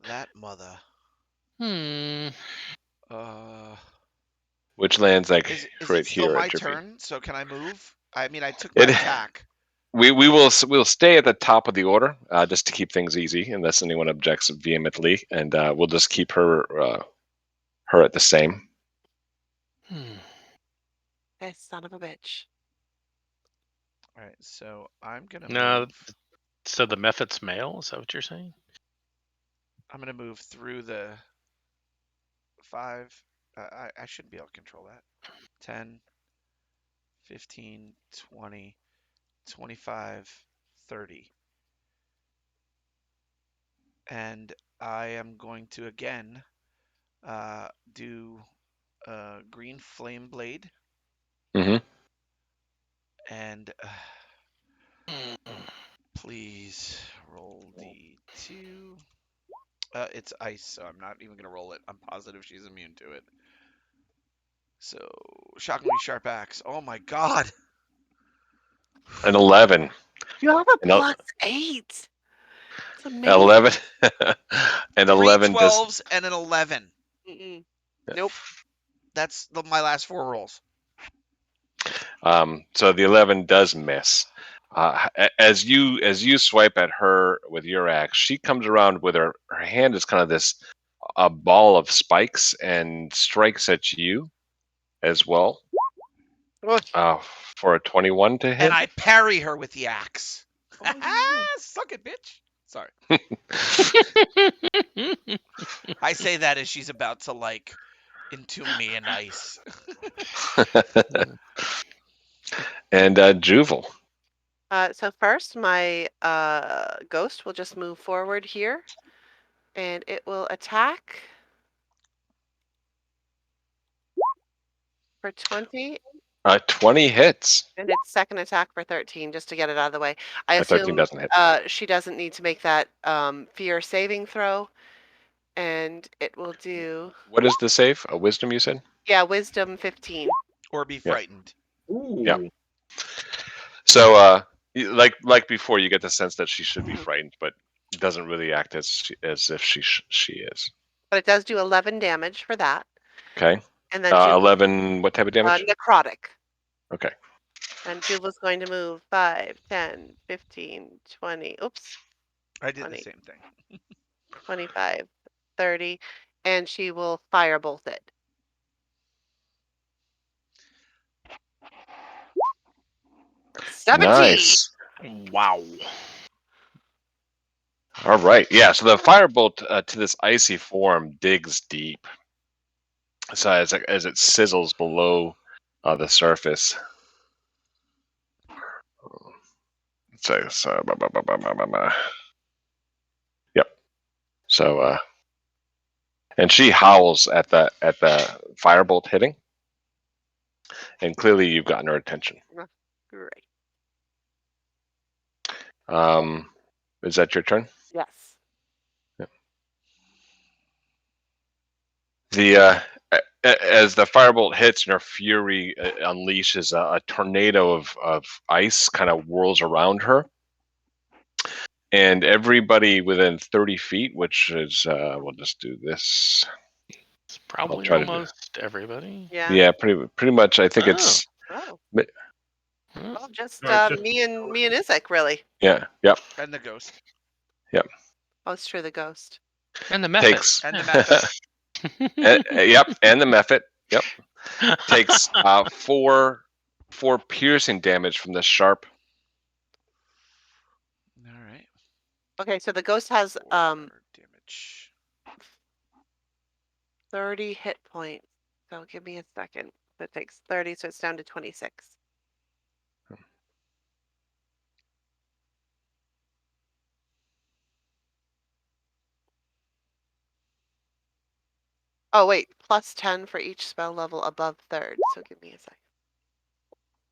[SPEAKER 3] that mother.
[SPEAKER 4] Which lands like
[SPEAKER 3] Is
[SPEAKER 4] right
[SPEAKER 3] it still
[SPEAKER 4] here
[SPEAKER 3] my
[SPEAKER 4] at your feet.
[SPEAKER 3] turn? So can I move? I mean, I took my attack.
[SPEAKER 4] we'll stay at the top of the order just to keep things easy, unless anyone objects vehemently, and we'll just keep her at the same.
[SPEAKER 1] Hey, son of a bitch.
[SPEAKER 3] All right, so I'm gonna
[SPEAKER 5] No,
[SPEAKER 3] move.
[SPEAKER 5] so the Mephit's male. Is that what you're saying?
[SPEAKER 3] I'm gonna move through the 5. I shouldn't be able to control that. 10, 15, 20, 25, 30. And I am going to again do green flame blade.
[SPEAKER 4] Mhm.
[SPEAKER 3] And please roll D2. It's ice, so I'm not even gonna roll it. I'm positive she's immune to it. So shockingly sharp axe. Oh my god!
[SPEAKER 4] An 11.
[SPEAKER 1] You have a
[SPEAKER 4] And a-
[SPEAKER 1] +8. It's amazing.
[SPEAKER 4] 11. And
[SPEAKER 3] 3
[SPEAKER 4] 11 does.
[SPEAKER 3] 12s and an 11.
[SPEAKER 1] Mm-mm. Nope.
[SPEAKER 3] That's my last 4 rolls.
[SPEAKER 4] So the 11 does miss. As you swipe at her with your axe, she comes around with her hand is kind of this a ball of spikes and strikes at you as well.
[SPEAKER 1] Ugh.
[SPEAKER 4] For a 21 to hit.
[SPEAKER 3] And I parry her with the axe.
[SPEAKER 1] Oh.
[SPEAKER 3] Suck it, bitch. Sorry. I say that as she's about to like entomb me in ice.
[SPEAKER 4] And Juval.
[SPEAKER 1] So first, my ghost will just move forward here, and it will attack for 20,
[SPEAKER 4] 20 hits.
[SPEAKER 1] and its second attack for 13, just to get it out of the way. I
[SPEAKER 4] 13
[SPEAKER 1] assume
[SPEAKER 4] doesn't hit.
[SPEAKER 1] she doesn't need to make that fear saving throw, and it will do,
[SPEAKER 4] What is the save? A wisdom, you said?
[SPEAKER 1] yeah, wisdom 15.
[SPEAKER 3] Or be
[SPEAKER 4] Yeah.
[SPEAKER 3] frightened.
[SPEAKER 2] Ooh.
[SPEAKER 4] Yeah. So, like before, you get the sense that she should be
[SPEAKER 1] Mhm.
[SPEAKER 4] frightened, but doesn't really act as if she is.
[SPEAKER 1] But it does do 11 damage for that.
[SPEAKER 4] Okay.
[SPEAKER 1] And then
[SPEAKER 4] 11. What type of damage?
[SPEAKER 1] necrotic.
[SPEAKER 4] Okay.
[SPEAKER 1] And Juva's going to move 5, 10, 15, 20. Oops.
[SPEAKER 3] I did
[SPEAKER 1] 20.
[SPEAKER 3] the same thing.
[SPEAKER 1] 25, 30, and she will firebolt it. For 17.
[SPEAKER 4] Nice.
[SPEAKER 5] Wow.
[SPEAKER 4] All right. Yeah. So the firebolt to this icy form digs deep. So as it sizzles below the surface. Yep. So and she howls at the firebolt hitting, and clearly you've gotten her attention.
[SPEAKER 1] Great.
[SPEAKER 4] Is that your turn?
[SPEAKER 1] Yes.
[SPEAKER 4] Yep. The as the firebolt hits and her fury unleashes a tornado of ice kind of whirls around her. And everybody within 30 feet, which is, we'll just do this.
[SPEAKER 5] It's probably
[SPEAKER 4] try to-
[SPEAKER 5] almost everybody.
[SPEAKER 1] Yeah.
[SPEAKER 4] Yeah, pretty much. I think it's.
[SPEAKER 1] Oh.
[SPEAKER 5] Hmm.
[SPEAKER 1] Well, just
[SPEAKER 2] No, just-
[SPEAKER 1] me and Isaac, really.
[SPEAKER 4] Yeah, yep.
[SPEAKER 3] And the ghost.
[SPEAKER 1] Oh, it's true, the ghost.
[SPEAKER 5] And the method.
[SPEAKER 4] Takes.
[SPEAKER 3] And the method.
[SPEAKER 4] Yep, and the method. Yep. Takes 4 piercing damage from the sharp.
[SPEAKER 3] All right.
[SPEAKER 1] Okay, so the ghost has
[SPEAKER 3] 4 damage.
[SPEAKER 1] 30 hit points. So give me a second. It takes 30, so it's down to 26. Oh, wait, plus 10 for each spell level above 3rd. So give me a second.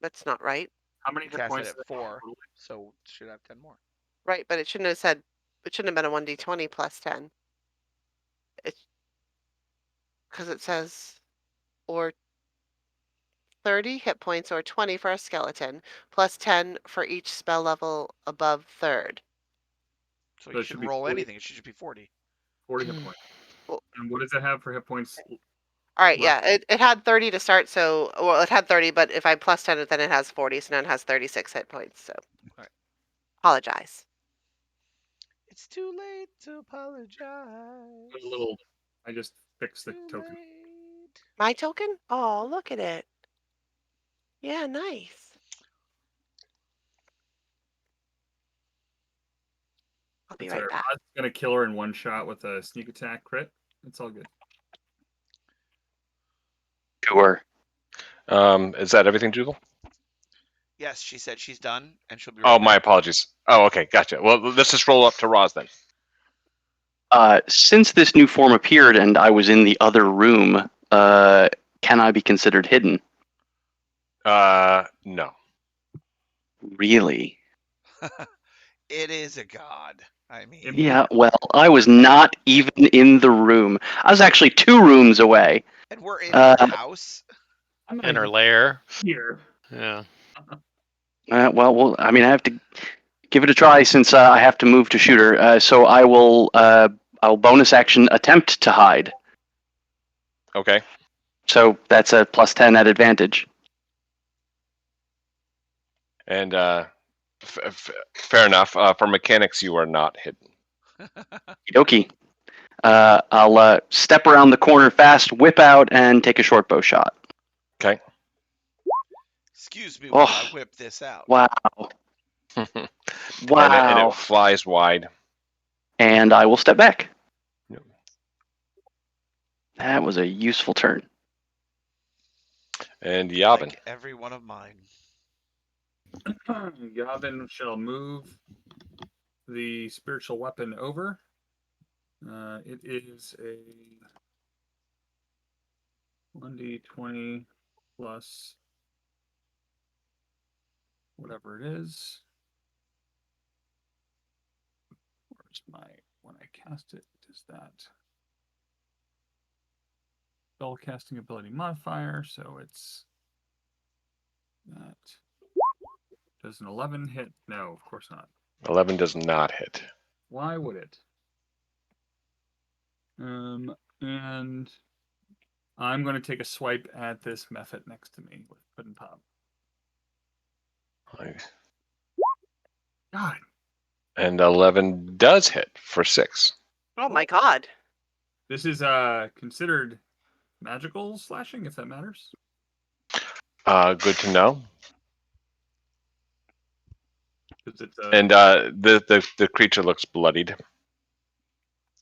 [SPEAKER 1] That's not right.
[SPEAKER 2] How many hit
[SPEAKER 3] Cast
[SPEAKER 2] points?
[SPEAKER 3] it at 4, so should have 10 more.
[SPEAKER 1] Right, but it shouldn't have said, it shouldn't have been a 1d20 plus 10. It's because it says, or 30 hit points or 20 for a skeleton, plus 10 for each spell level above 3rd.
[SPEAKER 3] So
[SPEAKER 2] So
[SPEAKER 3] you
[SPEAKER 2] it should
[SPEAKER 3] should
[SPEAKER 2] be
[SPEAKER 3] roll
[SPEAKER 2] 40.
[SPEAKER 3] anything. It should be 40.
[SPEAKER 2] 40 hit points.
[SPEAKER 1] Well-
[SPEAKER 2] And what does it have for hit points?
[SPEAKER 1] All right,
[SPEAKER 2] Left.
[SPEAKER 1] yeah, it had 30 to start, so, well, it had 30, but if I plus 10 it, then it has 40, so now it has 36 hit points, so. apologize.
[SPEAKER 3] It's too late to apologize.
[SPEAKER 2] A little. I just fixed the
[SPEAKER 3] Too
[SPEAKER 2] token.
[SPEAKER 3] late.
[SPEAKER 1] My token? Oh, look at it. Yeah, nice. I'll be
[SPEAKER 2] It's
[SPEAKER 1] right back.
[SPEAKER 2] Rod's gonna kill her in one shot with a sneak attack crit. It's all good.
[SPEAKER 6] Sure.
[SPEAKER 4] Is that everything, Jubal?
[SPEAKER 3] Yes, she said she's done, and she'll be
[SPEAKER 4] Oh,
[SPEAKER 3] right
[SPEAKER 4] my
[SPEAKER 3] back.
[SPEAKER 4] apologies. Oh, okay, gotcha. Well, let's just roll up to Roz then.
[SPEAKER 6] Since this new form appeared and I was in the other room, can I be considered hidden?
[SPEAKER 4] No.
[SPEAKER 6] Really?
[SPEAKER 3] It is a god. I mean,
[SPEAKER 6] Yeah, well, I was not even in the room. I was actually 2 rooms away.
[SPEAKER 3] and we're in her house.
[SPEAKER 2] I'm not
[SPEAKER 5] In her
[SPEAKER 2] even
[SPEAKER 5] lair.
[SPEAKER 2] here.
[SPEAKER 5] Yeah.
[SPEAKER 6] Well, I mean, I have to give it a try since I have to move to shooter. So I'll bonus action attempt to hide.
[SPEAKER 4] Okay.
[SPEAKER 6] So that's a +10 at advantage.
[SPEAKER 4] And fair enough. For mechanics, you are not hidden.
[SPEAKER 6] Okie. I'll step around the corner fast, whip out, and take a short bow shot.
[SPEAKER 4] Okay.
[SPEAKER 3] Excuse me while I
[SPEAKER 6] Oh.
[SPEAKER 3] whip this out.
[SPEAKER 6] Wow.
[SPEAKER 4] And
[SPEAKER 6] Wow.
[SPEAKER 4] it flies wide.
[SPEAKER 6] And I will step back.
[SPEAKER 4] Yep.
[SPEAKER 6] That was a useful turn.
[SPEAKER 4] And Yavin.
[SPEAKER 3] Like every one of mine.
[SPEAKER 2] Yavin shall move the spiritual weapon over. It is a 1d20 plus whatever it is. Where's my, when I cast it, does that spell casting ability modifier? So it's that. Does an 11 hit? No, of course not.
[SPEAKER 4] 11 does not hit.
[SPEAKER 2] Why would it? And I'm going to take a swipe at this method next to me with Puddin' Pop. God.
[SPEAKER 4] And 11 does hit for 6.
[SPEAKER 1] Oh my god.
[SPEAKER 2] This is considered magical slashing, if that matters.
[SPEAKER 4] Good to know.
[SPEAKER 2] It's
[SPEAKER 4] And the creature looks bloodied.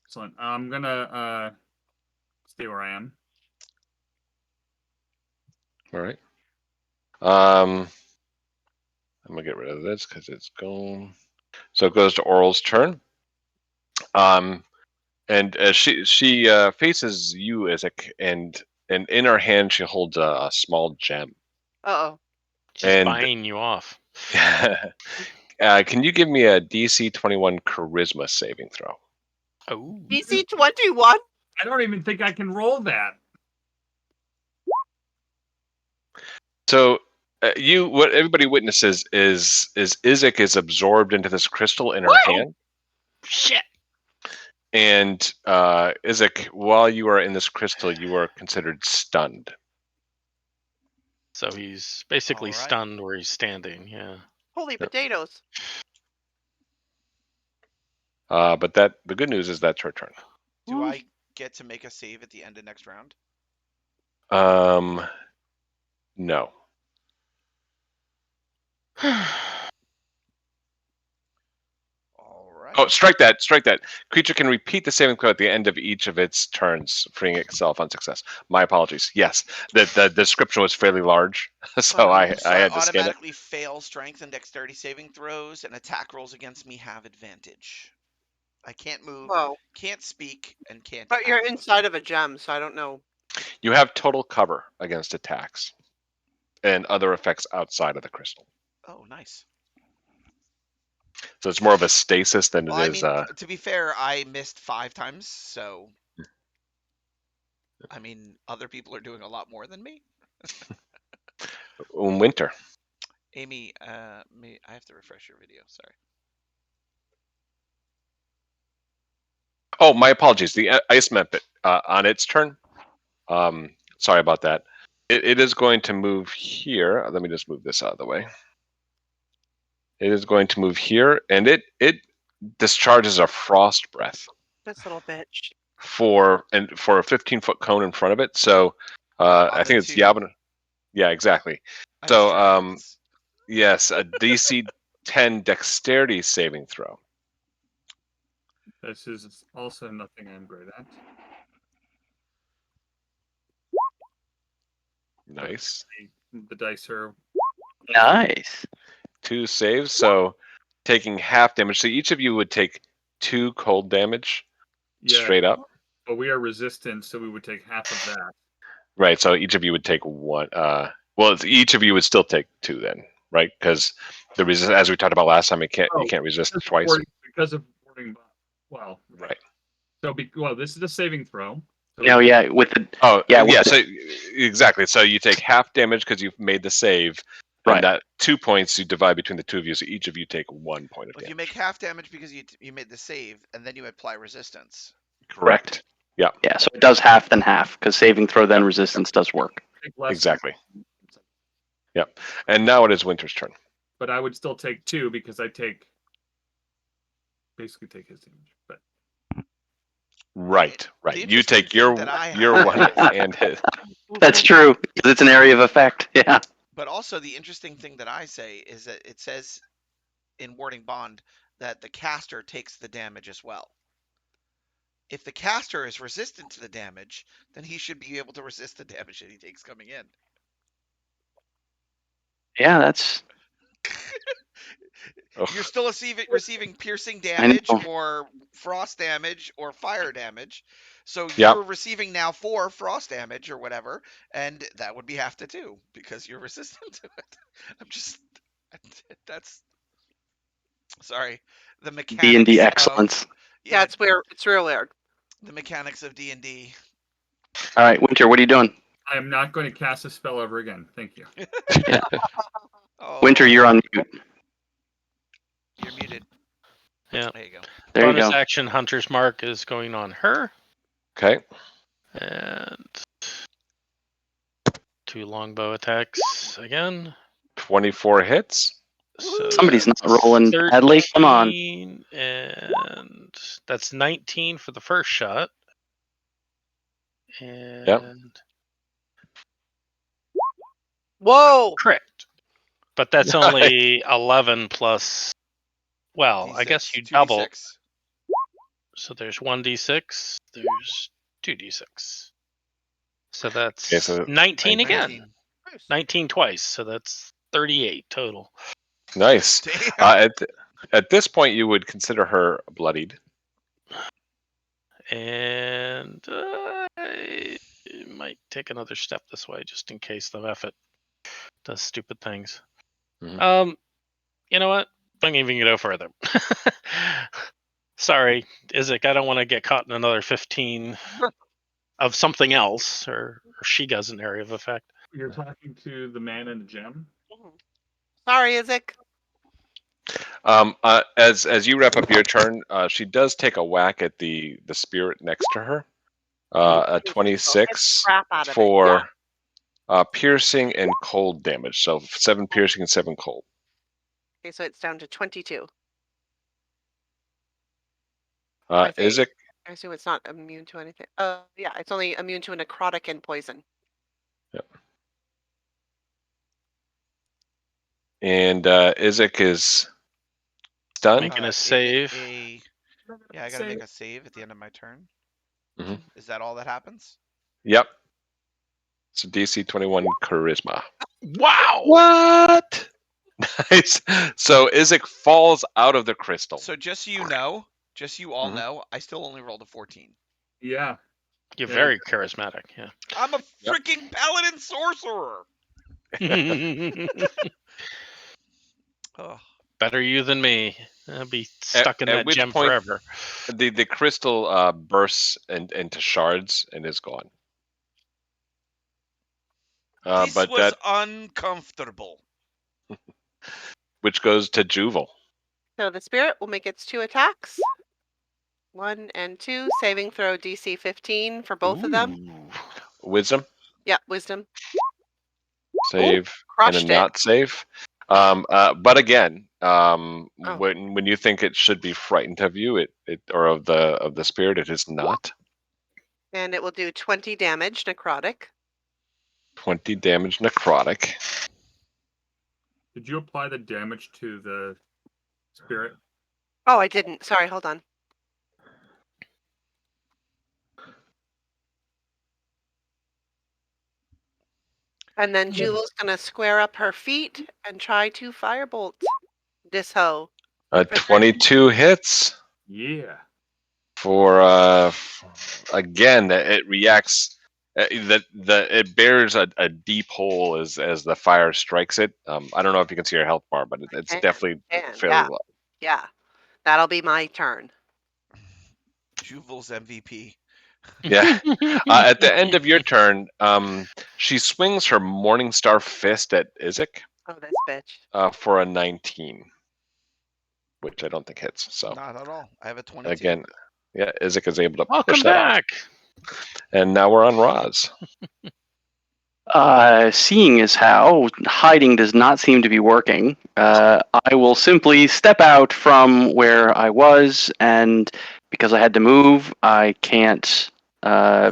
[SPEAKER 2] excellent. I'm gonna stay where I am.
[SPEAKER 4] All right. I'm gonna get rid of this because it's gone. So it goes to Oral's turn. And she faces you, Isaac, and in her hand she holds a small gem.
[SPEAKER 1] Uh-oh.
[SPEAKER 5] She's
[SPEAKER 4] And-
[SPEAKER 5] buying you off.
[SPEAKER 4] Can you give me a DC 21 Charisma saving throw?
[SPEAKER 5] Oh.
[SPEAKER 1] DC 21?
[SPEAKER 2] I don't even think I can roll that.
[SPEAKER 4] So what everybody witnesses is Isaac is absorbed into this crystal in her hand.
[SPEAKER 5] Shit.
[SPEAKER 4] And Isaac, while you are in this crystal, you are considered stunned.
[SPEAKER 5] So he's basically
[SPEAKER 3] All right.
[SPEAKER 5] stunned where he's standing. Yeah.
[SPEAKER 1] Holy potatoes.
[SPEAKER 4] But the good news is that's her turn.
[SPEAKER 3] Do I get to make a save at the end of next round?
[SPEAKER 4] No.
[SPEAKER 3] All right.
[SPEAKER 4] Oh, strike that. Creature can repeat the saving throw at the end of each of its turns, freeing itself on success. My apologies. Yes, the description was fairly large, so I had to scan it.
[SPEAKER 3] Automatically fail strength and dexterity saving throws, and attack rolls against me have advantage. I can't move,
[SPEAKER 1] Whoa.
[SPEAKER 3] can't speak, and can't
[SPEAKER 1] But you're
[SPEAKER 3] act.
[SPEAKER 1] inside of a gem, so I don't know.
[SPEAKER 4] You have total cover against attacks and other effects outside of the crystal.
[SPEAKER 3] Oh, nice.
[SPEAKER 4] So it's more of a stasis than
[SPEAKER 3] Well,
[SPEAKER 4] it
[SPEAKER 3] I
[SPEAKER 4] is.
[SPEAKER 3] mean, to be fair, I missed 5 times, so I mean, other people are doing a lot more than me.
[SPEAKER 4] Winter.
[SPEAKER 3] Amy, I have to refresh your video. Sorry.
[SPEAKER 4] Oh, my apologies. The ice method on its turn. Sorry about that. It is going to move here. Let me just move this out of the way. It is going to move here, and it discharges a frost breath
[SPEAKER 1] This little bitch.
[SPEAKER 4] for a 15-foot cone in front of it. So I
[SPEAKER 3] On
[SPEAKER 4] think
[SPEAKER 3] the
[SPEAKER 4] it's
[SPEAKER 3] two.
[SPEAKER 4] Yavin. Yeah, exactly.
[SPEAKER 3] I'm
[SPEAKER 4] So
[SPEAKER 3] sure it is.
[SPEAKER 4] yes, a DC 10 dexterity saving throw.
[SPEAKER 2] This is also nothing I'm great at.
[SPEAKER 4] Nice.
[SPEAKER 2] The dice are
[SPEAKER 6] Nice.
[SPEAKER 4] 2 saves, so taking half damage. So each of you would take 2 cold damage straight up.
[SPEAKER 2] But we are resistant, so we would take half of that.
[SPEAKER 4] Right. So each of you would take 1. Well, each of you would still take 2 then, right? Because the as we talked about last time, you can't resist twice.
[SPEAKER 2] Because of warding. Well,
[SPEAKER 4] Right.
[SPEAKER 2] So this is a saving throw. So
[SPEAKER 6] No, yeah, with the
[SPEAKER 4] So exactly. So you take half damage because you've made the save,
[SPEAKER 6] Right.
[SPEAKER 4] and that 2 points you divide between the two of you. So each of you take 1 point of
[SPEAKER 3] Well,
[SPEAKER 4] damage.
[SPEAKER 3] you make half damage because you made the save, and then you apply resistance.
[SPEAKER 4] Correct. Yeah.
[SPEAKER 6] Yeah, so it does half then half because saving throw then resistance does work.
[SPEAKER 2] take less.
[SPEAKER 4] Exactly. Yep. And now it is Winter's turn.
[SPEAKER 2] But I would still take 2 because I basically take his damage. But
[SPEAKER 4] Right.
[SPEAKER 3] The
[SPEAKER 4] You
[SPEAKER 3] interesting
[SPEAKER 4] take your
[SPEAKER 3] thing that I
[SPEAKER 4] one
[SPEAKER 3] have-
[SPEAKER 4] and his.
[SPEAKER 6] That's true. 'Cause it's an area of effect. Yeah.
[SPEAKER 3] But also the interesting thing that I say is that it says in Warding Bond that the caster takes the damage as well. If the caster is resistant to the damage, then he should be able to resist the damage that he takes coming in.
[SPEAKER 6] Yeah, that's
[SPEAKER 3] You're still receiving piercing damage
[SPEAKER 6] know.
[SPEAKER 3] or frost damage or fire damage. So
[SPEAKER 4] Yep.
[SPEAKER 3] you're receiving now 4 frost damage or whatever, and that would be half to 2 because you're resistant to it. That's sorry. The mechanics
[SPEAKER 6] D&D
[SPEAKER 3] of-
[SPEAKER 6] excellence.
[SPEAKER 1] Yeah, it's weird. It's real weird.
[SPEAKER 3] The mechanics of D&D.
[SPEAKER 6] All right, Winter, what are you doing?
[SPEAKER 2] I am not going to cast a spell ever again. Thank you.
[SPEAKER 3] Oh,
[SPEAKER 6] Winter, you're on mute.
[SPEAKER 3] You're muted.
[SPEAKER 5] Yeah.
[SPEAKER 3] There you go.
[SPEAKER 6] There you
[SPEAKER 5] Bonus
[SPEAKER 6] go.
[SPEAKER 5] action Hunter's Mark is going on her.
[SPEAKER 4] Okay.
[SPEAKER 5] And 2 longbow attacks again.
[SPEAKER 4] 24 hits.
[SPEAKER 5] So
[SPEAKER 6] Somebody's not
[SPEAKER 5] that's
[SPEAKER 6] rolling badly. Come on.
[SPEAKER 5] 13, and that's 19 for the first shot. And
[SPEAKER 1] Whoa!
[SPEAKER 5] crit. But that's only 11 plus. Well, I guess
[SPEAKER 3] D6,
[SPEAKER 5] you
[SPEAKER 3] 2d6.
[SPEAKER 5] double. So there's 1d6. There's 2d6. So that's
[SPEAKER 4] Okay, so
[SPEAKER 5] 19 again.
[SPEAKER 3] 19.
[SPEAKER 5] 19 twice. So that's 38 total.
[SPEAKER 4] Nice.
[SPEAKER 3] Damn.
[SPEAKER 4] At this point, you would consider her bloodied.
[SPEAKER 5] And I might take another step this way just in case the Mephit does stupid things.
[SPEAKER 4] Mhm.
[SPEAKER 5] You know what? I'm even gonna go further. Sorry, Isaac, I don't want to get caught in another 15 of something else, or she does an area of effect.
[SPEAKER 2] You're talking to the man in the gem.
[SPEAKER 1] Sorry, Isaac.
[SPEAKER 4] As you wrap up your turn, she does take a whack at the spirit next to her. A 26
[SPEAKER 1] Crap out of it,
[SPEAKER 4] for piercing and cold damage. So 7 piercing and 7 cold.
[SPEAKER 1] Okay, so it's down to 22. I think.
[SPEAKER 4] Isaac,
[SPEAKER 1] I assume it's not immune to anything. Yeah, it's only immune to a necrotic and poison.
[SPEAKER 4] Yep. And Isaac is stunned.
[SPEAKER 5] Making a save.
[SPEAKER 3] Yeah, I gotta make a save at the end of my turn.
[SPEAKER 4] Mhm.
[SPEAKER 3] Is that all that happens?
[SPEAKER 4] Yep. So DC 21 charisma.
[SPEAKER 5] Wow!
[SPEAKER 4] What? Nice. So Isaac falls out of the crystal.
[SPEAKER 3] So just so you know, just so you all
[SPEAKER 4] Mhm.
[SPEAKER 3] know, I still only rolled a 14.
[SPEAKER 2] Yeah.
[SPEAKER 5] You're very charismatic, yeah.
[SPEAKER 3] I'm a freaking paladin sorcerer. Oh.
[SPEAKER 5] Better you than me. I'll be stuck in
[SPEAKER 4] at
[SPEAKER 5] that
[SPEAKER 4] which
[SPEAKER 5] gem
[SPEAKER 4] point-
[SPEAKER 5] forever.
[SPEAKER 4] The crystal bursts into shards and is gone.
[SPEAKER 3] This
[SPEAKER 4] But
[SPEAKER 3] was
[SPEAKER 4] that
[SPEAKER 3] uncomfortable.
[SPEAKER 4] which goes to Juval.
[SPEAKER 1] So the spirit will make its 2 attacks. 1 and 2, saving throw DC 15 for both of them.
[SPEAKER 5] Ooh.
[SPEAKER 4] Wisdom
[SPEAKER 1] Yeah, wisdom.
[SPEAKER 4] save and a
[SPEAKER 1] Crushed it.
[SPEAKER 4] not save. But again,
[SPEAKER 1] Oh.
[SPEAKER 4] when you think it should be frightened of you, it or of the spirit, it is not.
[SPEAKER 1] And it will do 20 damage, necrotic.
[SPEAKER 4] 20 damage necrotic.
[SPEAKER 2] Did you apply the damage to the spirit?
[SPEAKER 1] Oh, I didn't. Sorry, hold on. And then Jewel's gonna square up her feet and try to firebolt this hoe.
[SPEAKER 4] A 22 hits
[SPEAKER 2] Yeah.
[SPEAKER 4] for again. It reacts. It bears a deep hole as the fire strikes it. I don't know if you can see your health bar, but it's definitely fairly
[SPEAKER 1] yeah.
[SPEAKER 4] low.
[SPEAKER 1] Yeah, that'll be my turn.
[SPEAKER 3] Juval's MVP.
[SPEAKER 4] Yeah. At the end of your turn, she swings her Morningstar fist at Izek
[SPEAKER 1] Oh, this bitch.
[SPEAKER 4] for a 19, which I don't think hits. So
[SPEAKER 3] Not at all. I have a 22.
[SPEAKER 4] again, yeah, Izek is able to
[SPEAKER 5] Welcome
[SPEAKER 4] push that off.
[SPEAKER 5] back.
[SPEAKER 4] And now we're on Roz.
[SPEAKER 6] Seeing as how hiding does not seem to be working, I will simply step out from where I was, and because I had to move, I can't.
[SPEAKER 5] Get
[SPEAKER 6] I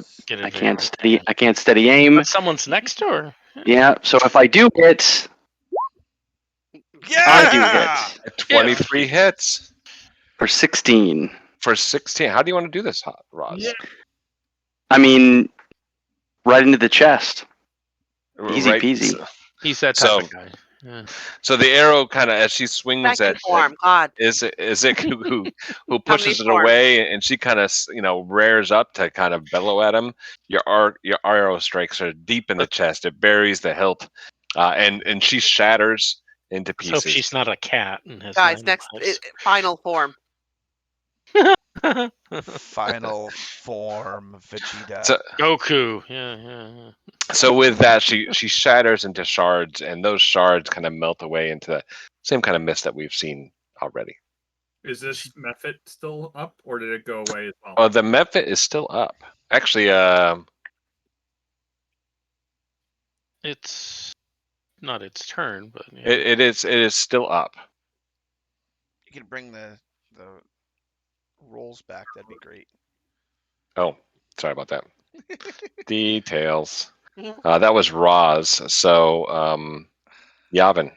[SPEAKER 5] advantage.
[SPEAKER 6] can't steady. I can't steady aim.
[SPEAKER 5] But someone's next door.
[SPEAKER 6] Yeah. So if I do hit,
[SPEAKER 3] Yeah!
[SPEAKER 6] I do hit
[SPEAKER 4] 23 hits
[SPEAKER 6] for 16.
[SPEAKER 4] for 16. How do you want to do this, Roz?
[SPEAKER 2] Yeah.
[SPEAKER 6] I mean, right into the chest. Easy
[SPEAKER 4] Right,
[SPEAKER 6] peasy.
[SPEAKER 5] He's that type
[SPEAKER 4] So-
[SPEAKER 5] of guy. Yeah.
[SPEAKER 4] So the arrow kind of, as she swings
[SPEAKER 1] Second
[SPEAKER 4] at
[SPEAKER 1] form, God.
[SPEAKER 4] Izek, who
[SPEAKER 1] How
[SPEAKER 4] pushes
[SPEAKER 1] many
[SPEAKER 4] it
[SPEAKER 1] forms?
[SPEAKER 4] away, and she kind of rears up to kind of bellow at him. Your arrow strikes her deep in the chest. It buries the hilt, and she shatters into
[SPEAKER 5] Let's hope
[SPEAKER 4] pieces.
[SPEAKER 5] she's not a cat and has
[SPEAKER 1] Guys,
[SPEAKER 5] 9
[SPEAKER 1] next
[SPEAKER 5] lives.
[SPEAKER 1] final form.
[SPEAKER 3] Final form Vegeta.
[SPEAKER 4] So,
[SPEAKER 5] Goku. Yeah.
[SPEAKER 4] so with that, she shatters into shards, and those shards kind of melt away into the same kind of mist that we've seen already.
[SPEAKER 2] Is this method still up, or did it go away as well?
[SPEAKER 4] Oh, the Mephit is still up. Actually,
[SPEAKER 5] It's not its turn, but yeah.
[SPEAKER 4] it is still up.
[SPEAKER 3] You can bring the rolls back. That'd be great.
[SPEAKER 4] Oh, sorry about that. Details.
[SPEAKER 1] Mhm.
[SPEAKER 4] That was Roz. So, Yavin.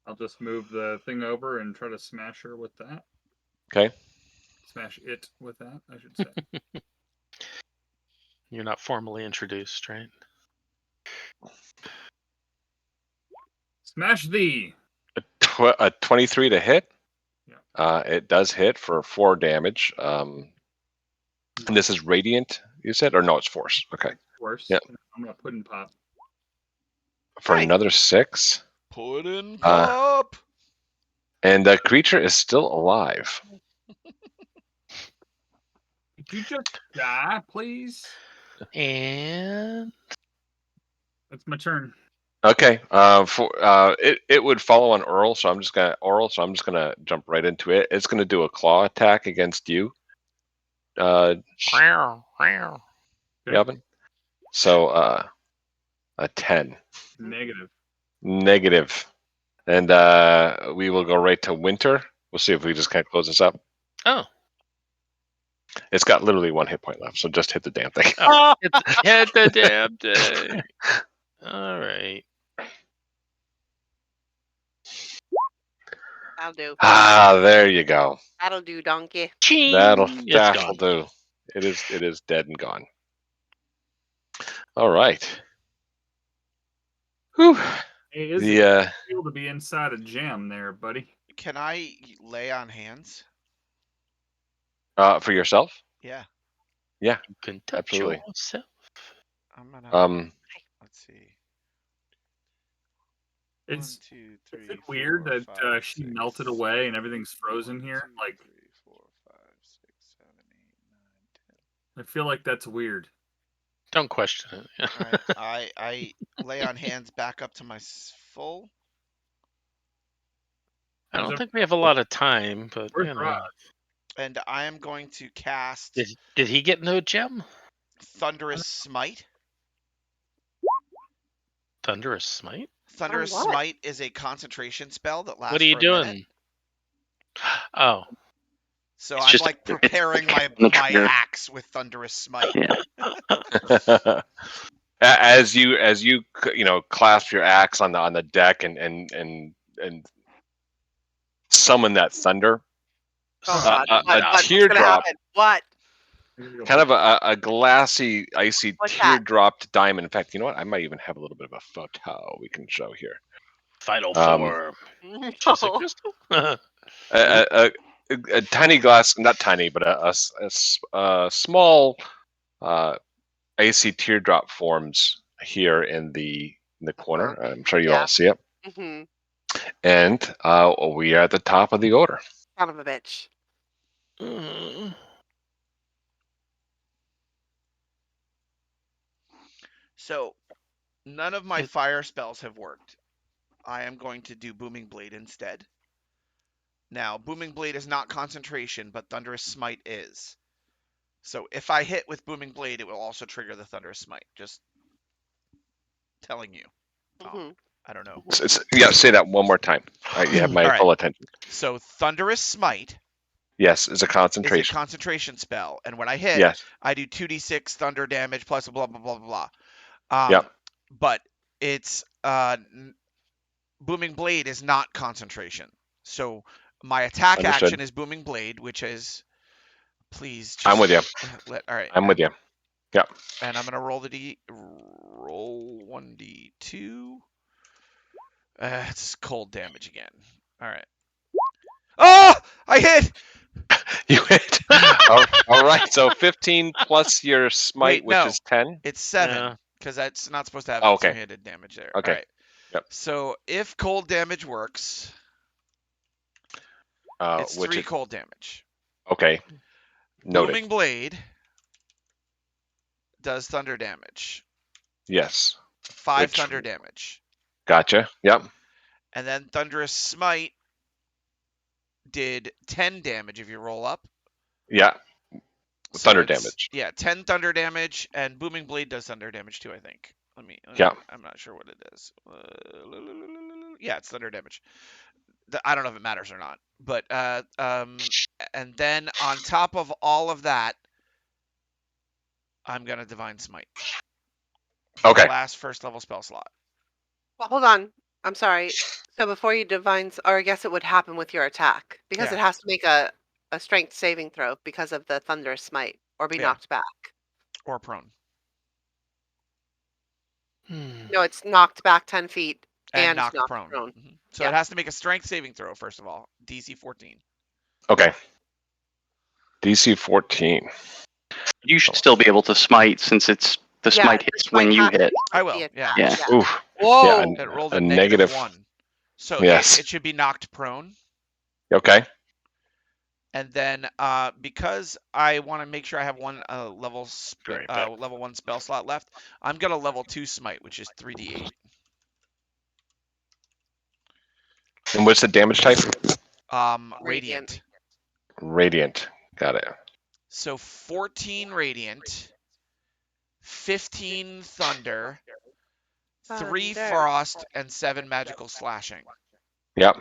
[SPEAKER 2] I'll just move the thing over and try to smash her with that.
[SPEAKER 4] Okay.
[SPEAKER 2] Smash it with that, I should say.
[SPEAKER 5] You're not formally introduced, right?
[SPEAKER 2] Smash thee!
[SPEAKER 4] A 23 to hit.
[SPEAKER 2] Yeah.
[SPEAKER 4] It does hit for 4 damage. And this is radiant, you said, or no? It's force. Okay.
[SPEAKER 2] Worse.
[SPEAKER 4] Yep.
[SPEAKER 2] I'm gonna put in pop.
[SPEAKER 4] For
[SPEAKER 1] Nice.
[SPEAKER 4] another 6,
[SPEAKER 3] Puddin' pop.
[SPEAKER 4] and the creature is still alive.
[SPEAKER 2] Could you just die, please?
[SPEAKER 5] And
[SPEAKER 2] That's my turn.
[SPEAKER 4] Okay. It would follow on Earl, so I'm just gonna jump right into it. It's gonna do a claw attack against you,
[SPEAKER 5] wow.
[SPEAKER 4] Yavin. So a 10.
[SPEAKER 2] Negative.
[SPEAKER 4] And we will go right to Winter. We'll see if we just can't close this up.
[SPEAKER 5] Oh.
[SPEAKER 4] It's got literally 1 hit point left, so just hit the damn thing.
[SPEAKER 5] Oh, hit the damn day. All right.
[SPEAKER 1] That'll do.
[SPEAKER 4] There you go.
[SPEAKER 1] That'll do, donkey.
[SPEAKER 5] Ching!
[SPEAKER 4] That'll
[SPEAKER 5] It's gone.
[SPEAKER 4] do. It is dead and gone. All right. Whew.
[SPEAKER 2] Hey, is
[SPEAKER 4] The
[SPEAKER 2] it feel to be inside a gem there, buddy?
[SPEAKER 3] Can I lay on hands?
[SPEAKER 4] for yourself?
[SPEAKER 3] Yeah.
[SPEAKER 5] You can touch
[SPEAKER 4] Absolutely.
[SPEAKER 5] yourself.
[SPEAKER 3] I'm gonna. Let's see.
[SPEAKER 2] It's
[SPEAKER 3] 1, 2, 3,
[SPEAKER 2] is it weird
[SPEAKER 3] 4,
[SPEAKER 2] that
[SPEAKER 3] 5,
[SPEAKER 2] she
[SPEAKER 3] 6,
[SPEAKER 2] melted away and everything's
[SPEAKER 3] 1,
[SPEAKER 2] frozen
[SPEAKER 3] 2,
[SPEAKER 2] here?
[SPEAKER 3] 3,
[SPEAKER 2] Like,
[SPEAKER 3] 4, 5, 6, 7, 8, 9, 10.
[SPEAKER 2] I feel like that's weird.
[SPEAKER 5] Don't question it.
[SPEAKER 3] All right. I lay on hands back up to my full.
[SPEAKER 5] I don't think we have a lot of time, but
[SPEAKER 2] Where's
[SPEAKER 5] you know.
[SPEAKER 2] Roz?
[SPEAKER 3] And I am going to cast
[SPEAKER 5] Did he get no gem?
[SPEAKER 3] Thunderous Smite.
[SPEAKER 5] Thunderous Smite?
[SPEAKER 3] Thunderous
[SPEAKER 1] what?
[SPEAKER 3] Smite is a concentration spell that lasts
[SPEAKER 5] What are you
[SPEAKER 3] for a minute.
[SPEAKER 5] doing? Oh,
[SPEAKER 3] So
[SPEAKER 6] It's
[SPEAKER 3] I'm
[SPEAKER 6] just-
[SPEAKER 3] like
[SPEAKER 6] it's
[SPEAKER 3] preparing my
[SPEAKER 6] the
[SPEAKER 3] my
[SPEAKER 6] trigger.
[SPEAKER 3] axe with Thunderous Smite.
[SPEAKER 6] Yeah.
[SPEAKER 4] as you clasp your axe on the deck and summon that thunder,
[SPEAKER 1] Oh
[SPEAKER 5] Son
[SPEAKER 1] God!
[SPEAKER 5] of
[SPEAKER 1] What?
[SPEAKER 5] a-
[SPEAKER 1] What's gonna
[SPEAKER 4] teardrop,
[SPEAKER 1] happen? What?
[SPEAKER 4] kind of a glassy, icy
[SPEAKER 1] What's that?
[SPEAKER 4] teardropped diamond. In fact, you know what? I might even have a little bit of a photo we can show here.
[SPEAKER 5] Vital
[SPEAKER 4] Um,
[SPEAKER 5] form. Just a
[SPEAKER 1] No.
[SPEAKER 5] crystal.
[SPEAKER 4] A tiny glass, not tiny, but a small icy teardrop forms here in the corner. I'm sure you
[SPEAKER 1] Yeah.
[SPEAKER 4] all see it.
[SPEAKER 1] Mm-hmm.
[SPEAKER 4] And we are at the top of the order.
[SPEAKER 1] Son of a bitch.
[SPEAKER 5] Mm.
[SPEAKER 3] So none of my
[SPEAKER 5] It-
[SPEAKER 3] fire spells have worked. I am going to do Booming Blade instead. Now, Booming Blade is not concentration, but Thunderous Smite is. So if I hit with Booming Blade, it will also trigger the Thunderous Smite. Just telling you.
[SPEAKER 1] Mm-hmm.
[SPEAKER 3] I don't know.
[SPEAKER 4] Yeah, say that one more time. You have my
[SPEAKER 3] All right.
[SPEAKER 4] full attention.
[SPEAKER 3] So Thunderous Smite
[SPEAKER 4] Yes, is a
[SPEAKER 3] is a
[SPEAKER 4] concentration.
[SPEAKER 3] concentration spell, and when I hit,
[SPEAKER 4] Yes.
[SPEAKER 3] I do 2d6 thunder damage plus blah blah blah blah blah.
[SPEAKER 4] Yep.
[SPEAKER 3] But it's Booming Blade is not concentration. So my attack
[SPEAKER 4] Understood.
[SPEAKER 3] action is Booming Blade, which is please.
[SPEAKER 4] I'm with you.
[SPEAKER 3] All right.
[SPEAKER 4] I'm with you. Yep.
[SPEAKER 3] And I'm gonna roll roll 1d2. It's cold damage again. All right. Oh, I hit.
[SPEAKER 4] You hit. All right. So 15 plus your smite,
[SPEAKER 3] Wait,
[SPEAKER 4] which
[SPEAKER 3] no.
[SPEAKER 4] is 10.
[SPEAKER 3] It's 7
[SPEAKER 5] Yeah.
[SPEAKER 3] because that's not supposed to have
[SPEAKER 4] Oh, okay.
[SPEAKER 3] two-handed damage there.
[SPEAKER 4] Okay.
[SPEAKER 3] All right.
[SPEAKER 4] Yep.
[SPEAKER 3] So if cold damage works, it's
[SPEAKER 4] Which
[SPEAKER 3] 3
[SPEAKER 4] is
[SPEAKER 3] cold damage.
[SPEAKER 4] okay. Noted.
[SPEAKER 3] Booming Blade does thunder damage.
[SPEAKER 4] Yes.
[SPEAKER 3] 5
[SPEAKER 4] Which-
[SPEAKER 3] thunder damage.
[SPEAKER 4] Gotcha. Yep.
[SPEAKER 3] And then Thunderous Smite did 10 damage if you roll up.
[SPEAKER 4] Yeah.
[SPEAKER 3] So
[SPEAKER 4] Thunder
[SPEAKER 3] it's-
[SPEAKER 4] damage.
[SPEAKER 3] Yeah, 10 thunder damage, and Booming Blade does thunder damage too, I think.
[SPEAKER 4] Yeah.
[SPEAKER 3] I'm not sure what it is. Yeah, it's thunder damage. I don't know if it matters or not. But and then on top of all of that, I'm gonna Divine Smite.
[SPEAKER 4] Okay.
[SPEAKER 3] Last first level spell slot.
[SPEAKER 1] Well, hold on. I'm sorry. So before you divines, or I guess it would happen with your attack because
[SPEAKER 3] Yeah.
[SPEAKER 1] it has to make a strength saving throw because of the thunderous smite, or be
[SPEAKER 3] Yeah.
[SPEAKER 1] knocked back.
[SPEAKER 3] Or prone.
[SPEAKER 1] No, it's knocked back 10 feet
[SPEAKER 3] And
[SPEAKER 1] and
[SPEAKER 3] knocked
[SPEAKER 1] knocked
[SPEAKER 3] prone.
[SPEAKER 1] prone.
[SPEAKER 3] Mhm. So
[SPEAKER 1] Yeah.
[SPEAKER 3] it has to make a strength saving throw, first of all. DC 14.
[SPEAKER 4] Okay. DC 14.
[SPEAKER 6] You should still be able to smite since it's the
[SPEAKER 1] Yeah,
[SPEAKER 6] smite
[SPEAKER 1] the
[SPEAKER 6] hits when
[SPEAKER 1] smite
[SPEAKER 6] you
[SPEAKER 1] has to
[SPEAKER 6] hit.
[SPEAKER 1] be
[SPEAKER 3] I
[SPEAKER 1] with
[SPEAKER 3] will,
[SPEAKER 1] the
[SPEAKER 3] yeah.
[SPEAKER 1] attack,
[SPEAKER 6] Yeah.
[SPEAKER 4] Oof.
[SPEAKER 1] Whoa.
[SPEAKER 4] Yeah,
[SPEAKER 3] It rolled a
[SPEAKER 4] a
[SPEAKER 3] negative
[SPEAKER 4] negative.
[SPEAKER 3] 1. So
[SPEAKER 4] Yes.
[SPEAKER 3] it should be knocked prone.
[SPEAKER 4] Okay.
[SPEAKER 3] And then because I want to make sure I have one level
[SPEAKER 5] Right back.
[SPEAKER 3] level 1 spell slot left, I'm going to level 2 smite, which is 3d8.
[SPEAKER 4] And what's the damage type?
[SPEAKER 3] Radiant.
[SPEAKER 4] Radiant. Got it.
[SPEAKER 3] So 14 radiant, 15 thunder, 3
[SPEAKER 1] Thunder.
[SPEAKER 3] frost, and 7 magical slashing.
[SPEAKER 4] Yep.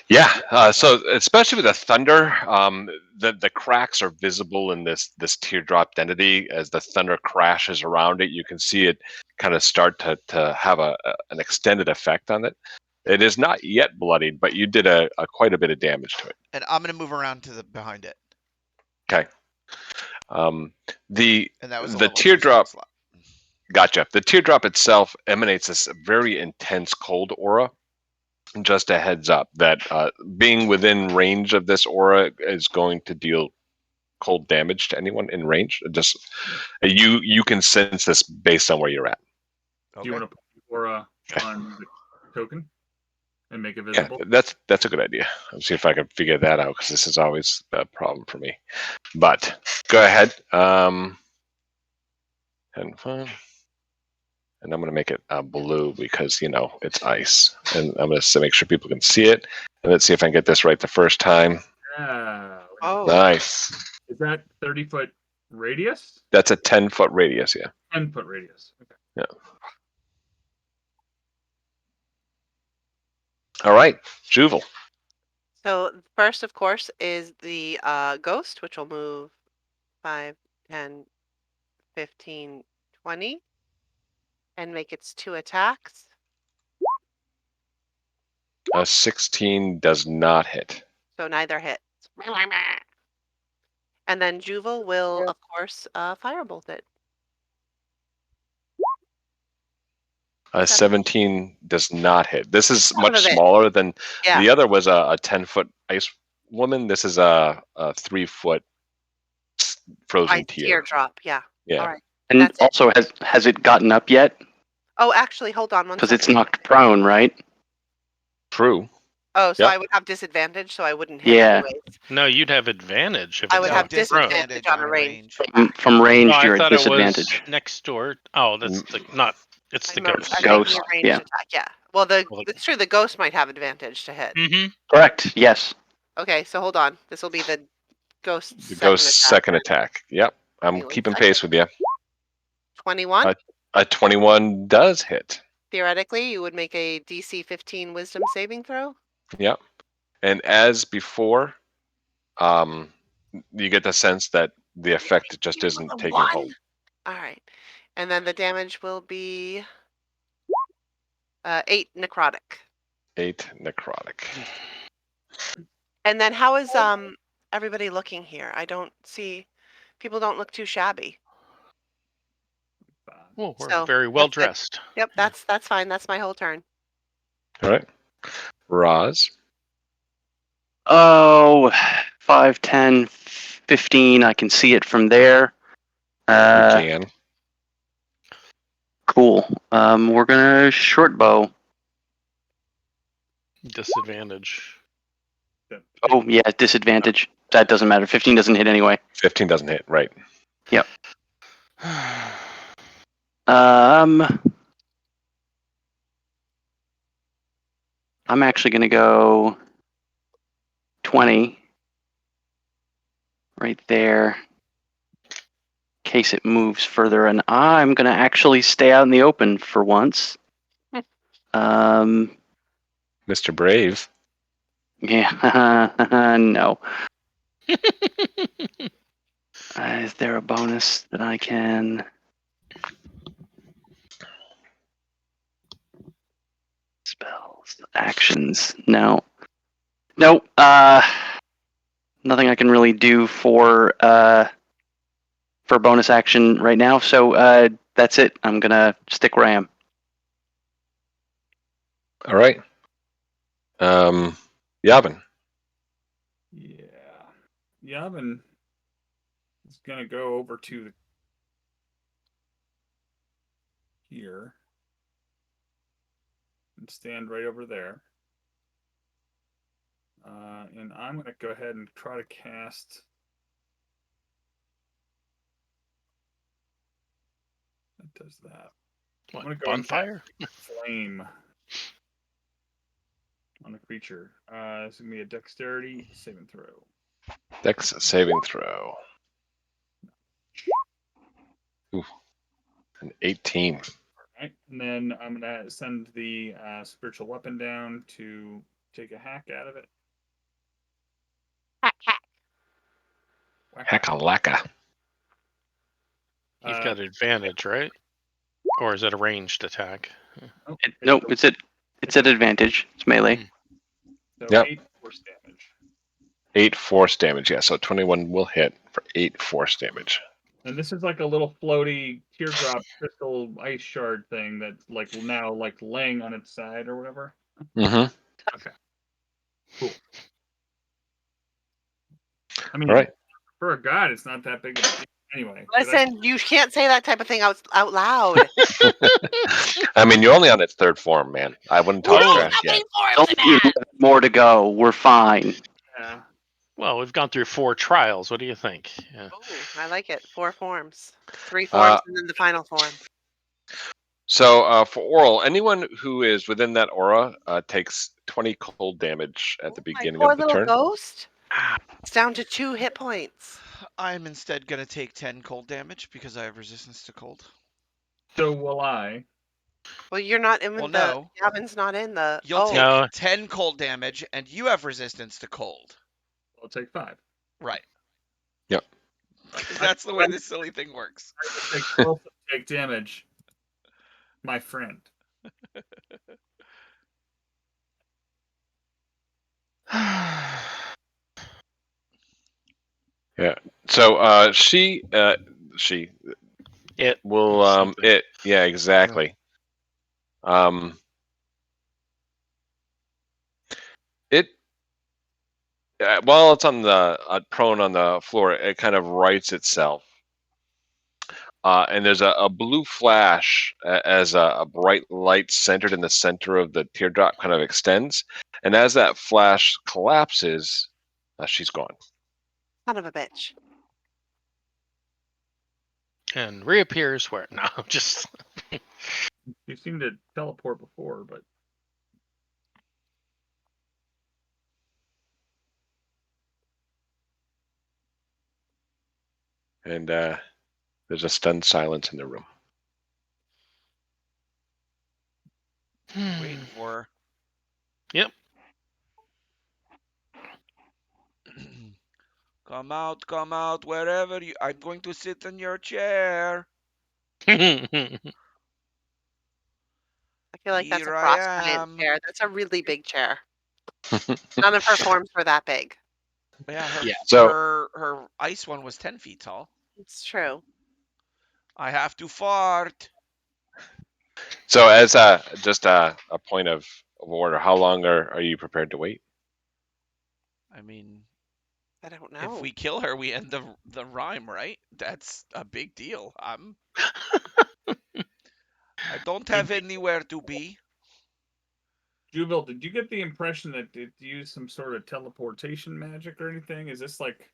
[SPEAKER 4] Yeah. So especially with the thunder, the cracks are visible in this teardrop entity. As the thunder crashes around it, you can see it kind of start to have an extended effect on it. It is not yet bloodied, but you did a quite a bit of damage to it.
[SPEAKER 3] And I'm going to move around to the behind it.
[SPEAKER 4] Okay. The
[SPEAKER 3] And that was a
[SPEAKER 4] the
[SPEAKER 3] level 2
[SPEAKER 4] teardrop.
[SPEAKER 3] spell slot.
[SPEAKER 4] Gotcha. The teardrop itself emanates this very intense cold aura. Just a heads up that being within range of this aura is going to deal cold damage to anyone in range. Just you can sense this based on where you're at.
[SPEAKER 2] Do you want to put the aura on the token and make it
[SPEAKER 4] Yeah,
[SPEAKER 2] visible?
[SPEAKER 4] that's a good idea. I'll see if I can figure that out because this is always a problem for me. But go ahead. And I'm going to make it blue because, it's ice. And I'm going to make sure people can see it. And let's see if I can get this right the first time.
[SPEAKER 2] Yeah.
[SPEAKER 1] Oh.
[SPEAKER 4] Nice.
[SPEAKER 2] Is that 30-foot radius?
[SPEAKER 4] That's a 10-foot radius, yeah.
[SPEAKER 2] 10-foot radius. Okay.
[SPEAKER 4] Yeah. All right, Juval.
[SPEAKER 1] So first, of course, is the ghost, which will move 5, 10, 15, 20, and make its 2 attacks.
[SPEAKER 4] 16 does not hit.
[SPEAKER 1] So neither hits. And then Juval will, of course, firebolt it.
[SPEAKER 4] 17 does not hit. This is
[SPEAKER 1] Son
[SPEAKER 4] much
[SPEAKER 1] of a bitch.
[SPEAKER 4] smaller than
[SPEAKER 1] Yeah.
[SPEAKER 4] the other was a 10-foot ice woman. This is a 3-foot frozen
[SPEAKER 1] Teardrop. Yeah.
[SPEAKER 4] Yeah.
[SPEAKER 1] All right.
[SPEAKER 6] And
[SPEAKER 1] That's it.
[SPEAKER 6] also, has it gotten up yet?
[SPEAKER 1] Oh, actually, hold on one
[SPEAKER 6] Because
[SPEAKER 1] second.
[SPEAKER 6] it's knocked prone, right?
[SPEAKER 4] True.
[SPEAKER 1] Oh, so
[SPEAKER 4] Yep.
[SPEAKER 1] I would have disadvantage, so I wouldn't hit
[SPEAKER 6] Yeah.
[SPEAKER 1] anyways.
[SPEAKER 5] No, you'd have advantage if
[SPEAKER 1] I
[SPEAKER 5] it's
[SPEAKER 1] would
[SPEAKER 3] No,
[SPEAKER 1] have
[SPEAKER 5] knocked prone.
[SPEAKER 1] disadvantage on a range.
[SPEAKER 6] From range,
[SPEAKER 5] No, I
[SPEAKER 6] you're at
[SPEAKER 5] thought it was
[SPEAKER 6] disadvantage.
[SPEAKER 5] next door. Oh, that's the not. It's the ghost.
[SPEAKER 1] I'm
[SPEAKER 6] Ghost,
[SPEAKER 1] making a ranged
[SPEAKER 6] yeah.
[SPEAKER 1] attack. Yeah. Well, it's true. The ghost might have advantage to hit.
[SPEAKER 5] Mm-hmm.
[SPEAKER 6] Correct. Yes.
[SPEAKER 1] Okay, so hold on. This will be the ghost's
[SPEAKER 4] The
[SPEAKER 1] second
[SPEAKER 4] ghost's
[SPEAKER 1] attack.
[SPEAKER 4] second attack. Yep. I'm
[SPEAKER 1] Give me one
[SPEAKER 4] keeping
[SPEAKER 1] second.
[SPEAKER 4] pace with you.
[SPEAKER 1] 21.
[SPEAKER 4] A 21 does hit.
[SPEAKER 1] Theoretically, you would make a DC 15 Wisdom saving throw.
[SPEAKER 4] Yep. And as before, you get the sense that the effect just isn't taking hold.
[SPEAKER 1] All right, and then the damage will be 8 necrotic.
[SPEAKER 4] 8 necrotic.
[SPEAKER 1] And then how is everybody looking here? I don't see. People don't look too shabby.
[SPEAKER 5] Well, we're
[SPEAKER 1] So,
[SPEAKER 5] very well
[SPEAKER 1] that's good.
[SPEAKER 5] dressed.
[SPEAKER 1] Yep, that's fine. That's my whole turn.
[SPEAKER 4] All right. Roz.
[SPEAKER 6] Oh, 5, 10, 15. I can see it from there.
[SPEAKER 4] You can.
[SPEAKER 6] Cool. We're gonna short bow.
[SPEAKER 5] Disadvantage.
[SPEAKER 6] Oh yeah, disadvantage. That doesn't matter. 15 doesn't hit anyway.
[SPEAKER 4] 15 doesn't hit, right?
[SPEAKER 6] Yep. I'm actually gonna go 20 right there. In case it moves further, and I'm gonna actually stay out in the open for once.
[SPEAKER 4] Mr. Brave.
[SPEAKER 6] Yeah, no. Is there a bonus that I can? Spells, actions, no. Nope. Nothing I can really do for bonus action right now. So that's it. I'm gonna stick where I am.
[SPEAKER 4] All right. Yavin.
[SPEAKER 2] Yeah. Yavin is going to go over to here and stand right over there. And I'm going to go ahead and try to cast. That does that.
[SPEAKER 5] What,
[SPEAKER 2] I'm going to go
[SPEAKER 5] bonfire?
[SPEAKER 2] and cast flame on the creature. It's going to be a dexterity saving throw.
[SPEAKER 4] Dex saving throw. Ooh, an 18.
[SPEAKER 2] All right. And then I'm going to send the spiritual weapon down to take a hack out of it.
[SPEAKER 4] Hackalacka.
[SPEAKER 5] You've got advantage, right? Or is it a ranged attack?
[SPEAKER 6] Nope, it's at advantage. It's melee.
[SPEAKER 2] So
[SPEAKER 4] Yep.
[SPEAKER 2] 8 force damage.
[SPEAKER 4] 8 force damage. Yeah, so 21 will hit for 8 force damage.
[SPEAKER 2] And this is like a little floaty teardrop crystal ice shard thing that's like now like laying on its side or whatever.
[SPEAKER 4] Mm-hmm.
[SPEAKER 2] Okay. Cool. I mean,
[SPEAKER 4] All right.
[SPEAKER 2] for a god, it's not that big of a deal. Anyway.
[SPEAKER 1] Listen, you can't say that type of thing out loud.
[SPEAKER 4] I mean, you're only on its 3rd form, man. I wouldn't talk trash yet.
[SPEAKER 6] More to go. We're fine.
[SPEAKER 2] Yeah.
[SPEAKER 5] Well, we've gone through 4 trials. What do you think? Yeah.
[SPEAKER 1] Ooh, I like it. 4 forms. 3 forms and then the final form.
[SPEAKER 4] So for Oral, anyone who is within that aura takes 20 cold damage at the beginning
[SPEAKER 1] Poor
[SPEAKER 4] of the
[SPEAKER 1] little
[SPEAKER 4] turn.
[SPEAKER 1] ghost. It's down to 2 hit points.
[SPEAKER 3] I'm instead going to take 10 cold damage because I have resistance to cold.
[SPEAKER 2] So will I.
[SPEAKER 1] Well, you're not in
[SPEAKER 3] Well,
[SPEAKER 1] the.
[SPEAKER 3] no.
[SPEAKER 1] Gavin's not in the.
[SPEAKER 3] You'll take
[SPEAKER 5] No.
[SPEAKER 3] 10 cold damage, and you have resistance to cold.
[SPEAKER 2] I'll take 5.
[SPEAKER 3] Right.
[SPEAKER 4] Yep.
[SPEAKER 3] Because that's the way this silly thing works.
[SPEAKER 2] Take damage, my friend.
[SPEAKER 4] So she
[SPEAKER 5] It
[SPEAKER 4] will
[SPEAKER 5] something.
[SPEAKER 4] it yeah, exactly. It while it's on the prone on the floor, it kind of rights itself. And there's a blue flash as a bright light centered in the center of the teardrop kind of extends. And as that flash collapses, she's gone.
[SPEAKER 1] Son of a bitch.
[SPEAKER 5] And reappears where? No, just
[SPEAKER 2] You seemed to teleport before, but
[SPEAKER 4] And there's a stunned silence in the room.
[SPEAKER 3] Waiting for her.
[SPEAKER 5] Yep.
[SPEAKER 3] Come out, wherever you. I'm going to sit in your chair.
[SPEAKER 1] I feel like that's a
[SPEAKER 3] Here I
[SPEAKER 1] Frostmaiden
[SPEAKER 3] am.
[SPEAKER 1] chair. That's a really big chair. None of her forms were that big.
[SPEAKER 3] Yeah, her,
[SPEAKER 5] Yeah.
[SPEAKER 4] So-
[SPEAKER 3] her ice one was 10 feet tall.
[SPEAKER 1] It's true.
[SPEAKER 3] I have to fart.
[SPEAKER 4] So as just a point of order, how long are you prepared to wait?
[SPEAKER 3] I mean,
[SPEAKER 1] I don't know.
[SPEAKER 3] if we kill her, we end the rhyme, right? That's a big deal. I don't have anywhere to be.
[SPEAKER 2] Jubil, did you get the impression that it used some sort of teleportation magic or anything? Is this like,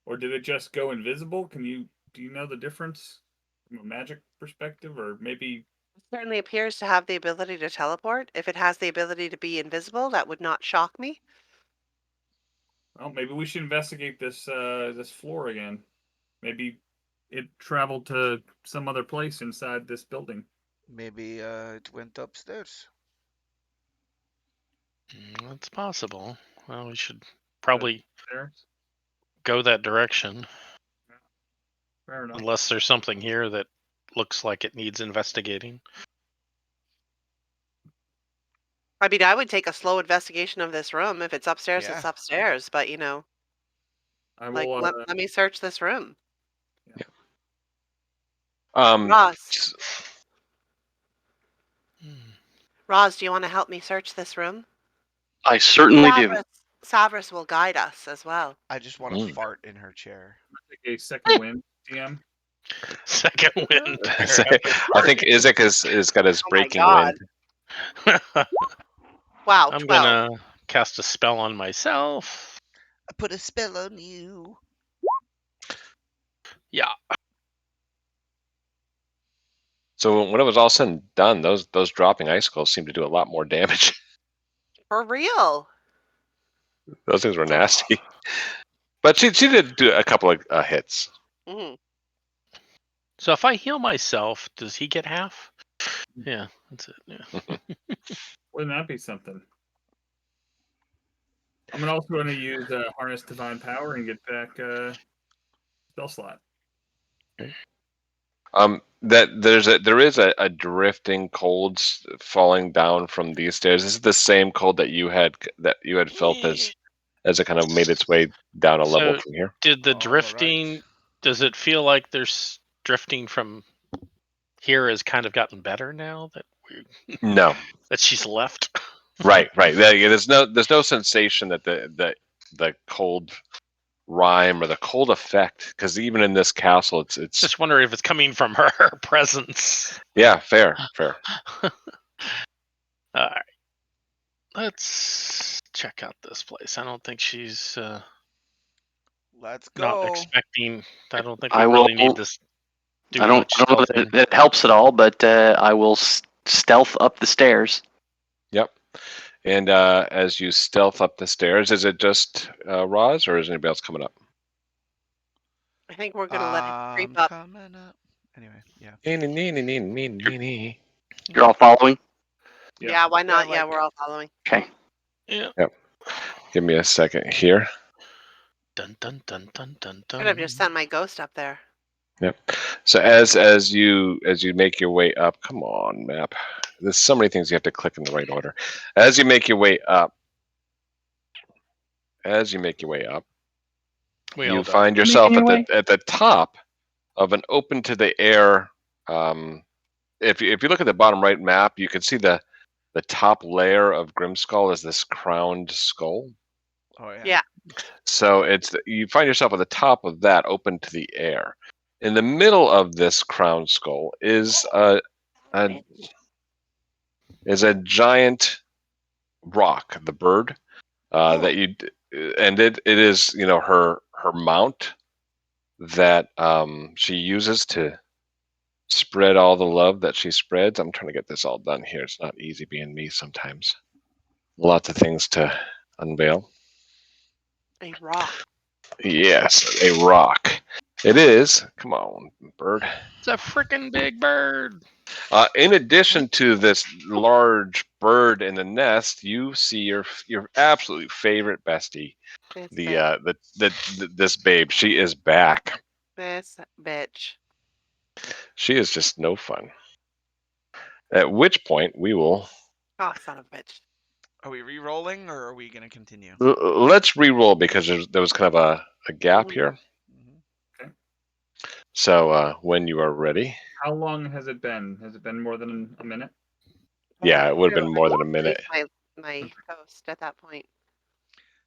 [SPEAKER 2] or did it just go invisible? Do you know the difference from a magic perspective, or maybe?
[SPEAKER 1] It certainly appears to have the ability to teleport. If it has the ability to be invisible, that would not shock me.
[SPEAKER 2] Well, maybe we should investigate this this floor again. Maybe it traveled to some other place inside this building.
[SPEAKER 3] Maybe it went upstairs.
[SPEAKER 5] That's possible. Well, we should probably
[SPEAKER 2] There,
[SPEAKER 5] go that direction,
[SPEAKER 2] fair enough.
[SPEAKER 5] unless there's something here that looks like it needs investigating.
[SPEAKER 1] I mean, I would take a slow investigation of this room. If it's upstairs,
[SPEAKER 3] Yeah.
[SPEAKER 1] it's upstairs. But,
[SPEAKER 2] I
[SPEAKER 1] like,
[SPEAKER 2] will.
[SPEAKER 1] let me search this room.
[SPEAKER 4] Um,
[SPEAKER 1] Roz.
[SPEAKER 5] Hmm.
[SPEAKER 1] Roz, do you want to help me search this room?
[SPEAKER 6] I certainly do.
[SPEAKER 1] Savras will guide us as well.
[SPEAKER 3] I just want to fart in her chair.
[SPEAKER 2] Take a second win, DM.
[SPEAKER 5] Second wind.
[SPEAKER 4] I think Izek is got his
[SPEAKER 1] Oh my
[SPEAKER 4] breaking
[SPEAKER 1] God.
[SPEAKER 4] wind.
[SPEAKER 1] Wow,
[SPEAKER 5] I'm
[SPEAKER 1] 12.
[SPEAKER 5] gonna cast a spell on myself.
[SPEAKER 3] I put a spell on you.
[SPEAKER 5] Yeah.
[SPEAKER 4] So when it was all said and done, those dropping icicles seemed to do a lot more damage.
[SPEAKER 1] For real.
[SPEAKER 4] Those things were nasty. But she did do a couple of hits.
[SPEAKER 1] Mhm.
[SPEAKER 5] So if I heal myself, does he get half? Yeah, that's it. Yeah.
[SPEAKER 2] Wouldn't that be something? I'm also going to use Harness Divine Power and get back spell slot.
[SPEAKER 4] That there is a drifting cold falling down from these stairs. This is the same cold that you had felt as it kind of made its way down a level
[SPEAKER 5] So
[SPEAKER 4] from here.
[SPEAKER 5] did the
[SPEAKER 3] All
[SPEAKER 5] drifting?
[SPEAKER 3] right.
[SPEAKER 5] Does it feel like there's drifting from here has kind of gotten better now that
[SPEAKER 4] No,
[SPEAKER 5] that she's left?
[SPEAKER 4] right. There's no sensation that the cold rime or the cold effect, because even in this castle, it's
[SPEAKER 5] Just wondering if it's coming from her presence.
[SPEAKER 4] yeah, fair.
[SPEAKER 5] All right, let's check out this place. I don't think she's
[SPEAKER 3] Let's
[SPEAKER 5] not
[SPEAKER 3] go.
[SPEAKER 5] expecting. I don't think we
[SPEAKER 6] I
[SPEAKER 5] really
[SPEAKER 6] will-
[SPEAKER 5] need to do
[SPEAKER 6] I don't
[SPEAKER 5] much
[SPEAKER 6] know
[SPEAKER 5] stealthing.
[SPEAKER 6] that it helps at all, but I will stealth up the stairs.
[SPEAKER 4] Yep. And as you stealth up the stairs, is it just Roz, or is anybody else coming up?
[SPEAKER 1] I think we're going to let it
[SPEAKER 3] I'm
[SPEAKER 1] creep up.
[SPEAKER 3] coming up. Anyway, yeah.
[SPEAKER 6] You're all following?
[SPEAKER 2] Yeah.
[SPEAKER 1] Yeah, why not?
[SPEAKER 3] like
[SPEAKER 1] Yeah, we're all following.
[SPEAKER 6] Okay.
[SPEAKER 5] Yeah.
[SPEAKER 4] Give me a second here.
[SPEAKER 5] Dun dun dun dun dun dun.
[SPEAKER 1] Could have just sent my ghost up there.
[SPEAKER 4] Yep. So as you make your way up, come on, map. There's so many things you have to click in the right order. As you make your way up,
[SPEAKER 5] We all
[SPEAKER 4] you
[SPEAKER 5] die.
[SPEAKER 4] find yourself
[SPEAKER 6] Making your
[SPEAKER 4] at the top of an open to the air. If you look at the bottom right map, you can see the top layer of Grimskull is this crowned skull.
[SPEAKER 3] Oh yeah.
[SPEAKER 1] Yeah.
[SPEAKER 4] So you find yourself at the top of that, open to the air. In the middle of this crowned skull is a giant rock, the bird that you, and it is her mount that she uses to spread all the love that she spreads. I'm trying to get this all done here. It's not easy being me sometimes. Lots of things to unveil.
[SPEAKER 1] A rock.
[SPEAKER 4] Yes, a rock. It is. Come on, bird.
[SPEAKER 5] It's a freaking big bird.
[SPEAKER 4] In addition to this large bird in the nest, you see your absolute favorite bestie,
[SPEAKER 1] This
[SPEAKER 4] this babe. She is back.
[SPEAKER 1] This bitch.
[SPEAKER 4] She is just no fun. At which point we will
[SPEAKER 1] Oh, son of a bitch.
[SPEAKER 3] Are we re-rolling or are we gonna continue?
[SPEAKER 4] let's re-roll because there was kind of a gap here.
[SPEAKER 3] Mhm.
[SPEAKER 4] So when you are ready,
[SPEAKER 2] How long has it been? Has it been more than a minute?
[SPEAKER 4] yeah, it would have
[SPEAKER 1] True.
[SPEAKER 4] been more than a
[SPEAKER 1] I
[SPEAKER 4] minute.
[SPEAKER 1] used my ghost at that point.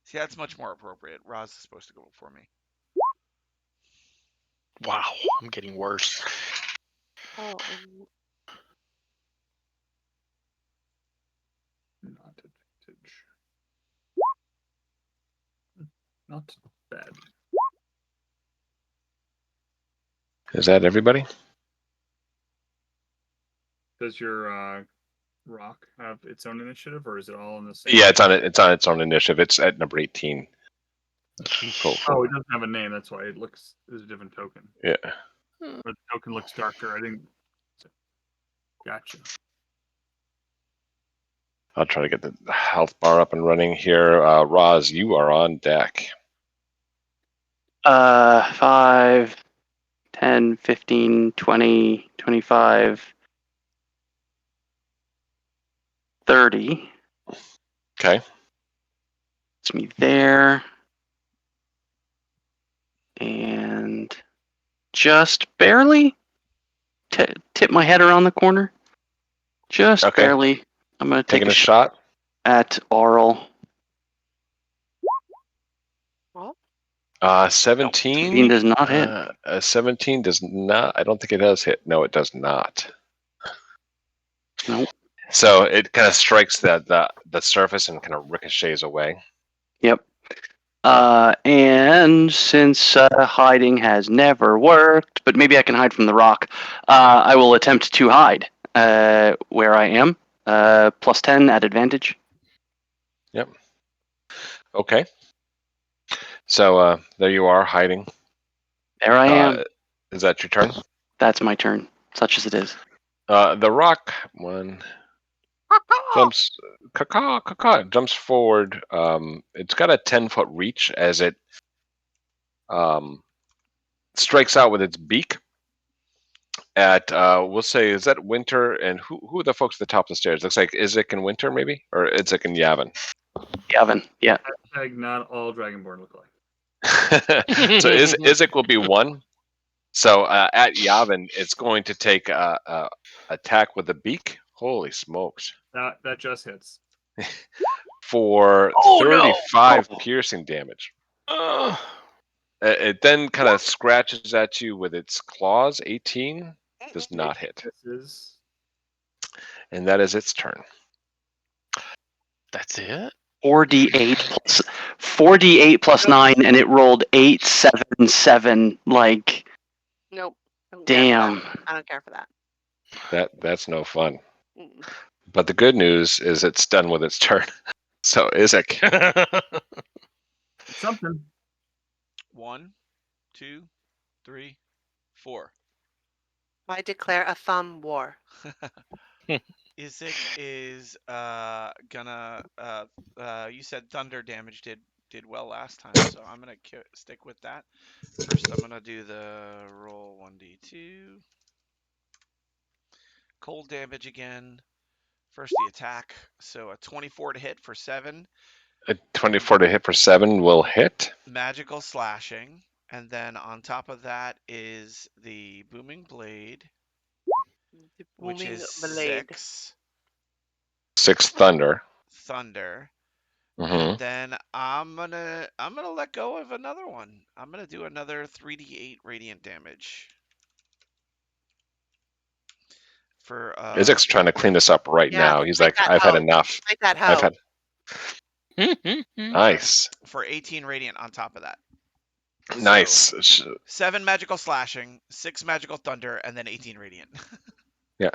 [SPEAKER 3] See, that's much more appropriate. Roz is supposed to go before me.
[SPEAKER 5] Wow, I'm getting worse.
[SPEAKER 1] Oh,
[SPEAKER 2] Not advantage. Not bad.
[SPEAKER 4] Is that everybody?
[SPEAKER 2] Does your rock have its own initiative, or is it all in the same?
[SPEAKER 4] Yeah, it's on its own initiative. It's at number 18. Cool.
[SPEAKER 2] Oh, it doesn't have a name. That's why it looks. There's a different token.
[SPEAKER 4] Yeah.
[SPEAKER 2] Or the token looks darker. I think. Gotcha.
[SPEAKER 4] I'll try to get the health bar up and running here. Roz, you are on deck.
[SPEAKER 6] 5, 10, 15, 20, 25, 30.
[SPEAKER 4] Okay.
[SPEAKER 6] It's me there. And just barely tip my head around the corner. Just
[SPEAKER 4] Okay.
[SPEAKER 6] barely. I'm going to take
[SPEAKER 4] Taking
[SPEAKER 6] a
[SPEAKER 4] a shot.
[SPEAKER 6] at Aurel.
[SPEAKER 1] well,
[SPEAKER 4] 17.
[SPEAKER 6] 17 does not hit.
[SPEAKER 4] 17 does not. I don't think it does hit. No, it does not.
[SPEAKER 6] Nope.
[SPEAKER 4] So it kind of strikes the surface and kind of ricochets away.
[SPEAKER 6] Yep. And since hiding has never worked, but maybe I can hide from the rock, I will attempt to hide where I am. Plus 10 at advantage.
[SPEAKER 4] Okay. So there you are hiding.
[SPEAKER 6] There I am.
[SPEAKER 4] Is that your turn?
[SPEAKER 6] That's my turn, such as it is.
[SPEAKER 4] The rock one jumps jumps forward. It's got a 10-foot reach as it strikes out with its beak at we'll say, is that Winter, and who are the folks at the top of the stairs? Looks like Isaac and Winter, maybe, or Isaac and Yavin.
[SPEAKER 6] Yavin, yeah.
[SPEAKER 2] Hashtag not all Dragonborn look like.
[SPEAKER 4] So Isaac will be 1. So at Yavin, it's going to take a attack with the beak. Holy smokes!
[SPEAKER 2] That just hits.
[SPEAKER 4] For
[SPEAKER 5] Oh, no!
[SPEAKER 4] 35
[SPEAKER 6] Oh.
[SPEAKER 4] piercing damage.
[SPEAKER 5] Uh,
[SPEAKER 4] It then kind of scratches at you with its claws. 18 does not hit,
[SPEAKER 2] This is
[SPEAKER 4] and that is its turn.
[SPEAKER 5] that's it.
[SPEAKER 6] 4d8 plus 9, and it rolled 8, 7, 7. Like,
[SPEAKER 1] nope. Don't care for
[SPEAKER 6] damn.
[SPEAKER 1] that. I don't care for that.
[SPEAKER 4] That's no fun.
[SPEAKER 1] Mm-mm.
[SPEAKER 4] But the good news is it's done with its turn. So Isaac,
[SPEAKER 2] something.
[SPEAKER 3] 1, 2, 3, 4.
[SPEAKER 1] I declare a thumb war.
[SPEAKER 3] Isaac is gonna you said thunder damage did well last time, so I'm gonna stick with that. First, I'm gonna do the roll 1d2. Cold damage again. First the attack, so a 24 to hit for 7.
[SPEAKER 4] A 24 to hit for 7 will hit.
[SPEAKER 3] Magical slashing, and then on top of that is the booming blade,
[SPEAKER 1] The
[SPEAKER 3] which
[SPEAKER 1] booming
[SPEAKER 3] is
[SPEAKER 1] blade.
[SPEAKER 3] 6
[SPEAKER 4] 6 thunder.
[SPEAKER 3] thunder.
[SPEAKER 4] hmm
[SPEAKER 3] And then I'm gonna let go of another one. I'm gonna do another 3d8 radiant damage for
[SPEAKER 4] Isaac's trying to clean this up right
[SPEAKER 1] Yeah,
[SPEAKER 4] now.
[SPEAKER 1] let's
[SPEAKER 4] He's
[SPEAKER 1] fight
[SPEAKER 4] like,
[SPEAKER 1] that
[SPEAKER 4] I've had
[SPEAKER 1] hoe.
[SPEAKER 4] enough.
[SPEAKER 1] Fight that
[SPEAKER 4] I've
[SPEAKER 1] hoe.
[SPEAKER 4] had nice,
[SPEAKER 3] for 18 radiant on top of that. So,
[SPEAKER 4] nice.
[SPEAKER 3] 7 magical slashing, 6 magical thunder, and then 18 radiant.
[SPEAKER 4] Yeah.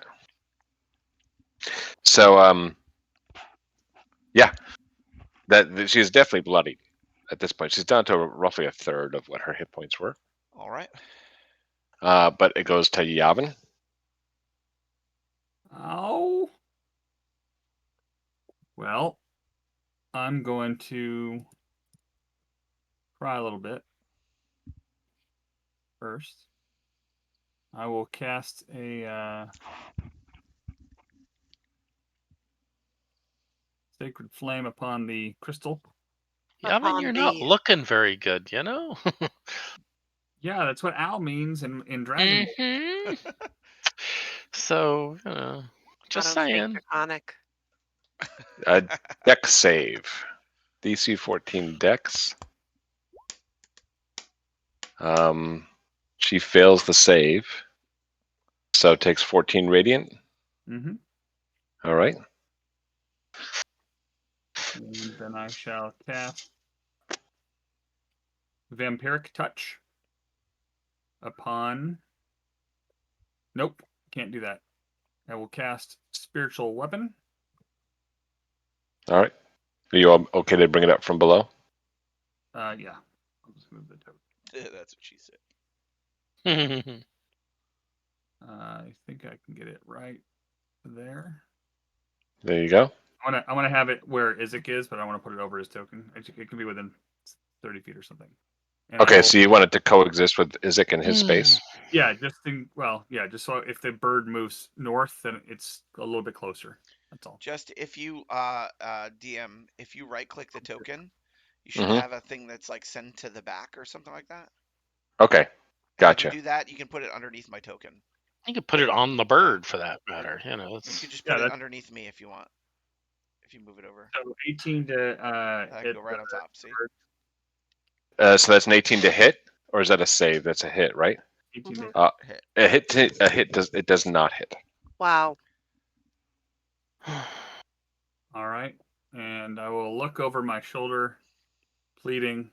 [SPEAKER 4] So yeah, that she's definitely bloodied at this point. She's down to roughly a third of what her hit points were.
[SPEAKER 3] All right.
[SPEAKER 4] But it goes to Yavin.
[SPEAKER 2] Oh. Well, I'm going to cry a little bit. First, I will cast a sacred flame upon the crystal.
[SPEAKER 5] Yavin, you're not looking very good, you know?
[SPEAKER 2] Yeah, that's what owl means in dragon.
[SPEAKER 5] Mhm. So, just saying.
[SPEAKER 1] Draconic.
[SPEAKER 4] A dex save. DC 14 dex. She fails the save, so takes 14 radiant.
[SPEAKER 2] Mm-hmm.
[SPEAKER 4] All right.
[SPEAKER 2] And then I shall cast Vampiric Touch upon. Nope, can't do that. I will cast Spiritual Weapon.
[SPEAKER 4] All right. Are you all okay to bring it up from below?
[SPEAKER 2] Yeah. I'll just move the token.
[SPEAKER 3] That's what she said.
[SPEAKER 2] I think I can get it right there.
[SPEAKER 4] There you go.
[SPEAKER 2] I want to have it where Isaac is, but I want to put it over his token. It can be within 30 feet or something. And
[SPEAKER 4] Okay, so you want it to coexist with Isaac in his space?
[SPEAKER 2] Yeah, just so if the bird moves north, then it's a little bit closer. That's all.
[SPEAKER 3] Just if you DM, if you right click the token, you should
[SPEAKER 4] Mhm.
[SPEAKER 3] have a thing that's like send to the back or something like that.
[SPEAKER 4] Okay,
[SPEAKER 3] And if
[SPEAKER 4] gotcha.
[SPEAKER 3] you do that, you can put it underneath my token.
[SPEAKER 5] You could put it on the bird for that matter. You know,
[SPEAKER 3] You
[SPEAKER 5] it's
[SPEAKER 3] could just put it underneath me if you want. If you move it over.
[SPEAKER 2] So 18 to
[SPEAKER 3] I can go right on top. See?
[SPEAKER 4] So that's an 18 to hit, or is that a save? That's a hit, right?
[SPEAKER 2] 18 to
[SPEAKER 3] Hit.
[SPEAKER 4] A hit does not hit.
[SPEAKER 1] Wow.
[SPEAKER 2] All right, and I will look over my shoulder, pleading.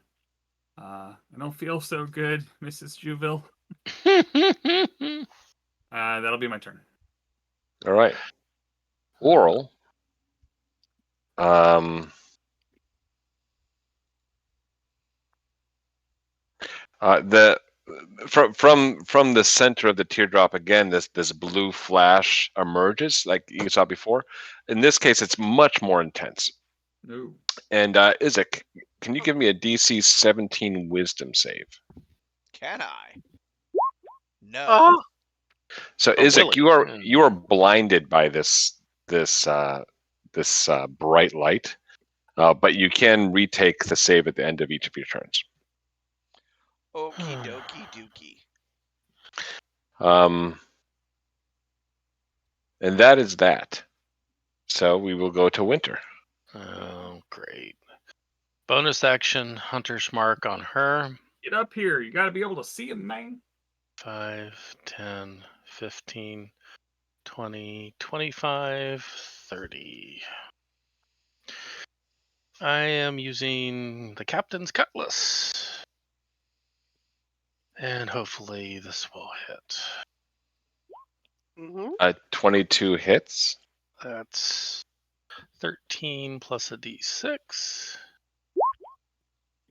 [SPEAKER 2] I don't feel so good, Mrs. Juville. That'll be my turn.
[SPEAKER 4] All right. Oral. The from the center of the teardrop again, this blue flash emerges like you saw before. In this case, it's much more intense.
[SPEAKER 2] No.
[SPEAKER 4] And Isaac, can you give me a DC 17 Wisdom save?
[SPEAKER 3] Can I? No.
[SPEAKER 1] Oh,
[SPEAKER 4] So
[SPEAKER 5] Oh,
[SPEAKER 4] Isaac,
[SPEAKER 5] Willie.
[SPEAKER 4] you are blinded by this bright light, but you can retake the save at the end of each of your turns.
[SPEAKER 3] Okie dokie dookie.
[SPEAKER 4] And that is that. So we will go to Winter.
[SPEAKER 5] Oh, great. Bonus action, Hunter's Mark on her.
[SPEAKER 2] Get up here. You got to be able to see him, man.
[SPEAKER 5] 5, 10, 15, 20, 25, 30. I am using the Captain's Cutlass. And hopefully this will hit.
[SPEAKER 4] 22 hits.
[SPEAKER 5] That's 13 plus a d6.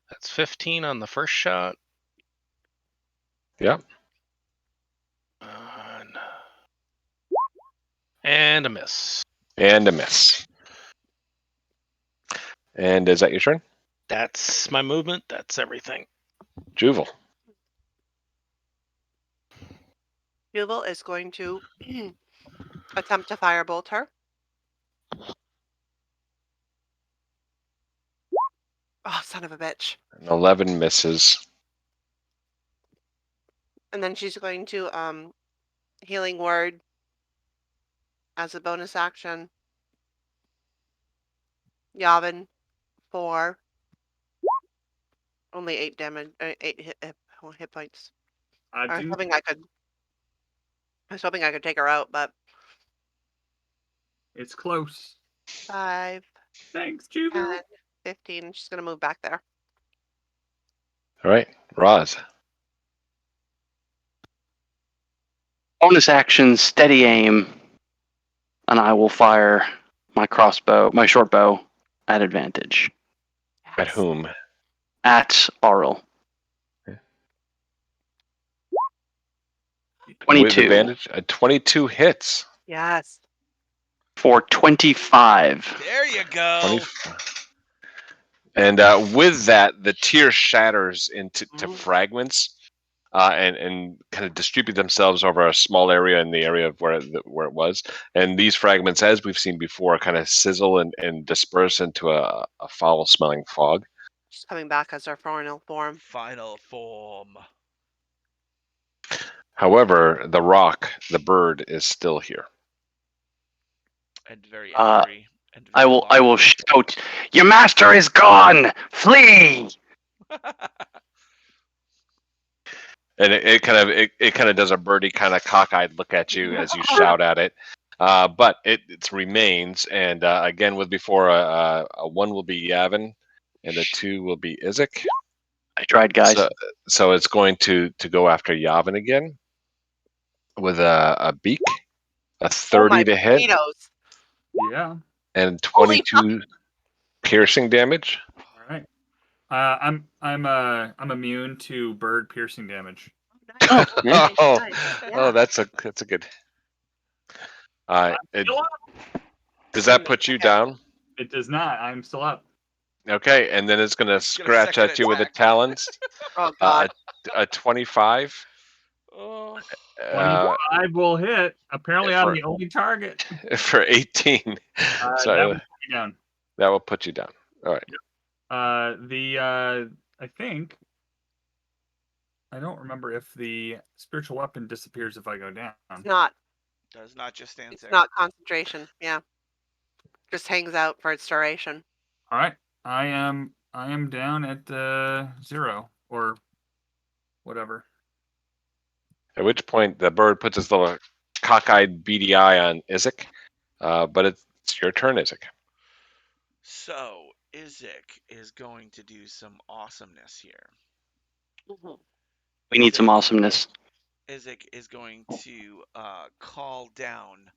[SPEAKER 5] That's 15 on the first shot.
[SPEAKER 4] Yep.
[SPEAKER 5] And And a miss.
[SPEAKER 4] And a miss. And is that your turn?
[SPEAKER 5] That's my movement. That's everything.
[SPEAKER 4] Juval.
[SPEAKER 1] Jubal is going to attempt to firebolt her. Oh, son of a bitch.
[SPEAKER 4] An 11 misses.
[SPEAKER 1] And then she's going to healing word as a bonus action. Yavin for only 8 damage, 8 hit points.
[SPEAKER 2] I
[SPEAKER 1] I was
[SPEAKER 2] do.
[SPEAKER 1] hoping I could take her out, but
[SPEAKER 2] It's close.
[SPEAKER 1] 5,
[SPEAKER 2] Thanks,
[SPEAKER 1] 10,
[SPEAKER 2] Juval.
[SPEAKER 1] 15. She's gonna move back there.
[SPEAKER 4] All right. Roz.
[SPEAKER 6] Bonus action, steady aim, and I will fire my crossbow, my short bow, at advantage
[SPEAKER 4] At whom?
[SPEAKER 6] at Auril.
[SPEAKER 4] With
[SPEAKER 6] 22
[SPEAKER 4] advantage? 22 hits.
[SPEAKER 1] Yes.
[SPEAKER 6] for 25.
[SPEAKER 3] There you go.
[SPEAKER 4] 25. And with that, the tear shatters into fragments and kind of distribute themselves over a small area in the area of where it was. And these fragments, as we've seen before, kind of sizzle and disperse into a foul-smelling fog.
[SPEAKER 1] She's coming back as her final form.
[SPEAKER 3] Final form.
[SPEAKER 4] However, the rock, the bird, is still here.
[SPEAKER 3] And very angry. And very
[SPEAKER 6] I will shout, "Your master is gone! Flee!"
[SPEAKER 4] And it kind of does a birdie kind of cockeyed look at you as you shout at it. But it remains, and again with before a 1 will be Yavin, and a 2 will be Izek.
[SPEAKER 6] I tried, guys.
[SPEAKER 4] So it's going to go after Yavin again with a beak, a 30 to hit,
[SPEAKER 1] Potatoes.
[SPEAKER 2] Yeah.
[SPEAKER 4] and
[SPEAKER 1] Holy
[SPEAKER 4] 22 piercing damage.
[SPEAKER 2] All right. I'm immune to bird piercing damage.
[SPEAKER 1] Nice.
[SPEAKER 6] Yeah.
[SPEAKER 4] Oh, that's a good. Does that put you down?
[SPEAKER 2] It does not. I'm still up.
[SPEAKER 4] Okay, and then it's going to scratch at you with the
[SPEAKER 3] attack.
[SPEAKER 4] talons.
[SPEAKER 1] Oh god.
[SPEAKER 4] A 25.
[SPEAKER 3] Oh.
[SPEAKER 2] 25 will hit. Apparently, I'm
[SPEAKER 4] for-
[SPEAKER 2] the only target.
[SPEAKER 4] For 18.
[SPEAKER 2] That
[SPEAKER 4] So
[SPEAKER 2] will put me down.
[SPEAKER 4] that will put you down. All right.
[SPEAKER 2] I think I don't remember if the spiritual weapon disappears if I go down.
[SPEAKER 1] It's not.
[SPEAKER 3] Does not just stand
[SPEAKER 1] It's
[SPEAKER 3] there.
[SPEAKER 1] not concentration. Yeah. Just hangs out for its duration.
[SPEAKER 2] All right, I am down at 0 or whatever.
[SPEAKER 4] At which point the bird puts its little cockeyed beady eye on Izek. But it's your turn, Izek.
[SPEAKER 3] So, Izek is going to do some awesomeness here.
[SPEAKER 6] We need some awesomeness.
[SPEAKER 3] Izek is going to call down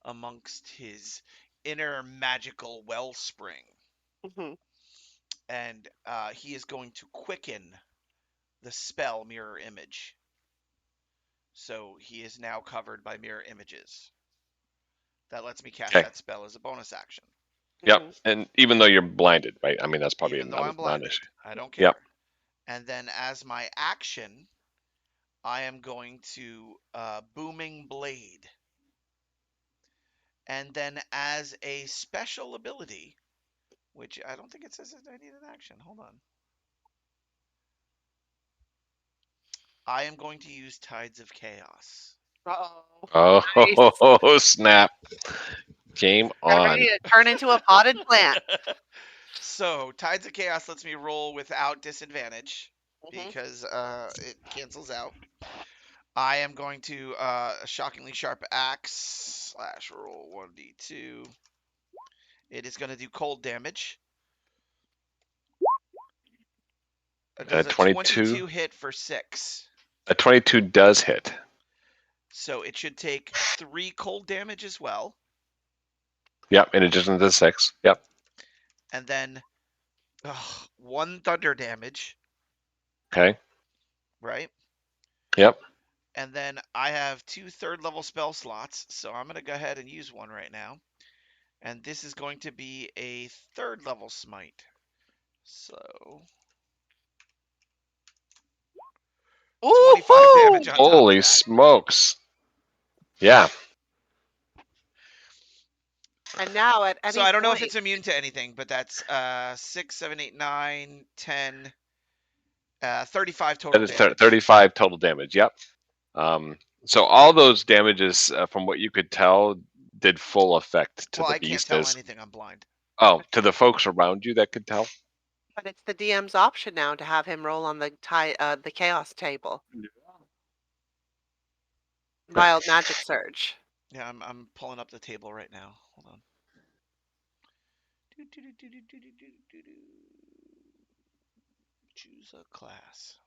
[SPEAKER 3] amongst his inner magical wellspring, and he is going to quicken the spell mirror image. So he is now covered by mirror images. That lets me cast that spell as a bonus action.
[SPEAKER 4] Yep, and even though you're blinded, right? I mean, that's probably
[SPEAKER 3] Even though I'm blinded,
[SPEAKER 4] non-issue.
[SPEAKER 3] I don't care.
[SPEAKER 4] Yep.
[SPEAKER 3] And then as my action, I am going to Booming Blade. And then as a special ability, which I don't think it says I need an action. Hold on. I am going to use Tides of Chaos.
[SPEAKER 1] Uh-oh.
[SPEAKER 4] Oh,
[SPEAKER 1] Nice.
[SPEAKER 4] snap. Game on.
[SPEAKER 1] Ready to turn into a potted plant.
[SPEAKER 3] So, Tides of Chaos lets me roll without disadvantage because it cancels out. I am going to shockingly sharp axe / roll 1d2. It is going to do cold damage. It does a 22 hit for 6.
[SPEAKER 4] A 22 does hit.
[SPEAKER 3] So it should take 3 cold damage as well.
[SPEAKER 4] Yep, in addition to the 6. Yep.
[SPEAKER 3] And then 1 thunder damage.
[SPEAKER 4] Okay.
[SPEAKER 3] Right?
[SPEAKER 4] Yep.
[SPEAKER 3] And then I have 2 third-level spell slots, so I'm going to go ahead and use one right now. And this is going to be a 3rd-level smite. So 25 damage on top of
[SPEAKER 4] Holy
[SPEAKER 3] that.
[SPEAKER 4] smokes! Yeah,
[SPEAKER 1] And now at any
[SPEAKER 3] So I don't know if
[SPEAKER 1] point,
[SPEAKER 3] it's immune to anything, but that's 6, 7, 8, 9, 10, 35 total
[SPEAKER 4] that is
[SPEAKER 3] damage.
[SPEAKER 4] 35 total damage. Yep. So all those damages, from what you could tell, did full effect to
[SPEAKER 3] Well,
[SPEAKER 4] the
[SPEAKER 3] I can't
[SPEAKER 4] beast.
[SPEAKER 3] tell anything. I'm blind.
[SPEAKER 4] Oh, to the folks around you that could tell.
[SPEAKER 1] but it's the DM's option now to have him roll on the the chaos table. Wild magic surge.
[SPEAKER 3] Yeah, I'm pulling up the table right now. Hold on. Choose a class.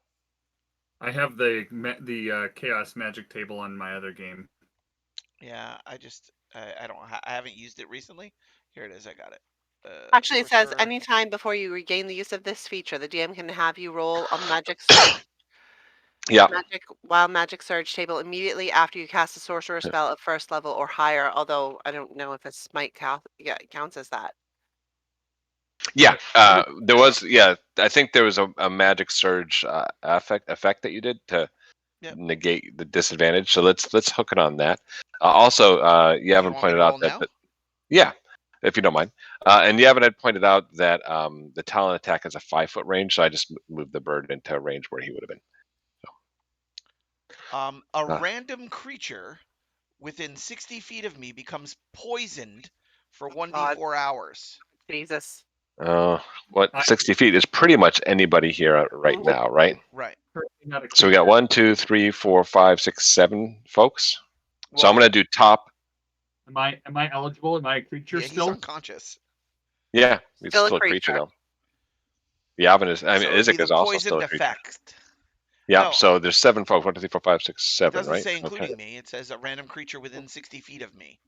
[SPEAKER 2] I have the chaos magic table on my other game.
[SPEAKER 3] Yeah, I don't I haven't used it recently. Here it is. I got it.
[SPEAKER 1] Actually, it says
[SPEAKER 3] Sorcerer.
[SPEAKER 1] anytime before you regain the use of this feature, the DM can have you roll a magic surge.
[SPEAKER 4] Yeah.
[SPEAKER 1] Wild magic surge table immediately after you cast a sorcerer spell at 1st level or higher. Although I don't know if a smite counts as that.
[SPEAKER 4] Yeah, there was. Yeah, I think there was a magic surge effect that you did to negate the disadvantage. So let's hook it on that. Also, you haven't pointed out that. Yeah, if you don't mind. And you haven't pointed out that the talent attack has a 5-foot range. So I just moved the bird into a range where he would have been.
[SPEAKER 3] A random creature within 60 feet of me becomes poisoned for 1d4 hours.
[SPEAKER 1] Jesus.
[SPEAKER 4] What 60 feet is pretty much anybody here right now, right?
[SPEAKER 3] Right.
[SPEAKER 4] So we got 1, 2, 3, 4, 5, 6, 7 folks.
[SPEAKER 3] Well,
[SPEAKER 4] so I'm gonna do top.
[SPEAKER 2] Am I eligible? Am I a creature
[SPEAKER 3] yeah,
[SPEAKER 2] still?
[SPEAKER 3] he's unconscious.
[SPEAKER 4] Yeah, he's still a creature though. Yavin is. I mean, Isaac is also still a creature.
[SPEAKER 3] Effect.
[SPEAKER 4] Yeah.
[SPEAKER 3] No.
[SPEAKER 4] So there's 7 folks. 1, 2, 3, 4, 5, 6, 7.
[SPEAKER 3] It doesn't
[SPEAKER 4] right?
[SPEAKER 3] say including me. It says a random creature within 60 feet of me.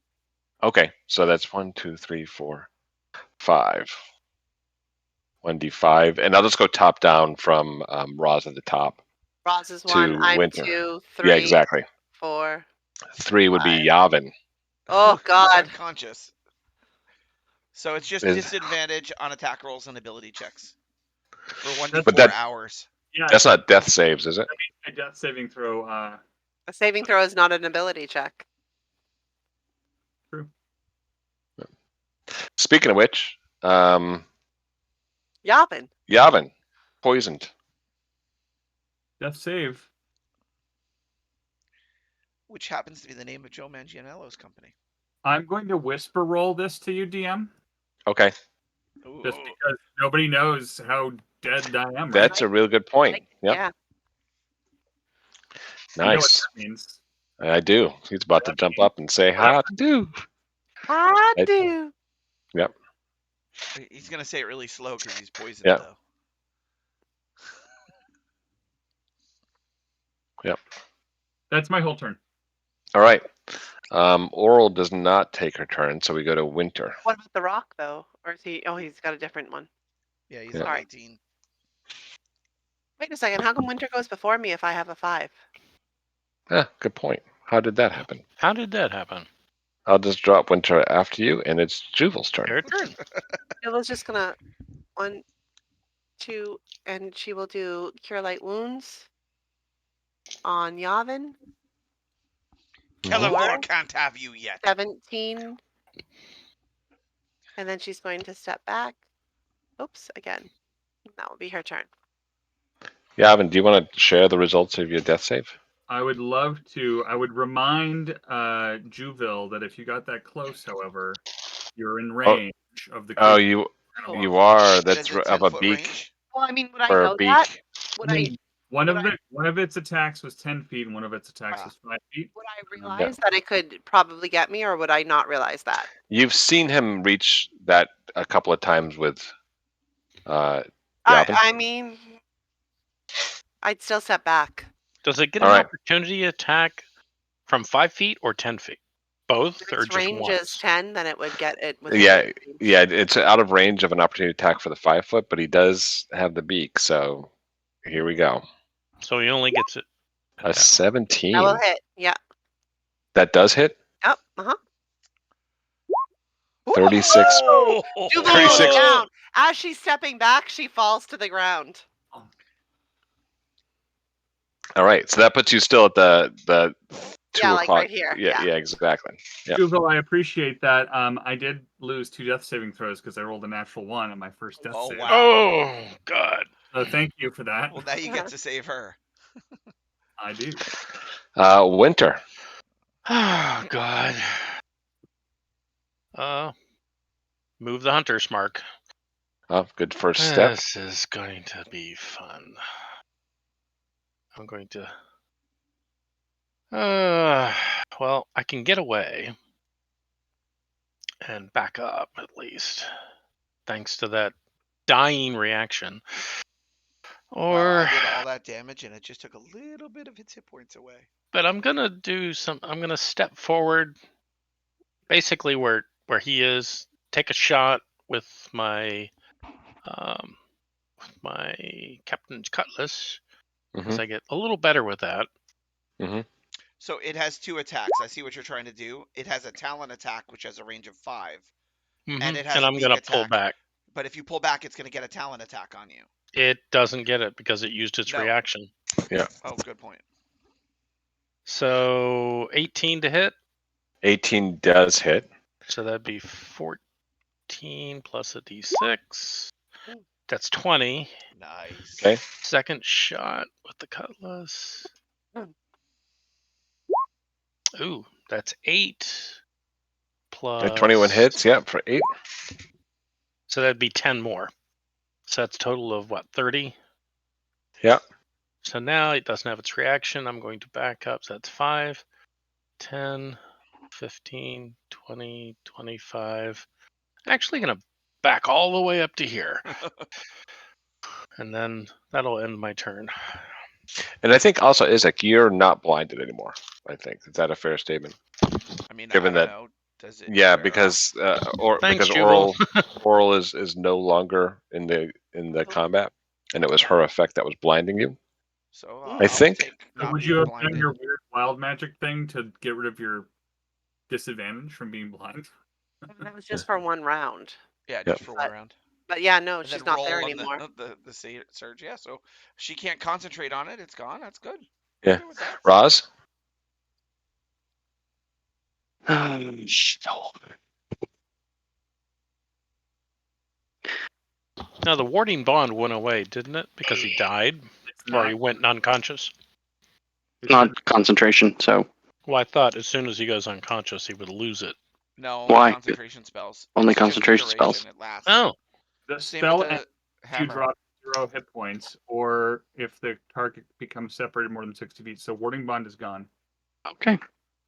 [SPEAKER 4] Okay, so that's 1, 2, 3, 4, 5. 1d5, and I'll just go top down from Roz at the top.
[SPEAKER 1] Roz is 1. I'm
[SPEAKER 4] Winter.
[SPEAKER 1] 2, 3.
[SPEAKER 4] Yeah, exactly.
[SPEAKER 1] 4.
[SPEAKER 4] 3 would be Yavin.
[SPEAKER 1] Oh God.
[SPEAKER 3] He's unconscious. So it's just disadvantage on attack rolls and ability checks for 1d4 hours.
[SPEAKER 2] Yeah,
[SPEAKER 4] that's not death saves, is it?
[SPEAKER 2] A death saving throw.
[SPEAKER 1] A saving throw is not an ability check.
[SPEAKER 2] True.
[SPEAKER 4] Speaking of which,
[SPEAKER 1] Yavin,
[SPEAKER 4] poisoned.
[SPEAKER 2] Death save.
[SPEAKER 3] Which happens to be the name of Joe Manganiello's company.
[SPEAKER 2] I'm going to whisper roll this to you, DM.
[SPEAKER 4] Okay.
[SPEAKER 2] Just because nobody knows how dead I am.
[SPEAKER 4] That's a real good point. Yep.
[SPEAKER 1] Yeah.
[SPEAKER 4] Nice.
[SPEAKER 2] You know what that means.
[SPEAKER 4] I do. He's about to jump up and say, "How do?"
[SPEAKER 1] I do.
[SPEAKER 4] Yep.
[SPEAKER 3] He's gonna say it really slow because he's poisoned, though.
[SPEAKER 4] Yep.
[SPEAKER 2] That's my whole turn.
[SPEAKER 4] All right. Oral does not take her turn, so we go to Winter.
[SPEAKER 1] What about the rock though? Or is he? Oh, he's got a different one.
[SPEAKER 3] Yeah, he's at 18.
[SPEAKER 1] Wait a second. How come Winter goes before me if I have a 5?
[SPEAKER 4] Good point. How did that happen? I'll just drop Winter after you, and it's Juval's turn.
[SPEAKER 5] Your turn.
[SPEAKER 1] Juval's just gonna 1, 2, and she will do Cure Light Wounds on Yavin.
[SPEAKER 3] Kellavor can't have you yet.
[SPEAKER 1] 17. And then she's going to step back. Oops, again. That will be her turn.
[SPEAKER 4] Yavin, do you want to share the results of your death save?
[SPEAKER 2] I would love to. I would remind Juvil that if you got that close, however, you're in range of the creature.
[SPEAKER 4] Oh, you are. That's of a beak.
[SPEAKER 3] Range?
[SPEAKER 1] Well, I mean, would I know that? Would
[SPEAKER 2] One of its attacks was 10 feet, and one of its attacks was 5 feet.
[SPEAKER 1] Would I realize that it could probably get me, or would I not realize that?
[SPEAKER 4] You've seen him reach that a couple of times with.
[SPEAKER 1] I mean, I'd still step back.
[SPEAKER 5] Does it get an opportunity attack from 5 feet or 10 feet? Both, or just
[SPEAKER 1] range
[SPEAKER 5] one?
[SPEAKER 1] is 10, then it would get it.
[SPEAKER 4] Yeah, it's out of range of an opportunity attack for the 5-foot, but he does have the beak, so here we go.
[SPEAKER 5] So he only gets it.
[SPEAKER 4] A 17.
[SPEAKER 1] That will hit. Yeah.
[SPEAKER 4] That does hit.
[SPEAKER 1] Yep.
[SPEAKER 4] 36.
[SPEAKER 3] Oh!
[SPEAKER 1] Juval
[SPEAKER 4] 36.
[SPEAKER 1] goes down. As she's stepping back, she falls to the ground.
[SPEAKER 4] All right, so that puts you still at the 2
[SPEAKER 1] like
[SPEAKER 4] o'clock.
[SPEAKER 1] right here.
[SPEAKER 4] Yeah, exactly. Yeah.
[SPEAKER 2] Juval, I appreciate that. I did lose 2 death saving throws because I rolled a natural 1 on my first death
[SPEAKER 3] Oh,
[SPEAKER 2] save.
[SPEAKER 3] wow.
[SPEAKER 5] Oh God.
[SPEAKER 2] So thank you for that.
[SPEAKER 3] Well, now you get to save her.
[SPEAKER 2] I do.
[SPEAKER 4] Winter.
[SPEAKER 5] Oh God. Move the hunter's mark.
[SPEAKER 4] Oh, good first step.
[SPEAKER 5] This is going to be fun. I'm going to. Well, I can get away and back up at least, thanks to that dying reaction.
[SPEAKER 3] Well,
[SPEAKER 5] Or,
[SPEAKER 3] I did all that damage, and it just took a little bit of its hit points away.
[SPEAKER 5] but I'm gonna do some. I'm gonna step forward, basically where he is. Take a shot with my captain's cutlass, because I get a little better with that.
[SPEAKER 3] So it has 2 attacks. I see what you're trying to do. It has a talon attack, which has a range of 5. And it has
[SPEAKER 5] And
[SPEAKER 3] a
[SPEAKER 5] I'm
[SPEAKER 3] beak
[SPEAKER 5] gonna
[SPEAKER 3] attack.
[SPEAKER 5] pull back.
[SPEAKER 3] But if you pull back, it's going to get a talon attack on you.
[SPEAKER 5] It doesn't get it because it used its
[SPEAKER 3] No.
[SPEAKER 5] reaction.
[SPEAKER 4] Yeah.
[SPEAKER 3] Oh, good point.
[SPEAKER 5] So 18 to hit.
[SPEAKER 4] 18 does hit.
[SPEAKER 5] So that'd be 14 plus a d6. That's 20.
[SPEAKER 3] Nice.
[SPEAKER 4] Okay.
[SPEAKER 5] Second shot with the cutlass. Ooh, that's 8 plus
[SPEAKER 4] 21 hits. Yeah, for 8.
[SPEAKER 5] So that'd be 10 more. So that's a total of what, 30?
[SPEAKER 4] Yeah.
[SPEAKER 5] So now it doesn't have its reaction. I'm going to back up. So that's 5, 10, 15, 20, 25. Actually going to back all the way up to here. And then that'll end my turn.
[SPEAKER 4] And I think also, Isaac, you're not blinded anymore. I think. Is that a fair statement?
[SPEAKER 3] I mean,
[SPEAKER 4] Given
[SPEAKER 3] I don't
[SPEAKER 4] that-
[SPEAKER 3] know. Does it?
[SPEAKER 4] Yeah,
[SPEAKER 3] wear
[SPEAKER 4] because
[SPEAKER 5] Thanks,
[SPEAKER 4] because
[SPEAKER 5] Jubal.
[SPEAKER 4] oral is no longer in the combat, and it was her effect that was blinding you.
[SPEAKER 3] off? So
[SPEAKER 4] I
[SPEAKER 3] I'll
[SPEAKER 4] think-
[SPEAKER 3] take not
[SPEAKER 2] Would
[SPEAKER 3] being
[SPEAKER 2] you have
[SPEAKER 3] blinded.
[SPEAKER 2] done your weird wild magic thing to get rid of your disadvantage from being blind?
[SPEAKER 1] That was just for one round.
[SPEAKER 3] Yeah, just for one
[SPEAKER 1] But-
[SPEAKER 3] round.
[SPEAKER 1] But yeah, no,
[SPEAKER 3] And
[SPEAKER 1] she's
[SPEAKER 3] then
[SPEAKER 1] not
[SPEAKER 3] roll
[SPEAKER 1] there
[SPEAKER 3] on
[SPEAKER 1] anymore.
[SPEAKER 3] the surge. Yeah, so she can't concentrate on it. It's gone. That's good.
[SPEAKER 4] Yeah.
[SPEAKER 3] Good with that.
[SPEAKER 4] Roz?
[SPEAKER 5] Now the warding bond went away, didn't it? Because he died,
[SPEAKER 2] It's
[SPEAKER 5] or
[SPEAKER 2] not.
[SPEAKER 5] he went unconscious.
[SPEAKER 2] It should-
[SPEAKER 6] Not concentration, so
[SPEAKER 5] Well, I thought as soon as he goes unconscious, he would lose it.
[SPEAKER 3] No, only
[SPEAKER 6] Why?
[SPEAKER 3] concentration spells.
[SPEAKER 6] Only
[SPEAKER 3] It's just the
[SPEAKER 6] concentration
[SPEAKER 3] duration,
[SPEAKER 6] spells.
[SPEAKER 3] It lasts.
[SPEAKER 5] Oh,
[SPEAKER 2] the
[SPEAKER 3] Same
[SPEAKER 2] spell
[SPEAKER 3] with
[SPEAKER 2] ends
[SPEAKER 3] the
[SPEAKER 2] if you
[SPEAKER 3] hammer.
[SPEAKER 2] drop 0 hit points, or if the target becomes separated more than 60 feet. So warding bond is gone
[SPEAKER 6] okay.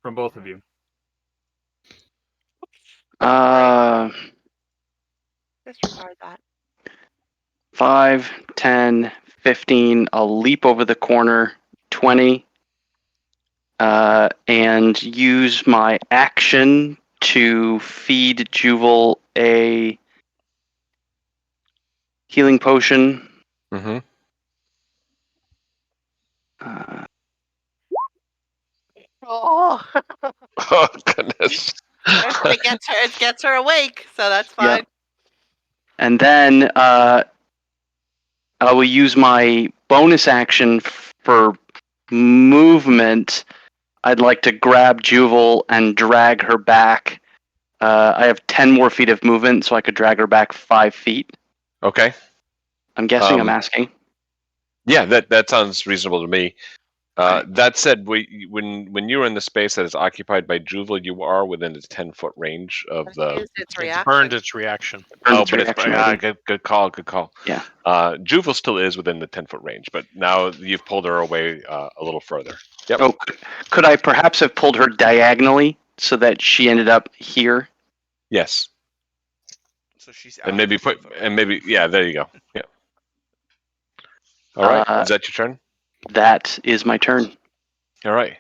[SPEAKER 2] from both of you.
[SPEAKER 1] Disregard that.
[SPEAKER 6] 5, 10, 15. I'll leap over the corner. 20. And use my action to feed Juval a healing potion.
[SPEAKER 4] Mm-hmm.
[SPEAKER 1] Oh,
[SPEAKER 4] Oh goodness.
[SPEAKER 1] it gets her awake, so that's fine.
[SPEAKER 6] Yep. And then I will use my bonus action for movement. I'd like to grab Juval and drag her back. I have 10 more feet of movement, so I could drag her back 5 feet.
[SPEAKER 4] Okay.
[SPEAKER 6] I'm guessing. I'm asking.
[SPEAKER 4] Yeah, that sounds reasonable to me. That said, when you're in the space that is occupied by Juval, you are within the 10-foot range of
[SPEAKER 1] It
[SPEAKER 4] the.
[SPEAKER 1] used its
[SPEAKER 5] it's
[SPEAKER 1] reaction.
[SPEAKER 5] burned its reaction.
[SPEAKER 6] Burns
[SPEAKER 4] Oh,
[SPEAKER 6] its
[SPEAKER 4] but it's
[SPEAKER 6] reaction already.
[SPEAKER 4] good call. Good call.
[SPEAKER 6] Yeah.
[SPEAKER 4] Juval still is within the 10-foot range, but now you've pulled her away a little further. Yep.
[SPEAKER 6] Oh, could I perhaps have pulled her diagonally so that she ended up here?
[SPEAKER 4] Yes.
[SPEAKER 3] So she's
[SPEAKER 4] And maybe
[SPEAKER 3] out of the 10 foot range.
[SPEAKER 4] yeah, there you go. Yeah. All right. Is that your turn?
[SPEAKER 6] That is my turn.
[SPEAKER 4] All right.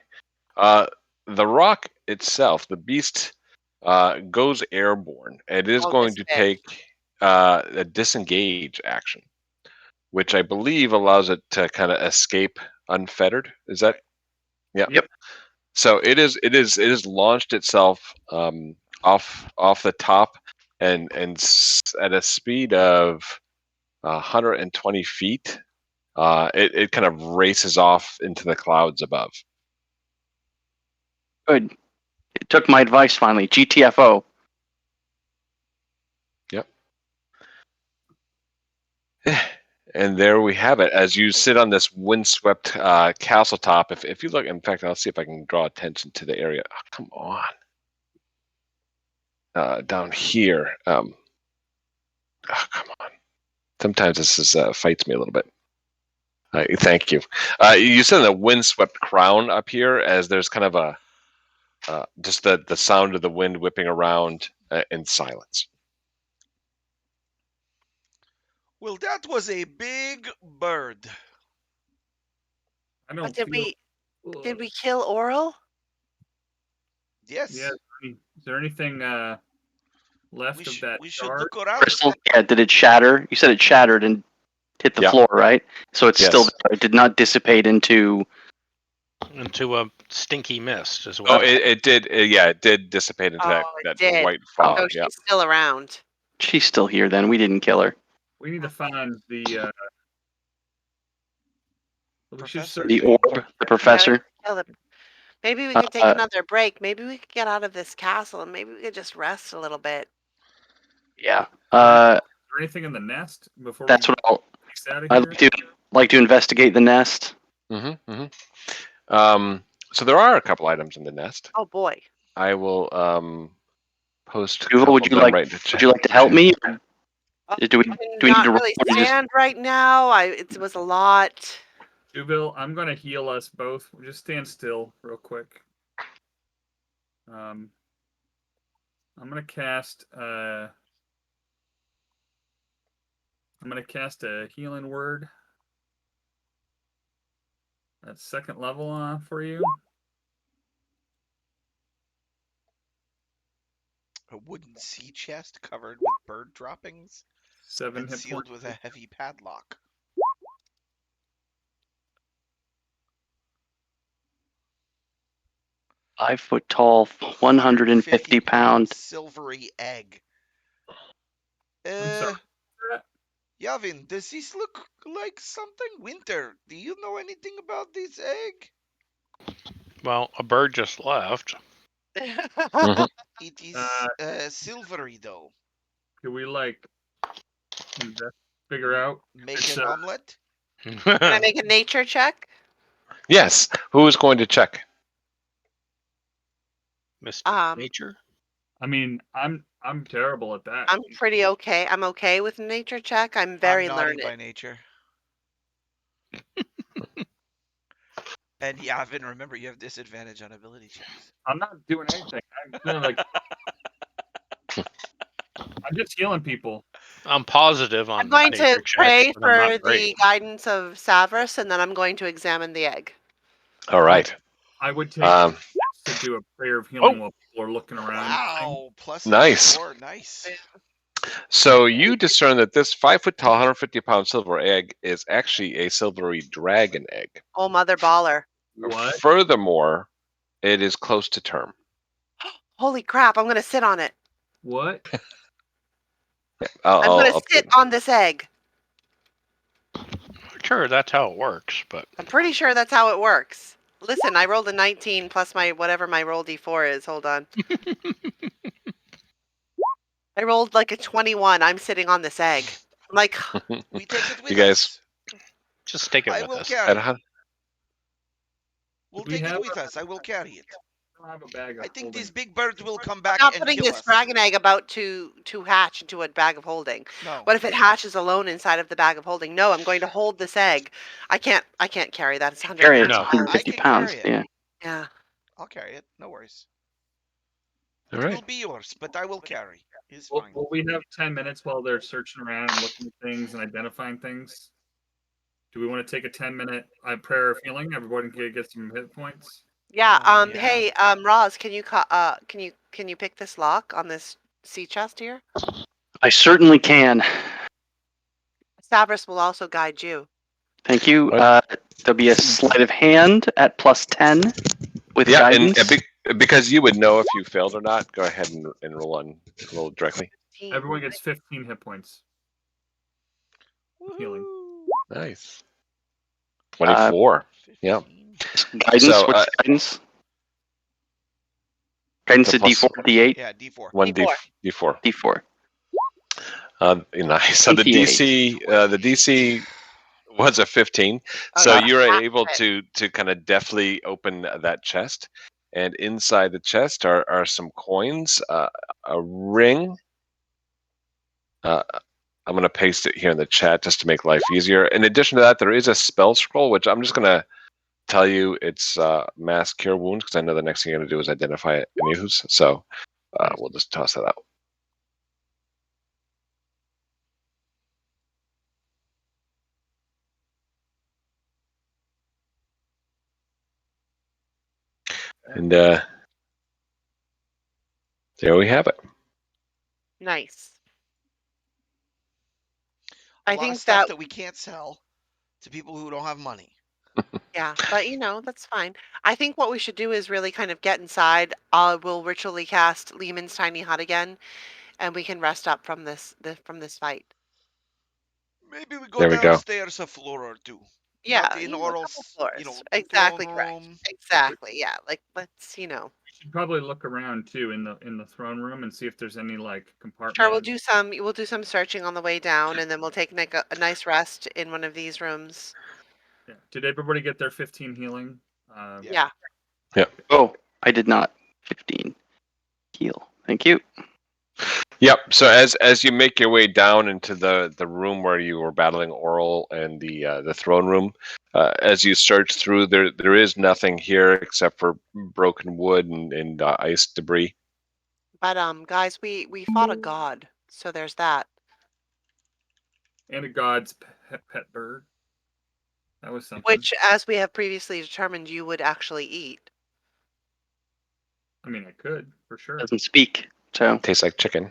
[SPEAKER 4] The rock itself, the beast, goes airborne. It is
[SPEAKER 1] Oh,
[SPEAKER 4] going
[SPEAKER 1] this
[SPEAKER 4] to
[SPEAKER 1] bit.
[SPEAKER 4] take a disengage action, which I believe allows it to kind of escape unfettered. Is that So it is launched itself off the top and at a speed of 120 feet. It kind of races off into the clouds above.
[SPEAKER 6] Good. It took my advice finally. GTFO.
[SPEAKER 4] And there we have it. As you sit on this windswept castle top, if you look, in fact, I'll see if I can draw attention to the area. Oh, come on. Down here. Oh, come on. Sometimes this fights me a little bit. Thank you. You said the windswept crown up here, as there's kind of a just the sound of the wind whipping around in silence.
[SPEAKER 3] Well, that was a big bird.
[SPEAKER 2] I
[SPEAKER 1] But
[SPEAKER 2] don't
[SPEAKER 1] did
[SPEAKER 2] feel.
[SPEAKER 1] we kill Oral?
[SPEAKER 3] Yes.
[SPEAKER 2] Yeah. Is there anything left of that
[SPEAKER 3] we should
[SPEAKER 2] shard?
[SPEAKER 3] look around.
[SPEAKER 6] Crystal, yeah, did it shatter? You said it shattered and hit the
[SPEAKER 4] Yeah.
[SPEAKER 6] floor, right? So it's
[SPEAKER 4] Yes.
[SPEAKER 6] still there. It did not dissipate into...
[SPEAKER 5] Into a stinky mist as well.
[SPEAKER 4] Oh, it did. It did dissipate into
[SPEAKER 1] Oh, it
[SPEAKER 4] that
[SPEAKER 1] did.
[SPEAKER 4] white
[SPEAKER 1] So
[SPEAKER 4] fog.
[SPEAKER 1] she's
[SPEAKER 4] Yeah.
[SPEAKER 1] still around.
[SPEAKER 6] She's still here then. We didn't kill her.
[SPEAKER 2] We need to find the. We should
[SPEAKER 3] Professor.
[SPEAKER 2] search
[SPEAKER 6] The orb, the professor.
[SPEAKER 1] Kill them. Maybe we could take another break. Maybe we could get out of this castle and maybe we could just rest a little bit.
[SPEAKER 6] Yeah.
[SPEAKER 2] Is there anything in the nest before
[SPEAKER 6] That's
[SPEAKER 2] we
[SPEAKER 6] what
[SPEAKER 2] get out of
[SPEAKER 6] I'd
[SPEAKER 2] here?
[SPEAKER 6] like to investigate the nest.
[SPEAKER 4] So there are a couple items in the nest.
[SPEAKER 1] Oh boy.
[SPEAKER 4] I will post. a
[SPEAKER 6] Duval,
[SPEAKER 4] couple
[SPEAKER 6] would
[SPEAKER 4] of
[SPEAKER 6] you
[SPEAKER 4] them
[SPEAKER 6] like
[SPEAKER 4] right in the
[SPEAKER 6] would
[SPEAKER 4] chat.
[SPEAKER 6] you like to help me?
[SPEAKER 1] Oh,
[SPEAKER 6] Do we
[SPEAKER 1] I
[SPEAKER 6] do we need
[SPEAKER 1] cannot
[SPEAKER 6] to
[SPEAKER 1] really
[SPEAKER 6] roll or just...
[SPEAKER 1] stand right now. It was a lot.
[SPEAKER 2] Duville, I'm gonna heal us both. Just stand still real quick. I'm gonna cast a healing word. That's second level for you.
[SPEAKER 3] A wooden sea chest covered with bird droppings
[SPEAKER 2] 7
[SPEAKER 3] and
[SPEAKER 2] hit
[SPEAKER 3] sealed
[SPEAKER 2] points.
[SPEAKER 3] with a heavy padlock.
[SPEAKER 6] ...5 foot tall, 150 pound.
[SPEAKER 3] Silvery egg.
[SPEAKER 2] I'm sorry.
[SPEAKER 3] Yavin, does this look like something? Winter, do you know anything about this egg?
[SPEAKER 5] Well, a bird just left.
[SPEAKER 3] It is silvery though.
[SPEAKER 2] Can we figure out?
[SPEAKER 3] Make
[SPEAKER 2] It's,
[SPEAKER 3] an omelet?
[SPEAKER 1] Can I make a nature check?
[SPEAKER 4] Yes. Who is going to check?
[SPEAKER 5] Mr. Nature?
[SPEAKER 2] I mean, I'm terrible at that.
[SPEAKER 1] I'm pretty okay. I'm okay with a nature check. I'm very
[SPEAKER 3] I'm naughty
[SPEAKER 1] learned.
[SPEAKER 3] by nature. And Yavin, remember you have disadvantage on ability checks.
[SPEAKER 2] I'm not doing anything. I'm doing I'm just healing people.
[SPEAKER 5] I'm positive on
[SPEAKER 1] I'm going
[SPEAKER 5] nature
[SPEAKER 1] to
[SPEAKER 5] checks,
[SPEAKER 1] pray
[SPEAKER 5] but I'm
[SPEAKER 1] for
[SPEAKER 5] not great.
[SPEAKER 1] the guidance of Savras, and then I'm going to examine the egg.
[SPEAKER 4] All right.
[SPEAKER 2] I would take to do a prayer of healing while people are looking around.
[SPEAKER 3] Wow, plus
[SPEAKER 4] Nice.
[SPEAKER 3] 4, nice.
[SPEAKER 4] So you discern that this 5 foot tall, 150 pound silver egg is actually a silvery dragon egg.
[SPEAKER 1] Oh, mother baller.
[SPEAKER 2] What?
[SPEAKER 4] Furthermore, it is close to term.
[SPEAKER 1] Holy crap, I'm going to sit on it.
[SPEAKER 2] What?
[SPEAKER 1] I'm going to sit on this egg.
[SPEAKER 5] Sure, that's how it works, but
[SPEAKER 1] I'm pretty sure that's how it works. Listen, I rolled a 19 plus my whatever my roll d4 is. Hold on. I rolled like a 21. I'm sitting on this egg. I'm like,
[SPEAKER 3] We take it with
[SPEAKER 4] You guys-
[SPEAKER 3] us.
[SPEAKER 5] just take it
[SPEAKER 3] I
[SPEAKER 5] with
[SPEAKER 3] will
[SPEAKER 5] us.
[SPEAKER 3] carry it.
[SPEAKER 4] And
[SPEAKER 3] We'll
[SPEAKER 2] We
[SPEAKER 3] take
[SPEAKER 2] have
[SPEAKER 3] it with us. I will carry it.
[SPEAKER 2] I don't have a bag of
[SPEAKER 3] I think
[SPEAKER 2] holding.
[SPEAKER 3] these big birds will come
[SPEAKER 1] I'm
[SPEAKER 3] back
[SPEAKER 1] not
[SPEAKER 3] and
[SPEAKER 1] putting
[SPEAKER 3] kill
[SPEAKER 1] this
[SPEAKER 3] us.
[SPEAKER 1] dragon egg about to hatch into a bag of holding.
[SPEAKER 3] No.
[SPEAKER 1] What if it hatches alone inside of the bag of holding? No, I'm going to hold this egg. I can't carry that. It's 100
[SPEAKER 6] Carry it. It's
[SPEAKER 5] No.
[SPEAKER 6] 150
[SPEAKER 3] I can
[SPEAKER 6] pounds.
[SPEAKER 3] carry it.
[SPEAKER 6] Yeah.
[SPEAKER 1] Yeah.
[SPEAKER 3] I'll carry it. No worries.
[SPEAKER 4] all
[SPEAKER 3] It
[SPEAKER 4] right.
[SPEAKER 3] will be yours, but I will carry. It's
[SPEAKER 2] Well,
[SPEAKER 3] fine.
[SPEAKER 2] we have 10 minutes while they're searching around and looking at things and identifying things. Do we want to take a 10-minute prayer of healing? Everybody can get some hit points.
[SPEAKER 1] Yeah.
[SPEAKER 3] Yeah.
[SPEAKER 1] Hey, Roz, can you pick this lock on this sea chest here?
[SPEAKER 6] I certainly can.
[SPEAKER 1] Savras will also guide you.
[SPEAKER 6] Thank you.
[SPEAKER 4] Right.
[SPEAKER 6] There'll be a sleight of hand at +10 with
[SPEAKER 4] Yeah,
[SPEAKER 6] guidance.
[SPEAKER 4] because you would know if you failed or not, go ahead and roll directly.
[SPEAKER 2] Everyone gets 15 hit points. Healing.
[SPEAKER 3] Woohoo.
[SPEAKER 4] Nice. 24. Yeah.
[SPEAKER 3] 15.
[SPEAKER 6] Guidance.
[SPEAKER 4] So,
[SPEAKER 6] What's guidance? Guidance
[SPEAKER 4] The
[SPEAKER 6] is
[SPEAKER 4] plus-
[SPEAKER 6] D4, D8,
[SPEAKER 3] Yeah, D4.
[SPEAKER 4] one
[SPEAKER 1] D4.
[SPEAKER 4] D4.
[SPEAKER 6] D4.
[SPEAKER 4] Nice. So the
[SPEAKER 6] 28.
[SPEAKER 4] DC was a 15.
[SPEAKER 1] Oh,
[SPEAKER 4] So
[SPEAKER 1] yeah.
[SPEAKER 4] you're
[SPEAKER 1] Half
[SPEAKER 4] able
[SPEAKER 1] of
[SPEAKER 4] to kind of deftly open that chest, and inside the chest are some coins, a ring. I'm going to paste it here in the chat just to make life easier. In addition to that, there is a spell scroll, which I'm just going to tell you it's mass cure wounds, because I know the next thing you're going to do is identify it and use. So we'll just toss that out. And there we have it.
[SPEAKER 1] Nice.
[SPEAKER 3] A
[SPEAKER 1] I
[SPEAKER 3] lot of
[SPEAKER 1] think
[SPEAKER 3] stuff
[SPEAKER 1] that
[SPEAKER 3] that we can't sell to people who don't have money.
[SPEAKER 1] Yeah, but that's fine. I think what we should do is really kind of get inside. We'll ritually cast Lehman's tiny hut again, and we can rest up from this fight.
[SPEAKER 3] Maybe we go
[SPEAKER 4] There we go.
[SPEAKER 3] downstairs a floor or two.
[SPEAKER 1] Yeah,
[SPEAKER 3] Not in
[SPEAKER 1] a couple
[SPEAKER 3] Oral's,
[SPEAKER 1] floors.
[SPEAKER 3] throne
[SPEAKER 1] Exactly correct.
[SPEAKER 3] room.
[SPEAKER 1] Exactly. Yeah. Like let's.
[SPEAKER 2] We should probably look around too in the throne room and see if there's any like compartment.
[SPEAKER 1] Sure, we'll do some searching on the way down, and then we'll take like a nice rest in one of these rooms.
[SPEAKER 2] Yeah. Did everybody get their 15 healing?
[SPEAKER 3] Yeah.
[SPEAKER 1] Yeah.
[SPEAKER 6] Oh, I did not. 15. Heal. Thank you.
[SPEAKER 4] Yep. So as you make your way down into the room where you were battling Oral and the throne room, as you search through, there is nothing here except for broken wood and ice debris.
[SPEAKER 1] But guys, we fought a god, so there's that.
[SPEAKER 2] And a god's pet bird. That was something.
[SPEAKER 1] Which, as we have previously determined, you would actually eat.
[SPEAKER 2] I mean, I could for sure.
[SPEAKER 6] Doesn't speak. So
[SPEAKER 4] Tastes like chicken.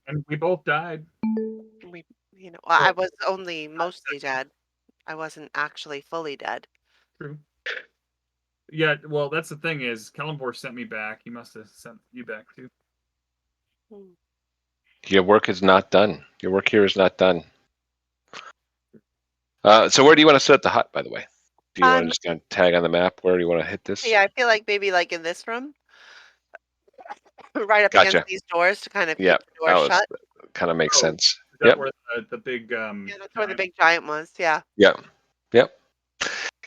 [SPEAKER 2] And we both died.
[SPEAKER 1] I was only mostly dead. I wasn't actually fully dead.
[SPEAKER 2] True. Yeah, well, that's the thing is, Kellenborg sent me back. He must have sent you back too.
[SPEAKER 4] Your work is not done. Your work here is not done. So where do you want to set up the hut, by the way? Do you want to just kind of tag on the map? Where do you want to hit this?
[SPEAKER 1] Yeah, I feel like maybe like in this room, right up
[SPEAKER 4] Gotcha.
[SPEAKER 1] against these doors to kind of keep
[SPEAKER 4] Yeah,
[SPEAKER 1] the door shut.
[SPEAKER 4] kind of makes sense.
[SPEAKER 2] Is that
[SPEAKER 4] Yep.
[SPEAKER 2] where the big
[SPEAKER 1] Yeah, that's where the big giant was. Yeah.
[SPEAKER 4] Yep.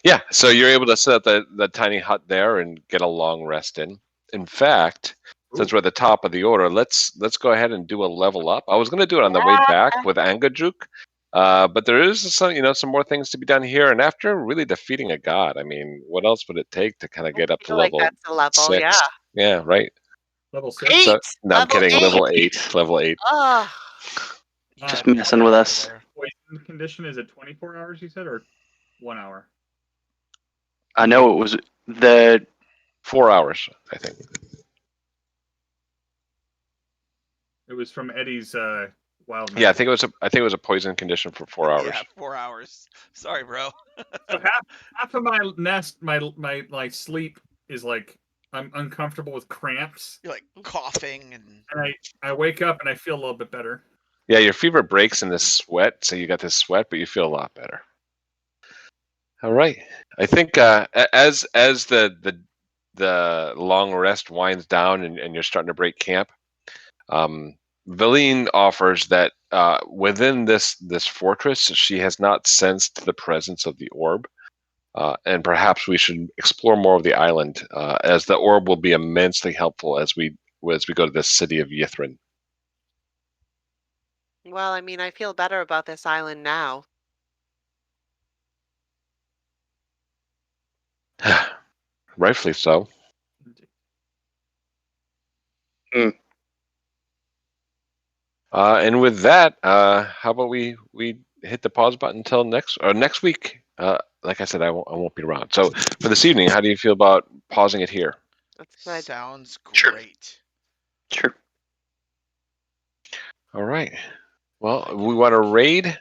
[SPEAKER 4] Yeah, so you're able to set up the tiny hut there and get a long rest in. In fact, since we're at the top of the order, let's go ahead and do a level up. I was going to do it on the way back with Angajuk, but there is some more things to be done here. And after really defeating a god, I mean, what else would it take to kind of get up to level
[SPEAKER 1] that's a level,
[SPEAKER 4] 6?
[SPEAKER 1] yeah.
[SPEAKER 4] Yeah, right.
[SPEAKER 2] level 6?
[SPEAKER 1] 8.
[SPEAKER 4] So, no, I'm kidding.
[SPEAKER 1] 8.
[SPEAKER 4] Level 8. Level 8.
[SPEAKER 1] Oh,
[SPEAKER 6] just messing with us.
[SPEAKER 2] Poison condition, is it 24 hours you said, or 1 hour?
[SPEAKER 6] I know it was the
[SPEAKER 4] 4 hours, I think.
[SPEAKER 2] It was from Eddie's wild.
[SPEAKER 4] Yeah, I think it was a poison condition for 4 hours.
[SPEAKER 3] Yeah, 4 hours. Sorry, bro.
[SPEAKER 2] So half of my nest, my sleep is like I'm uncomfortable with cramps,
[SPEAKER 3] You're like coughing and
[SPEAKER 2] I wake up and I feel a little bit better.
[SPEAKER 4] Yeah, your fever breaks in this sweat, so you got this sweat, but you feel a lot better. All right, I think as the long rest winds down and you're starting to break camp, Valine offers that within this fortress, she has not sensed the presence of the orb, and perhaps we should explore more of the island, as the orb will be immensely helpful as we go to the city of Yithrin.
[SPEAKER 1] well, I mean, I feel better about this island now.
[SPEAKER 4] Rightfully so. And with that, how about we hit the pause button until next week? Like I said, I won't be around. So for this evening, how do you feel about pausing it here?
[SPEAKER 1] That's good.
[SPEAKER 3] sounds
[SPEAKER 6] Sure.
[SPEAKER 3] great.
[SPEAKER 6] sure.
[SPEAKER 4] All right. Well, we want to raid.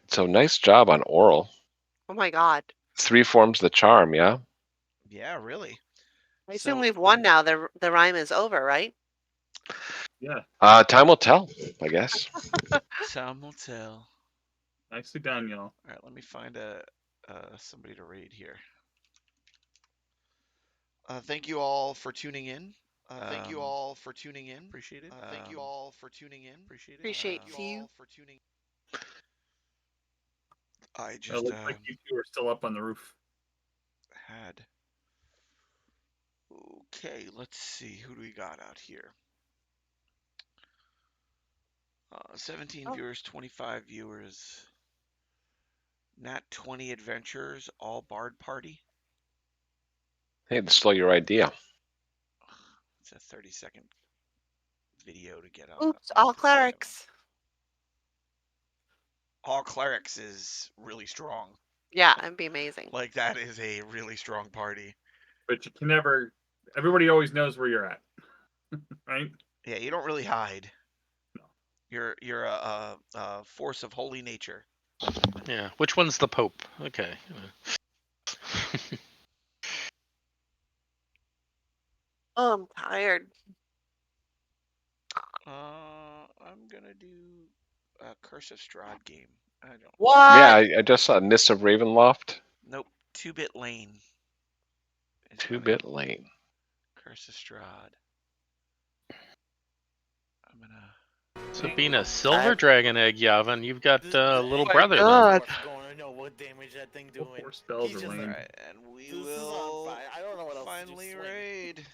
[SPEAKER 4] So nice job on Oral.
[SPEAKER 1] Oh my god.
[SPEAKER 4] 3 forms of the charm, yeah?
[SPEAKER 3] Yeah, really.
[SPEAKER 1] I assume
[SPEAKER 3] So-
[SPEAKER 1] we've won now. The rhyme is over, right?
[SPEAKER 2] Yeah.
[SPEAKER 4] Time will tell, I guess.
[SPEAKER 3] Time will tell.
[SPEAKER 2] Nicely done, y'all.
[SPEAKER 3] All right, let me find somebody to raid here. Thank you all for tuning in. Thank you all for tuning in. Appreciate it. Thank you all for tuning in. Appreciate it.
[SPEAKER 1] Appreciate
[SPEAKER 3] Thank you
[SPEAKER 1] you.
[SPEAKER 3] all for tuning. I
[SPEAKER 2] It
[SPEAKER 3] just
[SPEAKER 2] looks like you two are still up on the roof.
[SPEAKER 3] had. Okay, let's see. Who do we got out here? 17
[SPEAKER 1] Oh.
[SPEAKER 3] viewers, 25 viewers. Nat 20 adventures, all bard party.
[SPEAKER 4] Hey, to slow your idea.
[SPEAKER 3] It's a 30-second video to get
[SPEAKER 1] Oops,
[SPEAKER 3] on
[SPEAKER 1] all
[SPEAKER 3] to find 'em.
[SPEAKER 1] clerics.
[SPEAKER 3] All clerics is really strong.
[SPEAKER 1] Yeah, it'd be amazing.
[SPEAKER 3] Like that is a really strong party.
[SPEAKER 2] But you can never. Everybody always knows where you're at, right?
[SPEAKER 3] Yeah, you don't really hide.
[SPEAKER 2] No.
[SPEAKER 3] You're a force of holy nature.
[SPEAKER 5] Yeah. Which one's the Pope? Okay.
[SPEAKER 1] Oh, I'm tired.
[SPEAKER 3] I'm gonna do a Curse of Strahd game. I don't.
[SPEAKER 1] What?
[SPEAKER 4] Yeah, I just saw Mists of Ravenloft.
[SPEAKER 3] Nope. 2-bit lane.
[SPEAKER 4] 2-bit lane.
[SPEAKER 3] Curse of Strahd. I'm gonna.
[SPEAKER 5] So being a silver dragon egg, Yavin, you've got a little
[SPEAKER 1] my
[SPEAKER 5] brother
[SPEAKER 1] God.
[SPEAKER 5] then.
[SPEAKER 7] Going to know what damage that thing
[SPEAKER 2] What
[SPEAKER 7] doing.
[SPEAKER 2] 4 spells
[SPEAKER 7] He's
[SPEAKER 2] are
[SPEAKER 7] just
[SPEAKER 2] lame?
[SPEAKER 3] Alright, and we
[SPEAKER 7] This is
[SPEAKER 3] will
[SPEAKER 7] on fire. I don't know what else to
[SPEAKER 3] finally
[SPEAKER 7] just swing.
[SPEAKER 3] raid.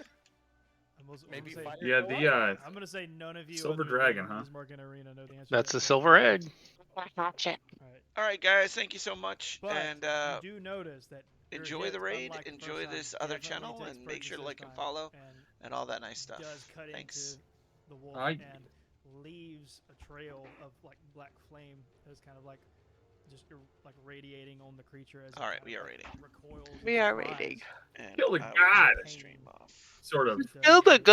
[SPEAKER 7] Maybe
[SPEAKER 8] Say,
[SPEAKER 7] fire
[SPEAKER 2] Yeah,
[SPEAKER 7] sword?
[SPEAKER 2] the
[SPEAKER 8] I'm gonna say none of you.
[SPEAKER 2] Silver
[SPEAKER 8] other
[SPEAKER 2] dragon,
[SPEAKER 8] than
[SPEAKER 2] huh?
[SPEAKER 8] Bismarck and Arena know the answer.
[SPEAKER 5] That's
[SPEAKER 8] to
[SPEAKER 5] a
[SPEAKER 8] that
[SPEAKER 5] silver egg.
[SPEAKER 1] Hatchet.
[SPEAKER 8] All right.
[SPEAKER 3] Alright, guys, thank you so much.
[SPEAKER 8] But
[SPEAKER 3] And
[SPEAKER 8] you do notice that your
[SPEAKER 3] enjoy
[SPEAKER 8] hit,
[SPEAKER 3] the raid,
[SPEAKER 8] unlike the
[SPEAKER 3] enjoy
[SPEAKER 8] first time,
[SPEAKER 3] this other
[SPEAKER 8] definitely
[SPEAKER 3] channel,
[SPEAKER 8] takes
[SPEAKER 3] and make sure to
[SPEAKER 8] purchase
[SPEAKER 3] like
[SPEAKER 8] this
[SPEAKER 3] and
[SPEAKER 8] time
[SPEAKER 3] follow
[SPEAKER 8] and
[SPEAKER 3] and all that nice stuff.
[SPEAKER 8] does cut
[SPEAKER 3] Thanks.
[SPEAKER 8] into the wolf
[SPEAKER 2] I-
[SPEAKER 8] and leaves a trail of like black flame that's kind of like just like radiating on the creature as it
[SPEAKER 3] All right,
[SPEAKER 8] kind
[SPEAKER 3] we
[SPEAKER 8] of,
[SPEAKER 3] are
[SPEAKER 8] like,
[SPEAKER 3] raiding.
[SPEAKER 8] recoils in
[SPEAKER 1] We are
[SPEAKER 8] surprise.
[SPEAKER 1] raiding.
[SPEAKER 3] And
[SPEAKER 2] Kill the
[SPEAKER 3] I will
[SPEAKER 2] god!
[SPEAKER 3] turn the stream off.
[SPEAKER 2] Sort of.
[SPEAKER 8] It does
[SPEAKER 1] Kill the
[SPEAKER 8] do-